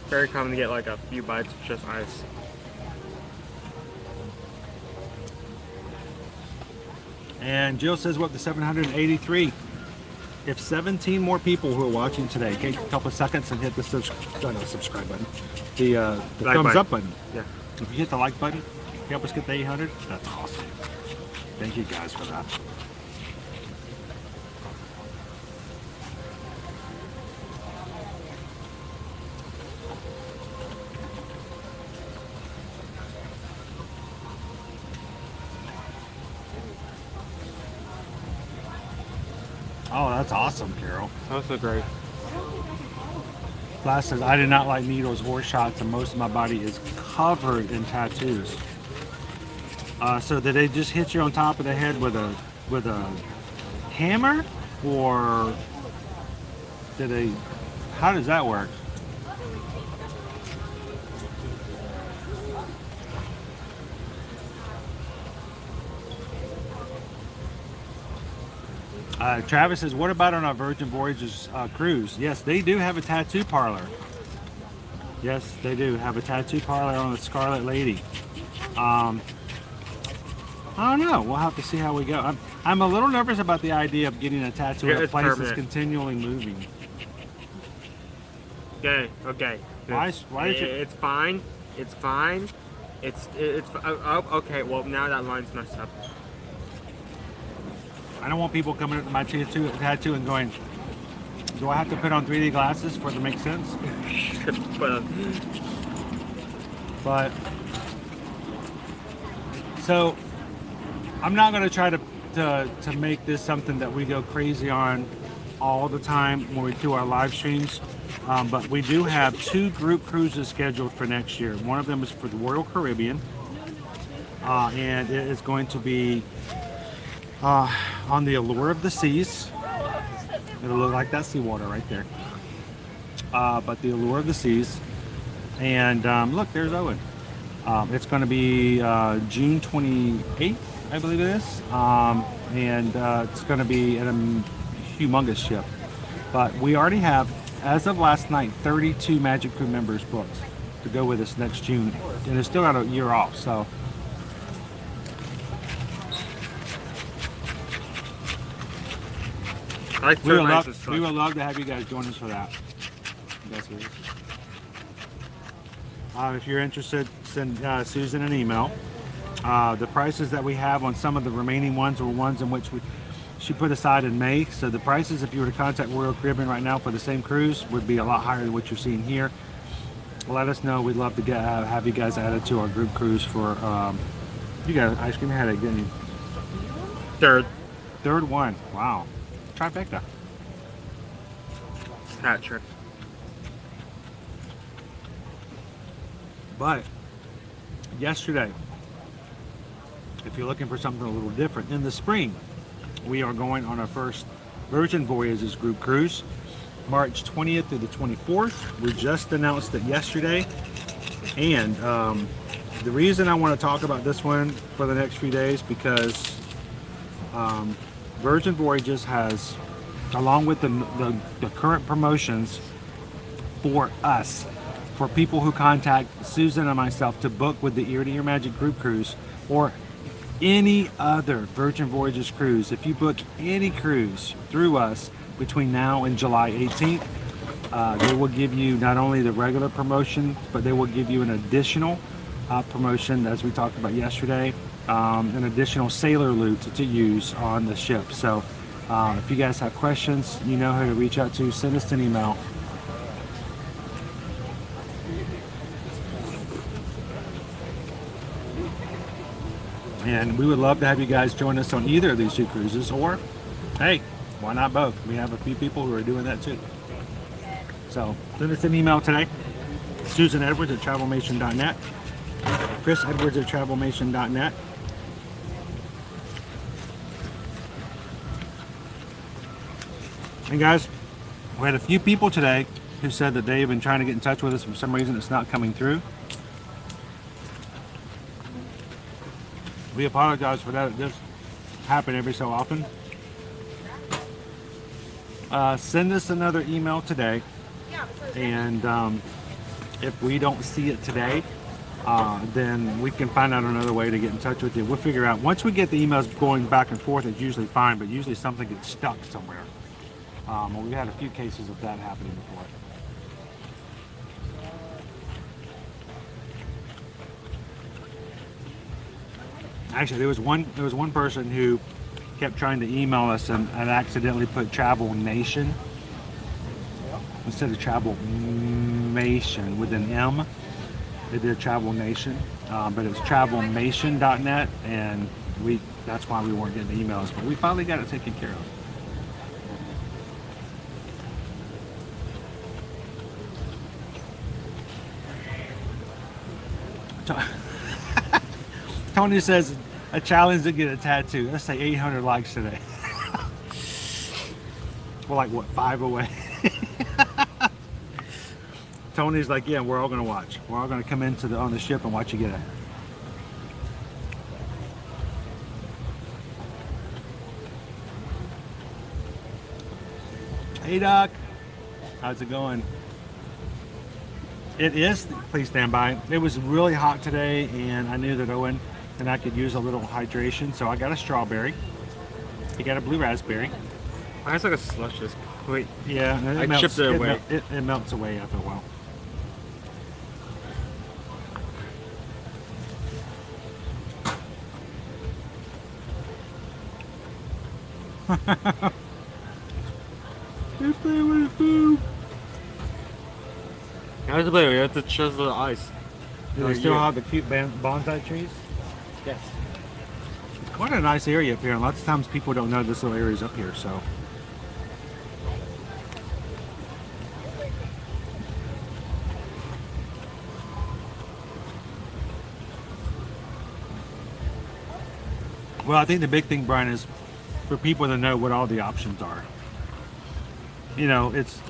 very common to get like a few bites of just ice. And Jill says we're up to 783. If 17 more people who are watching today take a couple of seconds and hit the subscribe button, the Like thumbs button. up button. Yeah. If you hit the like button, help us get to 800. That's awesome. Thank you guys for that. Oh, that's awesome, Carol. That's so great. Glass says, I do not like needles or shots, and most of my body is covered in tattoos. So did they just hit you on top of the head with a hammer, or did they? How does that work? Travis says, what about on our Virgin Voyages cruise? Yes, they do have a tattoo parlor. Yes, they do have a tattoo parlor on the Scarlet Lady. I don't know. We'll have to see how we go. I'm a little nervous about the idea of getting a tattoo in a It's place that's permanent. continually moving. Okay, okay. Why is it? It's fine. It's fine. It's okay. Well, now that line's messed up. I don't want people coming up to my tattoo and going, Do I have to put on 3D glasses for it to make sense? But so I'm not going to try to make this something that we go crazy on all the time when we do our live streams. But we do have 2 group cruises scheduled for next year. One of them is for the Royal Caribbean, and it is going to be on the Allure of the Seas. It'll look like that seawater right there. But the Allure of the Seas. And look, there's Owen. It's going to be June 28th, I believe it is. And it's going to be in a humongous ship. But we already have, as of last night, 32 Magic Crew members booked to go with us next June. And it's still got a year off, so. We would love to have you guys join us for that. If you're interested, send Susan an email. The prices that we have on some of the remaining ones were ones in which she put aside in May. So the prices, if you were to contact Royal Caribbean right now for the same cruise, would be a lot higher than what you're seeing here. Let us know. We'd love to have you guys added to our group cruise for. You got ice cream headache, didn't you? Third one. Wow. Trifecta. Hat trick. But yesterday, if you're looking for something a little different, in the spring, we are going on our first Virgin Voyages group cruise, March 20th through the 24th. We just announced it yesterday. And the reason I want to talk about this one for the next few days, because Virgin Voyages has, along with the current promotions for us, for people who contact Susan and myself to book with the Ear to Ear Magic group cruise or any other Virgin Voyages cruise. If you book any cruise through us between now and July 18th, they will give you not only the regular promotion, but they will give you an additional promotion, as we talked about yesterday, an additional sailor loot to use on the ship. So if you guys have questions, you know who to reach out to. Send us an email. And we would love to have you guys join us on either of these 2 cruises, or hey, why not both? We have a few people who are doing that too. So send us an email today. Susan Edwards at travelmation.net, Chris Edwards at travelmation.net. And guys, we had a few people today who said that they have been trying to get in touch with us. For some reason, it's not coming through. We apologize for that. It does happen every so often. Send us another email today, and if we don't see it today, then we can find out another way to get in touch with you. We'll figure out. Once we get the emails going back and forth, it's usually fine, but usually something gets stuck somewhere. We've had a few cases of that happening before. Actually, there was one person who kept trying to email us and accidentally put Travel Nation instead of Travel Mation with an M. They did Travel Nation, but it's travelmation.net, and that's why we weren't getting the emails. But we finally got it taken care of. Tony says a challenge to get a tattoo. Let's say 800 likes today. We're like, what, 5 away? Tony's like, yeah, we're all gonna watch. We're all gonna come into on the ship and watch you get it. Hey Doc, how's it going? It is, please stand by. It was really hot today, and I knew that Owen and I could use a little hydration, so I got a strawberry. He got a blue raspberry. It's like a slush. Wait, yeah, I chipped it away. It melts away after a while. Let's play with food. How's the play? We have to chisel the ice. Do they still have the cute bonsai trees? Yes. It's quite a nice area up here, and lots of times people don't know this little area's up here, so. Well, I think the big thing, Brian, is for people to know what all the options are. You know, it's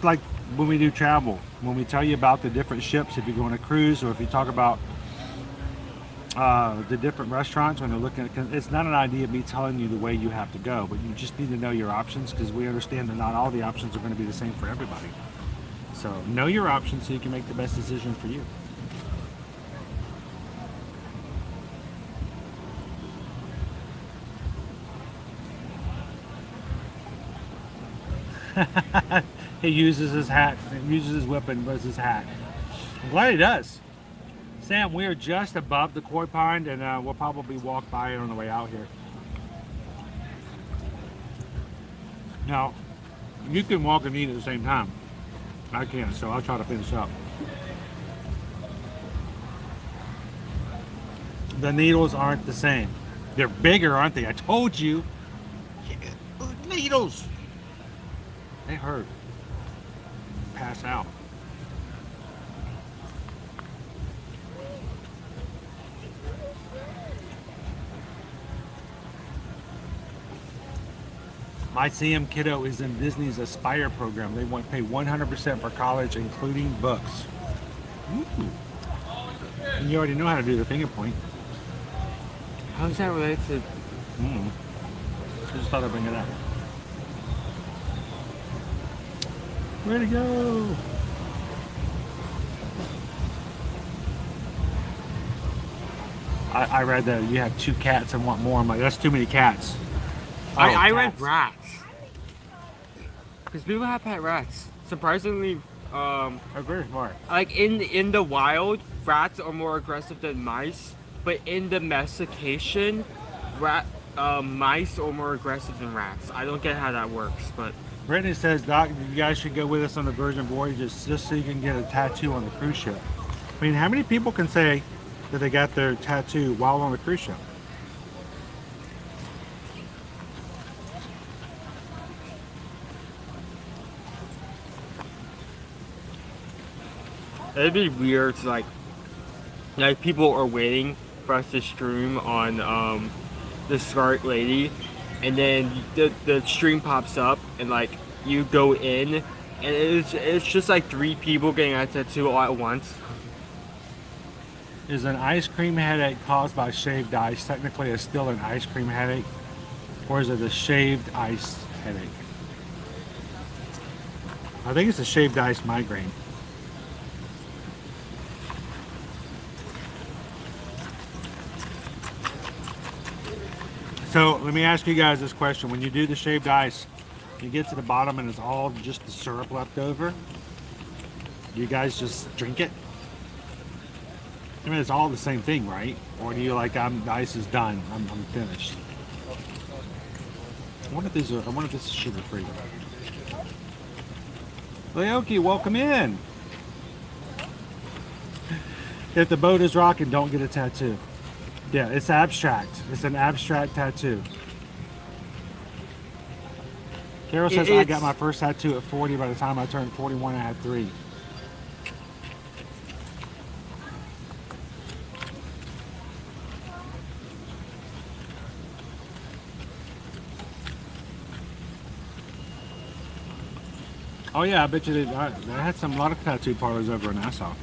like when we do travel, when we tell you about the different ships, if you go on a cruise, or if you talk about the different restaurants when they're looking at, it's not an idea of me telling you the way you have to go, but you just need to know your options, because we understand that not all the options are going to be the same for everybody. So know your options so you can make the best decision for you. He uses his hat, uses his weapon as his hat. I'm glad he does. Sam, we are just above the koi pond, and we'll probably walk by it on the way out here. Now, you can walk and eat at the same time. I can't, so I'll try to finish up. The needles aren't the same. They're bigger, aren't they? I told you. Needles. They hurt. Pass out. My CM kiddo is in Disney's Aspire program. They want to pay 100% for college, including books. Ooh. And you already know how to do the finger point. How is that related to? I just thought I'd bring it up. Where'd it go? I read that you have 2 cats and want more. I'm like, that's too many cats. I read rats. Because people have pet rats. Surprisingly, very smart. Like in the wild, rats are more aggressive than mice, but in domestication, mice are more aggressive than rats. I don't get how that works, but. Brittany says, Doc, you guys should go with us on the Virgin Voyages just so you can get a tattoo on the cruise ship. I mean, how many people can say that they got their tattoo while on the cruise ship? It'd be weird to like people are waiting for us to stream on the Scarlet Lady, and then the stream pops up and like you go in and it's just like 3 people getting a tattoo all at once. Is an ice cream headache caused by shaved ice technically still an ice cream headache, or is it a shaved ice headache? I think it's a shaved ice migraine. So let me ask you guys this question. When you do the shaved ice, you get to the bottom and it's all just the syrup left over. Do you guys just drink it? I mean, it's all the same thing, right? Or do you like, the ice is done, I'm finished? I wonder if this is sugar free. Leoki, welcome in. If the boat is rocking, don't get a tattoo. Yeah, it's abstract. It's an abstract tattoo. Carol says, I got my first tattoo at 40. By the time I turned 41, I had 3. Oh yeah, I bet you did. I had a lot of tattoo parlors over in Nassau.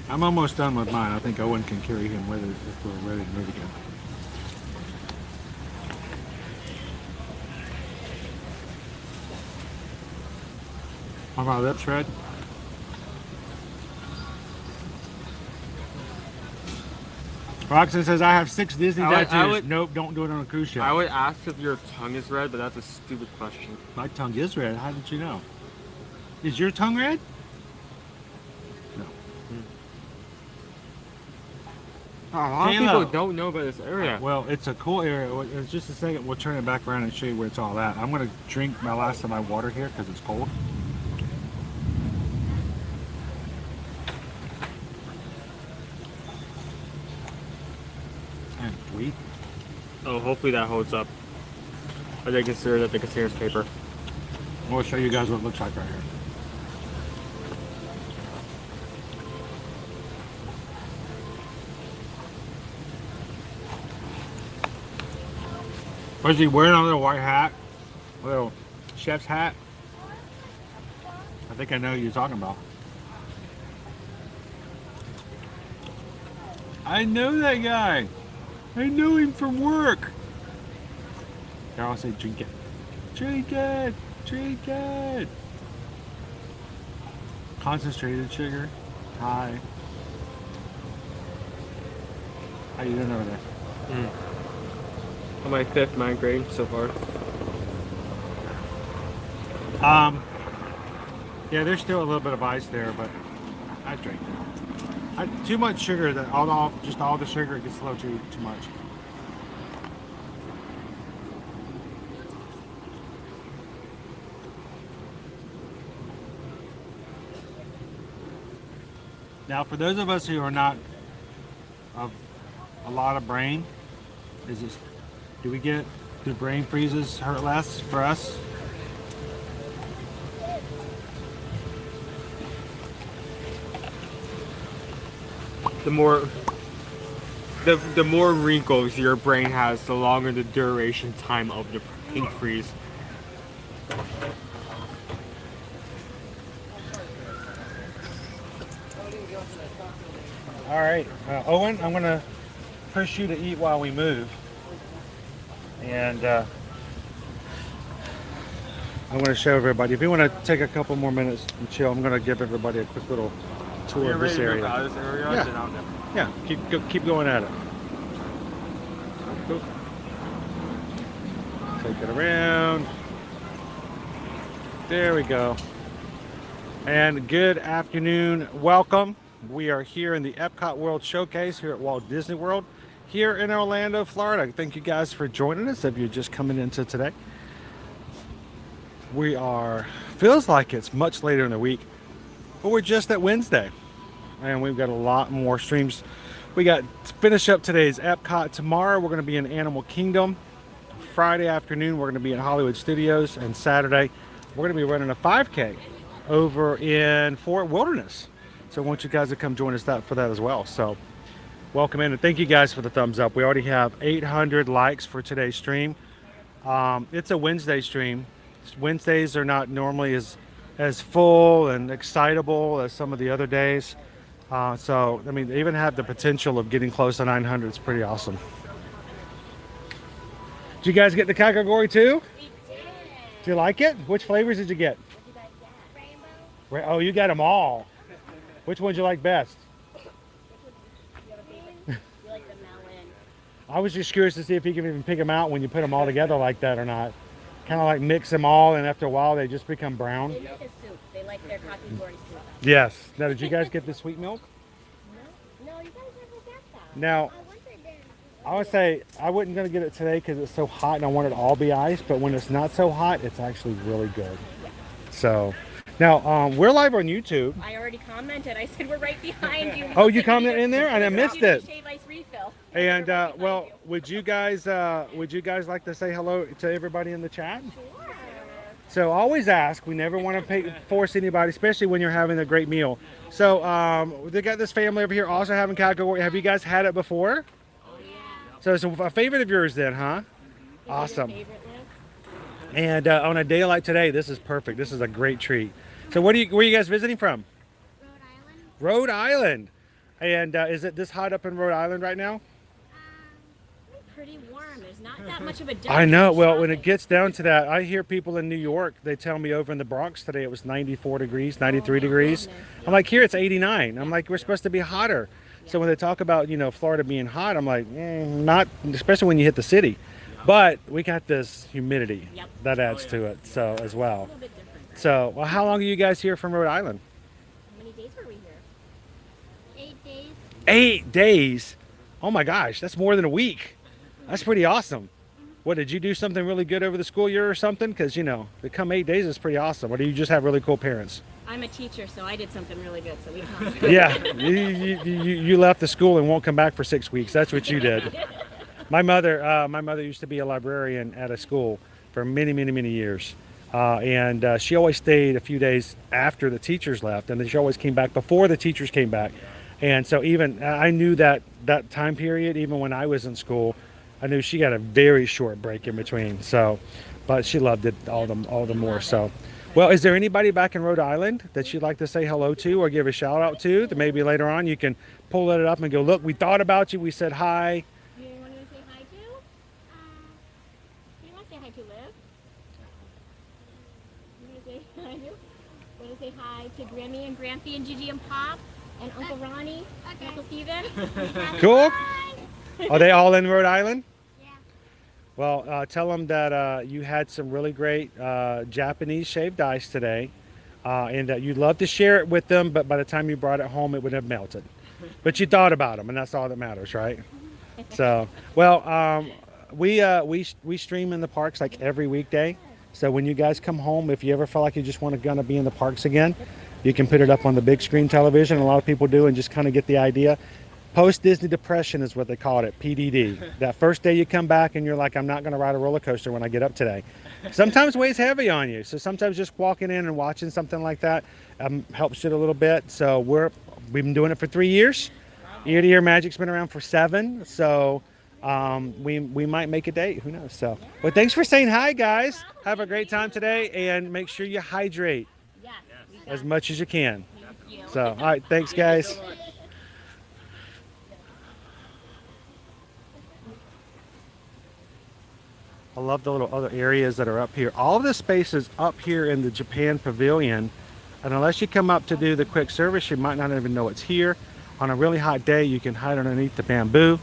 I'm almost done with mine. I think Owen can carry him with it if we're ready to move again. Are my lips red? Roxanne says, I have 6 Disney tattoos. Nope, don't do it on a cruise ship. I would ask if your tongue is red, but that's a stupid question. My tongue is red. How did you know? Is your tongue red? No. A lot of people don't know about this area. Well, it's a cool area. It's just a second. We'll turn it back around and show you where it's all at. I'm going to drink my last of my water here because it's cold. And sweet. Oh, hopefully that holds up. I did consider that the container's paper. We'll show you guys what it looks like right here. Was he wearing a little white hat? A little chef's hat? I think I know who you're talking about. I know that guy. I know him from work. I'll say drink it. Drink it. Drink it. Concentrated sugar. Hi. How you doing over there? On my 5th migraine so far. Yeah, there's still a little bit of ice there, but I drink it. Too much sugar, that just all the sugar, it gets a little too much. Now, for those of us who are not of a lot of brain, do brain freezes hurt less for us? The more wrinkles your brain has, the longer the duration time of the brain freeze. All right, Owen, I'm gonna push you to eat while we move. And I'm going to show everybody. If you want to take a couple more minutes and chill, I'm going to give everybody a quick little tour of this area. Yeah, keep going at it. Go. Take it around. There we go. And good afternoon. Welcome. We are here in the Epcot World Showcase here at Walt Disney World, here in Orlando, Florida. Thank you guys for joining us if you're just coming into today. Feels like it's much later in the week, but we're just at Wednesday. And we've got a lot more streams. We got to finish up today's Epcot. Tomorrow we're going to be in Animal Kingdom. Friday afternoon we're going to be in Hollywood Studios. And Saturday we're going to be running a 5K over in Fort Wilderness. So I want you guys to come join us for that as well. So welcome in, and thank you guys for the thumbs up. We already have 800 likes for today's stream. It's a Wednesday stream. Wednesdays are not normally as full and excitable as some of the other days. So, I mean, they even have the potential of getting close to 900. It's pretty awesome. Did you guys get the category too? We did. Do you like it? Which flavors did you get? What did you guys get? Rainbow. Oh, you got them all. Which ones you like best? I was just curious to see if you can even pick them out when you put them all together like that or not. Kind of like mix them all, and after a while they just become brown. They make a soup. They like their coffee soup. Yes. Now, did you guys get the sweet milk? No, you guys never got that. Now, I would say I wasn't going to get it today because it's so hot and I want it to all be ice, but when it's not so hot, it's actually really good. So, now, we're live on YouTube. I already commented. I said we're right behind you. Oh, you commented in there? And I missed it. Shave ice refill. And well, would you guys like to say hello to everybody in the chat? Sure. So always ask. We never want to force anybody, especially when you're having a great meal. So they got this family over here also having category. Have you guys had it before? Oh yeah. So it's a favorite of yours then, huh? Awesome. And on a day like today, this is perfect. This is a great treat. So where are you guys visiting from? Rhode Island. Rhode Island. And is it this hot up in Rhode Island right now? Pretty warm. There's not that much of a difference. I know. Well, when it gets down to that, I hear people in New York, they tell me over in the Bronx today it was 94 degrees, 93 degrees. I'm like, here it's 89. I'm like, we're supposed to be hotter. So when they talk about, Florida being hot, I'm like, not, especially when you hit the city. But we got this humidity that adds to it, so as well. So, well, how long are you guys here from Rhode Island? How many days were we here? 8 days. 8 days? Oh my gosh, that's more than a week. That's pretty awesome. What, did you do something really good over the school year or something? Because, you know, to come 8 days is pretty awesome. Or do you just have really cool parents? I'm a teacher, so I did something really good. So we come. Yeah, you left the school and won't come back for 6 weeks. That's what you did. My mother used to be a librarian at a school for many, many, many years. And she always stayed a few days after the teachers left, and then she always came back before the teachers came back. And so even I knew that time period, even when I was in school, I knew she got a very short break in between. So, but she loved it all the more. So, well, is there anybody back in Rhode Island that you'd like to say hello to or give a shout out to? That maybe later on you can pull it up and go, look, we thought about you. We said hi. You want to say hi to? You want to say hi to Liv? You want to say hi to? Want to say hi to Grammy and Grampy and Gigi and Pop and Uncle Ronnie, Uncle Steven? Cool. Are they all in Rhode Island? Yeah. Well, tell them that you had some really great Japanese shaved ice today, and that you'd love to share it with them, but by the time you brought it home, it would have melted. But you thought about them, and that's all that matters, right? So, well, we stream in the parks like every weekday. So when you guys come home, if you ever feel like you just want to gonna be in the parks again, you can put it up on the big screen television. A lot of people do, and just kind of get the idea. Post-Disney depression is what they called it, PDD. That first day you come back and you're like, I'm not going to ride a roller coaster when I get up today. Sometimes weighs heavy on you. So sometimes just walking in and watching something like that helps it a little bit. So we've been doing it for 3 years. Ear to Ear Magic's been around for 7. So we might make a date. Who knows? So, well, thanks for saying hi, guys. Have a great time today, and make sure you hydrate as much as you can. So, all right, thanks, guys. I love the little other areas that are up here. All of the space is up here in the Japan Pavilion. And unless you come up to do the quick service, you might not even know it's here. On a really hot day, you can hide underneath the bamboo,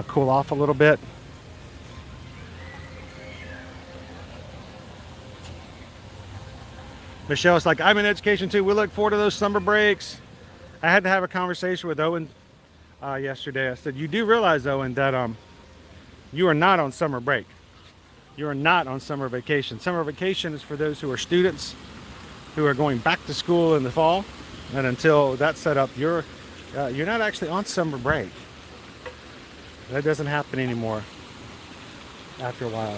cool off a little bit. Michelle's like, I'm in education too. We look forward to those summer breaks. I had to have a conversation with Owen yesterday. I said, you do realize, Owen, that you are not on summer break. You are not on summer vacation. Summer vacation is for those who are students who are going back to school in the fall. And until that's set up, you're not actually on summer break. That doesn't happen anymore after a while.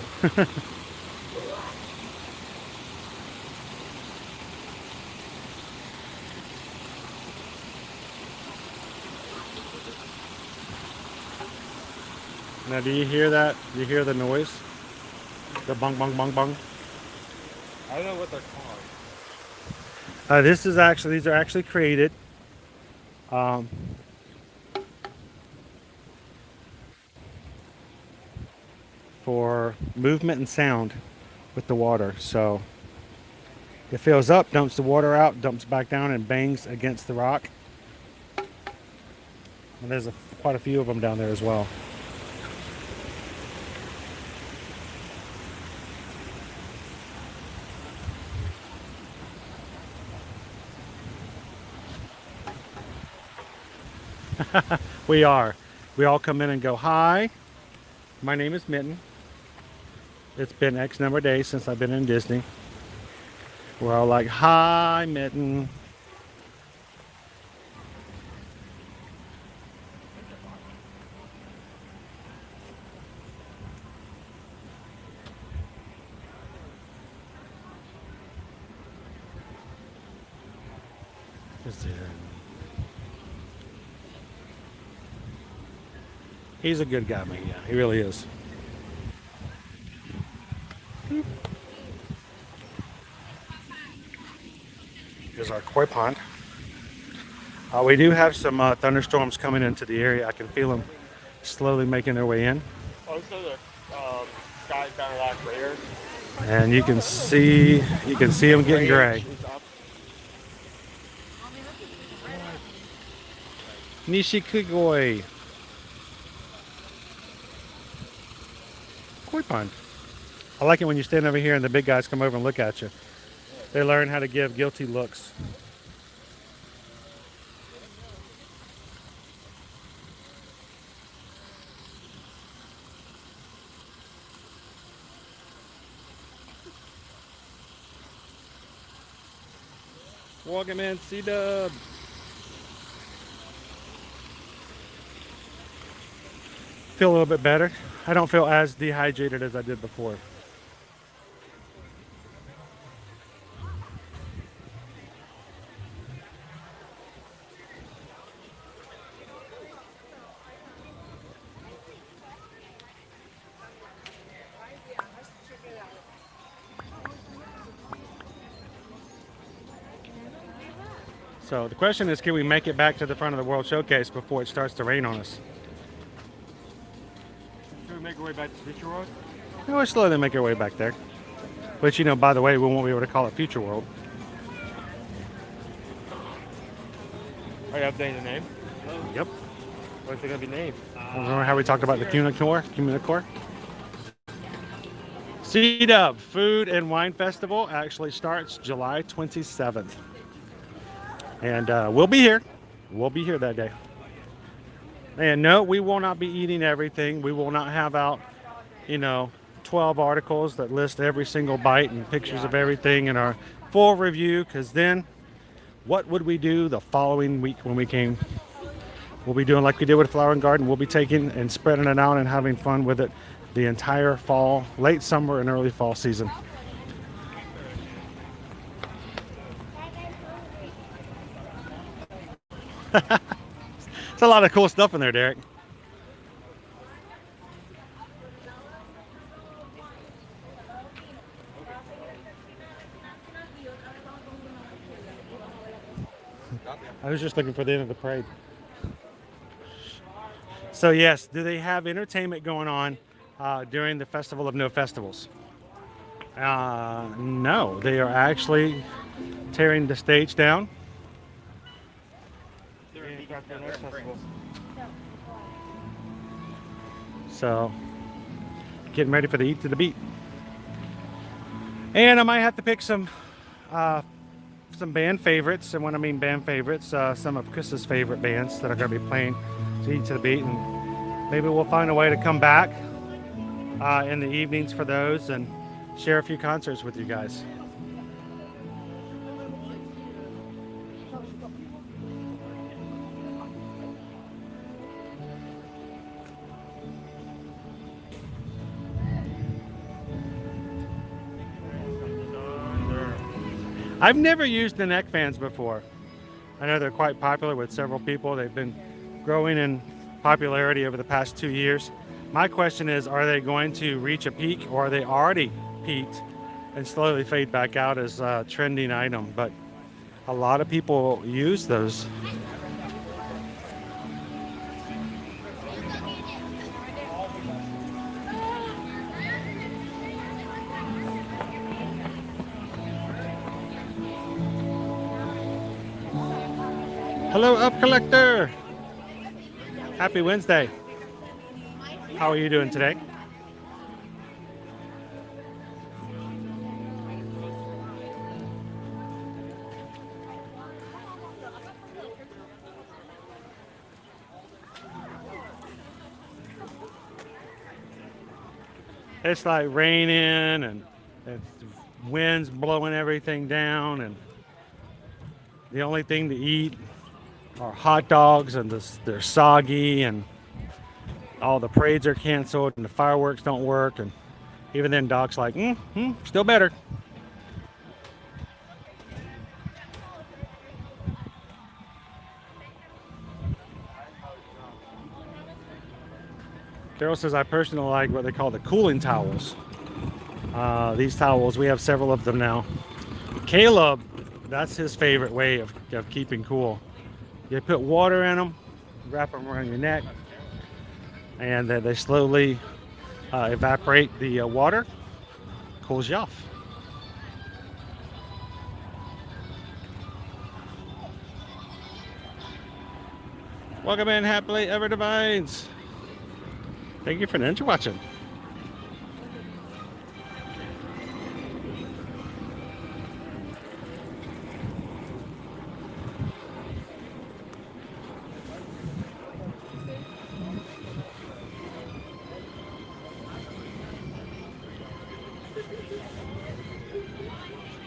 Now, do you hear that? Do you hear the noise? The bong, bong, bong, bong. I don't know what they're called. These are actually created for movement and sound with the water. So it fills up, dumps the water out, dumps back down, and bangs against the rock. And there's quite a few of them down there as well. We all come in and go, hi, my name is Mitten. It's been X number of days since I've been in Disney. We're all like, hi, Mitten. He's a good guy, man. Yeah, he really is. Here's our koi pond. We do have some thunderstorms coming into the area. I can feel them slowly making their way in. Also, the sky's kind of like clear. And you can see them getting gray. Nishikigoi. Koi pond. I like it when you stand over here and the big guys come over and look at you. They learn how to give guilty looks. Welcome in, C-Dub. Feel a little bit better. I don't feel as dehydrated as I did before. So the question is, can we make it back to the front of the World Showcase before it starts to rain on us? Can we make our way back to Future World? We'll slowly make our way back there. But you know, by the way, we won't be able to call it Future World. Are you updating the name? Yep. What's it gonna be named? Remember how we talked about the Communicore? C-Dub Food and Wine Festival actually starts July 27th. And we'll be here. We'll be here that day. And no, we will not be eating everything. We will not have out, 12 articles that list every single bite and pictures of everything in our full review, because then what would we do the following week when we came? We'll be doing like we did with Flower and Garden. We'll be taking and spreading it out and having fun with it the entire fall, late summer and early fall season. There's a lot of cool stuff in there, Derek. I was just looking for the end of the parade. So yes, do they have entertainment going on during the Festival of No Festivals? No, they are actually tearing the stage down. So, getting ready for the Eat to the Beat. And I might have to pick some band favorites. And when I mean band favorites, some of Chris's favorite bands that are going to be playing to Eat to the Beat. And maybe we'll find a way to come back in the evenings for those and share a few concerts with you guys. I've never used the neck fans before. I know they're quite popular with several people. They've been growing in popularity over the past 2 years. My question is, are they going to reach a peak, or are they already peaked and slowly fade back out as a trending item? But a lot of people use those. Hello, Up Collector. Happy Wednesday. How are you doing today? It's like raining and it's winds blowing everything down, and the only thing to eat are hot dogs, and they're soggy, and all the parades are canceled, and the fireworks don't work, and even then Doc's like, still better. Carol says, I personally like what they call the cooling towels. These towels, we have several of them now. Caleb, that's his favorite way of keeping cool. You put water in them, wrap them around your neck, and then they slowly evaporate the water, cools you off. Welcome in, happily ever divines. Thank you for ninja watching.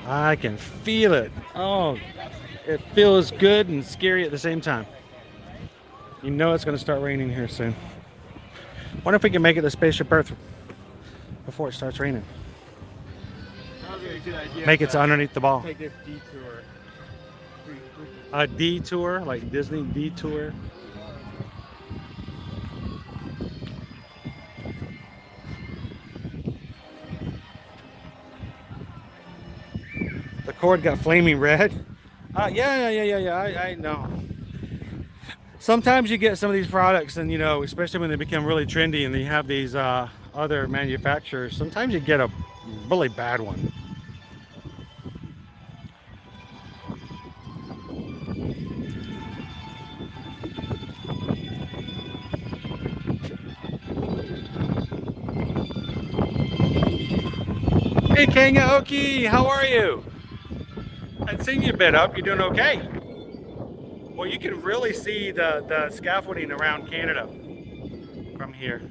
I can feel it. Oh, it feels good and scary at the same time. You know it's going to start raining here soon. Wonder if we can make it to Spaceship Earth before it starts raining. Make it to underneath the ball. Take this detour. A detour, like Disney detour. The cord got flaming red. Yeah. I know. Sometimes you get some of these products, and you know, especially when they become really trendy, and they have these other manufacturers. Sometimes you get a really bad one. Hey Kangaoki, how are you? I'd seen you been up. You doing okay? Well, you can really see the scaffolding around Canada from here.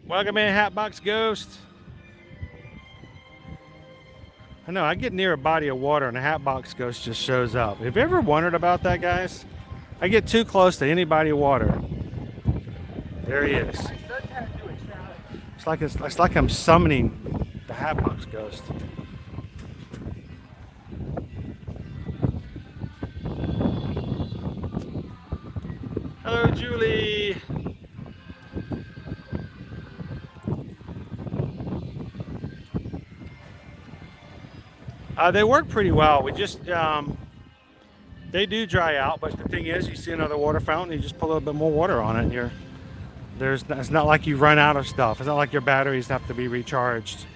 Welcome in, Hatbox Ghost. I know, I get near a body of water and a Hatbox Ghost just shows up. Have you ever wondered about that, guys? I get too close to any body of water. There he is. It's like I'm summoning the Hatbox Ghost. Hello, Julie. They work pretty well. We just they do dry out, but the thing is, you see another water fountain, you just put a little bit more water on it, and it's not like you run out of stuff. It's not like your batteries have to be recharged,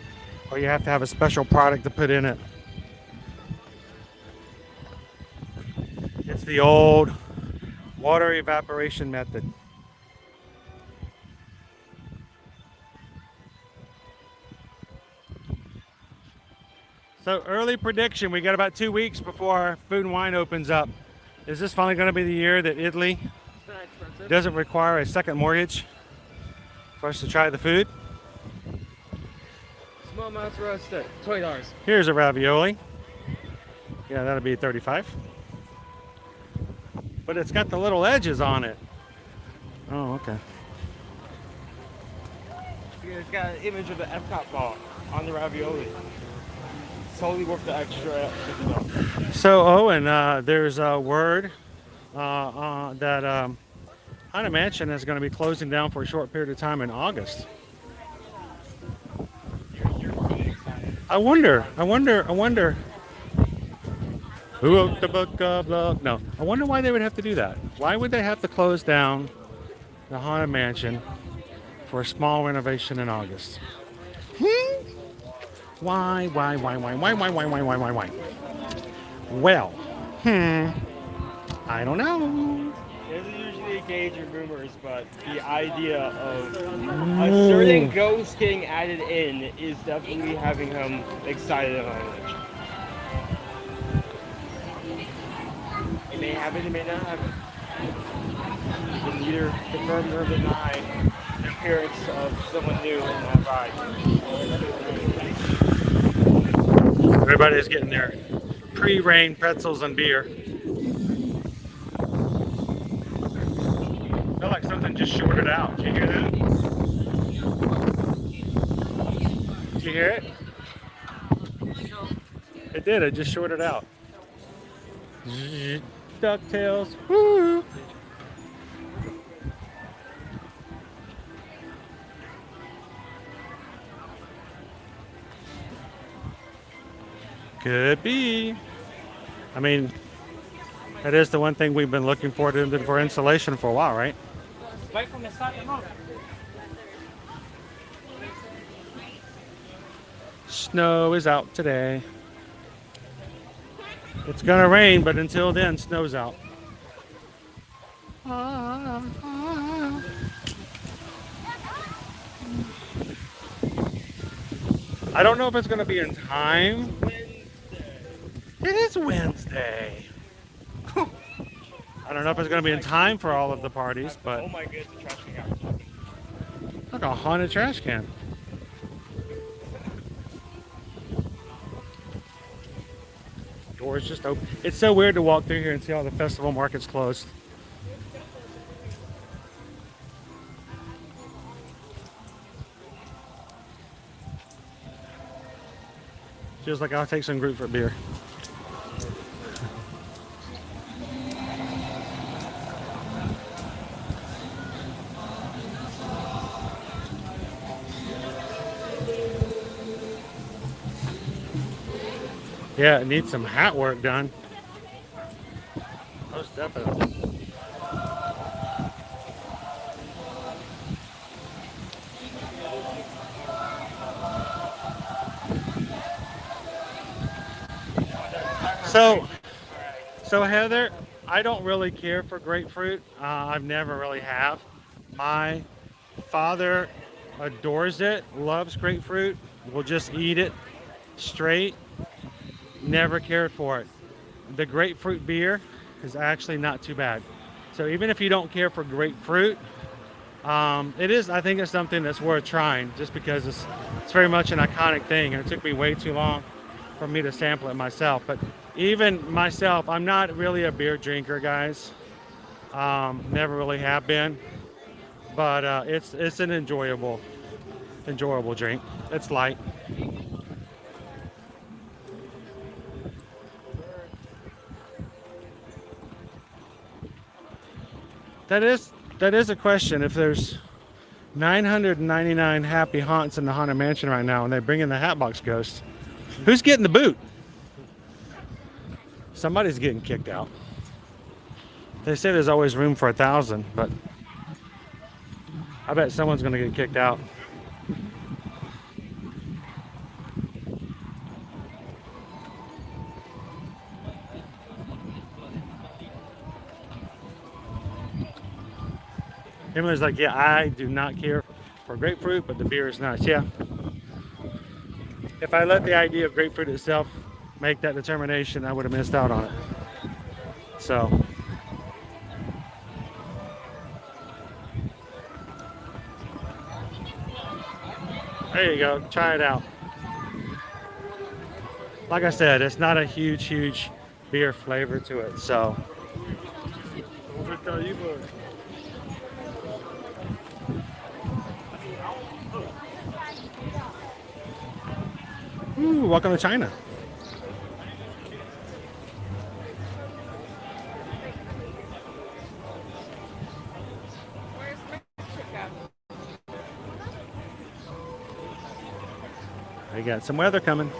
or you have to have a special product to put in it. It's the old water evaporation method. So early prediction, we got about 2 weeks before Food and Wine opens up. Is this finally going to be the year that Italy doesn't require a second mortgage for us to try the food? Small amounts roasted, $20. Here's a ravioli. Yeah, that'll be $35. But it's got the little edges on it. Oh, okay. It's got an image of the Epcot ball on the ravioli. Totally worth the extra $50. So Owen, there's a word that Haunted Mansion is going to be closing down for a short period of time in August. I wonder. Who wrote the book of love? No, I wonder why they would have to do that. Why would they have to close down the Haunted Mansion for a small renovation in August? Why? Well, I don't know. There's usually a gauge of rumors, but the idea of a certain ghost getting added in is definitely having him excited about it. It may have it, it may not have it. You can neither confirm nor deny the appearance of someone new in that ride. Everybody's getting their pre-rain pretzels and beer. I feel like something just shorted out. Did you hear that? Did you hear it? It did. It just shorted out. DuckTales. Woo! Could be. I mean, that is the one thing we've been looking forward to for installation for a while, right? Snow is out today. It's gonna rain, but until then, snow's out. I don't know if it's gonna be in time. It is Wednesday. I don't know if it's going to be in time for all of the parties, but Oh my goodness, the trash can got like a haunted trash can. doors just open. It's so weird to walk through here and see all the festival markets closed. Feels like I'll take some grapefruit beer. Yeah, it needs some hat work done. Most definitely. So Heather, I don't really care for grapefruit. I've never really have. My father adores it, loves grapefruit, will just eat it straight. Never cared for it. The grapefruit beer is actually not too bad. So even if you don't care for grapefruit, it is, I think it's something that's worth trying just because it's very much an iconic thing, and it took me way too long for me to sample it myself. But even myself, I'm not really a beer drinker, guys. Never really have been, but it's an enjoyable drink. It's light. That is a question. If there's 999 happy haunts in the Haunted Mansion right now and they bring in the Hatbox Ghost, who's getting the boot? Somebody's getting kicked out. They say there's always room for 1,000, but I bet someone's going to get kicked out. Emily's like, yeah, I do not care for grapefruit, but the beer is nice. Yeah. If I let the idea of grapefruit itself make that determination, I would have missed out on it. So. There you go. Try it out. Like I said, it's not a huge beer flavor to it. So. Ooh, welcome to China. We got some weather coming.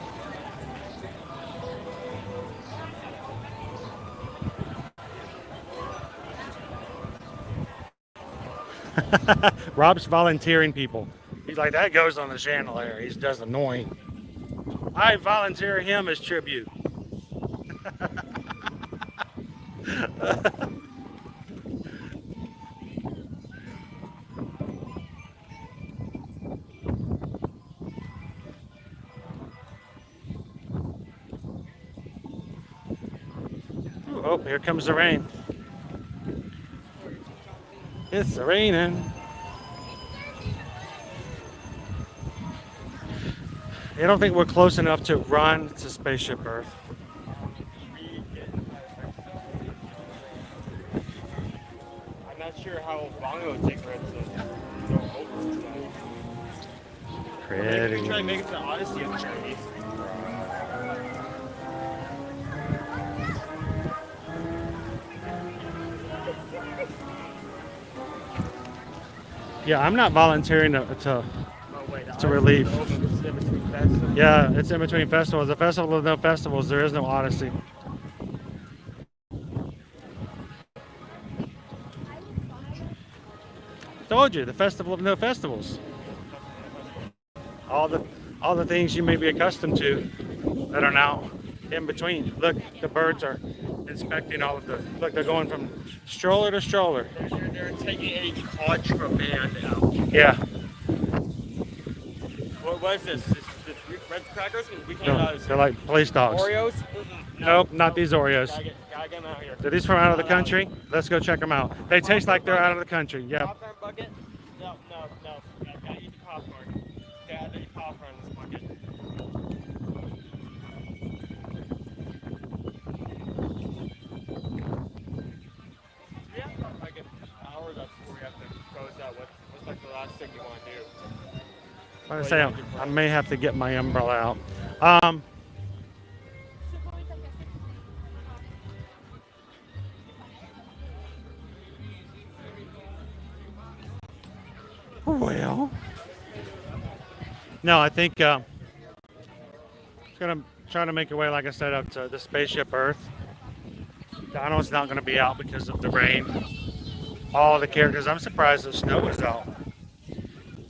Rob's volunteering people. He's like, that goes on the chandelier. He's just annoying. I volunteer him as tribute. Oh, here comes the rain. It's raining. I don't think we're close enough to run to Spaceship Earth. I'm not sure how long it would take for it to go over. Pretty. Maybe try to make it to Odyssey of the Journeys. Yeah, I'm not volunteering to relieve. Yeah, it's in between festivals. The festival of no festivals, there is no Odyssey. Told you, the festival of no festivals. All the things you may be accustomed to that are now in between. Look, the birds are inspecting all of the. Look, they're going from stroller to stroller. They're taking a contraband out. Yeah. What is this? This red crackers? We can't No, they're like police dogs. Oreos? Nope, not these Oreos. Gotta get them out here. Are these from out of the country? Let's go check them out. They taste like they're out of the country. Yeah. Popcorn bucket? No. Gotta eat the popcorn. Gotta eat popcorn in this bucket. I say I may have to get my umbrella out. Well, no, I think it's gonna try to make a way, like I said, up to the spaceship Earth. Donald's not gonna be out because of the rain. All the characters, I'm surprised the snow was out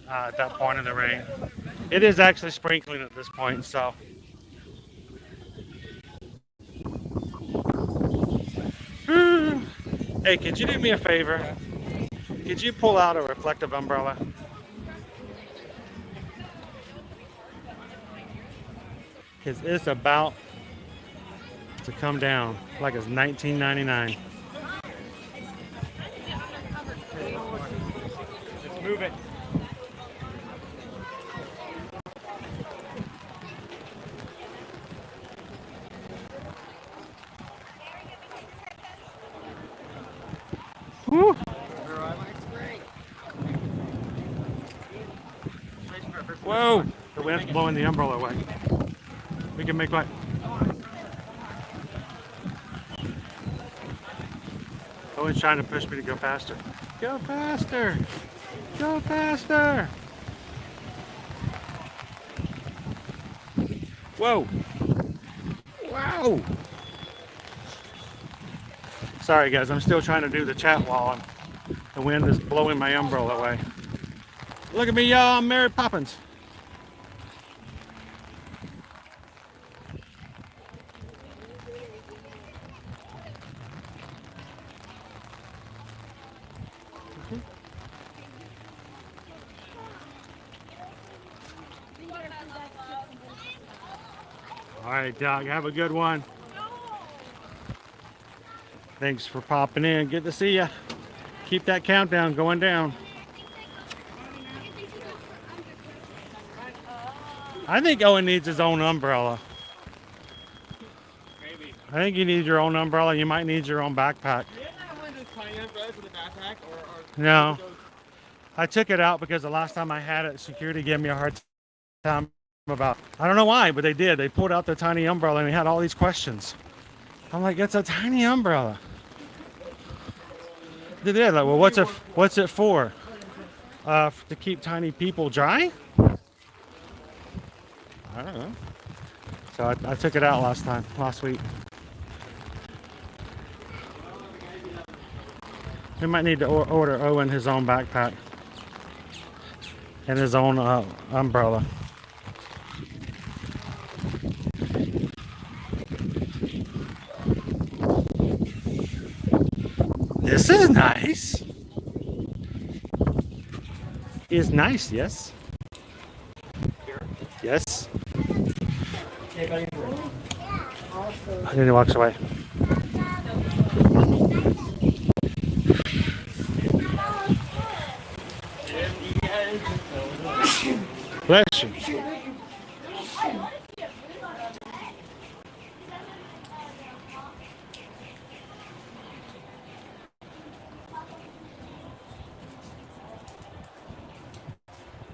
at that point in the rain. It is actually sprinkling at this point, so. Hey, could you do me a favor? Could you pull out a reflective umbrella? Because it's about to come down like it's 1999. Let's move it. Woo. Whoa! The wind's blowing the umbrella away. We can make what? Owen's trying to push me to go faster. Go faster! Go faster! Whoa! Wow! Sorry guys, I'm still trying to do the chat while the wind is blowing my umbrella away. Look at me, y'all, I'm Mary Poppins. All right, Doc, have a good one. Thanks for popping in. Good to see ya. Keep that countdown going down. I think Owen needs his own umbrella. Maybe. I think you need your own umbrella. You might need your own backpack. You didn't have one of those tiny umbrellas with a backpack? No. I took it out because the last time I had it, security gave me a hard time about, I don't know why, but they did. They pulled out the tiny umbrella and we had all these questions. I'm like, it's a tiny umbrella. They did. Like, well, what's it for? To keep tiny people dry? I don't know. So I took it out last week. We might need to order Owen his own backpack and his own umbrella. This is nice. It's nice, yes. Yes. And then he walks away. Bless you.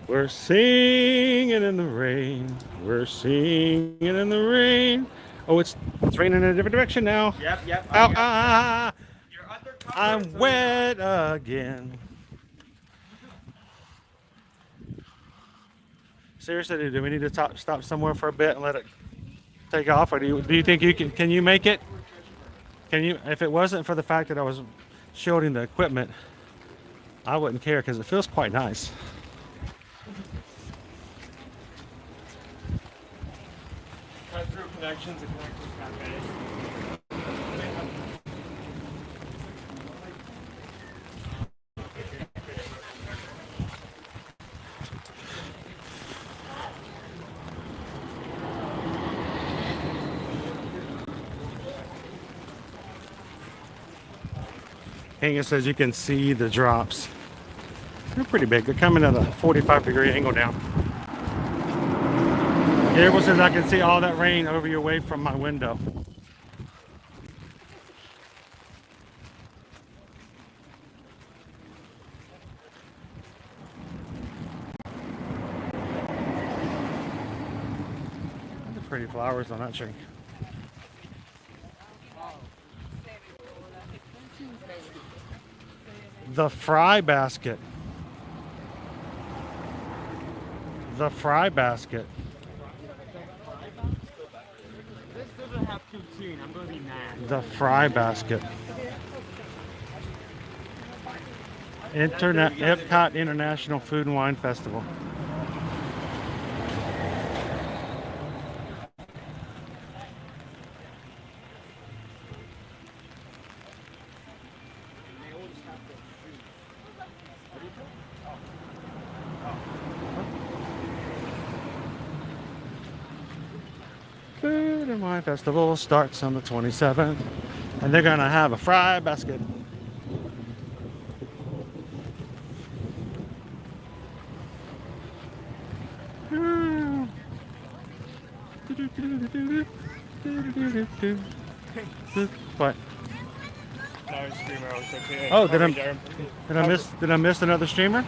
We're singing in the rain. We're singing in the rain. Oh, it's raining in a different direction now. Yep. Ow, I'm wet again. Seriously, do we need to stop somewhere for a bit and let it take off, or do you think you can you make it? Can you? If it wasn't for the fact that I was shielding the equipment, I wouldn't care because it feels quite nice. Cut through connections and connect with cafes. It says you can see the drops. They're pretty big. They're coming at a 45-degree angle down. Here it says I can see all that rain over your way from my window. Pretty flowers on that tree. The fry basket. The fry basket. This doesn't have poutine. I'm gonna be mad. The fry basket. Epcot International Food and Wine Festival. Food and Wine Festival starts on the 27th, and they're gonna have a fry basket. What? Another streamer was okay. Oh, did I miss another streamer?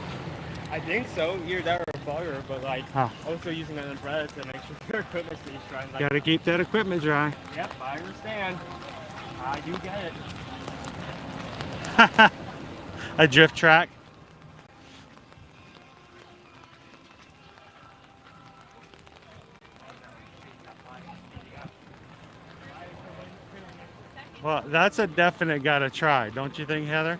I think so. Either that or a vlogger, but like Huh. also using an umbrella to make sure their equipment stays dry. Like, Gotta keep that equipment dry. Yep, I understand. I do get it. A drift track. Well, that's a definite gotta try, don't you think, Heather?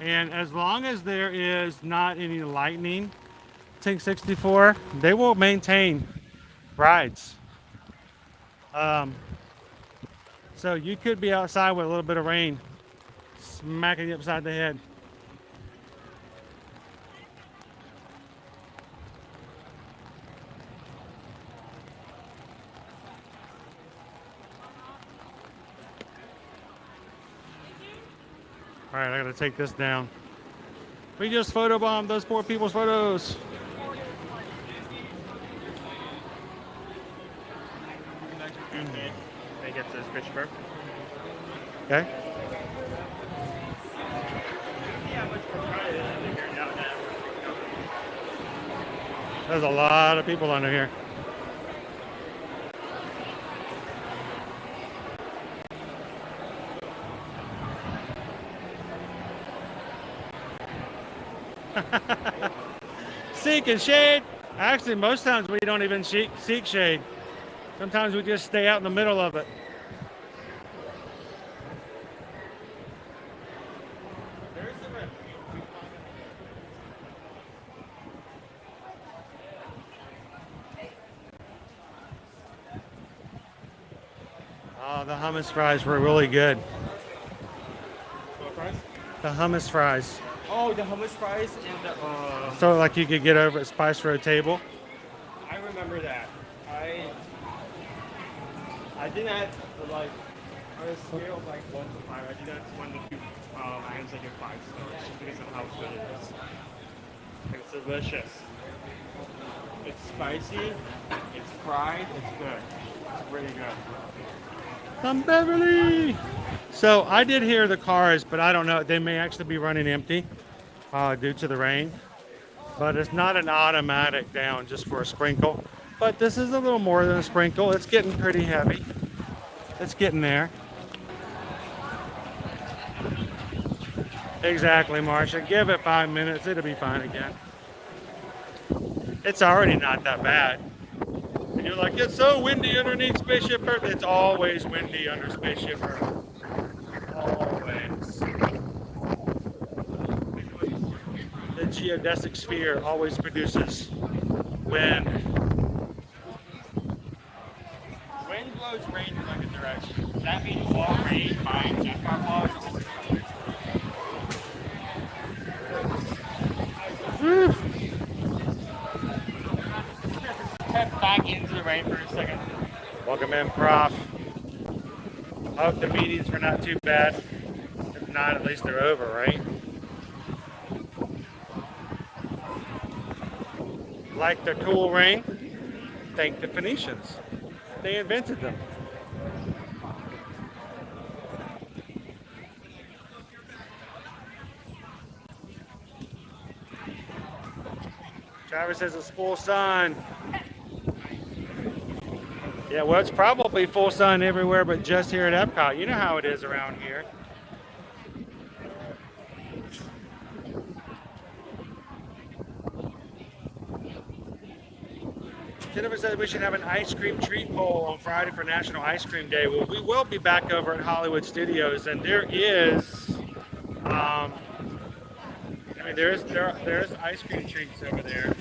And as long as there is not any lightning, Tank 64, they will maintain rides. So you could be outside with a little bit of rain smacking you upside the head. All right, I gotta take this down. We just photobombed those poor people's photos. They get this fish burp. Okay. There's a lot of people under here. Seeking shade. Actually, most times we don't even seek shade. Sometimes we just stay out in the middle of it. Oh, the hummus fries were really good. What fries? The hummus fries. Oh, the hummus fries and the. So like you could get over at Spice Road table. I remember that. I did that like on a scale of like 1 to 5. I did that 1 to 2. I was like a 5 stars just because of how good it is. It's delicious. It's spicy. It's fried. It's good. It's really good. From Beverly. So I did hear the cars, but I don't know. They may actually be running empty due to the rain. But it's not an automatic down just for a sprinkle. But this is a little more than a sprinkle. It's getting pretty heavy. It's getting there. Exactly, Marsha. Give it 5 minutes. It'll be fine again. It's already not that bad. And you're like, it's so windy underneath Spaceship Earth. It's always windy under Spaceship Earth. Always. The geodesic sphere always produces wind. Wind blows rain in like a direction. Does that mean all rain binds Epcot vlogs? Step back into the rain for a second. Welcome in, Prof. I hope the meetings were not too bad. If not, at least they're over, right? Like the cool rain, thank the Phoenicians. They invented them. Travis says it's full sun. Yeah, well, it's probably full sun everywhere but just here at Epcot. You know how it is around here. Jennifer said we should have an ice cream treat poll on Friday for National Ice Cream Day. Well, we will be back over at Hollywood Studios, and there is, there's ice cream treats over there.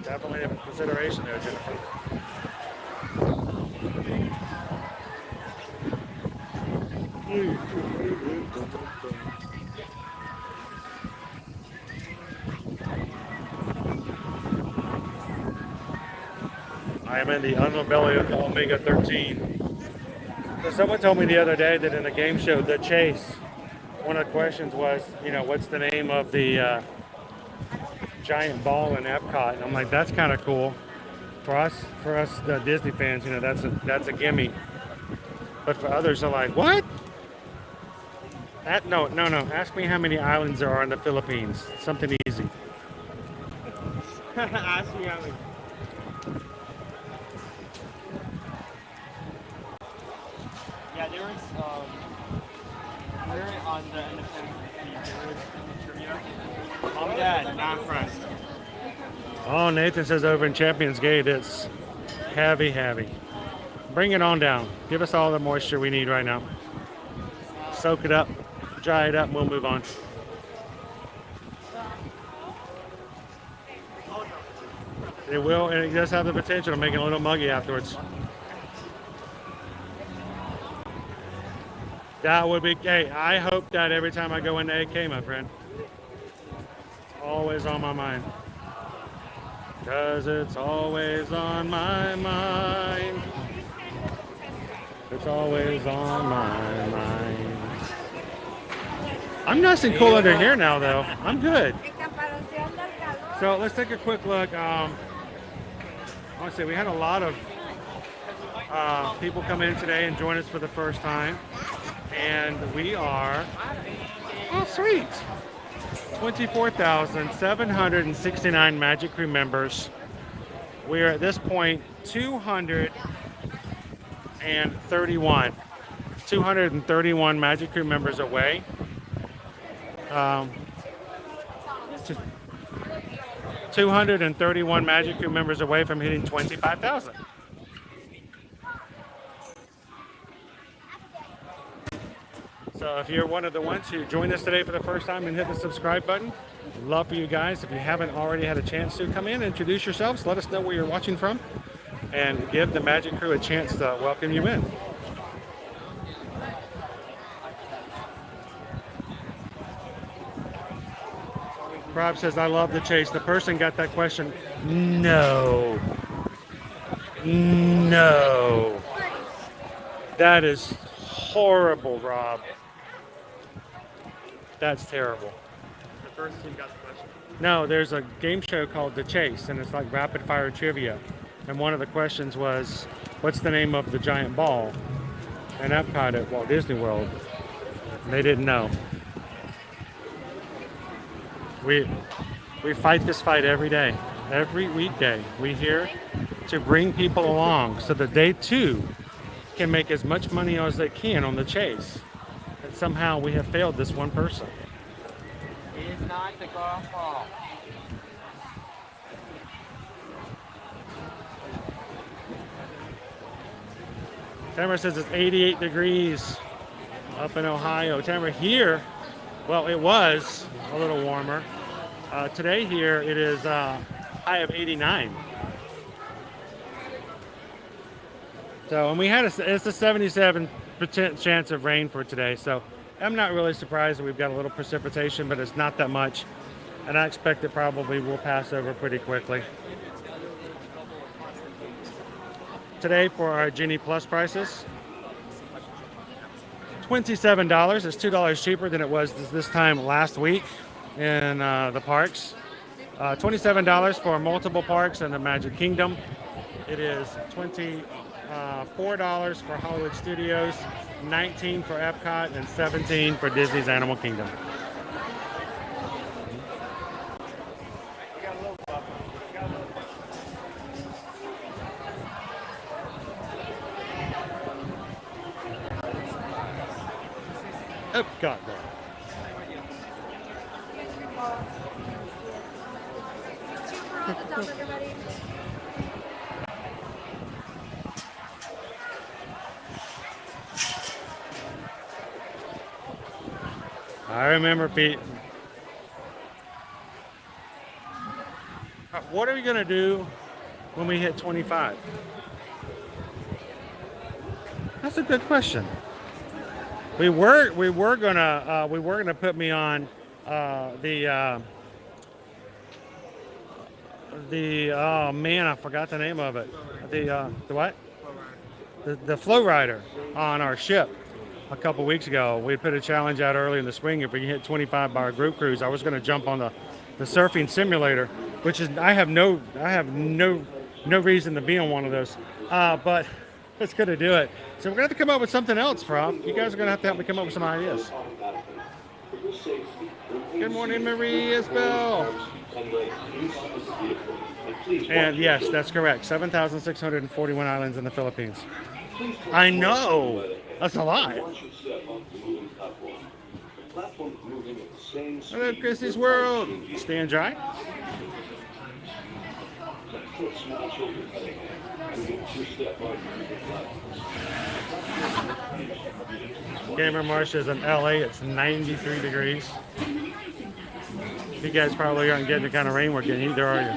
Definitely a consideration there, Jennifer. I am in the underbelly of the Omega 13. So someone told me the other day that in the game show, The Chase, one of the questions was, what's the name of the giant ball in Epcot? And I'm like, that's kind of cool. For us, the Disney fans, that's a gimme. But for others, they're like, what? No. Ask me how many islands there are in the Philippines. Something easy. Ask me how many. Yeah, there was, we're on the independent there was trivia. Mom and Dad, not impressed. Oh, Nathan says over in Champions Gate, it's heavy. Bring it on down. Give us all the moisture we need right now. Soak it up, dry it up, and we'll move on. It will, and it does have the potential to make it a little muggy afterwards. That would be, hey, I hope that every time I go into AK, my friend, it's always on my mind. Cause it's always on my mind. It's always on my mind. I'm nice and cool under here now, though. I'm good. So let's take a quick look. I want to say we had a lot of people come in today and join us for the first time. And we are, oh sweet, 24,769 Magic Crew members. We are at this point 231 Magic Crew members away. 231 Magic Crew members away from hitting 25,000. So if you're one of the ones who joined us today for the first time and hit the subscribe button, love for you guys. If you haven't already had a chance to come in, introduce yourselves, let us know where you're watching from, and give the Magic Crew a chance to welcome you in. Rob says, I love the chase. The person got that question. No. That is horrible, Rob. That's terrible. The first team got the question. No, there's a game show called The Chase, and it's like rapid fire trivia. And one of the questions was, what's the name of the giant ball in Epcot at Walt Disney World? And they didn't know. We fight this fight every day, every weekday. We're here to bring people along so that they too can make as much money as they can on the chase. And somehow we have failed this one person. It is not the golf ball. Tamara says it's 88 degrees up in Ohio. Tamara, here, well, it was a little warmer. Today here it is high of 89. So, and we had it's a 77% chance of rain for today. So I'm not really surprised that we've got a little precipitation, but it's not that much. And I expect it probably will pass over pretty quickly. Today for our Genie Plus prices, $27. It's $2 cheaper than it was this time last week in the parks. $27 for multiple parks in the Magic Kingdom. It is $24 for Hollywood Studios, $19 for Epcot, and $17 for Disney's Animal Kingdom. Epcot. I remember, Pete. What are we gonna do when we hit 25? That's a good question. We were gonna put me on the oh man, I forgot the name of it. The what? The flow rider on our ship a couple weeks ago. We put a challenge out early in the spring. If we can hit 25 by our group cruise, I was going to jump on the surfing simulator, which is I have no reason to be on one of those, but it's going to do it. So we're going to have to come up with something else, Prof. You guys are going to have to help me come up with some ideas. Good morning, Marie Isbell. And yes, that's correct. 7,641 islands in the Philippines. I know. That's a lot. Hello, Chrissy's World. Staying dry? Gamer Marsh is in LA. It's 93 degrees. You guys probably aren't getting the kind of rain we're getting either, are you?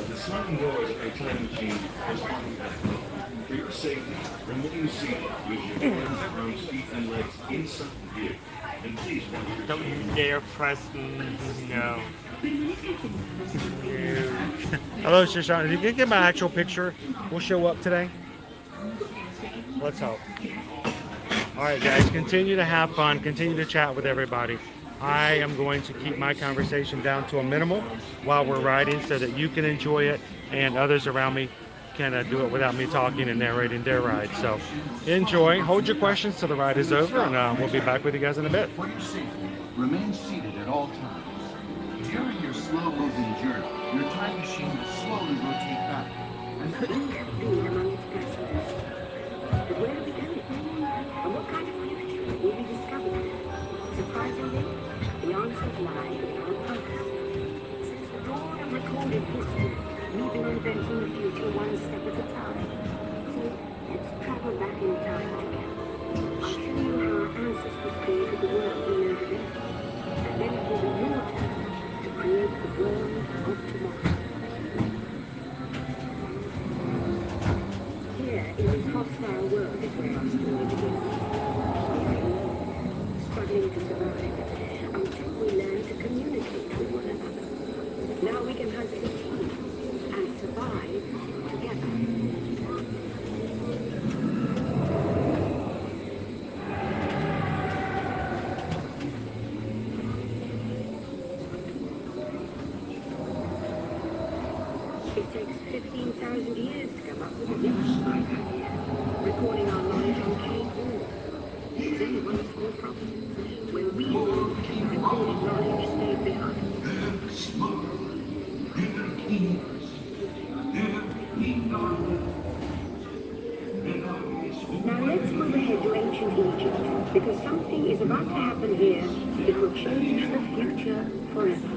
The sliding doors and time machine is on back. For your safety, remain seated with your hands, arms, feet, and legs inside the vehicle. And please watch your Don't you dare press no. Hello, Shoshana. If you can get my actual picture, we'll show up today. Let's hope. All right, guys, continue to have fun. Continue to chat with everybody. I am going to keep my conversation down to a minimal while we're riding so that you can enjoy it and others around me can do it without me talking and narrating their ride. So enjoy. Hold your questions till the ride is over, and we'll be back with you guys in a bit. For your safety, remain seated at all times. During your slow-moving journey, your time machine will slowly rotate back. And Where are we going? And what kind of future will we discover? Surprisingly, the answers lie in our past. Since the dawn of recorded history, we've been inventing the future one step at a time. So let's travel back in time together. I'll show you how our ancestors created the world we know today. And then it will be your turn to create the world of tomorrow. Here in this hostile world is where our story begins. Struggling to survive until we learn to communicate with one another. Now we can hunt as a team and survive together. It takes 15,000 years to come up with a device like that here, recording our knowledge on cave walls. It's only one small problem. When we walk, recorded knowledge stayed behind. Now let's move ahead to ancient Egypt, because something is about to happen here that will change the future forever.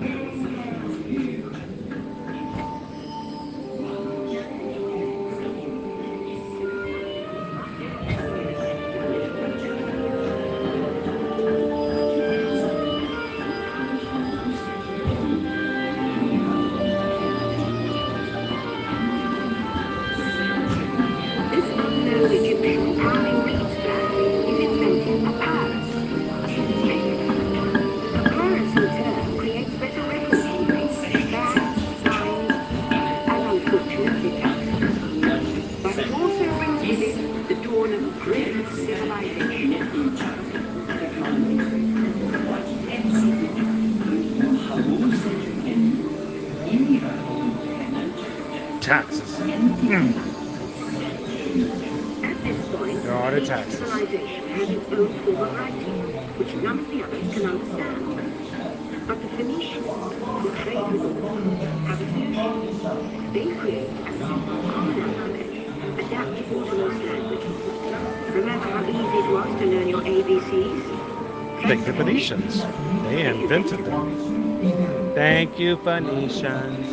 Taxes. God, it's taxes. Civilization has its own form of writing, which none of the others can understand. But the Phoenicians, who trade with the world, have a fusion. They create a simple common alphabet, adaptable to most languages. Remember how easy it was to learn your ABCs? Thank the Phoenicians. They invented them. Thank you, Phoenicians.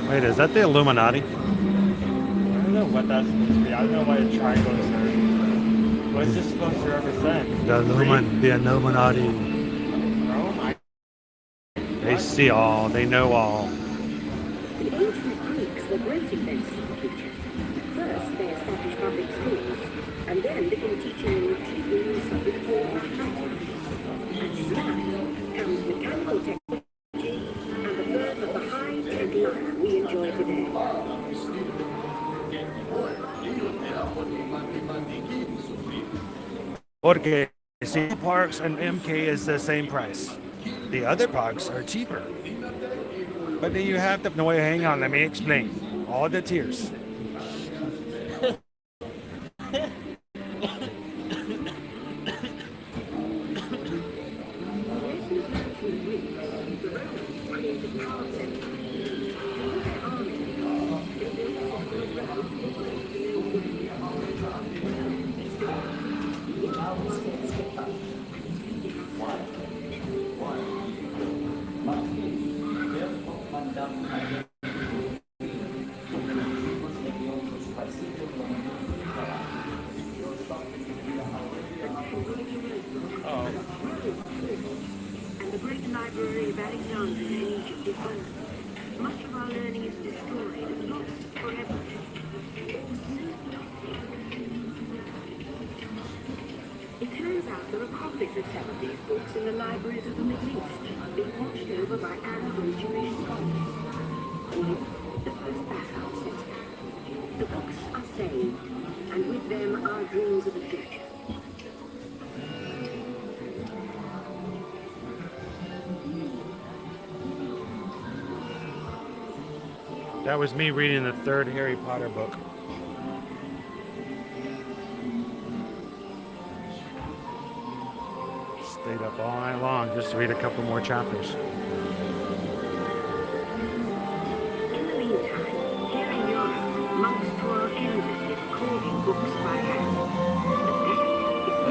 Wait, is that the Illuminati? I don't know what that's supposed to be. I don't know why a triangle is there. What's this supposed to represent? The Illuminati. Rome? They see all. They know all. The ancient Greeks were great inventors of teachers. First, they established public schools, and then began teaching in chiefly the subject called mathematics. And now comes mechanical technology and the birth of the high-tech life we enjoy today. Porque see, parks and MK is the same price. The other parks are cheaper. But then you have to, no wait, hang on, let me explain. All the tiers. And the great library of Alexandria in Egypt is gone. Much of our learning is destroyed and lost forever. It turns out there are copies of some of these books in the libraries of the Middle East, being watched over by Arab and Jewish scholars. The first bathhouse is the books are saved, and with them our dreams of the future. That was me reading the third Harry Potter book. Stayed up all night long just to read a couple more chapters. In the meantime, here in Europe, monks toil endlessly recording books by hand.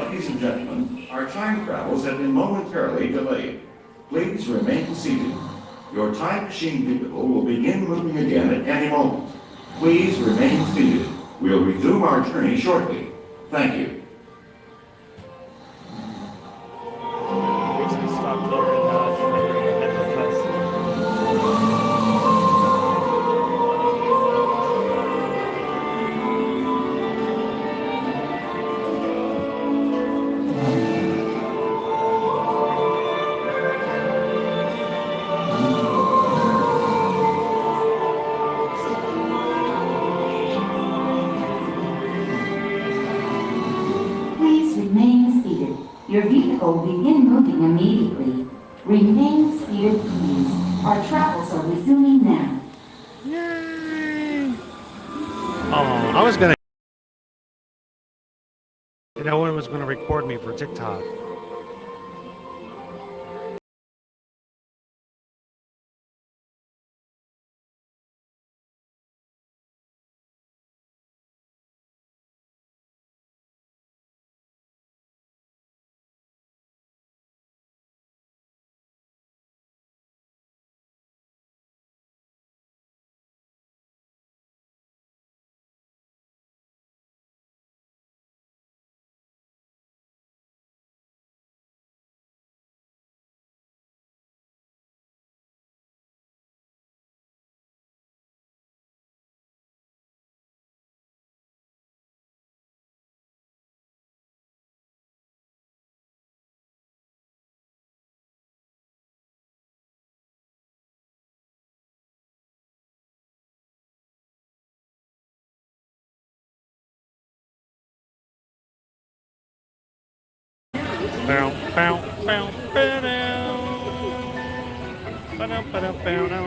Ladies and gentlemen, our time travels have been momentarily delayed. Please remain seated. Your time machine vehicle will begin moving again at any moment. Please remain seated. We'll resume our journey shortly. Thank you. Your vehicle will begin moving immediately. Remain seated, please. Our travels are resuming now. Oh, I was gonna. No one was gonna record me for TikTok. Bow, bow, bow, bow, bow, bow, bow.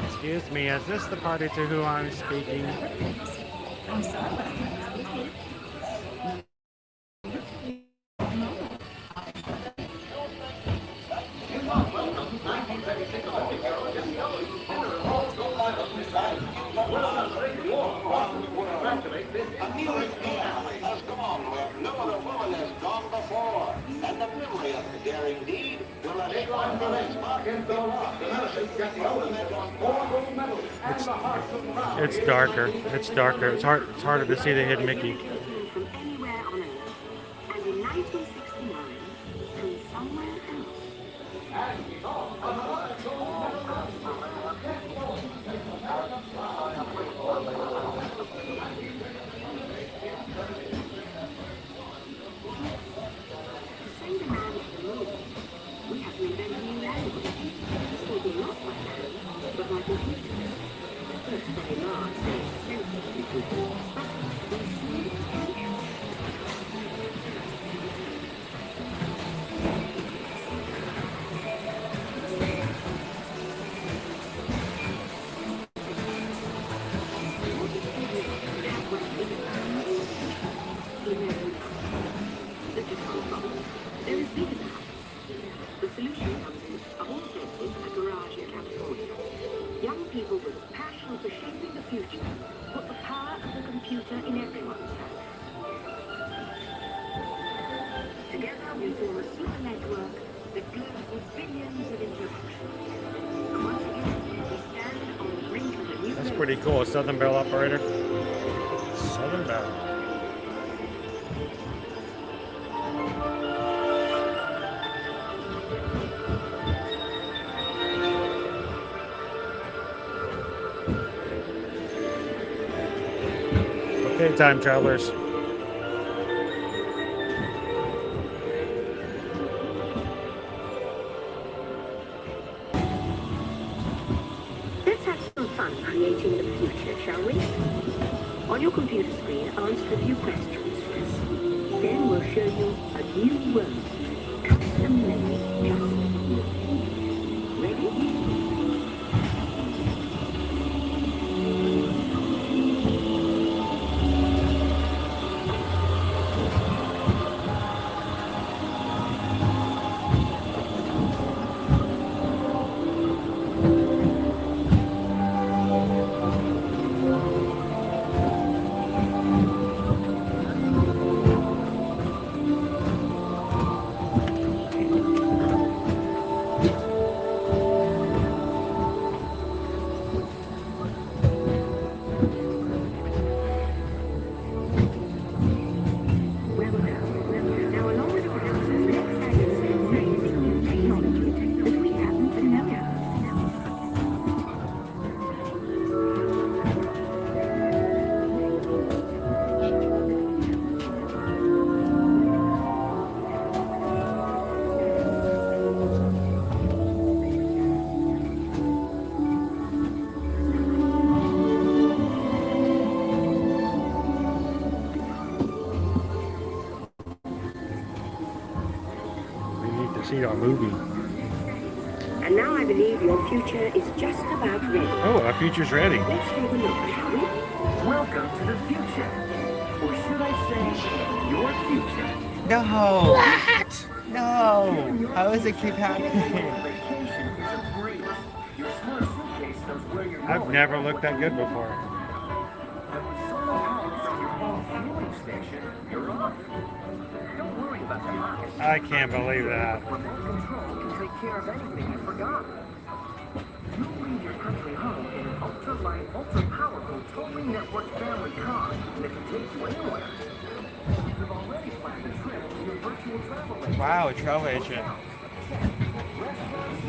Excuse me, is this the party to who I'm speaking? I'm sorry. It's darker. It's darker. It's harder to see the hidden Mickey. From anywhere on Earth. And in 1969, from somewhere That's pretty cool. A Southern Bell operator. Southern Bell. Okay, time travelers. Let's have some fun creating the future, shall we? On your computer screen, answer a few questions first. Then we'll show you a new world, custom made just for you. Ready? See our movie. And now I believe your future is just about ready. Oh, our future's ready. Let's take a look, shall we? Welcome to the future. Or should I say, your future? No! What? No! How does it keep happening? I've never looked that good before. I can't believe that. Take care of anything you forgot. You leave your country home in an ultra-light, ultra-powerful, totally networked family car that can take you anywhere. You've already planned a trip to your virtual travel agent. Wow, a travel agent.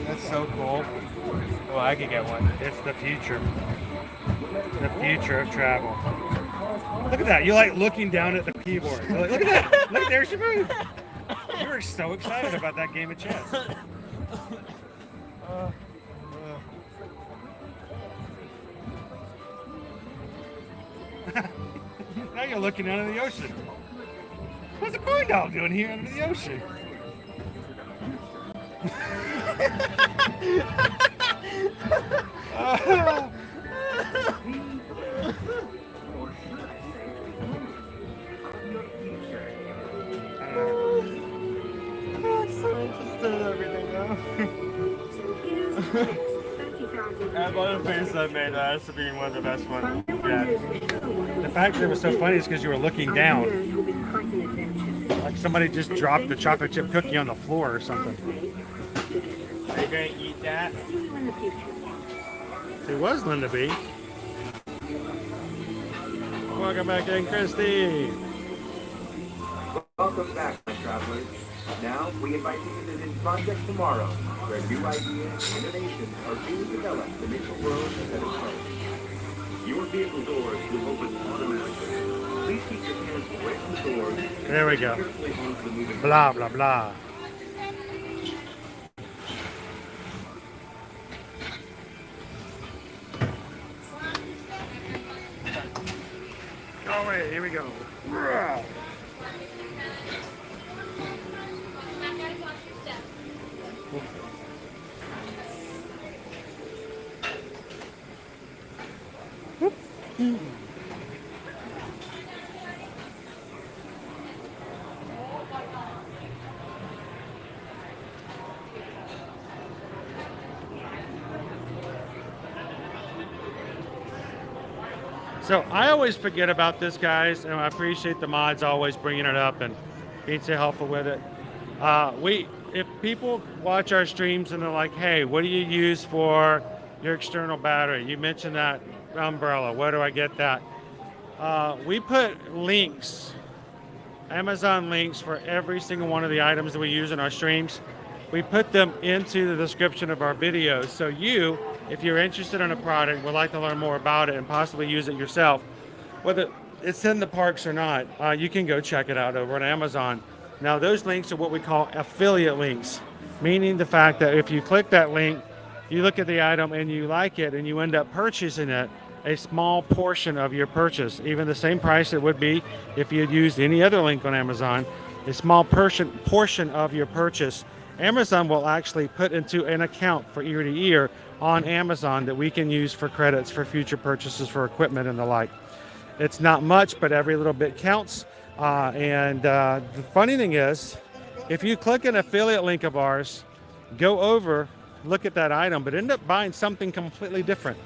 That's so cool. Oh, I could get one. It's the future. The future of travel. Look at that. You're like looking down at the keyboard. You're like, look at that. Look, there she moves. You were so excited about that game of chess. Now you're looking out of the ocean. What's a corn dog doing here under the ocean? I'm so interested in everything now. I love the face I made that has to be one of the best ones. Yeah. The fact that it was so funny is because you were looking down. Like somebody just dropped the chocolate chip cookie on the floor or something. Are you going to eat that? It was Linda B. Welcome back in, Christy. Welcome back, my travelers. Now, we invite you to visit Project Tomorrow, where new ideas and innovations are being developed to make the world a better place. Your vehicle doors will open automatically. Please keep your hands away from the doors. There we go. Blah, blah, blah. All right, here we go. So I always forget about this, guys, and I appreciate the mods always bringing it up and being so helpful with it. If people watch our streams and they're like, hey, what do you use for your external battery? You mentioned that umbrella. Where do I get that? We put links, Amazon links for every single one of the items that we use in our streams. We put them into the description of our videos. So you, if you're interested in a product, would like to learn more about it and possibly use it yourself, whether it's in the parks or not, you can go check it out over on Amazon. Now, those links are what we call affiliate links, meaning the fact that if you click that link, you look at the item and you like it and you end up purchasing it, a small portion of your purchase, even the same price it would be if you had used any other link on Amazon, a small portion of your purchase, Amazon will actually put into an account for ear to ear on Amazon that we can use for credits for future purchases for equipment and the like. It's not much, but every little bit counts. The funny thing is, if you click an affiliate link of ours, go over, look at that item, but end up buying something completely different,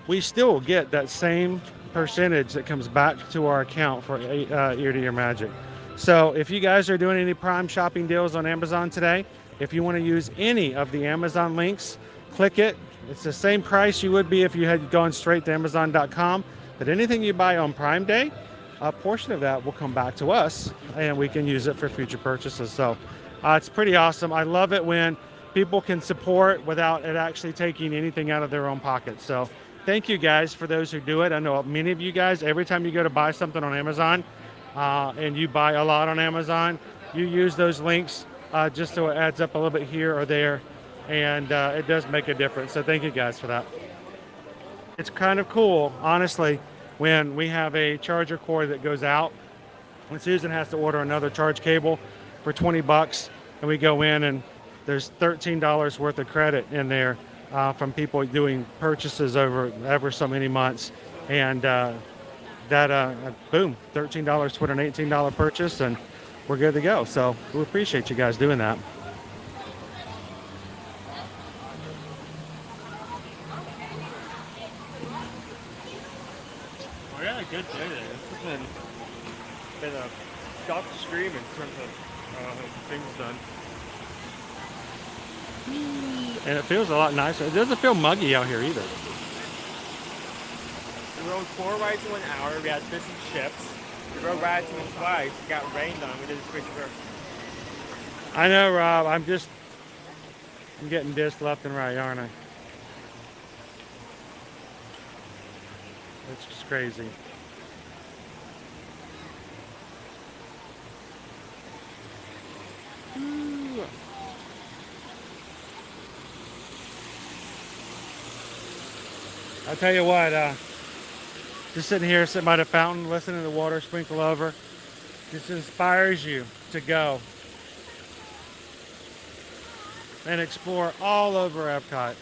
we still get that same percentage that comes back to our account for ear to ear magic. So if you guys are doing any Prime shopping deals on Amazon today, if you want to use any of the Amazon links, click it. It's the same price you would be if you had gone straight to Amazon.com. But anything you buy on Prime Day, a portion of that will come back to us and we can use it for future purchases. So it's pretty awesome. I love it when people can support without it actually taking anything out of their own pocket. So thank you guys for those who do it. I know many of you guys, every time you go to buy something on Amazon, and you buy a lot on Amazon, you use those links just so it adds up a little bit here or there, and it does make a difference. So thank you guys for that. It's kind of cool, honestly, when we have a charger cord that goes out, when Susan has to order another charge cable for 20 bucks, and we go in and there's $13 worth of credit in there from people doing purchases over ever so many months, and boom, $13 toward an $18 purchase, and we're good to go. So we appreciate you guys doing that. We had a good day today. This has been a shock stream in terms of things done. And it feels a lot nicer. It doesn't feel muggy out here either. We rode 4 rides in 1 hour. We had fish and chips. We rode Ratatouille twice. It got rained on. We did a switch first. I know, Rob. I'm getting dissed left and right, aren't I? It's just crazy. Ooh. I'll tell you what, just sitting by the fountain, listening to the water sprinkle over, just inspires you to go and explore all over Epcot.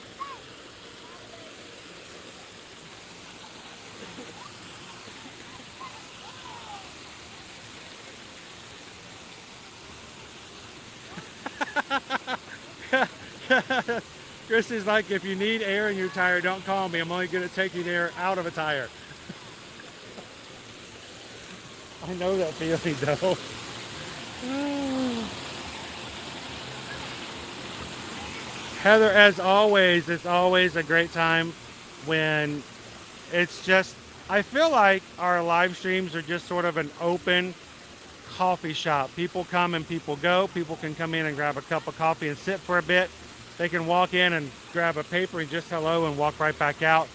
Christy's like, if you need air in your tire, don't call me. I'm only going to take you there out of a tire. I know that feeling though. Heather, as always, it's always a great time when it's just, I feel like our live streams are just sort of an open coffee shop. People come and people go. People can come in and grab a cup of coffee and sit for a bit. They can walk in and grab a paper and just hello and walk right back out.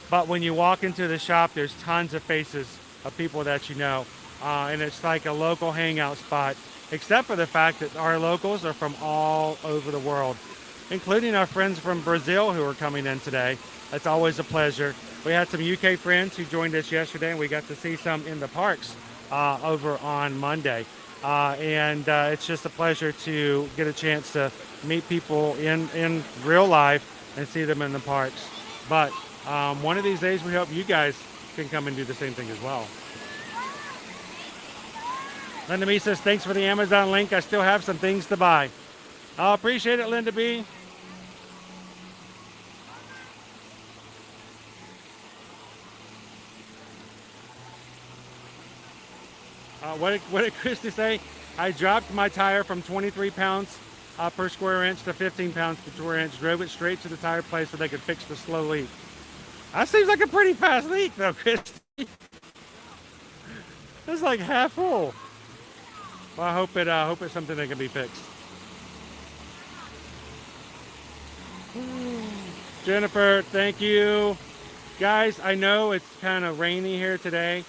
But when you walk into the shop, there's tons of faces of people that you know. And it's like a local hangout spot, except for the fact that our locals are from all over the world, including our friends from Brazil who are coming in today. It's always a pleasure. We had some UK friends who joined us yesterday, and we got to see some in the parks over on Monday. It's just a pleasure to get a chance to meet people in real life and see them in the parks. But one of these days, we hope you guys can come and do the same thing as well. Linda B says, thanks for the Amazon link. I still have some things to buy. I appreciate it, Linda B. What did Christy say? I dropped my tire from 23 pounds per square inch to 15 pounds per square inch. Drove it straight to the tire place so they could fix the slow leak. That seems like a pretty fast leak though, Christy. It's like half full. Well, I hope it's something that can be fixed. Jennifer, thank you. Guys, I know it's kind of rainy here today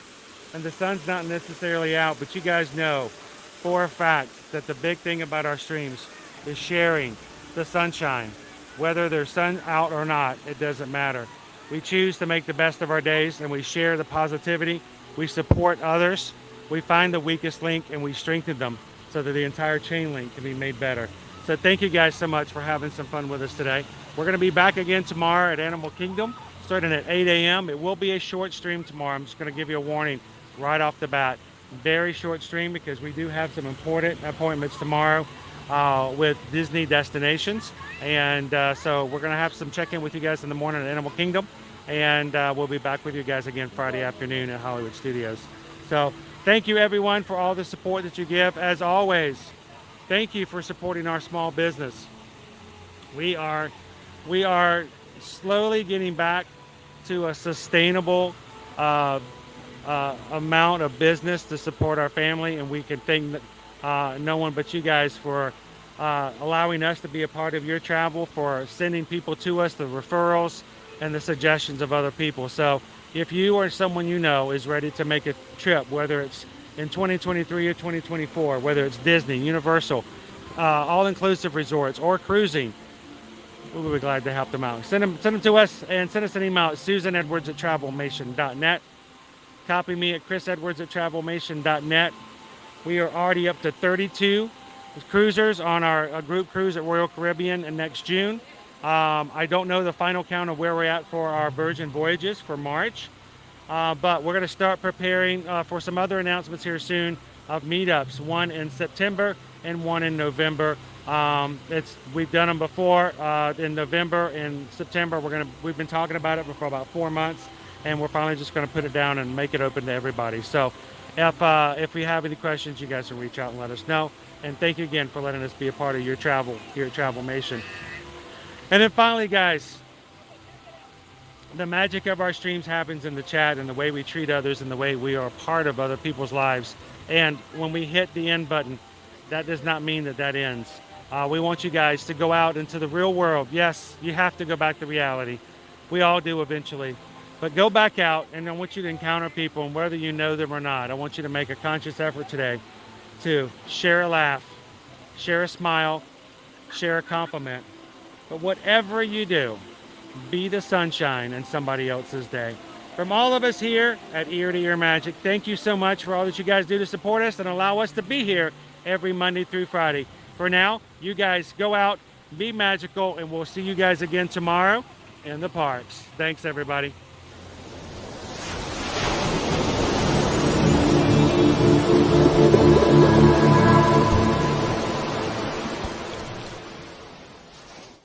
and the sun's not necessarily out, but you guys know for a fact that the big thing about our streams is sharing the sunshine. Whether there's sun out or not, it doesn't matter. We choose to make the best of our days and we share the positivity. We support others. We find the weakest link and we strengthen them so that the entire chain link can be made better. So thank you guys so much for having some fun with us today. We're going to be back again tomorrow at Animal Kingdom, starting at 8 a.m. It will be a short stream tomorrow. I'm just going to give you a warning right off the bat. Very short stream because we do have some important appointments tomorrow with Disney destinations. And so we're going to have some check-in with you guys in the morning at Animal Kingdom. And we'll be back with you guys again Friday afternoon at Hollywood Studios. So thank you everyone for all the support that you give. As always, thank you for supporting our small business. We are slowly getting back to a sustainable amount of business to support our family, and we can thank no one but you guys for allowing us to be a part of your travel, for sending people to us, the referrals and the suggestions of other people. So if you or someone you know is ready to make a trip, whether it's in 2023 or 2024, whether it's Disney, Universal, all-inclusive resorts, or cruising, we'll be glad to help them out. Send them to us and send us an email at susanedwards@travelmation.net. Copy me at chrisedwards@travelmation.net. We are already up to 32 cruisers on our group cruise at Royal Caribbean in next June. I don't know the final count of where we're at for our Virgin Voyages for March, but we're going to start preparing for some other announcements here soon of meetups, one in September and one in November. We've done them before in November and September. We've been talking about it for about 4 months, and we're finally just going to put it down and make it open to everybody. So if we have any questions, you guys can reach out and let us know. And thank you again for letting us be a part of your travel here at Travelmation. And then finally, guys, the magic of our streams happens in the chat and the way we treat others and the way we are a part of other people's lives. And when we hit the end button, that does not mean that ends. We want you guys to go out into the real world. Yes, you have to go back to reality. We all do eventually. But go back out, and I want you to encounter people, and whether you know them or not, I want you to make a conscious effort today to share a laugh, share a smile, share a compliment. But whatever you do, be the sunshine in somebody else's day. From all of us here at Ear to Ear Magic, thank you so much for all that you guys do to support us and allow us to be here every Monday through Friday. For now, you guys go out, be magical, and we'll see you guys again tomorrow in the parks. Thanks, everybody.